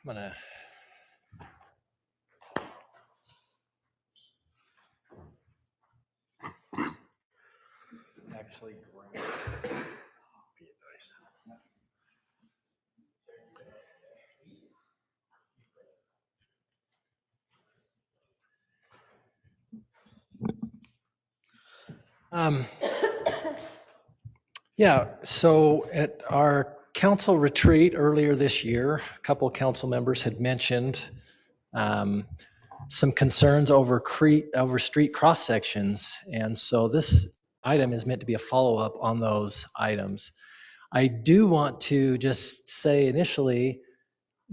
I'm gonna. Actually, yeah, so at our council retreat earlier this year, a couple of council members had mentioned some concerns over street cross sections. And so this item is meant to be a follow-up on those items. I do want to just say initially,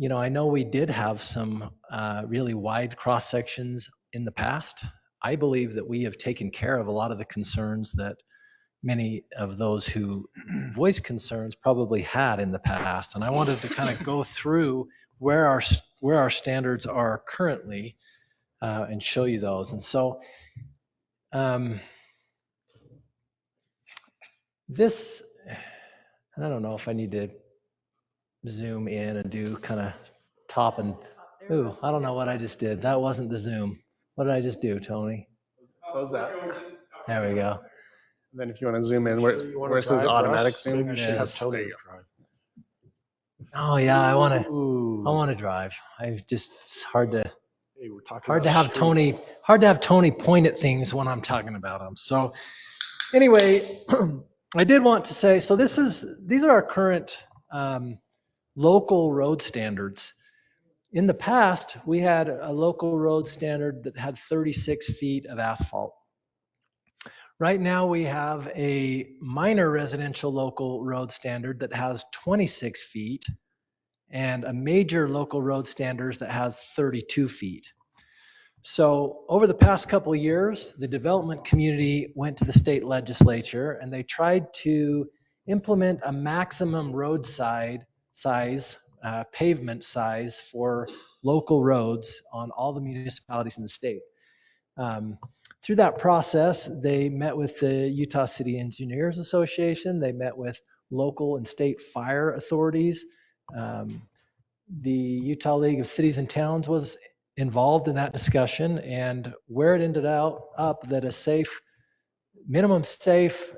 I know we did have some really wide cross sections in the past. I believe that we have taken care of a lot of the concerns that many of those who voiced concerns probably had in the past. And I wanted to kind of go through where our standards are currently and show you those. And so this, I don't know if I need to zoom in and do kind of top and, ooh, I don't know what I just did. That wasn't the zoom. What did I just do, Tony? Close that. There we go. And then if you want to zoom in where it says automatic zoom, Maybe you should have Tony drive. Oh yeah, I want to drive. It's hard to have Tony point at things when I'm talking about them. So anyway, I did want to say, so these are our current local road standards. In the past, we had a local road standard that had 36 feet of asphalt. Right now, we have a minor residential local road standard that has 26 feet and a major local road standards that has 32 feet. So over the past couple of years, the development community went to the state legislature and they tried to implement a maximum roadside size, pavement size for local roads on all the municipalities in the state. Through that process, they met with the Utah City Engineers Association. They met with local and state fire authorities. The Utah League of Cities and Towns was involved in that discussion, and where it ended up that a minimum safe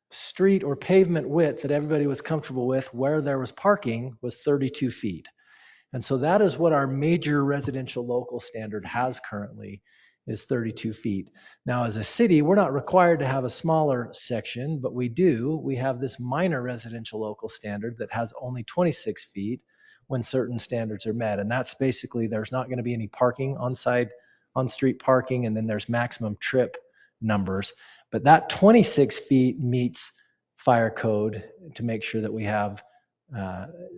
street or pavement width that everybody was comfortable with where there was parking was 32 feet. And so that is what our major residential local standard has currently, is 32 feet. Now, as a city, we're not required to have a smaller section, but we do. We have this minor residential local standard that has only 26 feet when certain standards are met. And that's basically, there's not going to be any parking on street parking, and then there's maximum trip numbers. But that 26 feet meets fire code to make sure that we have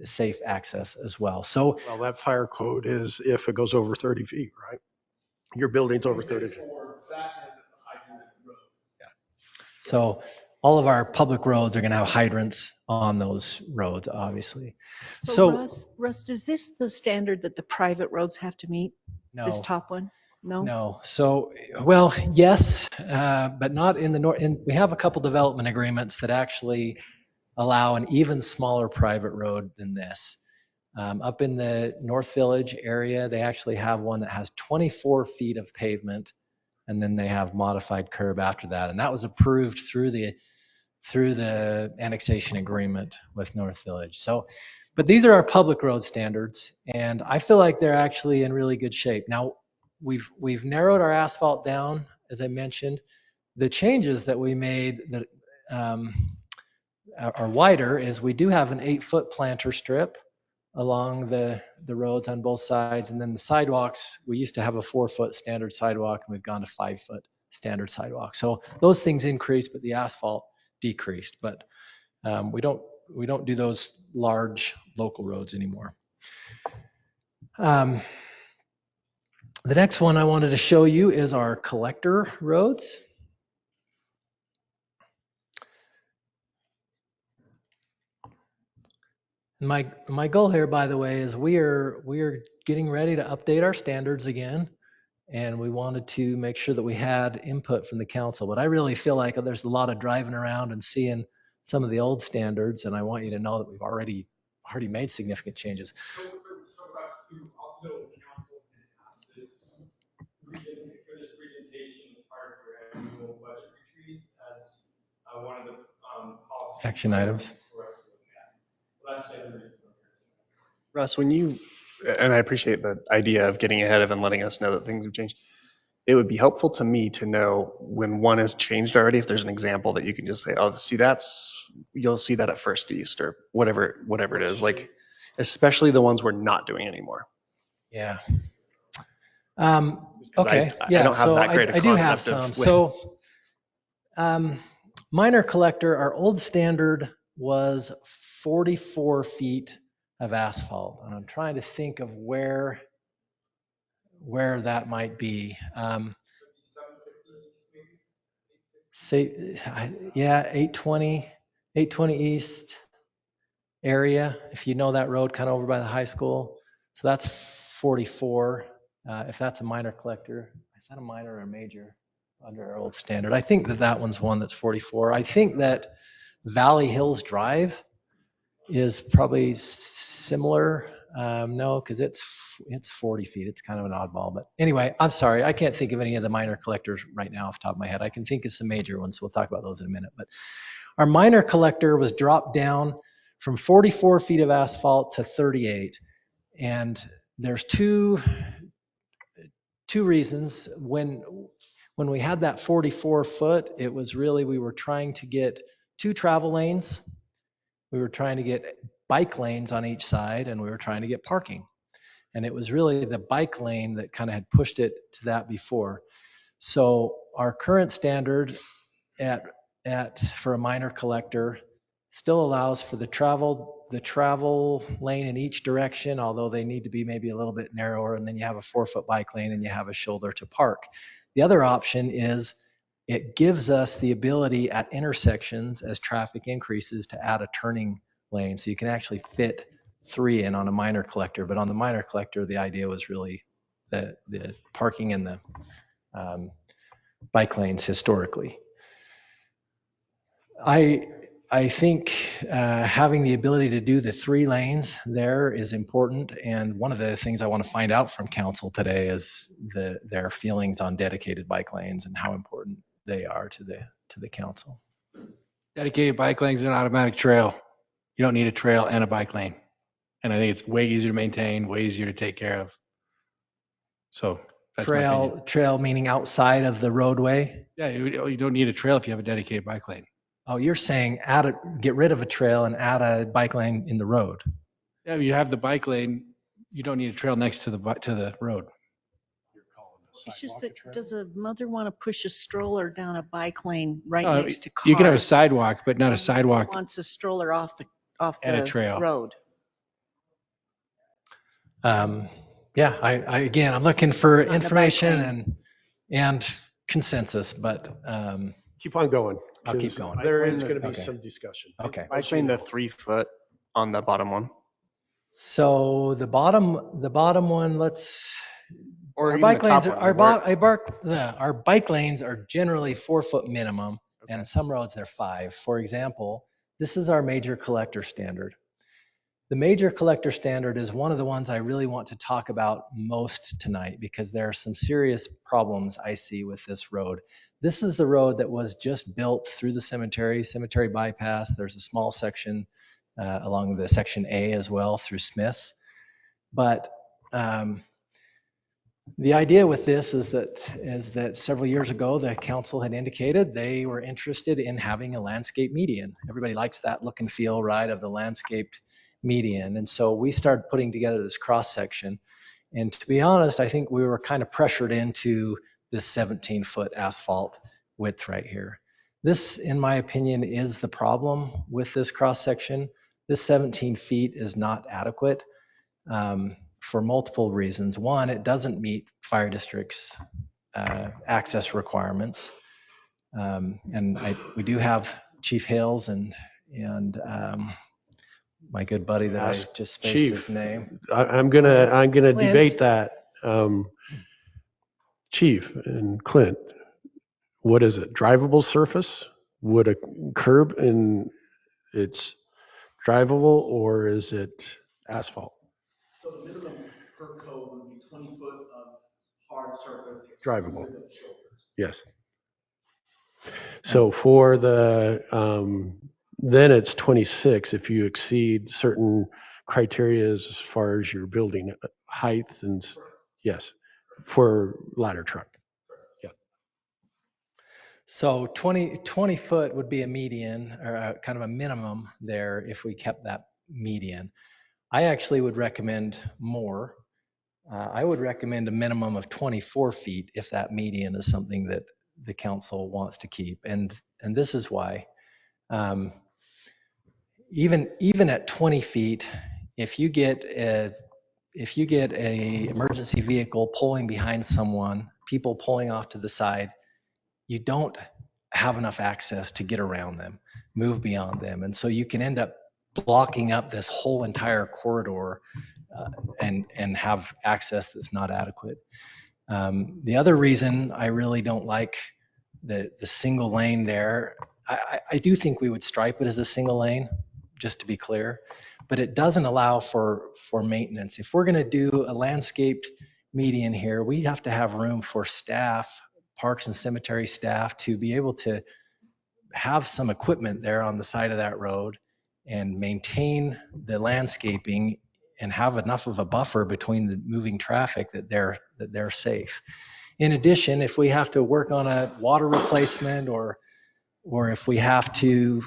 safe access as well. So, Well, that fire code is if it goes over 30 feet, right? Your building's over 30 feet. Yeah. So all of our public roads are going to have hydrants on those roads, obviously. So Russ, is this the standard that the private roads have to meet? No. This top one? No? No. So, well, yes, but not in the north. We have a couple development agreements that actually allow an even smaller private road than this. Up in the North Village area, they actually have one that has 24 feet of pavement, and then they have modified curb after that. And that was approved through the annexation agreement with North Village. So, but these are our public road standards, and I feel like they're actually in really good shape. Now, we've narrowed our asphalt down, as I mentioned. The changes that we made that are wider is we do have an 8-foot planter strip along the roads on both sides. And then the sidewalks, we used to have a 4-foot standard sidewalk, and we've gone to 5-foot standard sidewalk. So those things increased, but the asphalt decreased. But we don't do those large local roads anymore. The next one I wanted to show you is our collector roads. My goal here, by the way, is we are getting ready to update our standards again, and we wanted to make sure that we had input from the council. But I really feel like there's a lot of driving around and seeing some of the old standards, and I want you to know that we've already made significant changes. So Russ, you also council passed this for this presentation as part of your annual budget retreat as one of the policy Action items. for us to look at. So that's the other reason. Russ, when you, and I appreciate the idea of getting ahead of and letting us know that things have changed. It would be helpful to me to know when one has changed already, if there's an example that you can just say, oh, see, you'll see that at First East or whatever it is, like, especially the ones we're not doing anymore. Yeah. Okay. I don't have that great a I do have concept some. of So minor collector, our old standard was 44 feet of asphalt. And I'm trying to think of where that might be. Say, yeah, 820 East area, if you know that road kind of over by the high school. So that's 44. If that's a minor collector, is that a minor or a major under our old standard? I think that one's one that's 44. I think that Valley Hills Drive is probably similar. No, because it's 40 feet. It's kind of an oddball. But anyway, I'm sorry. I can't think of any of the minor collectors right now off the top of my head. I can think of some major ones. So we'll talk about those in a minute. But our minor collector was dropped down from 44 feet of asphalt to 38. And there's two reasons. When we had that 44 foot, it was really, we were trying to get 2 travel lanes. We were trying to get bike lanes on each side, and we were trying to get parking. And it was really the bike lane that kind of had pushed it to that before. So our current standard for a minor collector still allows for the travel lane in each direction, although they need to be maybe a little bit narrower, and then you have a 4-foot bike lane and you have a shoulder to park. The other option is it gives us the ability at intersections as traffic increases to add a turning lane. So you can actually fit 3 in on a minor collector, but on the minor collector, the idea was really the parking in the bike lanes historically. I think having the ability to do the 3 lanes there is important. And one of the things I want to find out from council today is their feelings on dedicated bike lanes and how important they are to the council. Dedicated bike lanes is an automatic trail. You don't need a trail and a bike lane. And I think it's way easier to maintain, way easier to take care of. So that's my opinion. Trail meaning outside of the roadway? Yeah, you don't need a trail if you have a dedicated bike lane. Oh, you're saying get rid of a trail and add a bike lane in the road? Yeah, you have the bike lane. You don't need a trail next to the road. It's just that, does a mother want to push a stroller down a bike lane right next to cars? You can have a sidewalk, but not a sidewalk. Wants a stroller off the and a trail. road. Yeah, again, I'm looking for information and consensus, but keep on going. I'll keep going. There is going to be some discussion. Okay. I claim the 3 foot on the bottom one. So the bottom one, our bike lanes are generally 4-foot minimum, and some roads they're 5. For example, this is our major collector standard. The major collector standard is one of the ones I really want to talk about most tonight because there are some serious problems I see with this road. This is the road that was just built through the cemetery bypass. There's a small section along the section A as well through Smith's. But the idea with this is that several years ago, the council had indicated they were interested in having a landscape median. Everybody likes that look and feel, right, of the landscaped median. And so we started putting together this cross section. And to be honest, I think we were kind of pressured into this 17-foot asphalt width right here. This, in my opinion, is the problem with this cross section. This 17 feet is not adequate for multiple reasons. One, it doesn't meet fire district's access requirements. And we do have Chief Hales and my good buddy that I just spaced his name. I'm gonna debate that. Chief and Clint, what is it? Drivable surface? Would a curb and it's drivable, or is it asphalt? So the minimum per code would be 20 foot of hard surface. Drivable. Yes. So for the, then it's 26 if you exceed certain criteria as far as your building height and, yes, for ladder truck. Yeah. So 20 foot would be a median or kind of a minimum there if we kept that median. I actually would recommend more. I would recommend a minimum of 24 feet if that median is something that the council wants to keep. And this is why. Even at 20 feet, if you get a emergency vehicle pulling behind someone, people pulling off to the side, you don't have enough access to get around them, move beyond them. And so you can end up blocking up this whole entire corridor and have access that's not adequate. The other reason I really don't like the single lane there, I do think we would stripe it as a single lane, just to be clear, but it doesn't allow for maintenance. If we're going to do a landscaped median here, we have to have room for staff, parks and cemetery staff, to be able to have some equipment there on the side of that road and maintain the landscaping and have enough of a buffer between the moving traffic that they're safe. In addition, if we have to work on a water replacement or if we have to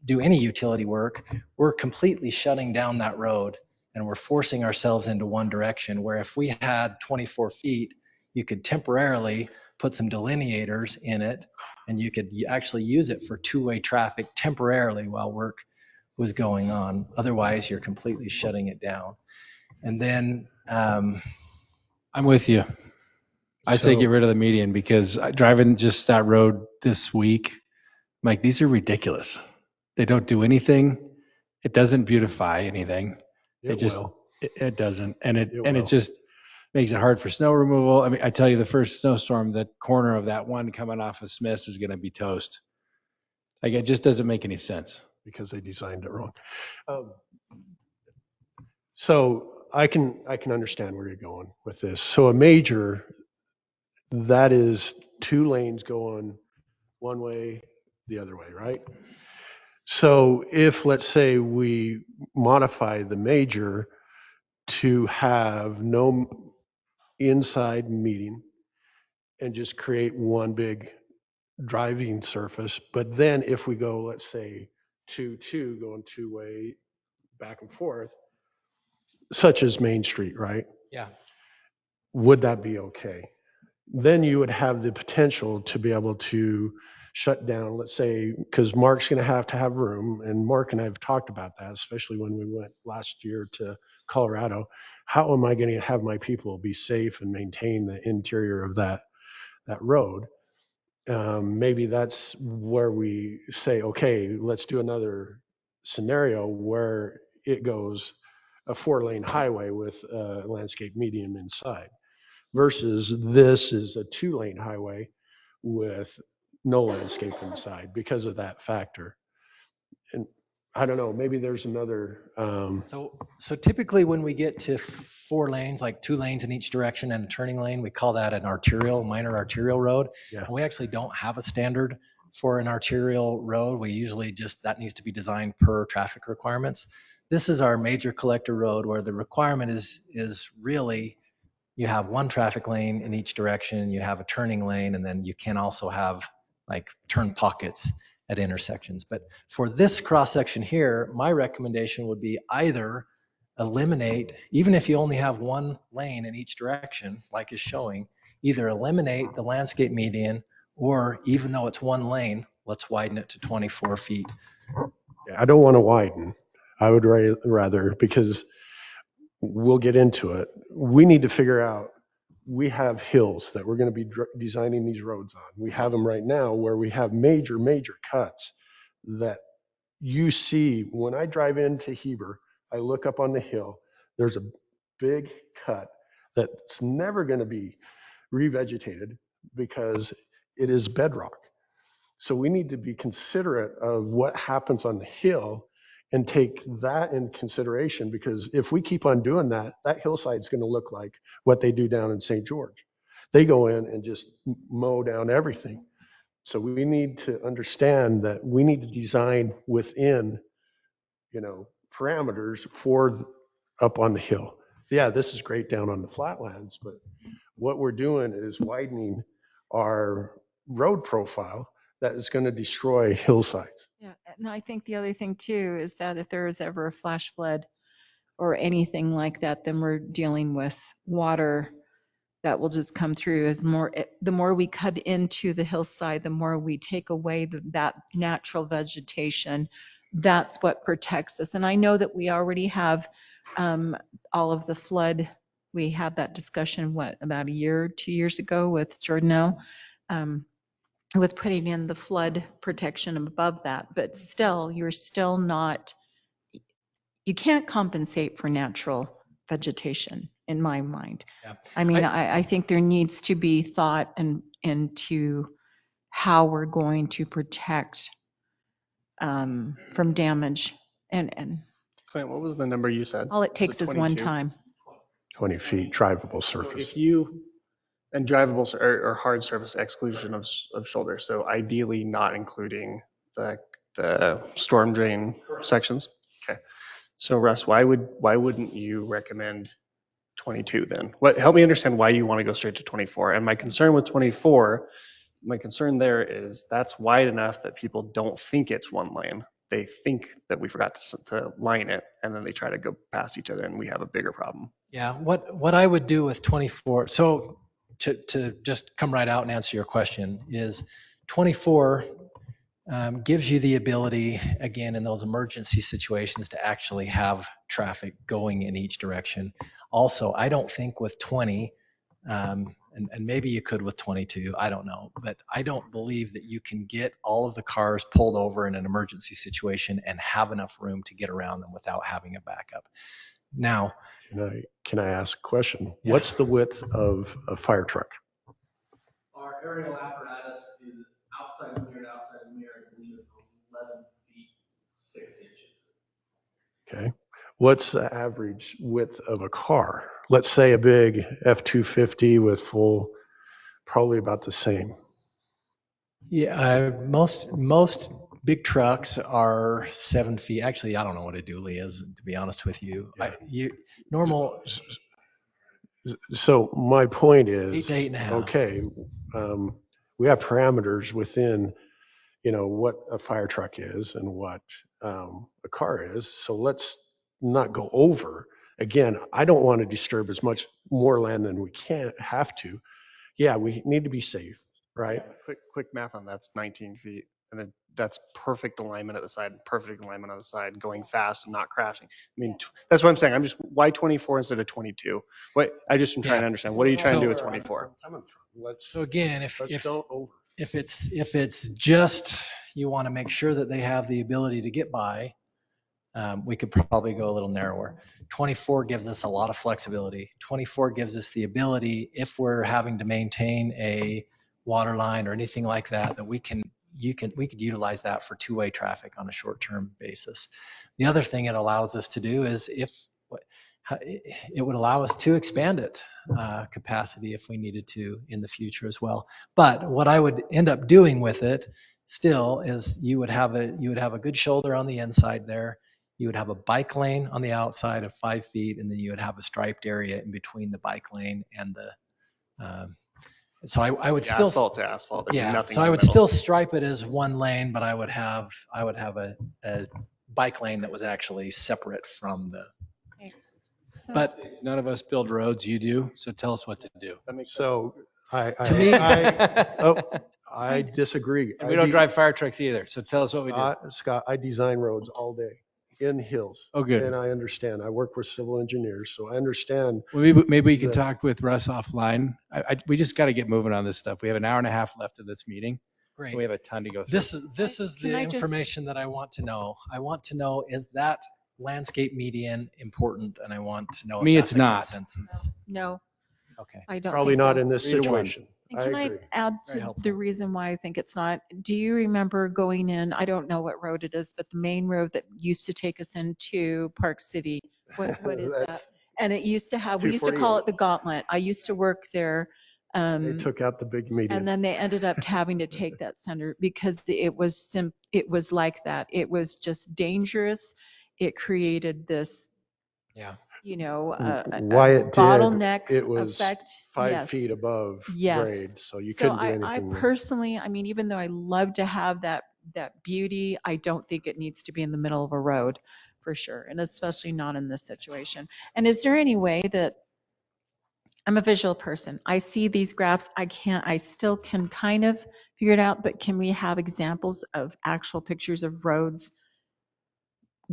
do any utility work, we're completely shutting down that road and we're forcing ourselves into one direction, where if we had 24 feet, you could temporarily put some delineators in it and you could actually use it for two-way traffic temporarily while work was going on. Otherwise, you're completely shutting it down. And then I'm with you. I say get rid of the median, because driving just that road this week, I'm like, these are ridiculous. They don't do anything. It doesn't beautify anything. It doesn't. And it just makes it hard for snow removal. I mean, I tell you, the first snowstorm, the corner of that one coming off of Smith's is going to be toast. Like, it just doesn't make any sense. Because they designed it wrong. So I can understand where you're going with this. So a major, that is two lanes going one way, the other way, right? So if, let's say, we modify the major to have no inside meeting and just create one big driving surface, but then if we go, let's say, 2-2 going two-way back and forth, such as Main Street, right? Yeah. Would that be okay? Then you would have the potential to be able to shut down, let's say, because Mark's going to have room, and Mark and I have talked about that, especially when we went last year to Colorado. How am I going to have my people be safe and maintain the interior of that road? Maybe that's where we say, okay, let's do another scenario where it goes a 4-lane highway with a landscape median inside, versus this is a 2-lane highway with no landscape inside because of that factor. And I don't know, maybe there's another. So typically when we get to 4 lanes, like 2 lanes in each direction and a turning lane, we call that an minor arterial road. Yeah. And we actually don't have a standard for an arterial road. We usually that needs to be designed per traffic requirements. This is our major collector road, where the requirement is really, you have 1 traffic lane in each direction, you have a turning lane, and then you can also have like turn pockets at intersections. But for this cross section here, my recommendation would be either eliminate, even if you only have 1 lane in each direction, like is showing, either eliminate the landscape median, or even though it's 1 lane, let's widen it to 24 feet. I don't want to widen. I would rather, because we'll get into it. We need to figure out, we have hills that we're going to be designing these roads on. We have them right now where we have major, major cuts that you see when I drive into Heber, I look up on the hill, there's a big cut that's never going to be revegetated because it is bedrock. So we need to be considerate of what happens on the hill and take that in consideration, because if we keep on doing that, that hillside is going to look like what they do down in St. George. They go in and just mow down everything. So we need to understand that we need to design within, parameters for up on the hill. Yeah, this is great down on the flatlands, but what we're doing is widening our road profile that is going to destroy hillsides. Yeah, no, I think the other thing too is that if there is ever a flash flood or anything like that, then we're dealing with water that will just come through. The more we cut into the hillside, the more we take away that natural vegetation. That's what protects us. And I know that we already have all of the flood. We had that discussion, about a year, 2 years ago with Jordanelle, with putting in the flood protection above that. But still, you can't compensate for natural vegetation in my mind. Yeah. I mean, I think there needs to be thought into how we're going to protect from damage. And Clint, what was the number you said? all it takes is one time. 20 feet drivable So surface. if you, and drivable or hard surface exclusion of shoulder, so ideally not including the storm drain sections. Okay. So Russ, why wouldn't you recommend 22 then? Help me understand why you want to go straight to 24. And my concern with 24, my concern there is that's wide enough that people don't think it's one lane. They think that we forgot to line it, and then they try to go past each other, and we have a bigger problem. Yeah, what I would do with 24, so to just come right out and answer your question, is 24 gives you the ability, again, in those emergency situations to actually have traffic going in each direction. Also, I don't think with 20, and maybe you could with 22, I don't know, but I don't believe that you can get all of the cars pulled over in an emergency situation and have enough room to get around them without having a backup. Now, can I ask a question? Yeah. What's the width of a fire truck? Our aerial apparatus is outside the mirror, I believe it's 11 feet, 6 inches. Okay. What's the average width of a car? Let's say a big F-250 with full, probably about the same. Yeah, most big trucks are 7 feet. Actually, I don't know what a dually is, to be honest with you. Yeah. Normal. So my point is, 8 to 8.5. okay, we have parameters within, what a fire truck is and what a car is. So let's not go over. Again, I don't want to disturb as much more land than we have to. Yeah, we need to be safe, right? Quick math on that's 19 feet. And then that's perfect alignment at the side, perfect alignment on the side, going fast and not crashing. I mean, that's what I'm saying. Why 24 instead of 22? I'm trying to understand. What are you trying to do with 24? So again, if don't over. If it's just you want to make sure that they have the ability to get by, we could probably go a little narrower. 24 gives us a lot of flexibility. 24 gives us the ability, if we're having to maintain a water line or anything like that, that we could utilize that for two-way traffic on a short-term basis. The other thing it allows us to do is it would allow us to expand it capacity if we needed to in the future as well. But what I would end up doing with it still is you would have a good shoulder on the inside there. You would have a bike lane on the outside of 5 feet, and then you would have a striped area in between the bike lane and the. So I would still asphalt to asphalt. Yeah. So I would still stripe it as one lane, but I would have a bike lane that was actually separate from the. But none of us build roads, you do. So tell us what to do. That makes sense. To me, I disagree. And we don't drive fire trucks either. So tell us what we do. Scott, I design roads all day. in Hills. Oh, good. And I understand. I work with civil engineers, so I understand. Well, maybe we can that- talk with Russ offline. We just got to get moving on this stuff. We have an hour and a half left of this meeting. Great. We have a ton to go through. This is Can the I just- information that I want to know. I want to know, is that landscape median important? And I want to know Me, if it's that's a not. consensus. No, Okay. I don't Probably think not so. in this 3 to 1. situation. And I can I agree. add Very to helpful. the reason why I think it's not? Do you remember going in, I don't know what road it is, but the main road that used to take us into Park City, what is that? That's- And it used to have, we used to call 248. it the Gauntlet. I used to work there. They took out the big median. And then they ended up having to take that center because it was like that. It was just dangerous. It created this, Yeah. Why it did, bottleneck it was effect. 5 Yes. feet above Yes. grade, so you So couldn't do I anything there. personally, I mean, even though I love to have that beauty, I don't think it needs to be in the middle of a road for sure. And especially not in this situation. And is there any way that, I'm a visual person. I see these graphs. I still can kind of figure it out, but can we have examples of actual pictures of roads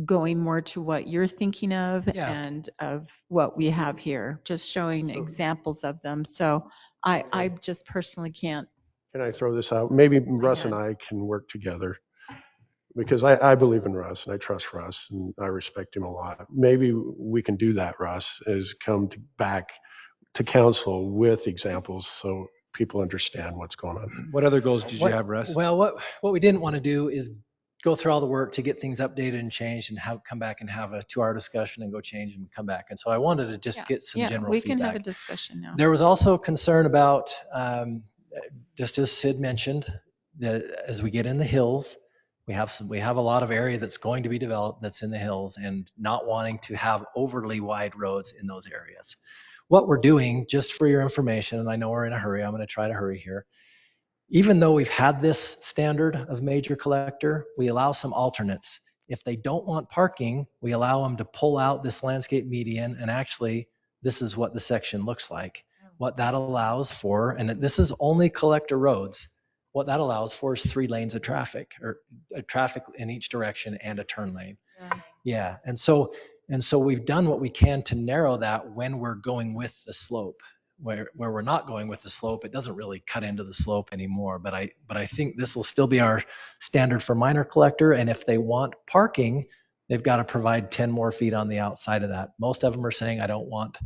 going more to what you're thinking of Yeah. and of what we have here, just showing examples of them. So I just personally can't. Can I throw this out? Maybe Russ and ahead. I can work together, because I believe in Russ and I trust Russ and I respect him a lot. Maybe we can do that, Russ, is come back to council with examples so people understand what's going on. What other goals did you have, Russ? Well, what we didn't want to do is go through all the work to get things updated and changed and come back and have a 2-hour discussion and go change and come back. And so I wanted to just get some general we feedback. can have a discussion now. There was also concern about, just as Sid mentioned, that as we get in the hills, we have a lot of area that's going to be developed that's in the hills, and not wanting to have overly wide roads in those areas. What we're doing, just for your information, and I know we're in a hurry, I'm going to try to hurry here. Even though we've had this standard of major collector, we allow some alternates. If they don't want parking, we allow them to pull out this landscape median, and actually, this is what the section looks like. What that allows for, and this is only collector roads, what that allows for is 3 lanes of traffic, or traffic in each direction and a turn lane. Yeah, and so we've done what we can to narrow that when we're going with the slope. Where we're not going with the slope, it doesn't really cut into the slope anymore. But I think this will still be our standard for minor collector. And if they want parking, they've got to provide 10 more feet on the outside of that. Most of them are saying, I don't want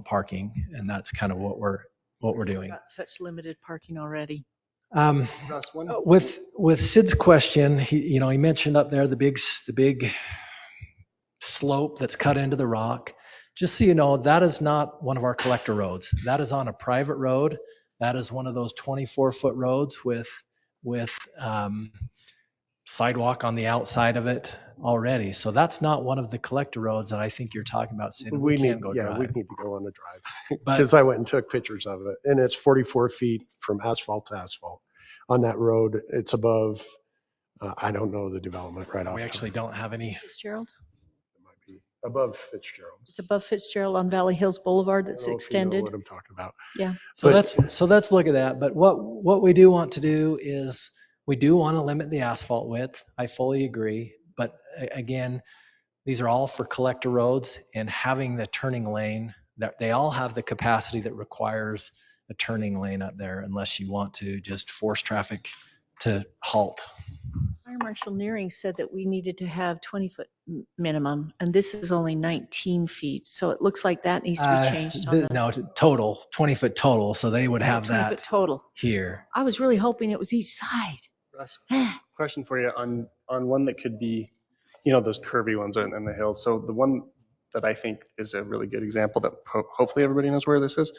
parking, and that's kind of what we're doing. Got such limited parking already. Russ, one. With Sid's question, he mentioned up there the big slope that's cut into the rock. Just so you know, that is not one of our collector roads. That is on a private road. That is one of those 24-foot roads with sidewalk on the outside of it already. So that's not one of the collector roads that I think you're talking about, Sid. We can go drive. We need to go on the drive, because I went and took pictures of it, and it's 44 feet from asphalt to asphalt on that road. It's above, I don't know the development right off. We actually don't have any. Fitzgerald? It might be above Fitzgerald. It's above Fitzgerald on Valley Hills Boulevard that's I don't know if you know extended. what I'm talking about. Yeah. So let's look at that. But what we do want to do is we do want to limit the asphalt width. I fully agree. But again, these are all for collector roads, and having the turning lane, that they all have the capacity that requires a turning lane up there, unless you want to just force traffic to halt. Fire Marshal Nearing said that we needed to have 20-foot minimum, and this is only 19 feet. So it looks like that needs to be changed. No, total, 20-foot total. So they would have 20-foot that total. here. I was really hoping it was each side. Russ, question for you on one that could be, those curvy ones in the hills. So the one that I think is a really good example that hopefully everybody knows where this is.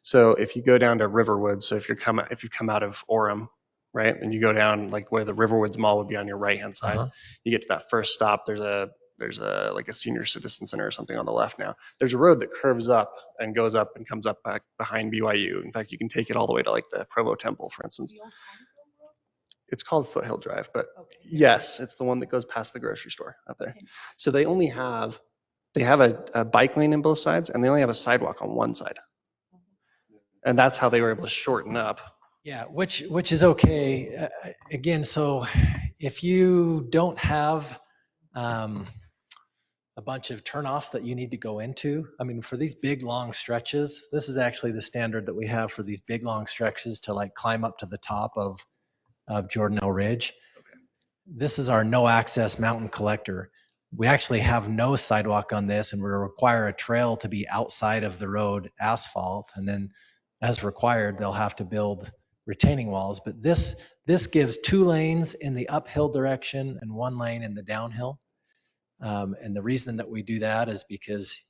So if you go down to Riverwoods, so if you come out of Orem, right, and you go down like where the Riverwoods Mall would be on your right hand side, you get to that first stop. There's a like a senior citizen center or something on the left now. There's a road that curves up and goes up and comes up back behind BYU. In fact, you can take it all the way to like the Provo Temple, for instance. It's called Foothill Drive, but yes, it's the one that goes past the grocery store up there. So they have a bike lane in both sides, and they only have a sidewalk on one side. And that's how they were able to shorten up. Yeah, which is okay. Again, so if you don't have a bunch of turnoffs that you need to go into. I mean, for these big long stretches, this is actually the standard that we have for these big long stretches to like climb up to the top of Jordanelle Ridge. This is our no access mountain collector. We actually have no sidewalk on this, and we require a trail to be outside of the road asphalt. And then as required, they'll have to build retaining walls. But this gives 2 lanes in the uphill direction and 1 lane in the downhill. And the reason that we do that is because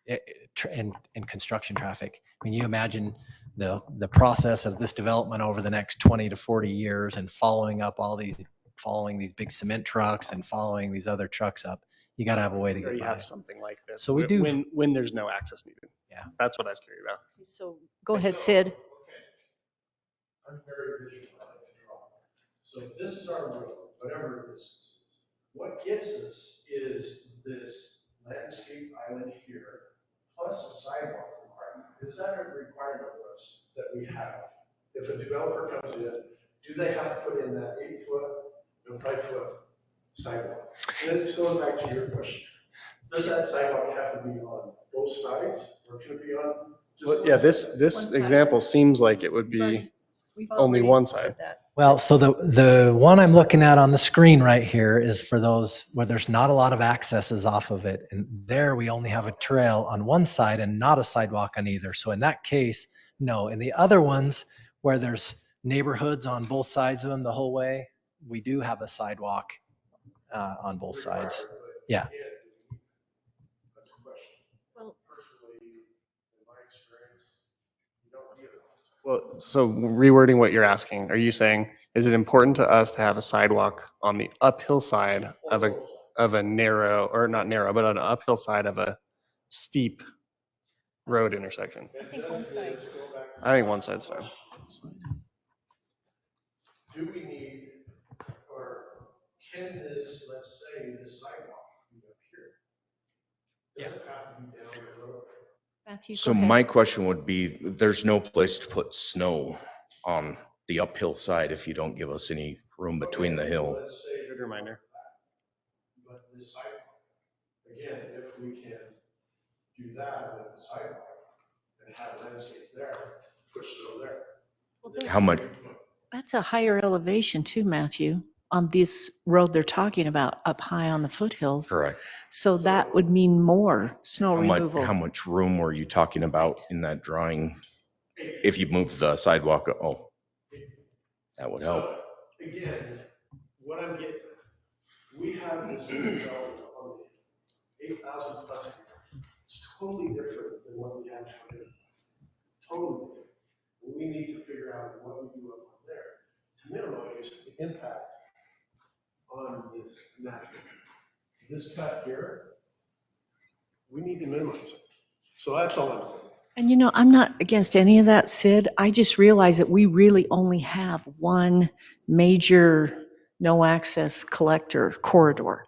in construction traffic, I mean, you imagine the process of this development over the next 20 to 40 years and following these big cement trucks and following these other trucks up. You got to have a way to get you by. have something like this. So we do when there's no access needed. Yeah. That's what I was curious about. So go ahead, Sid. I'm very visual. I like to draw. So if this is our road, whatever this is, what gets us is this landscape island here, plus a sidewalk requirement. Is that a requirement of us that we have? If a developer comes in, do they have to put in that 8-foot and 5-foot sidewalk? And this goes back to your question. Does that sidewalk have to be on both sides, or can it be on just Well, one yeah, side? this example seems like it would be only one side. Well, so the one I'm looking at on the screen right here is for those where there's not a lot of accesses off of it. And there we only have a trail on one side and not a sidewalk on either. So in that case, no. In the other ones where there's neighborhoods on both sides of them the whole way, we do have a sidewalk on both sides. Yeah. That's the question. Well, personally, in my experience, you don't need it. Well, so rewording what you're asking, are you saying, is it important to us to have a sidewalk on the uphill side of a narrow, or not narrow, but on an uphill side of a steep road intersection? I think one side. I think one side's fine. Do we need, or can this, let's say, this sidewalk be up here? Does it have to be down the road? Matthew, So my question would be, there's no place to put snow on the uphill side if you don't give us any room between the hill. Let's say, Good reminder. but this sidewalk, again, if we can do that with the sidewalk and have landscape there, push snow there. How much? That's a higher elevation too, Matthew, on this road they're talking about up high on the foothills. Correct. So that would mean more snow removal. How much room were you talking about in that drawing? If you move the sidewalk, oh, that would help. So, again, what I'm getting, we have this development on the 8,000 plus acres. It's totally different than what we have down here. Totally different. We need to figure out what we do up on there to minimize the impact on this natural. This cut here, we need to minimize it. So that's all I'm saying. And you know, I'm not against any of that, Sid. I just realize that we really only have one major no access collector corridor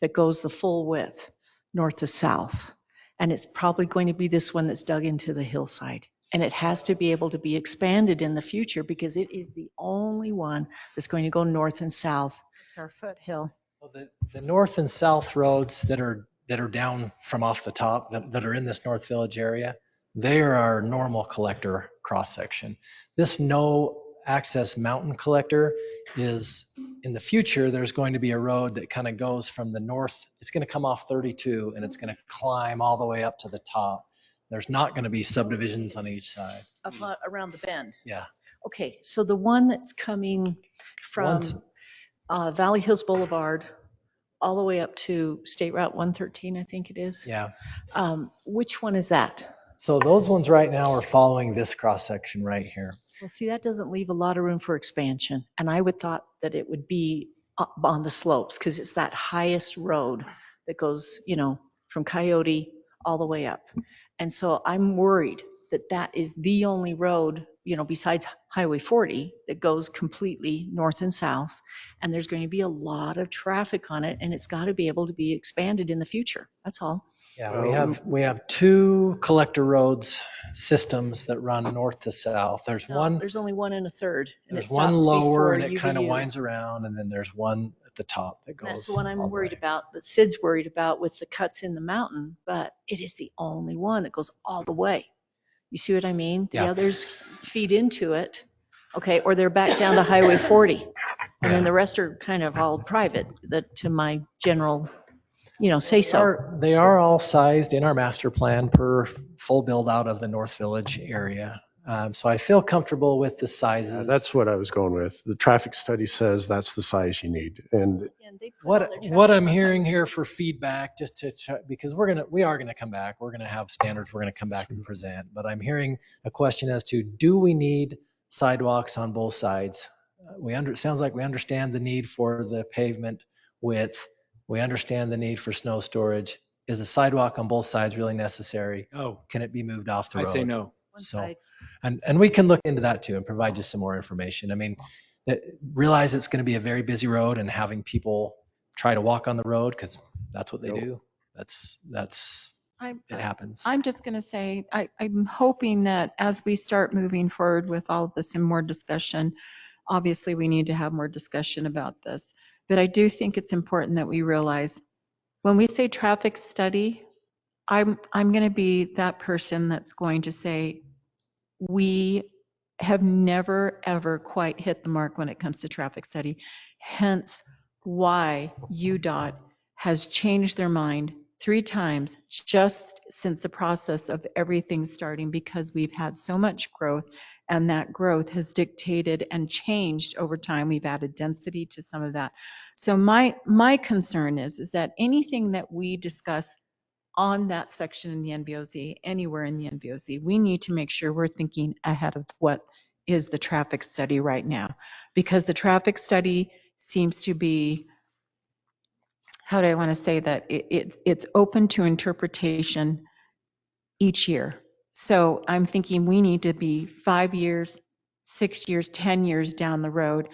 that goes the full width, north to south. And it's probably going to be this one that's dug into the hillside. And it has to be able to be expanded in the future because it is the only one that's going to go north and south. It's our foothill. Well, the north and south roads that are down from off the top that are in this North Village area, they are our normal collector cross section. This no access mountain collector is in the future. There's going to be a road that kind of goes from the north. It's going to come off 32 and it's going to climb all the way up to the top. There's not going to be subdivisions on each side. Up around the bend. Yeah. Okay, so the one that's coming from Valley Hills Boulevard all the way up to State Route 113, I think it is. Yeah. Which one is that? So those ones right now are following this cross section right here. Well, see, that doesn't leave a lot of room for expansion. And I would thought that it would be up on the slopes because it's that highest road that goes, you know, from Coyote all the way up. And so I'm worried that that is the only road, you know, besides Highway 40 that goes completely north and south. And there's going to be a lot of traffic on it and it's got to be able to be expanded in the future. That's all. Yeah, we have two collector roads systems that run north to south. No, there's only one and a third, and it There's one stops lower before and it U to kind of U. winds around, and then there's one at the top that And that's goes the one all I'm the worried way. about, that Sid's worried about with the cuts in the mountain, but it is the only one that goes all the way. You see what I mean? The Yeah. others feed into it, okay, or they're back down to Highway 40. And then Yeah. the rest are kind of all private, that to my general, say so. They are all sized in our master plan per full build out of the North Village area. So I feel comfortable with the sizes. Yeah, that's what I was going with. The traffic study says that's the size you need. And And they put all their What traffic I'm on hearing Highway here 40. for feedback, just to because we are gonna come back. We're gonna have standards. We're gonna come back and present. But I'm hearing a question as to, do we need sidewalks on both sides? Sounds like we understand the need for the pavement width. We understand the need for snow storage. Is a sidewalk on both sides really necessary? No, Can it be moved off the I road? say no. One So, side. and we can look into that too and provide you some more information. I mean, realize it's going to be a very busy road, and having people try to walk on the road, because that's what they do. That's it happens. I'm just going to say, I'm hoping that as we start moving forward with all of this and more discussion, obviously we need to have more discussion about this. But I do think it's important that we realize when we say traffic study, I'm going to be that person that's going to say, we have never, ever quite hit the mark when it comes to traffic study. Hence why UDOT has changed their mind 3 times just since the process of everything starting, because we've had so much growth, and that growth has dictated and changed over time. We've added density to some of that. So my concern is that anything that we discuss on that section in the NBOZ, anywhere in the NBOZ, we need to make sure we're thinking ahead of what is the traffic study right now. Because the traffic study seems to be, how do I want to say that? It's open to interpretation each year. So I'm thinking we need to be 5 years, 6 years, 10 years down the road,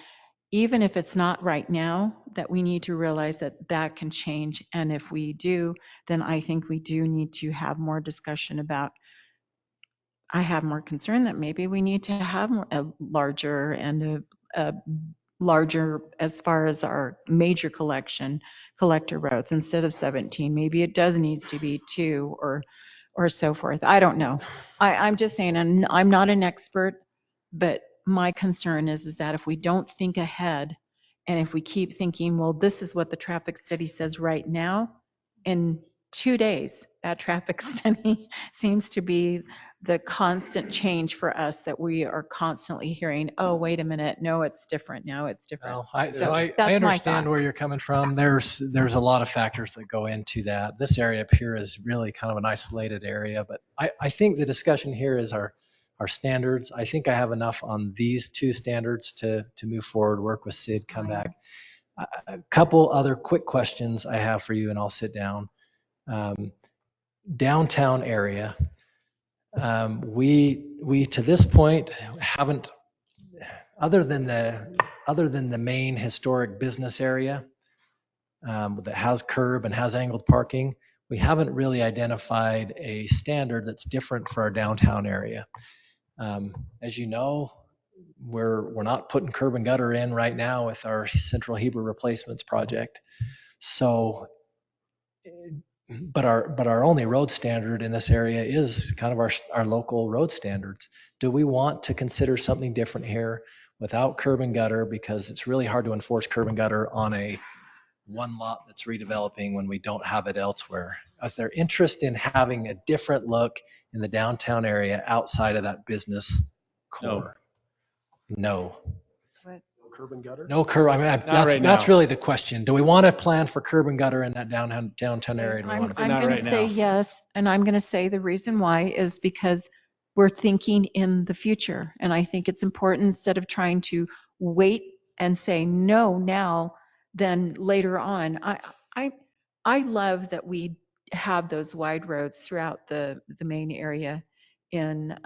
even if it's not right now, that we need to realize that that can change. And if we do, then I think we do need to have more discussion about, I have more concern that maybe we need to have a larger and a larger, as far as our major collector roads, instead of 17. Maybe it does needs to be 2 or so forth. I don't know. I'm just saying, and I'm not an expert, but my concern is that if we don't think ahead, and if we keep thinking, well, this is what the traffic study says right now, in 2 days, that traffic study seems to be the constant change for us, that we are constantly hearing, oh, wait a minute, no, it's different now, it's different. Well, I That's my understand thought. where you're coming from. There's a lot of factors that go into that. This area up here is really kind of an isolated area, but I think the discussion here is our standards. I think I have enough on these 2 standards to move forward, work with Sid, come back. A couple other quick questions I have for you, and I'll sit down. Downtown area. We to this point haven't, other than the main historic business area that has curb and has angled parking, we haven't really identified a standard that's different for our downtown area. As you know, we're not putting curb and gutter in right now with our Central Heber replacements project. So, but our only road standard in this area is kind of our local road standards. Do we want to consider something different here without curb and gutter, because it's really hard to enforce curb and gutter on a one lot that's redeveloping when we don't have it elsewhere? Is there interest in having a different look in the downtown area outside of that business core? No. curb and gutter? No curb. I mean, that's really the question. Do we want to plan for curb and gutter in that downtown area? Do we want to I'm going to say yes, and I'm going to say the reason why is because we're thinking in the future, and I think it's important, instead of trying to wait and say no now, then later on. I love that we have those wide roads throughout the main area in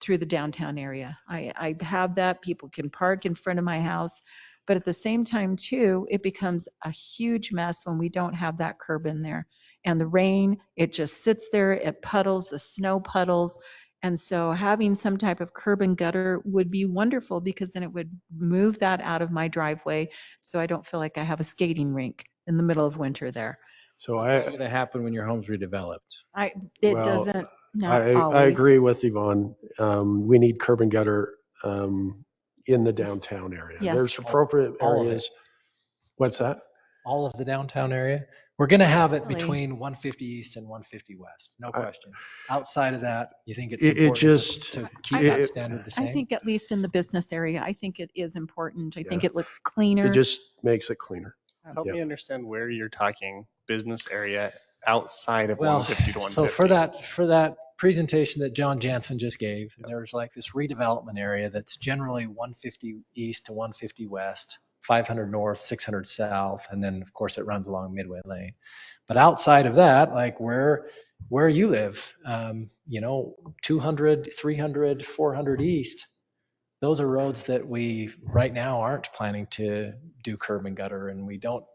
through the downtown area. I have that. People can park in front of my house. But at the same time, too, it becomes a huge mess when we don't have that curb in there. and the rain, it just sits there, it puddles, the snow puddles. And so having some type of curb and gutter would be wonderful, because then it would move that out of my driveway so I don't feel like I have a skating rink in the middle of winter there. So What's going to happen when your home's redeveloped? It well, doesn't, not I always. agree with Yvonne. We need curb and gutter in the Yes. downtown area. Yes. There's appropriate All of it. areas. What's that? All of the downtown area. We're going to have it Really? between 150 East and 150 West. No I- question. Outside of that, you think it's It important just, to keep it- that it- standard the I same? think at least in the business area, I think it is important. I think Yeah. it looks cleaner. it just makes it cleaner. Help Yeah. me understand where you're talking business area outside of Well, 150 to 150. so for that presentation that John Jansen just gave, there's like this redevelopment area that's generally 150 East to 150 West, 500 North, 600 South, and then of course it runs along Midway Lane. But outside of that, like where you live, 200, 300, 400 East, those are roads that we right now aren't planning to do curb and gutter, and we don't.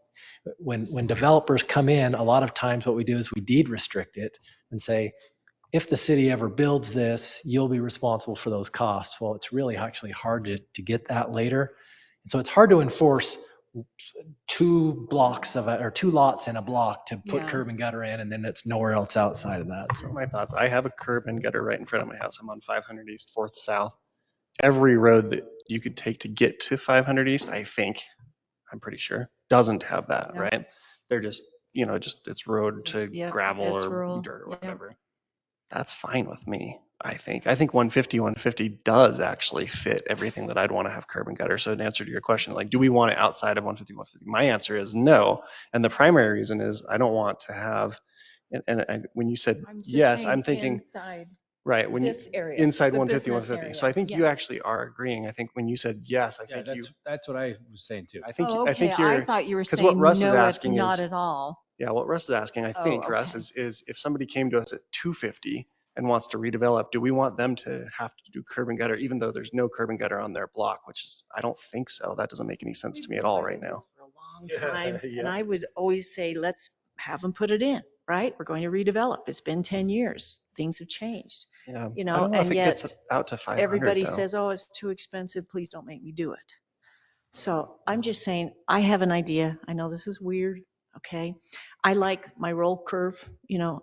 When developers come in, a lot of times what we do is we deed restrict it and say, if the city ever builds this, you'll be responsible for those costs. Well, it's really actually hard to get that later. And so it's hard to enforce 2 lots in a block to put Yeah. curb and gutter in, and then it's nowhere else outside of that. So My thoughts. I have a curb and gutter right in front of my house. I'm on 500 East, 4th South. Every road that you could take to get to 500 East, I'm pretty sure, doesn't have that, No. right? They're just, it's road to Yeah, gravel it's or rural. dirt or Yeah. whatever. That's fine with me, I think. I think 150 does actually fit everything that I'd want to have curb and gutter. So in answer to your question, like, do we want it outside of 150? My answer is no. And the primary reason is I don't want to have, and when you said I'm just yes, saying I'm thinking, inside right, when you, this area, inside the 150, business 150. area. So I think you Yeah. actually are agreeing. I think when you said yes, Yeah, that's what I was saying too. I think Oh, I okay. think you're, I thought you were because what saying Russ is no, asking not is, at all. yeah, what Russ is asking, I think, Oh, Russ, okay. is if somebody came to us at 250 and wants to redevelop, do we want them to have to do curb and gutter, even though there's no curb and gutter on their block, which is, I don't think so. That doesn't make any sense to me at all right now. For a long time, Yeah. and I would always say, let's have them put it in, right? We're going to redevelop. It's been 10 years. Things have changed, Yeah, you I know, don't know if and it gets yet out to 500 everybody though. says, oh, it's too expensive. Please don't make me do it. So I'm just saying, I have an idea. I know this is weird, okay? I like my roll curve,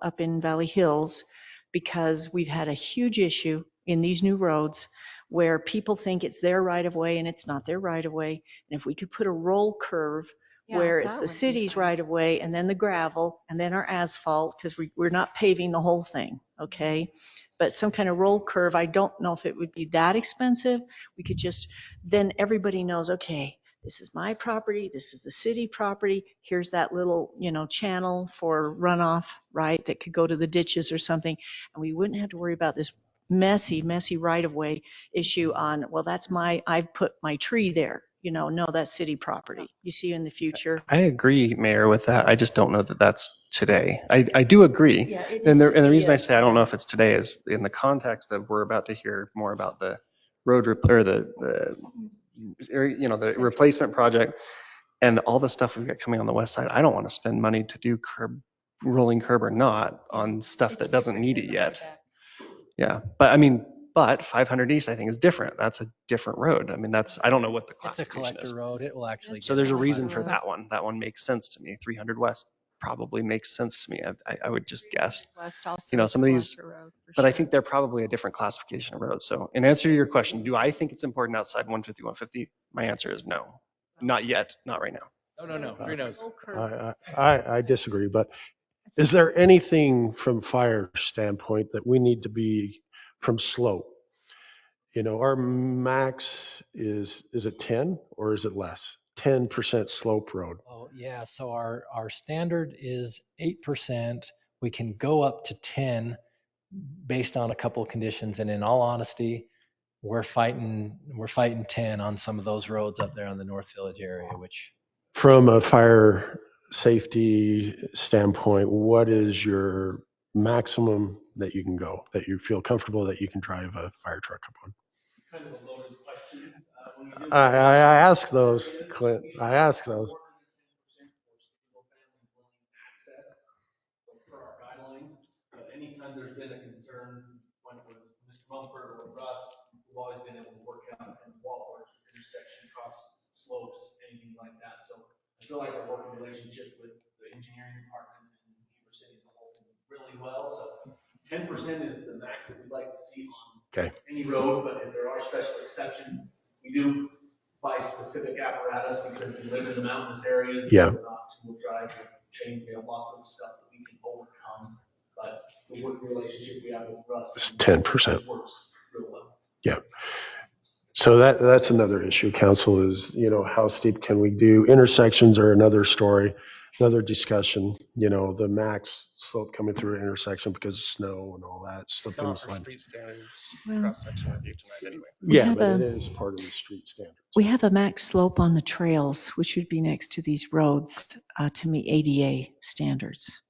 up in Valley Hills, because we've had a huge issue in these new roads where people think it's their right of way and it's not their right of way. And if we could put a roll curve Yeah, where it's that the would be city's fine. right of way and then the gravel and then our asphalt, because we're not paving the whole thing, okay? But some kind of roll curve, I don't know if it would be that expensive. We could just, then everybody knows, okay, this is my property, this is the city property, here's that little, channel for runoff, right, that could go to the ditches or something. And we wouldn't have to worry about this messy right-of-way issue on, well, I've put my tree there. No, that's city property. You see in the future. I agree, Mayor, with that. I just don't know that that's today. I do agree. Yeah, it And needs the, to and the be reason I a- say I don't know if it's today is in the context of we're about to hear more about the road or the replacement project and all the stuff we've got coming on the west side. I don't want to spend money to do rolling curb or not on stuff that doesn't need it yet. Yeah, but 500 East I think is different. That's a different road. I mean, I don't know what the it's a classification collector is. road. It will actually So get there's a all reason 500. for that one. That one makes sense to me. 300 West probably makes sense to me. I would just guess. West also is Some a of these, collector road, for but I sure. think they're probably a different classification of roads. So in answer to your question, do I think it's important outside 150, 150? My answer is no. Not yet, not right now. No. 3 no's. Roll curve. I disagree, but is there anything from fire standpoint that we need to be from slope? Our max is it 10 or is it less? 10% slope road. Oh, yeah. So our standard is 8%. We can go up to 10 based on a couple of conditions. And in all honesty, we're fighting 10 on some of those roads up there on the North Village area, which From a fire safety standpoint, what is your maximum that you can go, that you feel comfortable that you can drive a fire truck up on? Kind of a loaded question. I ask those, Clint. I ask those. per our guidelines. Anytime there's been a concern, when it was Mr. Mumford or Russ, we've always been able to work out and what works, intersection, cross slopes, anything like that. So I feel like our working relationship with the engineering department and Heber City as a whole really well. So 10% is the max that we'd like to see on any road, but if there are special exceptions, we do buy specific apparatus because we live in the mountainous areas. Yeah. We're not two-wheel drive, chain, we have lots of stuff that we can overcome. But the working relationship we have with Russ It's 10%. works real well. Yeah. So that's another issue, council, is, how steep can we do? Intersections are another story, another discussion, the max slope coming through an intersection because of snow and all that. Slip and Not for slide. street standards Well, cross-section review tonight anyway. Yeah, but it is part of the street standards. We have a max slope on the trails, which would be next to these roads to meet ADA standards.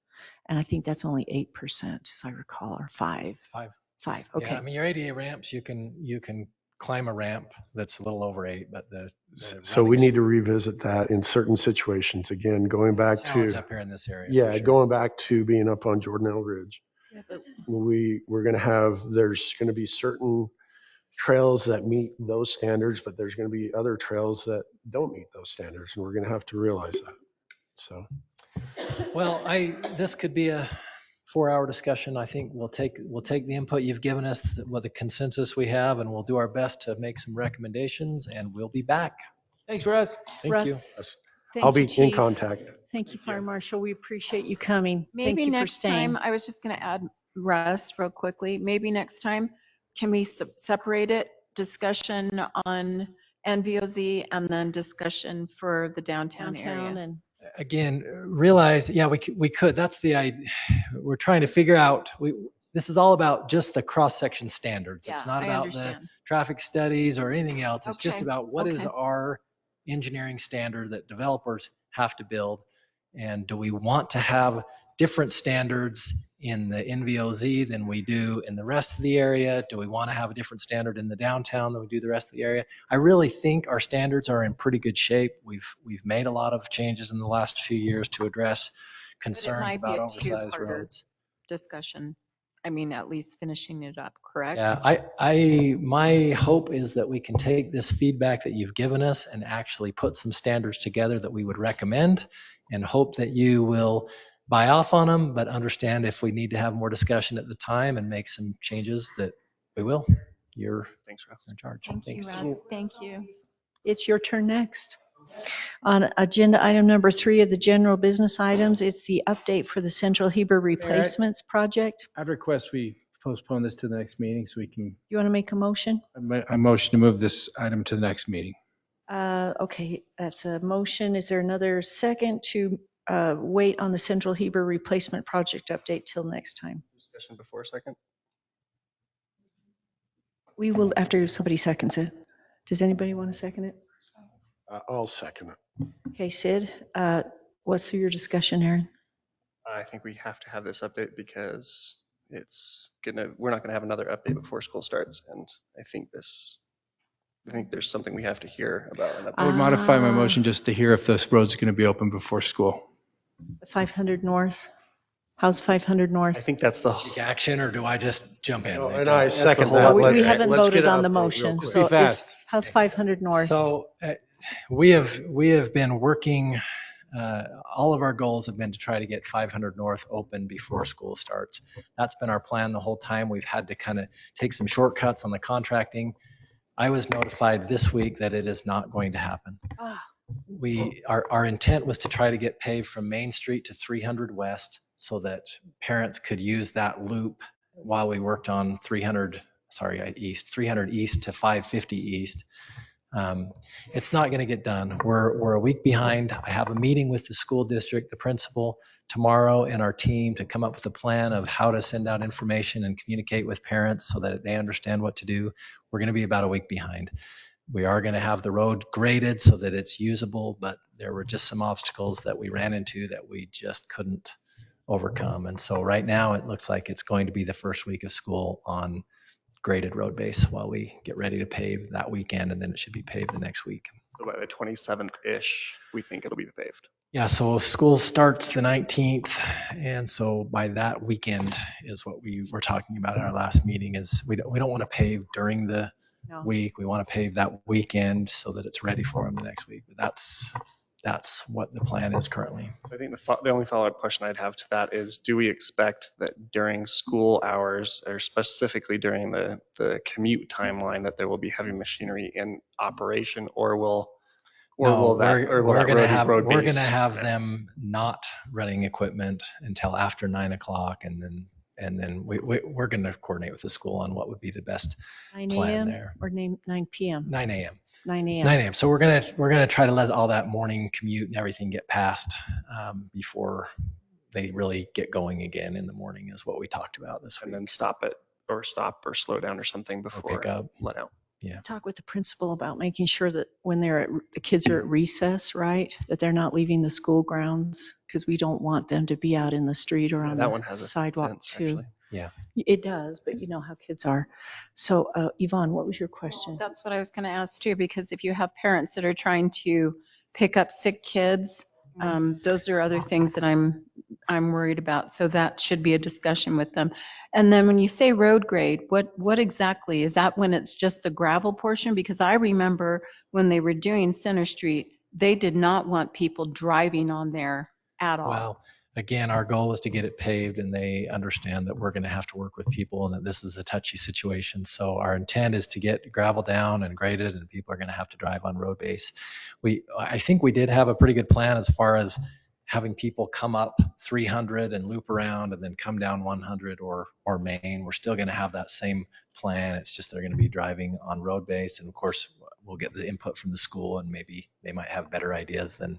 And I think that's only 8%, as I recall, or 5. It's 5. 5, Yeah, okay. I mean, your ADA ramps, you can climb a ramp that's a little over 8, but So we need to revisit that in certain situations. Again, going back challenge to, up here in this area. yeah, for sure. going back to being up on Jordanelle Ridge. Yeah, but We're going to have, there's going to be certain trails that meet those standards, but there's going to be other trails that don't meet those standards, and we're going to have to realize that. So, Well, this could be a 4-hour discussion. I think we'll take the input you've given us, what the consensus we have, and we'll do our best to make some recommendations, and we'll be back. Thanks, Russ. Thank you. Russ, I'll thank be you, Chief. in contact. Thank you, Fire Marshal. We appreciate you coming. Thank Maybe you for next staying. time, I was just going to add, Russ, real quickly, maybe next time, can we separate it? Discussion on NVOZ and then discussion for the downtown area. And Again, realize, yeah, we could. That's the idea. We're trying to figure out. This is all about just the cross-section standards. Yeah, It's not I about understand. the traffic studies or anything else. It's just Okay, about what is okay. our engineering standard that developers have to build, and do we want to have different standards in the NVOZ than we do in the rest of the area? Do we want to have a different standard in the downtown than we do the rest of the area? I really think our standards are in pretty good shape. We've made a lot of changes in the last few years to address concerns might be about a oversized two-parter. roads. Discussion. I mean, at least finishing it up, correct? Yeah, my hope is that we can take this feedback that you've given us and actually put some standards together that we would recommend, and hope that you will buy off on them, but understand if we need to have more discussion at the time and make some changes, that we will. You're Thanks, Russ. in charge. Thank you, Thanks. Russ. Thank you. it's your turn next. On agenda item number 3 of the general business items, it's the update for the Central Heber Replacements Project. I'd request we postpone this to the next meeting so we can, You want to make a motion? I motion to move this item to the next meeting. Okay, that's a motion. Is there another second to wait on the Central Heber Replacement Project update till next time? Discussion before second. We will, after somebody seconds it. Does anybody want to second it? I'll second it. Okay, Sid, what's your discussion, Aaron? I think we have to have this update because we're not gonna have another update before school starts. And I think there's something we have to hear about. An update. I would modify my motion just to hear if this road's going to be open before school. 500 North. How's 500 North? I think that's the Take action, or do I just jump in? And I second whole that. We haven't Let's voted get on the an update real motion. quick. So Be fast. how's 500 North? So we have been working, all of our goals have been to try to get 500 North open before school starts. That's been our plan the whole time. We've had to kind of take some shortcuts on the contracting. I was notified this week that it is not going to happen. Our intent was to try to get paved from Main Street to 300 West so that parents could use that loop while we worked on 300 East to 550 East. It's not going to get done. We're a week behind. I have a meeting with the school district, the principal, tomorrow, and our team to come up with a plan of how to send out information and communicate with parents so that they understand what to do. We're going to be about a week behind. We are going to have the road graded so that it's usable, but there were just some obstacles that we ran into that we just couldn't overcome. And so right now it looks like it's going to be the first week of school on graded road base while we get ready to pave that weekend, and then it should be paved the next week. So by the 27th-ish, we think it'll be paved. Yeah, so school starts the 19th, and so by that weekend is what we were talking about at our last meeting. Is we don't want to pave during the No. week. We want to pave that weekend so that it's ready for them the next week. But that's what the plan is currently. I think the only follow-up question I'd have to that is, do we expect that during school hours, or specifically during the commute timeline, that there will be heavy machinery in operation, or will No, that road we're gonna base? have them not running equipment until after 9 o'clock, and then we're gonna coordinate with the school on what would be the best 9 plan a.m. there. or 9 p.m.? 9 a.m. 9 a.m. 9 a.m. So we're gonna try to let all that morning commute and everything get passed before they really get going again in the morning, is what we talked about this And week. then stop or slow down or something before pick up. let out. Yeah. Talk with the principal about making sure that when the kids are at recess, right, that they're not leaving the school grounds, because we don't want them to be out in the street or Yeah, on that the one has a sidewalk fence, too. actually. Yeah. It does, but you know how kids are. So Yvonne, what was your question? That's what I was going to ask too, because if you have parents that are trying to pick up sick kids, those are other things that I'm worried about. So that should be a discussion with them. And then when you say road grade, what exactly is that? When it's just the gravel portion? Because I remember when they were doing Center Street, they did not want people driving on there at all. Well, again, our goal is to get it paved, and they understand that we're going to have to work with people and that this is a touchy situation. So our intent is to get gravel down and graded, and people are going to have to drive on road base. I think we did have a pretty good plan as far as having people come up 300 and loop around and then come down 100 or Main. We're still going to have that same plan. It's just they're going to be driving on road base, and of course we'll get the input from the school, and maybe they might have better ideas than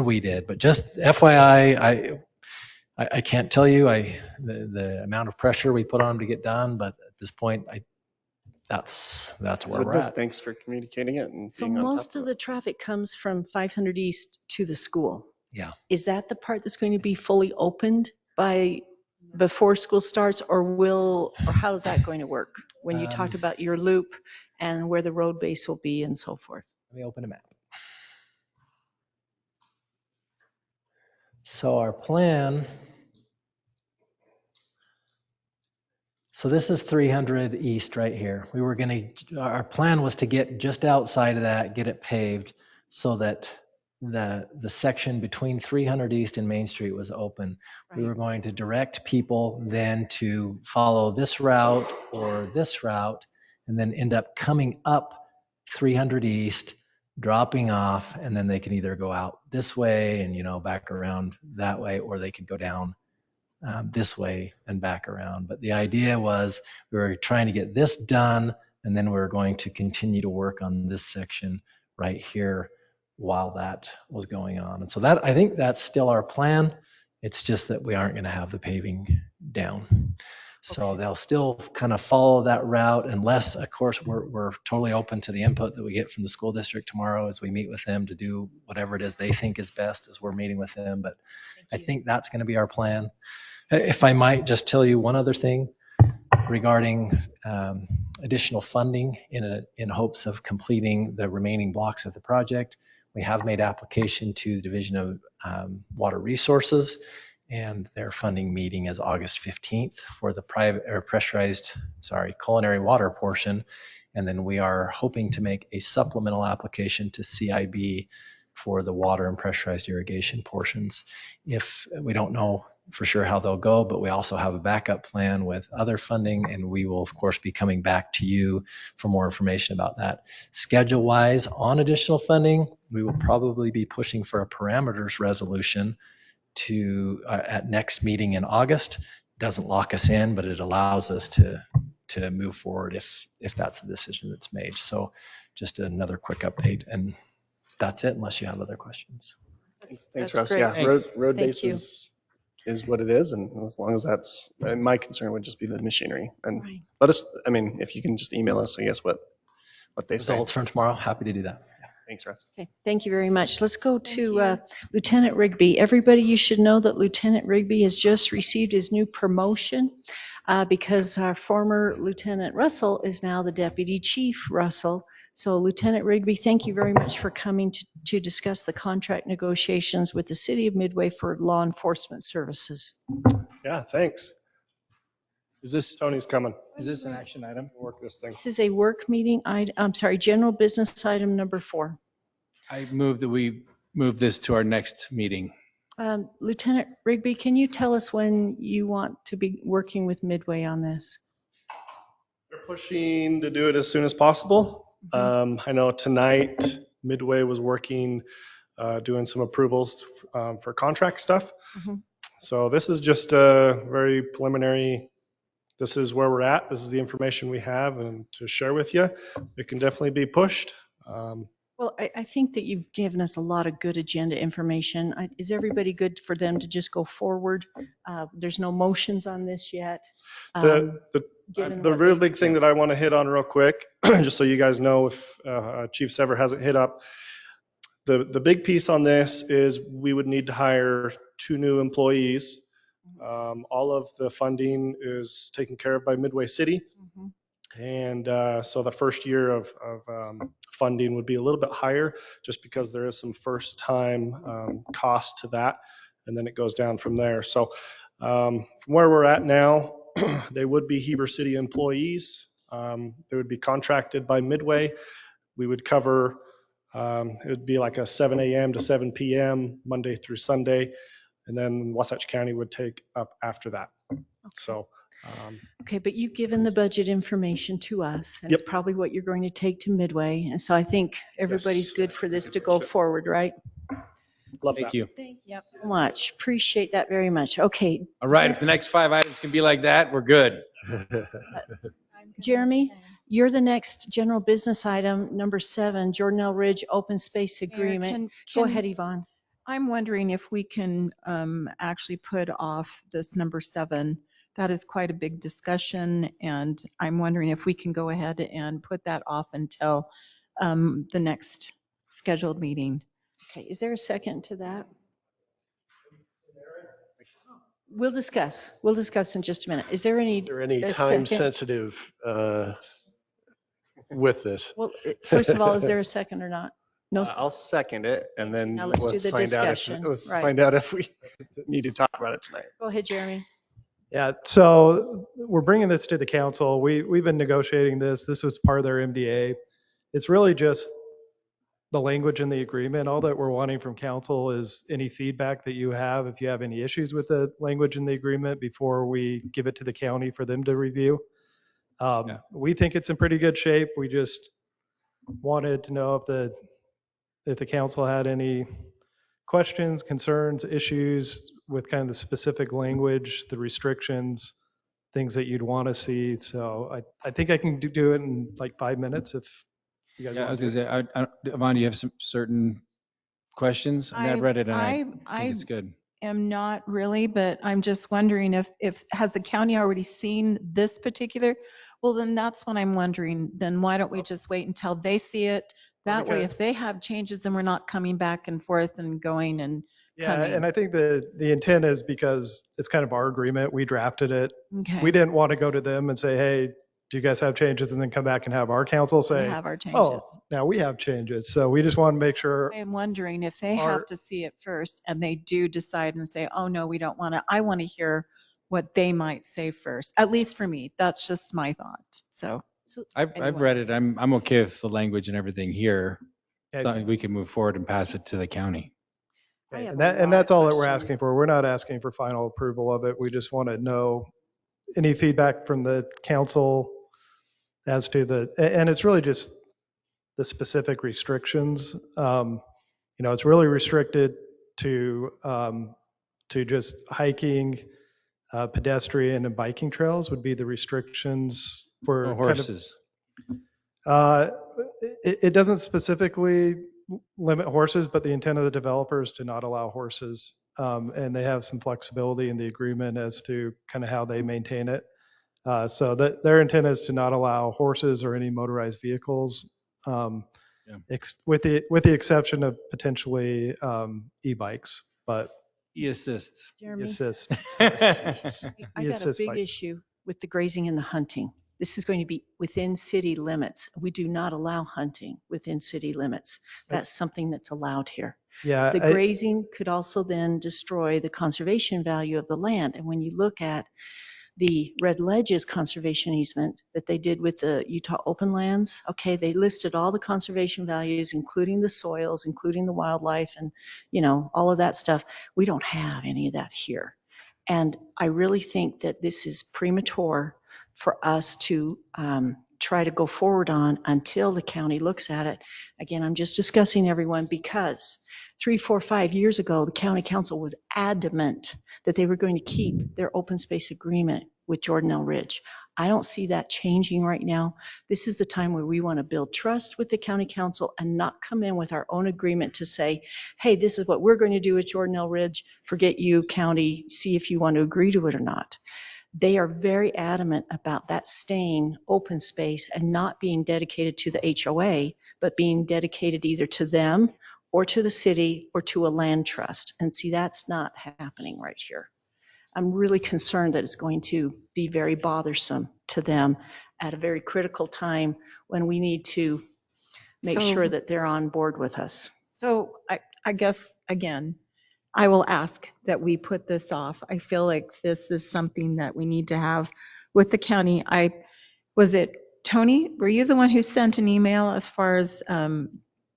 we did. But just FYI, I can't tell you the amount of pressure we put on them to get done, but at this point, that's where we're at. Thanks for communicating it and So being on top most of the traffic comes from 500 East to the school. Yeah. Is that the part that's going to be fully opened before school starts, or how is that going to work? When you talked about your loop and where the road base will be and so forth. Let me open a map. So our plan, so this is 300 East right here. Our plan was to get just outside of that, get it paved so that the section between 300 East and Main Street was open. Right. We were going to direct people then to follow this route or this route, and then end up coming up 300 East, dropping off, and then they can either go out this way and back around that way, or they could go down this way and back around. But the idea was we were trying to get this done, and then we were going to continue to work on this section right here while that was going on. And so I think that's still our plan. It's just that we aren't going to have the paving down. So okay. They'll still kind of follow that route, unless, of course, we're totally open to the input that we get from the school district tomorrow as we meet with them to do whatever it is they think is best as we're meeting with them. But I think that's going to be our plan. If I might just tell you one other thing regarding additional funding in hopes of completing the remaining blocks of the project. We have made application to the Division of Water Resources, and their funding meeting is August 15th for the culinary water portion. And then we are hoping to make a supplemental application to CIB for the water and pressurized irrigation portions. If we don't know for sure how they'll go, but we also have a backup plan with other funding, and we will of course be coming back to you for more information about that. Schedule wise on additional funding, we will probably be pushing for a parameters resolution to at next meeting in August. Doesn't lock us in, but it allows us to move forward if that's the decision that's made. So just another quick update, and that's it unless you have other questions. Thanks Russ. Great. Yeah, road base is what it is, and as long as that's my concern would just be the machinery. And right. Let us, if you can just email us, I guess what they say. Results from tomorrow. Happy to do that. Yeah. Thanks, Russ. Okay, thank you very much. Let's go to Lieutenant Rigby. Everybody, you should know that Lieutenant Rigby has just received his new promotion because our former Lieutenant Russell is now the Deputy Chief Russell. So Lieutenant Rigby, thank you very much for coming to discuss the contract negotiations with the City of Midway for law enforcement services. Yeah, thanks. Is this Tony's coming. an action item? Work this thing. This is a work meeting, general business item number 4. I move that we move this to our next meeting. Lieutenant Rigby, can you tell us when you want to be working with Midway on this? They're pushing to do it as soon as possible. I know tonight Midway was working, doing some approvals for contract stuff. So this is just a very preliminary. This is where we're at. This is the information we have and to share with you. It can definitely be pushed. Well, I think that you've given us a lot of good agenda information. Is everybody good for them to just go forward? There's no motions on this yet. The Given the what real they- big thing that I want to hit on real quick, just so you guys know if Chief Sever hasn't hit up, the big piece on this is we would need to hire 2 new employees. All of the funding is taken care of by Midway City. And so the first year of funding would be a little bit higher just because there is some first time cost to that. And then it goes down from there. So from where we're at now, they would be Heber City employees. They would be contracted by Midway. We would cover, it would be like a 7 a.m. to 7 p.m. Monday through Sunday. And then Wasatch County would take up after that. So. Okay, but you've given the budget information to us, and it's probably what you're going to take to Midway. And so I think everybody's good for this to go forward, right? Love Thank that. you. Thank you so much. Appreciate that very much. Okay. All right, if the next 5 items can be like that, we're good. Jeremy, you're the next general business item, number 7, Jordan L. Ridge Open Space Agreement. Go ahead, Yvonne. I'm wondering if we can actually put off this number 7. That is quite a big discussion, and I'm wondering if we can go ahead and put that off until the next scheduled meeting. Okay, is there a second to that? We'll discuss. We'll discuss in just a minute. Is there any? Is there any a time second? sensitive with this? Well, first of all, is there a second or not? No. I'll second it, and then Now let's do the discussion. Let's Right. find out if we need to talk about it tonight. Go ahead, Jeremy. Yeah, so we're bringing this to the council. We've been negotiating this. This was part of their MDA. It's really just the language in the agreement. All that we're wanting from council is any feedback that you have, if you have any issues with the language in the agreement before we give it to the county for them to review. We think it's in pretty good shape. We just wanted to know if the council had any questions, concerns, issues with kind of the specific language, the restrictions, things that you'd want to see. So I think I can do it in like 5 minutes if you guys Yeah, I want was to. gonna say, Yvonne, do you have some certain questions? I mean, I've read it and I think it's good. Am not really, but I'm just wondering if has the county already seen this particular? Well, then that's what I'm wondering. Then why don't we just wait until they see it? That way, if they have changes, then we're not coming back and forth and going and Yeah, coming. and I think the intent is because it's kind of our agreement. We drafted it. Okay. We didn't want to go to them and say, hey, do you guys have changes? And then come back and have our council We say, have our changes. oh, now we have changes. So we just want to make sure. I am wondering if they have to see it first and they do decide and say, oh, no, we don't want to. I want to hear what they might say first, at least for me. That's just my thought. So I've read it. I'm okay with the language and everything here. Okay. So we can move forward and pass it to the county. I have And that's all that we're questions. asking for. We're not asking for final approval of it. We just want to know any feedback from the council as to and it's really just the specific restrictions. It's really restricted to just hiking, pedestrian and biking trails would be the restrictions for No horses. It doesn't specifically limit horses, but the intent of the developer is to not allow horses. And they have some flexibility in the agreement as to kind of how they maintain it. So their intent is to not allow horses or any motorized vehicles, with the exception of potentially e-bikes, but E-assist. Jeremy, assist. I got a assist big bike. issue with the grazing and the hunting. This is going to be within city limits. We do not allow hunting within city limits. That's something that's allowed here. Yeah, The grazing could also then destroy the conservation value of the land. And when you look at the Red Ledges conservation easement that they did with the Utah open lands, okay, they listed all the conservation values, including the soils, including the wildlife, and, you know, all of that stuff. We don't have any of that here. And I really think that this is premature for us to try to go forward on until the county looks at it. Again, I'm just discussing everyone because 3, 4, 5 years ago, the county council was adamant that they were going to keep their open space agreement with Jordanelle Ridge. I don't see that changing right now. This is the time where we want to build trust with the county council and not come in with our own agreement to say, hey, this is what we're going to do with Jordanelle Ridge. Forget you, county, see if you want to agree to it or not. They are very adamant about that staying open space and not being dedicated to the HOA, but being dedicated either to them or to the city or to a land trust. And see, that's not happening right here. I'm really concerned that it's going to be very bothersome to them at a very critical time when we need to make sure that they're on board with us. So I guess, again, I will ask that we put this off. I feel like this is something that we need to have with the county. Was it Tony? Were you the one who sent an email as far as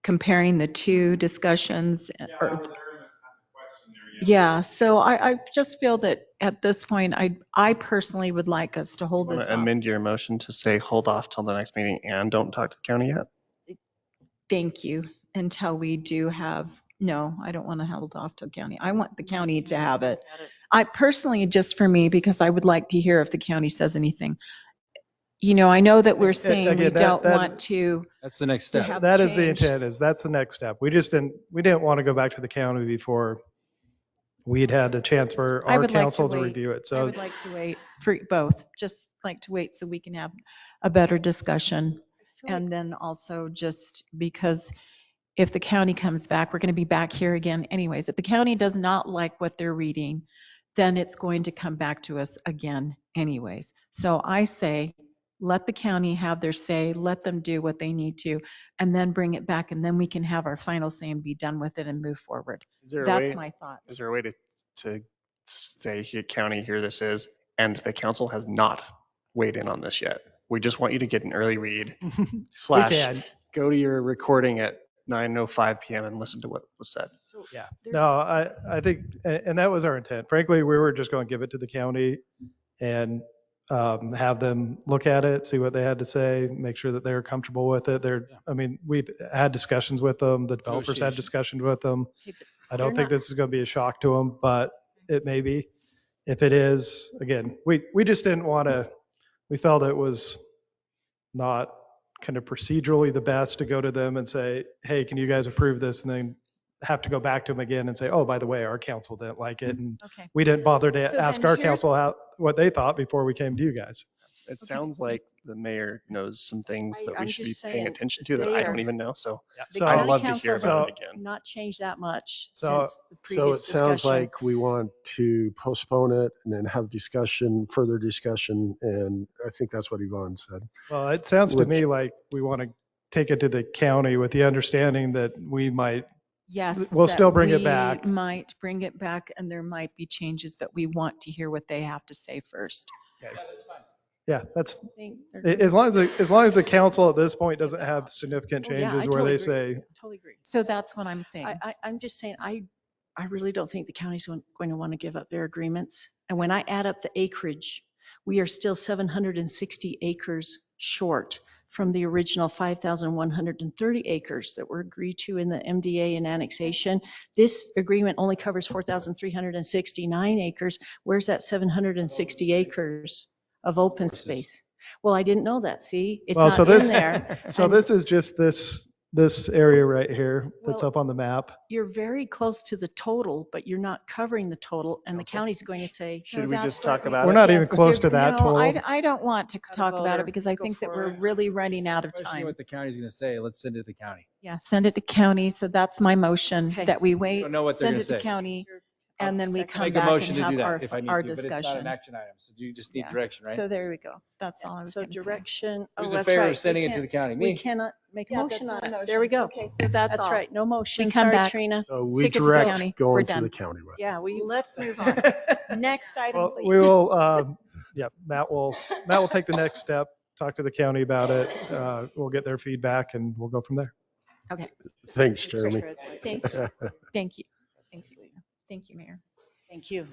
comparing the two discussions? Yeah, I was there in the question there. Yeah, so I just feel that at this point, I personally would like us to hold Want this to off. amend your motion to say hold off till the next meeting and don't talk to the county yet? Thank you. Until we do have, no, I don't want to hold off to county. I want the county to have it. I personally, just for me, because I would like to hear if the county says anything. You know, I know that we're saying we Again, don't want to. That's the next to step. have that is the change. intent, is that's the next step. We didn't want to go back to the county before we'd had the chance for I our would like council to wait. review it. I So would like to wait for both, just like to wait so we can have a better discussion. And then also just because if the county comes back, we're going to be back here again anyways. If the county does not like what they're reading, then it's going to come back to us again anyways. So I say, let the county have their say, let them do what they need to, and then bring it back, and then we can have our final say and be done with it and move forward. That's my thought. Is there a way to say, here, county, here this is, and the council has not weighed in on this yet? We just want you to get an early read / go to your recording at 9:05 p.m. and listen to what was said. yeah, no, I think, and that was our intent. Frankly, we were just going to give it to the county and have them look at it, see what they had to say, make sure that they're comfortable with it. I mean, we've had discussions with them. The developers had discussions with them. I don't think this is going to be a shock to them, but it may be. If it is, again, we just didn't want to, we felt it was not kind of procedurally the best to go to them and say, hey, can you guys approve this? And then have to go back to them again and say, oh, by the way, our council didn't like it. And we didn't bother to So ask then our here's- council what they thought before we came to you guys. It sounds like the mayor knows some things that we I'm should be just paying saying attention to that they I are- don't even know. So The I'd county love to council hear has about it again. not changed that much So- since the previous So discussion. it sounds like we want to postpone it and then have further discussion. And I think that's what Yvonne said. Well, it sounds to me like we want to take it to the county with the understanding that we might, Yes. we'll that still bring it back. We might bring it back and there might be changes, but we want to hear what they have to say first. Okay. Yeah, that's, think they're- as long as the council at this point doesn't have significant Oh, yeah, I changes where totally they agree. say, I totally agree. So that's what I'm saying. I'm just saying, I really don't think the county's going to want to give up their agreements. And when I add up the acreage, we are still 760 acres short from the original 5,130 acres that were agreed to in the MDA and annexation. This agreement only covers 4,369 acres. Where's that 760 acres of open space? Well, I didn't know that. See, it's well, not so in this, there. so And- this is just this area right here that's Well, up on the map. You're very close to the total, but you're not covering the total, and the county's going to say. Should So we that's just what talk we- about We're it? not even Yes, close you're- to that no, total. I don't want to talk vote about or it because I go think that for we're it. really running out of Especially time. what the county's going to say. Let's send it to the county. Yeah, send it to county. So that's my motion, Okay. that we wait, Don't know what they're send gonna it to say. county. and then we Second. come Make a back and motion to have do our, that if I need our to, but it's not an discussion. action item. So you just need Yeah. direction, right? So there we go. That's all I was So going to say. direction, oh, Who's in that's favor right. of sending We it to the can't- county? We Me. cannot make a Yeah, motion that's on not a it. There we motion. go. Okay, so that's all. Right, no motion. We come Sorry, back. Trina. So we Take it to the direct county. We're going to done. the county with it. Yeah, we. Let's move on. Next item, Well, please. we will, yeah, Matt will take the next step, talk to the county about it. We'll get their feedback and we'll go from there. Okay. Thanks, Jeremy. Thank you. Thank you. Thank you, Leah. Thank you, Mayor. Thank you.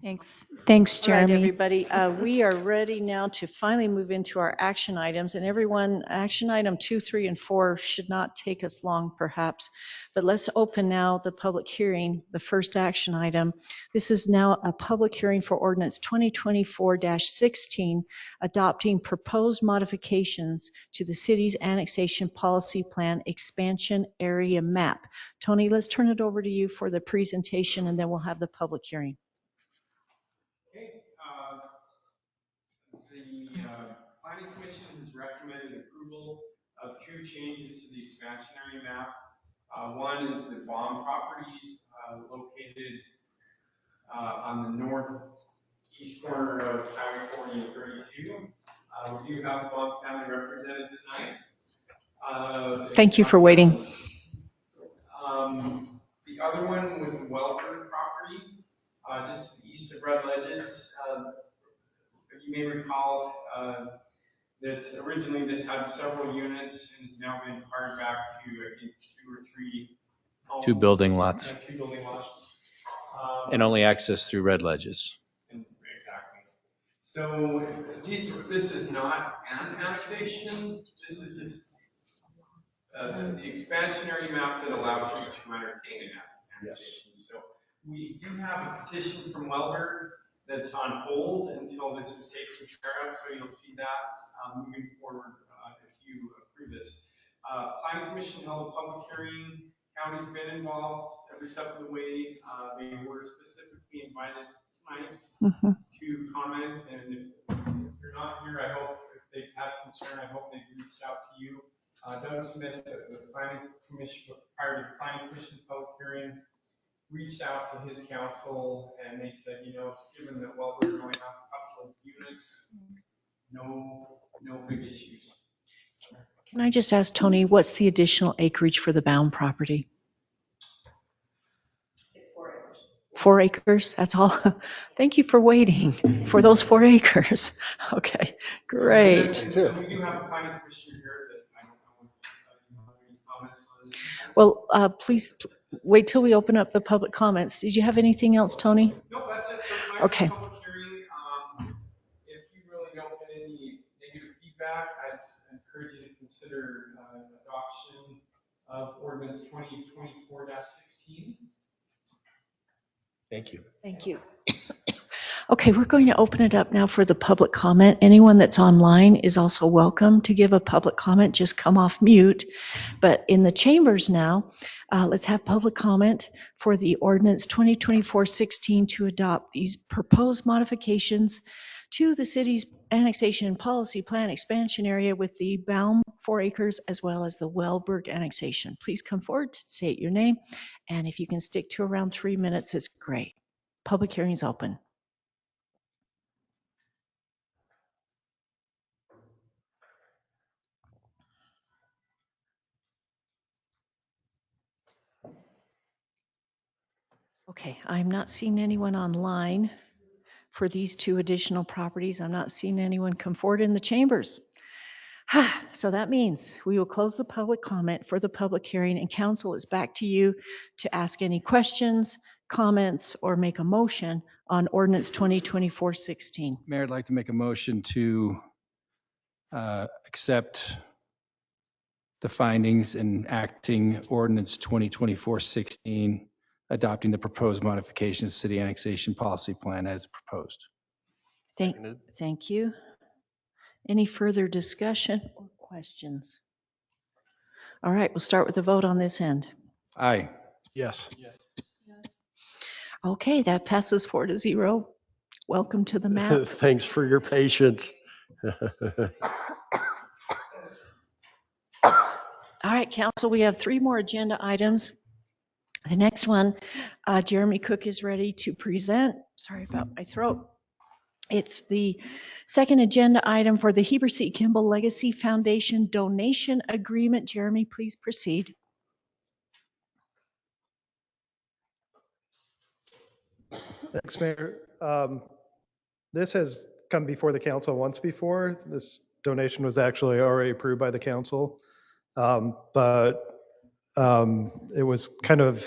Thanks. Thanks, All right, Jeremy. everybody. We are ready now to finally move into our action items. And everyone, action item 2, 3, and 4 should not take us long, perhaps. But let's open now the public hearing, the first action item. This is now a public hearing for ordinance 2024-16, adopting proposed modifications to the city's annexation policy plan expansion area map. Tony, let's turn it over to you for the presentation, and then we'll have the public hearing. Okay, the planning commission has recommended approval of 2 changes to the expansionary map. One is the Baum properties located on the northeast corner of Highway 40 and 32. We do have Baum family represented tonight. Thank you for waiting. The other one was the Wellberg property, just east of Red Ledges. You may recall that originally this had several units and has now been pared back to, I think, 2 or 3 homes. 2 building lots. 2 building lots. And only access through Red Ledges. Exactly. So this is not an annexation. This is just the expansionary map that allows you to entertain an annexation. Yes. So we do have a petition from Wellberg that's on hold until this is taken care of. So you'll see that moving forward if you approve this. Planning Commission held a public hearing. County's been involved every step of the way. They were specifically invited tonight to comment. And if you're not here, I hope if they've had concern, I hope they've reached out to you. Doug Smith, the Planning Commission, prior to the Planning Commission public hearing, reached out to his council and they said, you know, it's given that Wellberg only has a couple of units, no big issues. Can I just ask Tony, what's the additional acreage for the Baum property? It's 4 acres. 4 acres, that's all? Thank you for waiting for those 4 acres. Okay, great. We do have a planning commissioner here that I don't know if you have any comments on this. Well, please wait till we open up the public comments. Did you have anything else, Tony? No, that's it. So Okay. public hearing. If you really don't get any negative feedback, I'd encourage you to consider adoption of ordinance 2024-16. Thank you. Thank you. Okay, we're going to open it up now for the public comment. Anyone that's online is also welcome to give a public comment. Just come off mute. But in the chambers now, let's have public comment for the ordinance 2024-16 to adopt these proposed modifications to the city's annexation policy plan expansion area with the Baum 4 acres as well as the Wellberg annexation. Please come forward to state your name, and if you can stick to around 3 minutes, it's great. Public hearing is open. Okay, I'm not seeing anyone online for these 2 additional properties. I'm not seeing anyone come forward in the chambers. So that means we will close the public comment for the public hearing, and council is back to you to ask any questions, comments, or make a motion on ordinance 2024-16. Mayor, I'd like to make a motion to accept the findings and acting ordinance 2024-16, adopting the proposed modifications to city annexation policy plan as proposed. Thank you. Any further discussion or questions? All right, we'll start with the vote on this end. Aye. Yes. Okay, that passes 4-0. Welcome to the map. Thanks for your patience. All right, council, we have 3 more agenda items. The next one, Jeremy Cook is ready to present. Sorry about my throat. It's the second agenda item for the Heber C. Kimball Legacy Foundation donation agreement. Jeremy, please proceed. Thanks, Mayor. This has come before the council once before. This donation was actually already approved by the council. But it was kind of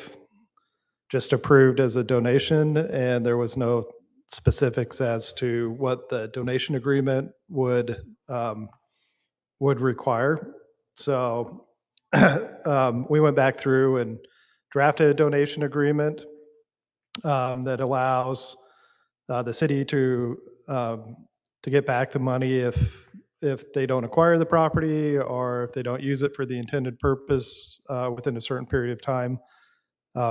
just approved as a donation, and there was no specifics as to what the donation agreement would require. So we went back through and drafted a donation agreement that allows the city to get back the money if they don't acquire the property or if they don't use it for the intended purpose within a certain period of time.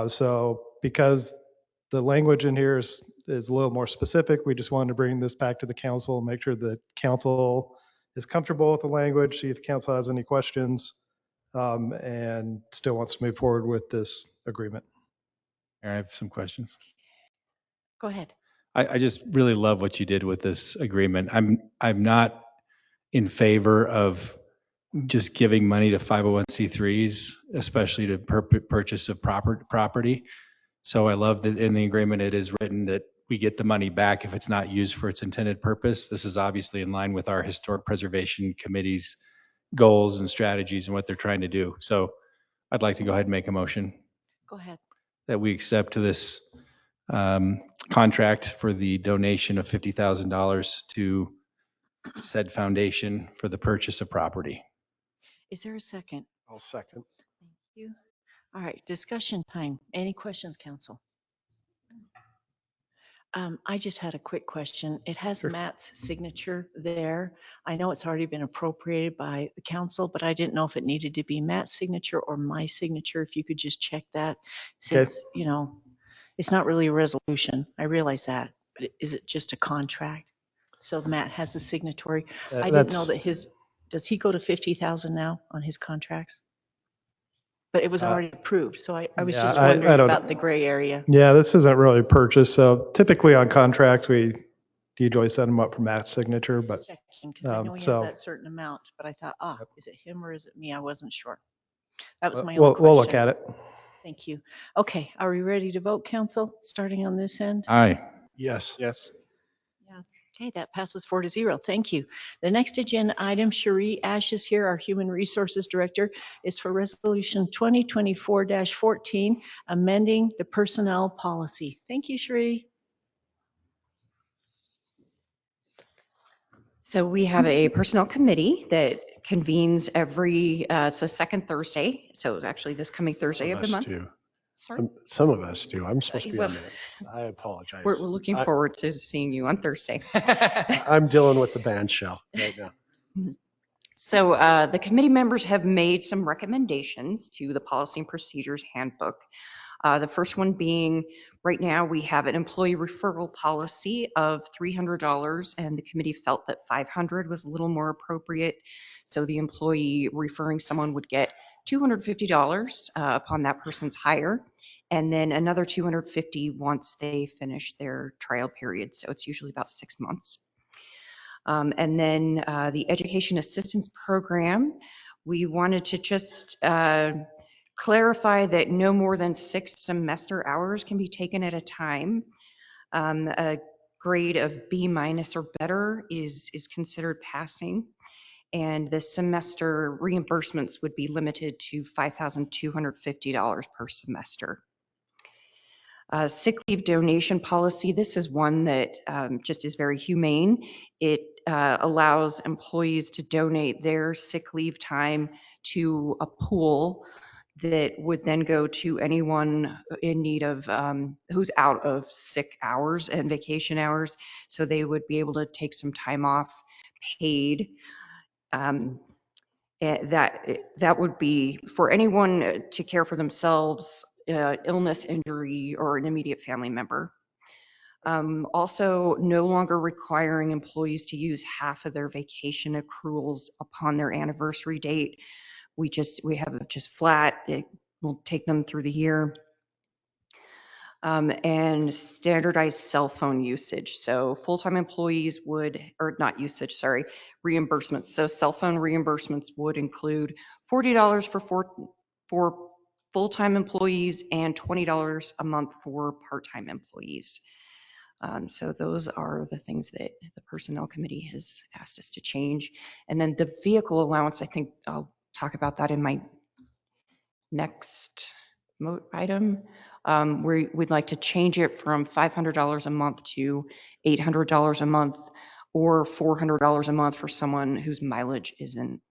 So because the language in here is a little more specific, we just wanted to bring this back to the council and make sure that council is comfortable with the language, see if the council has any questions, and still wants to move forward with this agreement. I have some questions. Go ahead. I just really love what you did with this agreement. I'm not in favor of just giving money to 501c3s, especially to purchase of property. So I love that in the agreement it is written that we get the money back if it's not used for its intended purpose. This is obviously in line with our Historic Preservation Committee's goals and strategies and what they're trying to do. So I'd like to go ahead and make a motion Go ahead. that we accept this contract for the donation of $50,000 to said foundation for the purchase of property. Is there a second? I'll second. Thank you. All right, discussion time. Any questions, council? I just had a quick question. It has Sure. Matt's signature there. I know it's already been appropriated by the council, but I didn't know if it needed to be Matt's signature or my signature. If you could just check that, since, you know, it's not really a resolution. I realize that, but is it just a contract? So Matt has the signatory. I didn't know that does he go to 50,000 now on his contracts? But it was already approved, so I was just wondering about the gray area. Yeah, this isn't really purchase. So typically on contracts, we usually set them up for Matt's signature, but Checking, because I know he has that certain amount, but I thought, is it him or is it me? I wasn't sure. That was my only question. we'll look at it. Thank you. Okay, are we ready to vote, council, starting on this end? Aye. Yes. Yes. Yes. Okay, that passes 4-0. Thank you. The next agenda item, Cherie Ash is here, our Human Resources Director, is for Resolution 2024-14, amending the personnel policy. Thank you, Cherie. So we have a personnel committee that convenes it's the second Thursday. So actually this coming Thursday of the month. Sorry? Some of us do. I'm supposed to be well, on minutes. I apologize. We're looking forward to seeing you on Thursday. I'm dealing with the band shell right now. So the committee members have made some recommendations to the Policy and Procedures Handbook. The first one being, right now we have an employee referral policy of $300, and the committee felt that $500 was a little more appropriate. So the employee referring someone would get $250 upon that person's hire, and then another $250 once they finish their trial period. So it's usually about 6 months. And then the Education Assistance Program, we wanted to just clarify that no more than 6 semester hours can be taken at a time. A grade of B- or better is considered passing, and the semester reimbursements would be limited to $5,250 per semester. Sick leave donation policy, this is one that just is very humane. It allows employees to donate their sick leave time to a pool that would then go to anyone in need of, who's out of sick hours and vacation hours. So they would be able to take some time off paid. That would be for anyone to care for themselves, illness, injury, or an immediate family member. Also, no longer requiring employees to use half of their vacation accruals upon their anniversary date. We have just flat, it will take them through the year. And standardized cell phone usage. So full-time employees would, or not usage, sorry, reimbursements. So cell phone reimbursements would include $40 for full-time employees and $20 a month for part-time employees. So those are the things that the Personnel Committee has asked us to change. And then the vehicle allowance, I think I'll talk about that in my next item. We'd like to change it from $500 a month to $800 a month, or $400 a month for someone whose mileage isn't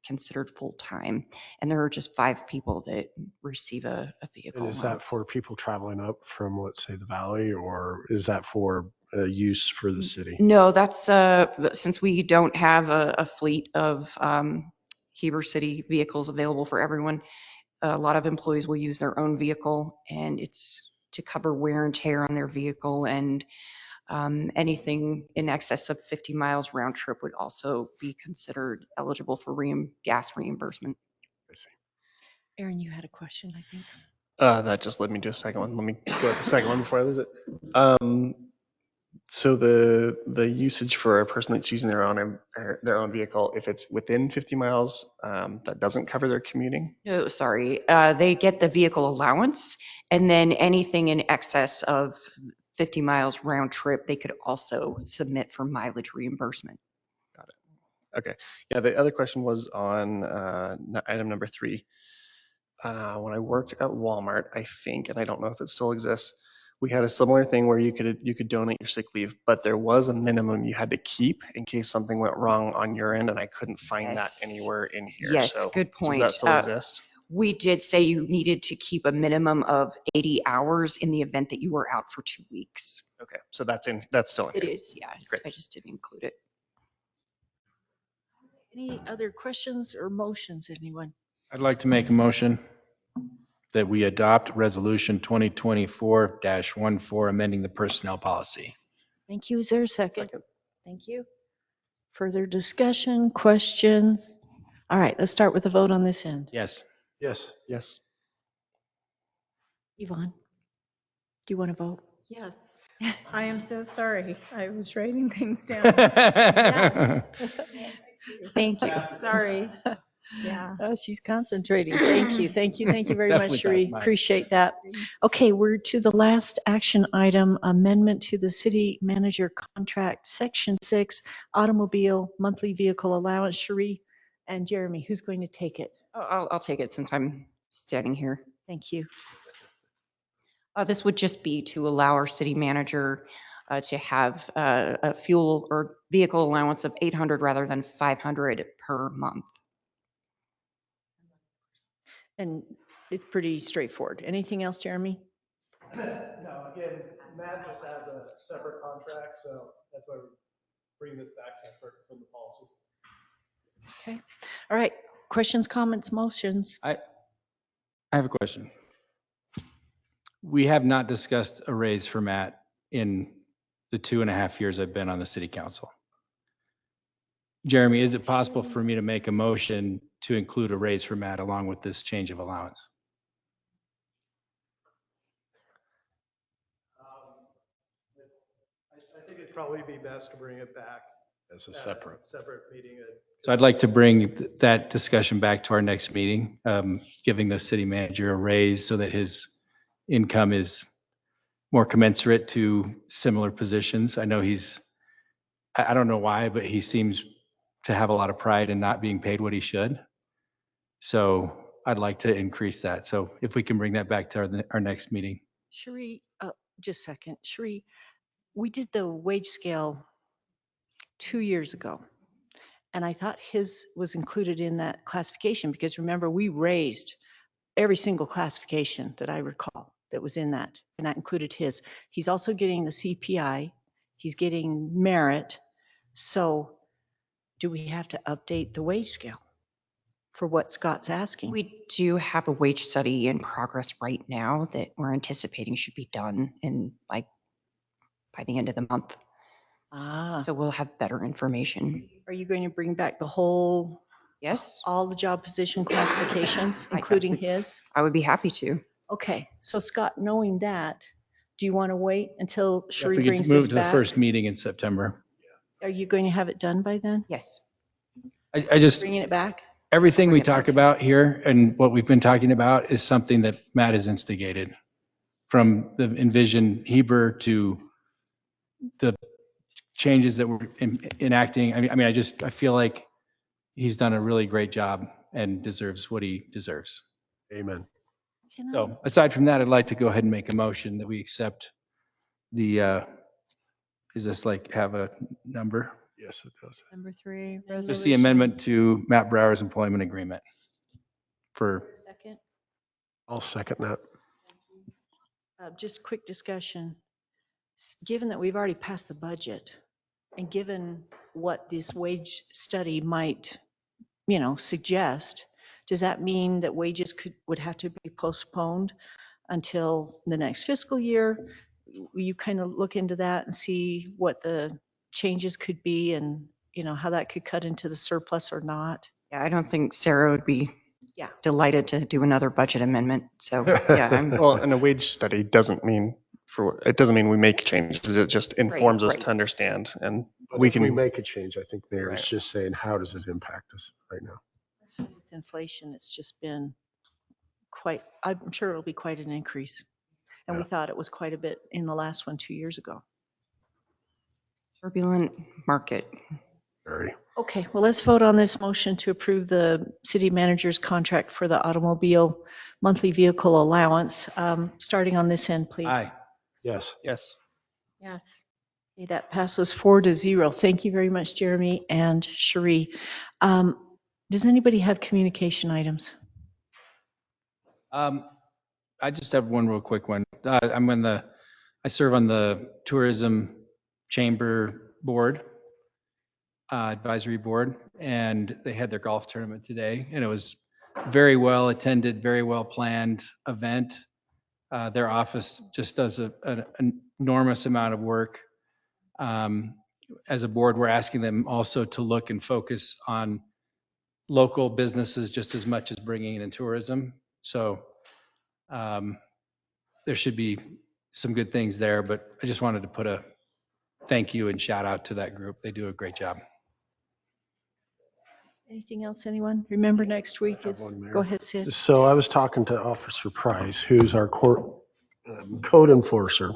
considered full-time. And there are just 5 people that receive a vehicle And is allowance. that for people traveling up from, let's say, the valley, or is that for use for the city? No, that's since we don't have a fleet of Heber City vehicles available for everyone, a lot of employees will use their own vehicle, and it's to cover wear and tear on their vehicle, and anything in excess of 50 miles round trip would also be considered eligible for gas reimbursement. I see. Aaron, you had a question, I think. That just led me to a second one. Let me go with the second one before I lose it. So the usage for a person that's using their own vehicle, if it's within 50 miles, that doesn't cover their commuting. No, sorry. They get the vehicle allowance, and then anything in excess of 50 miles round trip, they could also submit for mileage reimbursement. Got it. Okay. Yeah. The other question was on item number 3. When I worked at Walmart, I think, and I don't know if it still exists, we had a similar thing where you could donate your sick leave, but there was a minimum you had to keep in case something went wrong on your end, and I couldn't find that anywhere in here. Yes, So good point. does that still exist? We did say you needed to keep a minimum of 80 hours in the event that you were out for 2 weeks. Okay, so that's still in It here. is, yeah. Great. I just didn't include it. Any other questions or motions, anyone? I'd like to make a motion that we adopt Resolution 2024-14, amending the personnel policy. Thank you. Is there a second? Thank you. Further discussion, questions? All right, let's start with the vote on this end. Yes. Yes. Yes. Yvonne, do you want to vote? Yes. I am so sorry. I was writing things down. Yes. Thank you. Sorry. Yeah. Oh, she's concentrating. Thank you. Thank you. Thank you very much, Definitely Cherie. passed mine. Appreciate that. Okay, we're to the last action item, amendment to the city manager contract, section 6, automobile monthly vehicle allowance. Cherie and Jeremy, who's going to take it? I'll take it since I'm standing here. Thank you. This would just be to allow our city manager to have a fuel or vehicle allowance of $800 rather than $500 per month. And it's pretty straightforward. Anything else, Jeremy? No, again, Matt just has a separate contract, so that's why we're bringing this back separate from the policy. Okay. All right. Questions, comments, motions? I have a question. We have not discussed a raise for Matt in the 2.5 years I've been on the city council. Jeremy, is it possible for me to make a motion to include a raise for Matt along with this change of allowance? I think it'd probably be best to bring it back As a separate meeting. So I'd like to bring that discussion back to our next meeting, giving the city manager a raise so that his income is more commensurate to similar positions. I know I don't know why, but he seems to have a lot of pride in not being paid what he should. So I'd like to increase that. So if we can bring that back to our next meeting. Cherie, just a second. Cherie, we did the wage scale 2 years ago. And I thought his was included in that classification because remember, we raised every single classification that I recall that was in that, and that included his. He's also getting the CPI. He's getting merit. So do we have to update the wage scale for what Scott's asking? We do have a wage study in progress right now that we're anticipating should be done in by the end of the month. So we'll have better information. Are you going to bring back the whole? Yes. All the job position classifications, including his? I would be happy to. Okay, so Scott, knowing that, Do you want to wait until If Sheree we could brings move this to the back? first meeting in September. Are you going to have it done by then? Yes. I just, Bringing it back? everything Bring we it back. talk about here and what we've been talking about is something that Matt has instigated, from the Envision Heber to the changes that we're enacting. I mean, I feel like he's done a really great job and deserves what he deserves. Amen. So aside from that, I'd like to go ahead and make a motion that we accept the, is this like have a number? Yes, it does. Number 3, Just the resolution. amendment to Matt Brower's employment agreement for, Second. I'll second that. Just quick discussion. Given that we've already passed the budget and given what this wage study might, suggest, does that mean that wages would have to be postponed until the next fiscal year? Will you kind of look into that and see what the changes could be and, how that could cut into the surplus or not? Yeah, I don't think Sarah would be Yeah. delighted to do another budget amendment. So yeah, Well, and a wage study doesn't mean we make changes. It just informs us right. to understand, and But we if can. we make a change, I think Mayor is Right. just saying, how does it impact us right now? With inflation, it's just been I'm sure it'll be quite an increase. And we Yeah. thought it was quite a bit in the last one 2 years ago. Turbulent market. Very. Okay, well, let's vote on this motion to approve the city manager's contract for the automobile monthly vehicle allowance. Starting on this end, please. aye. Yes. Yes. Yes. Okay, that passes 4-0. Thank you very much, Jeremy and Cherie. Does anybody have communication items? I just have one real quick one. I serve on the tourism chamber board, advisory board, and they had their golf tournament today, and it was very well attended, very well planned event. Their office just does an enormous amount of work. As a board, we're asking them also to look and focus on local businesses just as much as bringing in tourism. So there should be some good things there, but I just wanted to put a thank you and shout out to that group. They do a great job. Anything else, anyone? Remember next week have is, one, Mayor. go ahead, Sid. So I was talking to Officer Price, who's our court code enforcer.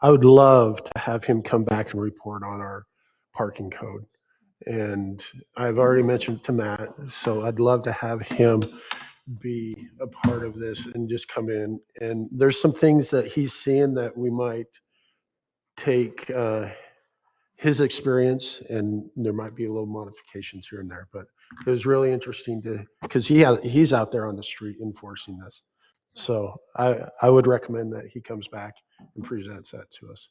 I would love to have him come back and report on our parking code. And I've already mentioned to Matt, so I'd love to have him be a part of this and just come in. And there's some things that he's seeing that we might take his experience, and there might be a little modifications here and there, but it was really interesting because he's out there on the street enforcing this. So I would recommend that he comes back and presents that to us.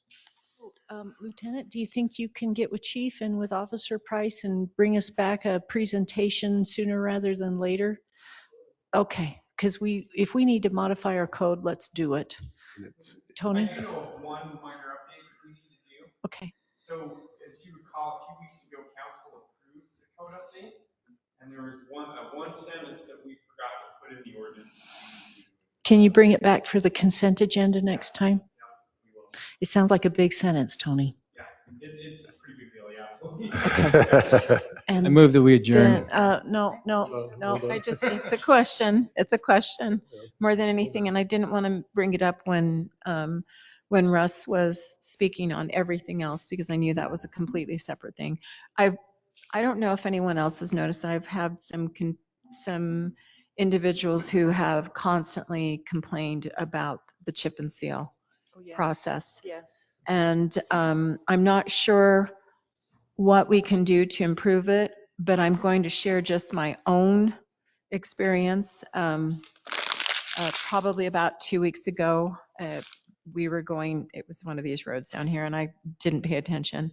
Lieutenant, do you think you can get with Chief and with Officer Price and bring us back a presentation sooner rather than later? Okay, because if we need to modify our code, let's do it. Tony? I do know of one minor update that we need to do. Okay. So as you recall, a few weeks ago, council approved the code update, and there was one sentence that we forgot to put in the ordinance. Can you bring it back for the consent agenda next time? Yeah, we will. It sounds like a big sentence, Tony. Yeah, it's a pretty big deal, yeah. Okay. And I move that we adjourn. no. It's a question. It's a question more than anything. And I didn't want to bring it up when Russ was speaking on everything else, because I knew that was a completely separate thing. I don't know if anyone else has noticed, I've had some individuals who have constantly complained about the chip and seal process. Yes. And I'm not sure what we can do to improve it, but I'm going to share just my own experience. Probably about 2 weeks ago, it was one of these roads down here, and I didn't pay attention.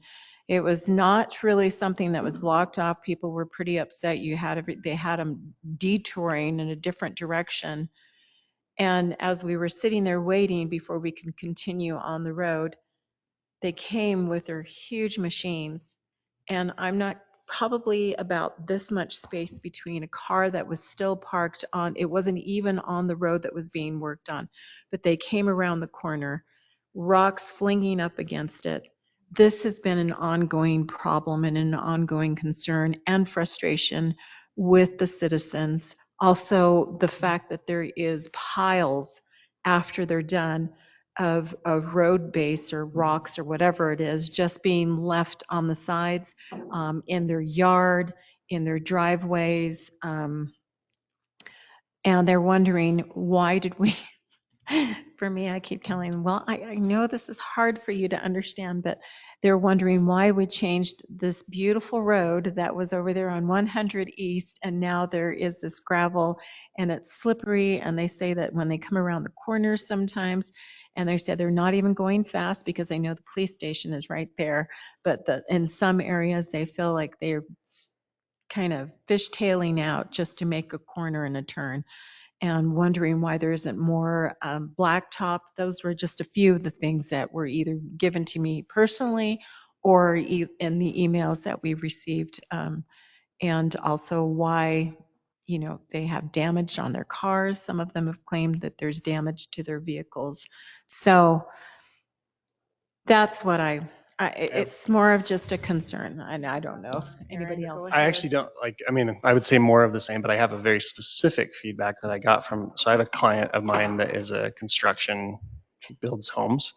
It was not really something that was blocked off. People were pretty upset. They had them detouring in a different direction. And as we were sitting there waiting before we could continue on the road, they came with their huge machines. And I'm not probably about this much space between a car that was still parked on, it wasn't even on the road that was being worked on, but they came around the corner rocks flinging up against it. This has been an ongoing problem and an ongoing concern and frustration with the citizens. Also, the fact that there is piles after they're done of road base or rocks or whatever it is just being left on the sides, in their yard, in their driveways. And they're wondering, why did we, for me, I keep telling them, well, I know this is hard for you to understand, but they're wondering why we changed this beautiful road that was over there on 100 East, and now there is this gravel and it's slippery. And they say that when they come around the corners sometimes, and they said they're not even going fast because they know the police station is right there. But in some areas, they feel like they're kind of fishtailing out just to make a corner and a turn, and wondering why there isn't more blacktop. Those were just a few of the things that were either given to me personally or in the emails that we received. And also why, they have damage on their cars. Some of them have claimed that there's damage to their vehicles. So that's what it's more of just a concern. And I don't know if anybody else. I actually don't I would say more of the same, but I have a very specific feedback that I got so I have a client of mine that is a construction, builds homes.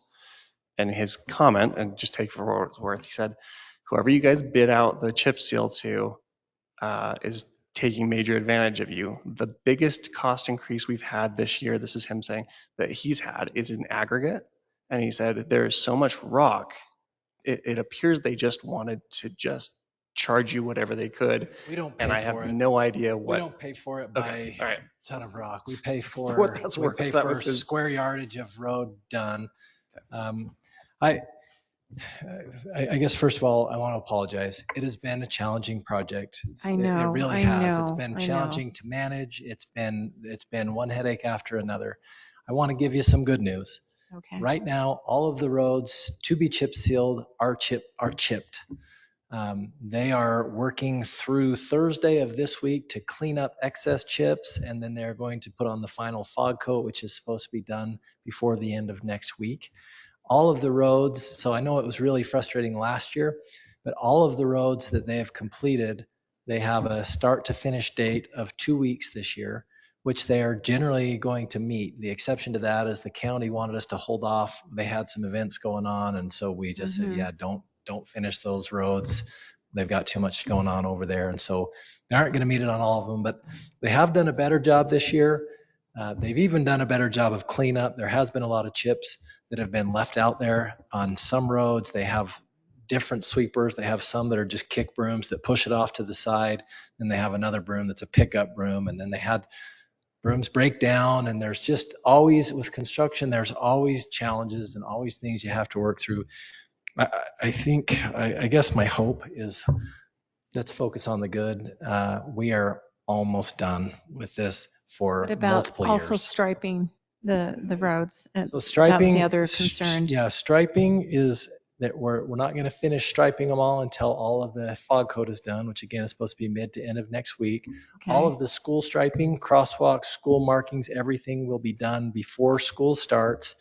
And his comment, and just take for what it's worth, he said, whoever you guys bid out the chip seal to is taking major advantage of you. The biggest cost increase we've had this year, this is him saying, that he's had is in aggregate. And he said, there's so much rock, it appears they just wanted to just charge you whatever they could. We don't pay and I for have it. no idea We what. don't pay for it Okay, by all right. ton of rock. We pay for what that's worth. we pay That for was his. square yardage of road done. I guess first of all, I want to apologize. It has been a challenging project. I know. It really I has. It's know, been I know. challenging to manage. It's been one headache after another. I want to give you some good news. Okay. Right now, all of the roads to be chip sealed are chipped. They are working through Thursday of this week to clean up excess chips, and then they're going to put on the final fog coat, which is supposed to be done before the end of next week. All of the roads, so I know it was really frustrating last year, but all of the roads that they have completed, they have a start to finish date of 2 weeks this year, which they are generally going to meet. The exception to that is the county wanted us to hold off. They had some events going on, and so we just said, yeah, don't finish those roads. They've got too much going on over there, and so they aren't going to meet it on all of them, but they have done a better job this year. They've even done a better job of cleanup. There has been a lot of chips that have been left out there on some roads. They have different sweepers. They have some that are just kick brooms that push it off to the side. Then they have another broom that's a pickup broom. And then they had brooms break down. And there's just always, with construction, there's always challenges and always things you have to work through. I guess my hope is, let's focus on the good. We are almost done with this for What about multiple also years. striping the roads? So striping, that was the other concern. Yeah, striping is that we're not going to finish striping them all until all of the fog coat is done, which again is supposed to be mid to end of next week. Okay. All of the school striping, crosswalks, school markings, everything will be done before school starts.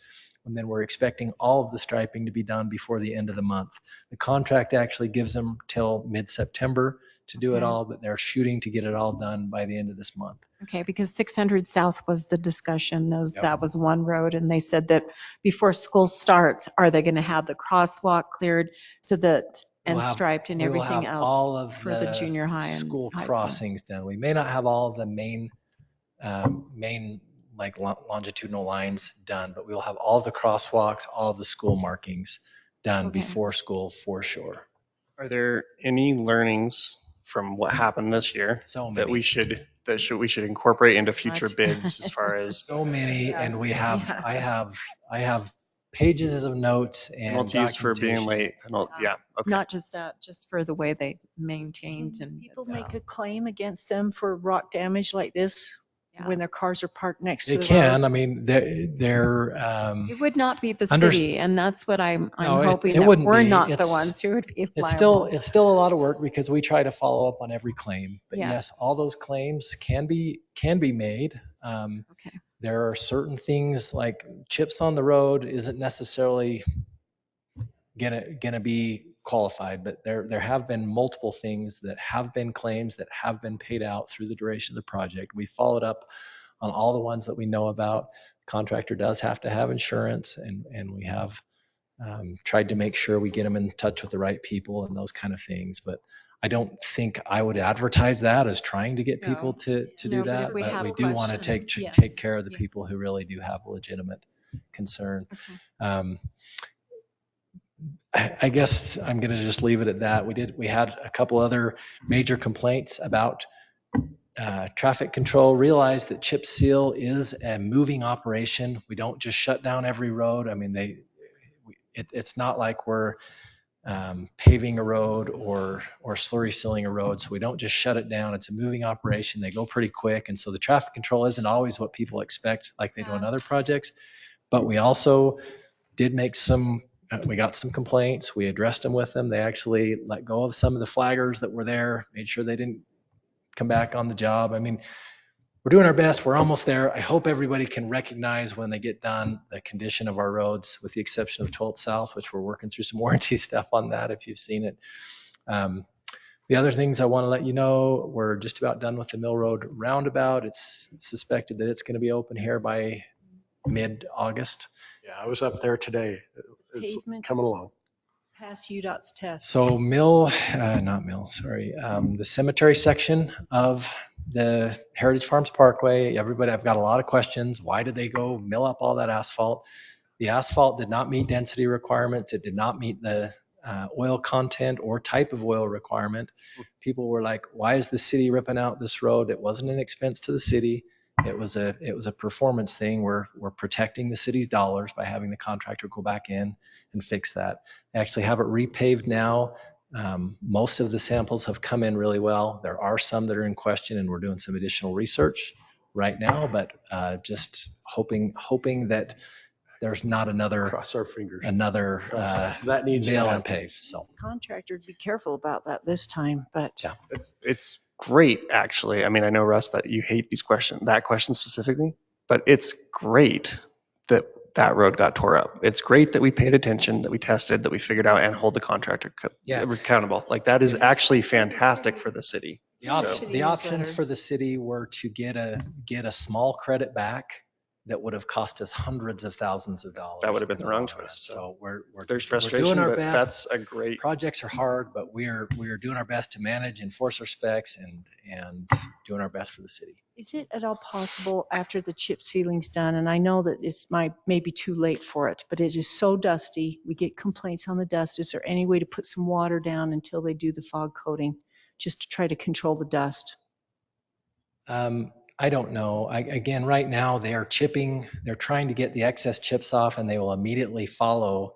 And then we're expecting all of the striping to be done before the end of the month. The contract actually gives them till mid-September to do it Okay. all, but they're shooting to get it all done by the end of this month. Okay, because 600 South was the discussion. Yep. That was one road, and they said that before school starts, are they going to have the crosswalk cleared so that and striped and everything else all of for the junior high and school high crossings done. We may not have all of the main like longitudinal lines done, but we'll have all the crosswalks, all of the school markings done Okay. before school for sure. Are there any learnings from what happened this year So many. that we should incorporate into future Much. bids as far as So many, Yes. and we have Yeah. I have pages of notes and penalties for being late? Yeah, okay. Not just that, just for the way they maintained Can and people make a claim against them for rock damage like this Yeah. when their cars are parked next They to the can. road? I mean, they're It would not be the Under- city, and that's what I'm No, hoping it that wouldn't we're be. not the It's- ones who would be It's liable. still a lot of work because we try to follow up on every claim. But Yeah. yes, all those claims can be made. Okay. There are certain things like chips on the road isn't necessarily gonna be qualified, but there have been multiple things that have been claims that have been paid out through the duration of the project. We followed up on all the ones that we know about. Contractor does have to have insurance, and we have tried to make sure we get them in touch with the right people and those kind of things. But I don't think I would advertise that as trying to get people No. to do No, but that. if we But have we do want to questions, yes. take care of the people Yes. who really do have a legitimate concern. Okay. I guess I'm going to just leave it at that. We had a couple other major complaints about traffic control. Realized that chip seal is a moving operation. We don't just shut down every road. I mean, it's not like we're paving a road or slurry sealing a road. So we don't just shut it down. It's a moving operation. They go pretty quick. And so the traffic control isn't always what people expect like they do on other projects. But we also did make we got some complaints. We addressed them with them. They actually let go of some of the flaggers that were there, made sure they didn't come back on the job. I mean, we're doing our best. We're almost there. I hope everybody can recognize when they get done the condition of our roads, with the exception of 12th South, which we're working through some warranty stuff on that if you've seen it. The other things I want to let you know, we're just about done with the Mill Road roundabout. It's suspected that it's going to be open here by mid-August. Yeah, I was up there today. It's Pavement coming along. past UDOT's test. So the cemetery section of the Heritage Farms Parkway, everybody, I've got a lot of questions. Why did they go mill up all that asphalt? The asphalt did not meet density requirements. It did not meet the oil content or type of oil requirement. People were like, why is the city ripping out this road? It wasn't an expense to the city. It was a performance thing. We're protecting the city's dollars by having the contractor go back in and fix that. They actually have it repaved now. Most of the samples have come in really well. There are some that are in question, and we're doing some additional research right now, but just hoping that there's not another Cross our fingers. that needs to happen. Pave. So Contractor, be careful about that this time, but yeah. It's great, actually. I mean, I know, Russ, that you hate that question specifically, but it's great that that road got tore up. It's great that we paid attention, that we tested, that we figured out and hold the contractor accountable. Like, that is actually fantastic for the city. The options for the city were to get a small credit back that would have cost us hundreds of thousands of dollars. That would have been the wrong choice. So there's we're frustration, doing our but best. that's a great. Projects are hard, but we are doing our best to manage, enforce our specs, and doing our best for the city. is it at all possible after the chip sealing's done, and I know that it's maybe too late for it, but it is so dusty, we get complaints on the dust. Is there any way to put some water down until they do the fog coating, just to try to control the dust? I don't know. Again, right now they are chipping. They're trying to get the excess chips off, and they will immediately follow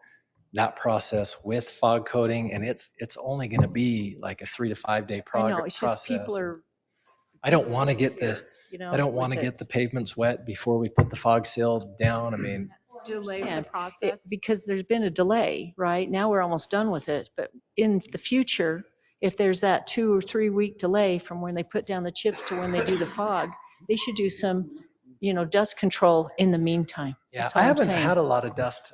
that process with fog coating. And it's only going to be like a 3 to 5 day I know, it's process. just people are. I don't want to get You I don't want to get the pavements wet before we put the fog seal down. I mean, Delays the process. Because there's been a delay, right? Now we're almost done with it, but in the future, if there's that 2 or 3 week delay from when they put down the chips to when they do the fog, they should do some, dust control in the meantime. yeah, That's all I I'm haven't saying. had a lot of dust.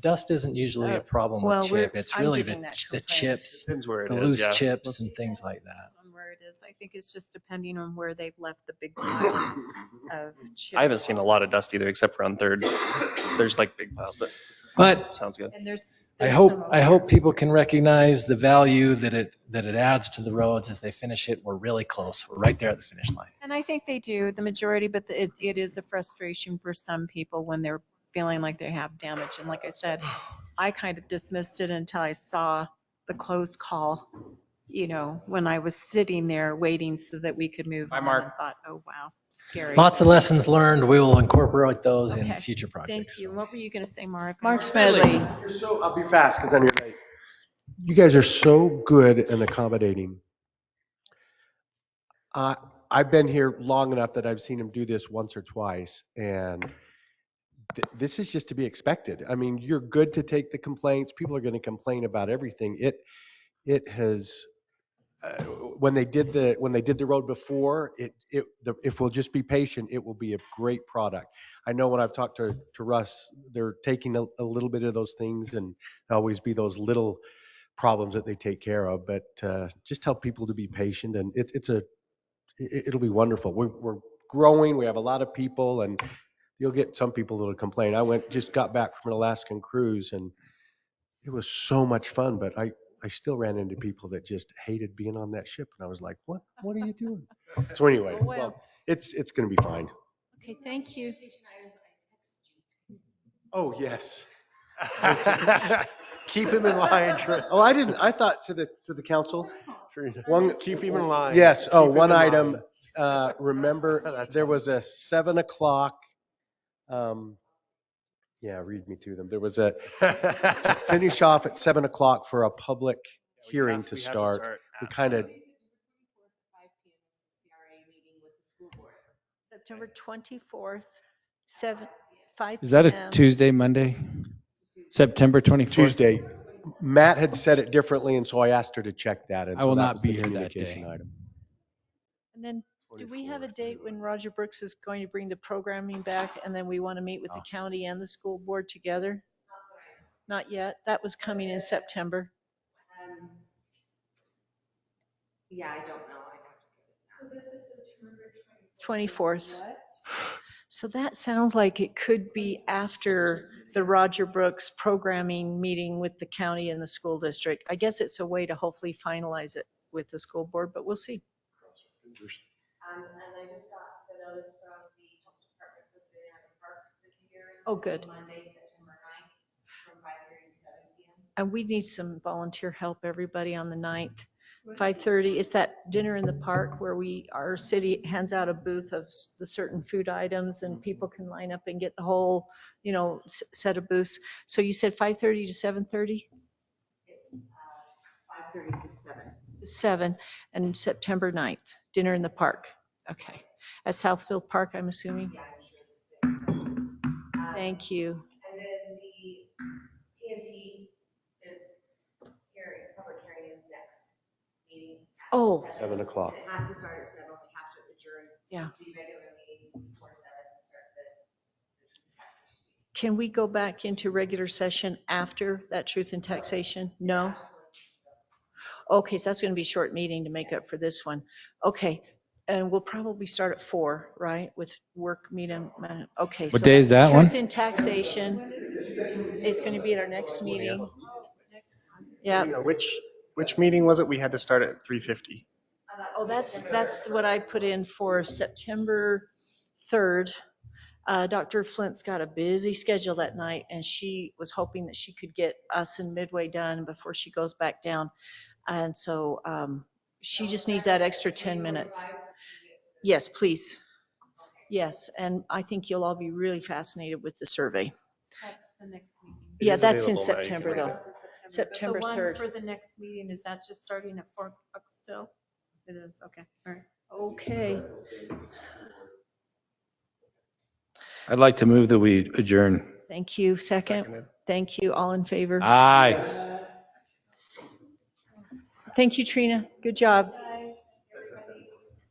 Dust isn't usually a problem with chip. It's I'm really getting that the complaint. chips, Depends where it the is, loose yeah. chips and things like that. On where it is. I think it's just depending on where they've left the big piles of chip. I haven't seen a lot of dust either, except for on Third. There's like big piles, But sounds good. And there's I some over hope here. people can recognize the value that it adds to the roads as they finish it. We're really close. We're right there at the finish line. And I think they do, the majority, but it is a frustration for some people when they're feeling like they have damage. And like I said, I kind of dismissed it until I saw the close call, when I was sitting there waiting so that we could move on and thought, oh, wow, scary. Lots of lessons learned. We will incorporate those in Okay. future projects. Thank you. What were you going to say, Mark? Mark Smedley. I'll be fast because then you're late. You guys are so good and accommodating. I've been here long enough that I've seen him do this once or twice, and this is just to be expected. I mean, you're good to take the complaints. People are going to complain about everything. It has when they did the road before, if we'll just be patient, it will be a great product. I know when I've talked to Russ, they're taking a little bit of those things, and there'll always be those little problems that they take care of. But just tell people to be patient, and it'll be wonderful. We're growing. We have a lot of people, and you'll get some people that'll complain. Just got back from an Alaskan cruise, and it was so much fun, but I still ran into people that just hated being on that ship. And I was like, what are you doing? So anyway, Oh, wow. well, it's going to be fine. Okay, thank you. Oh, yes. Keep him in line. Oh, I didn't. I thought to the council. Keep him in line. Yes. Oh, Keep him one in item. line. Remember, That's there funny. was a 7:00. Yeah, read me through them. There was to finish off at 7:00 for a public hearing to start. We kind of. September 24th, 5 Is that a p.m. Tuesday, Monday? September 24th? Tuesday. Matt had said it differently, and so I asked her to check that. And I so will that not was be the here that communication day. item. And then do we have a date when Roger Brooks is going to bring the programming back, and then we want to meet with the county and the school board together? Not yet. That was coming in September. Yeah, I don't know. So this is September 24th. So that sounds like it could be after the Roger Brooks programming meeting with the county and the school district. I guess it's a way to hopefully finalize it with the school board, but we'll see. And I just got the notice from the health department for the park this year. It's Oh, good. Monday, September 9th from 5:30 to 7 p.m. And we need some volunteer help, everybody, on the 9th. 5:30 is that dinner in the park where our city hands out a booth of the certain food items and people can line up and get the whole, set of booths. So you said 5:30 to 7:30? It's 5:30 to 7. To 7, and September 9th, dinner in the park. Okay. At Southfield Park, I'm assuming? Yeah, I'm sure it's there. Thank you. And then the TNT is public hearing is next meeting. Oh. 7:00. And it has to start at 7. We have to adjourn Yeah. the regular meeting before 7 to start the taxation. Can we go back into regular session after that truth and taxation? No? Okay, so that's going to be a short meeting to make up for this one. Okay, and we'll probably start at 4, right, with work meeting. Okay. What day is that one? Truth in taxation is going to be at our next meeting. Yeah. Which meeting was it? We had to start at 3:50. Oh, that's what I put in for September 3rd. Dr. Flint's got a busy schedule that night, and she was hoping that she could get us in Midway done before she goes back down. And so she just needs that extra 10 minutes. Yes, please. Yes, and I think you'll all be really fascinated with the survey. That's the next meeting. Yeah, that's in September though. That's in September. September But the 3rd. one for the next meeting, is that just starting at 4 o'clock still? It is, okay, all right. Okay. I'd like to move that we adjourn. Thank you. Second. Thank you. All in favor? Aye. Thank you, Trina. Good job.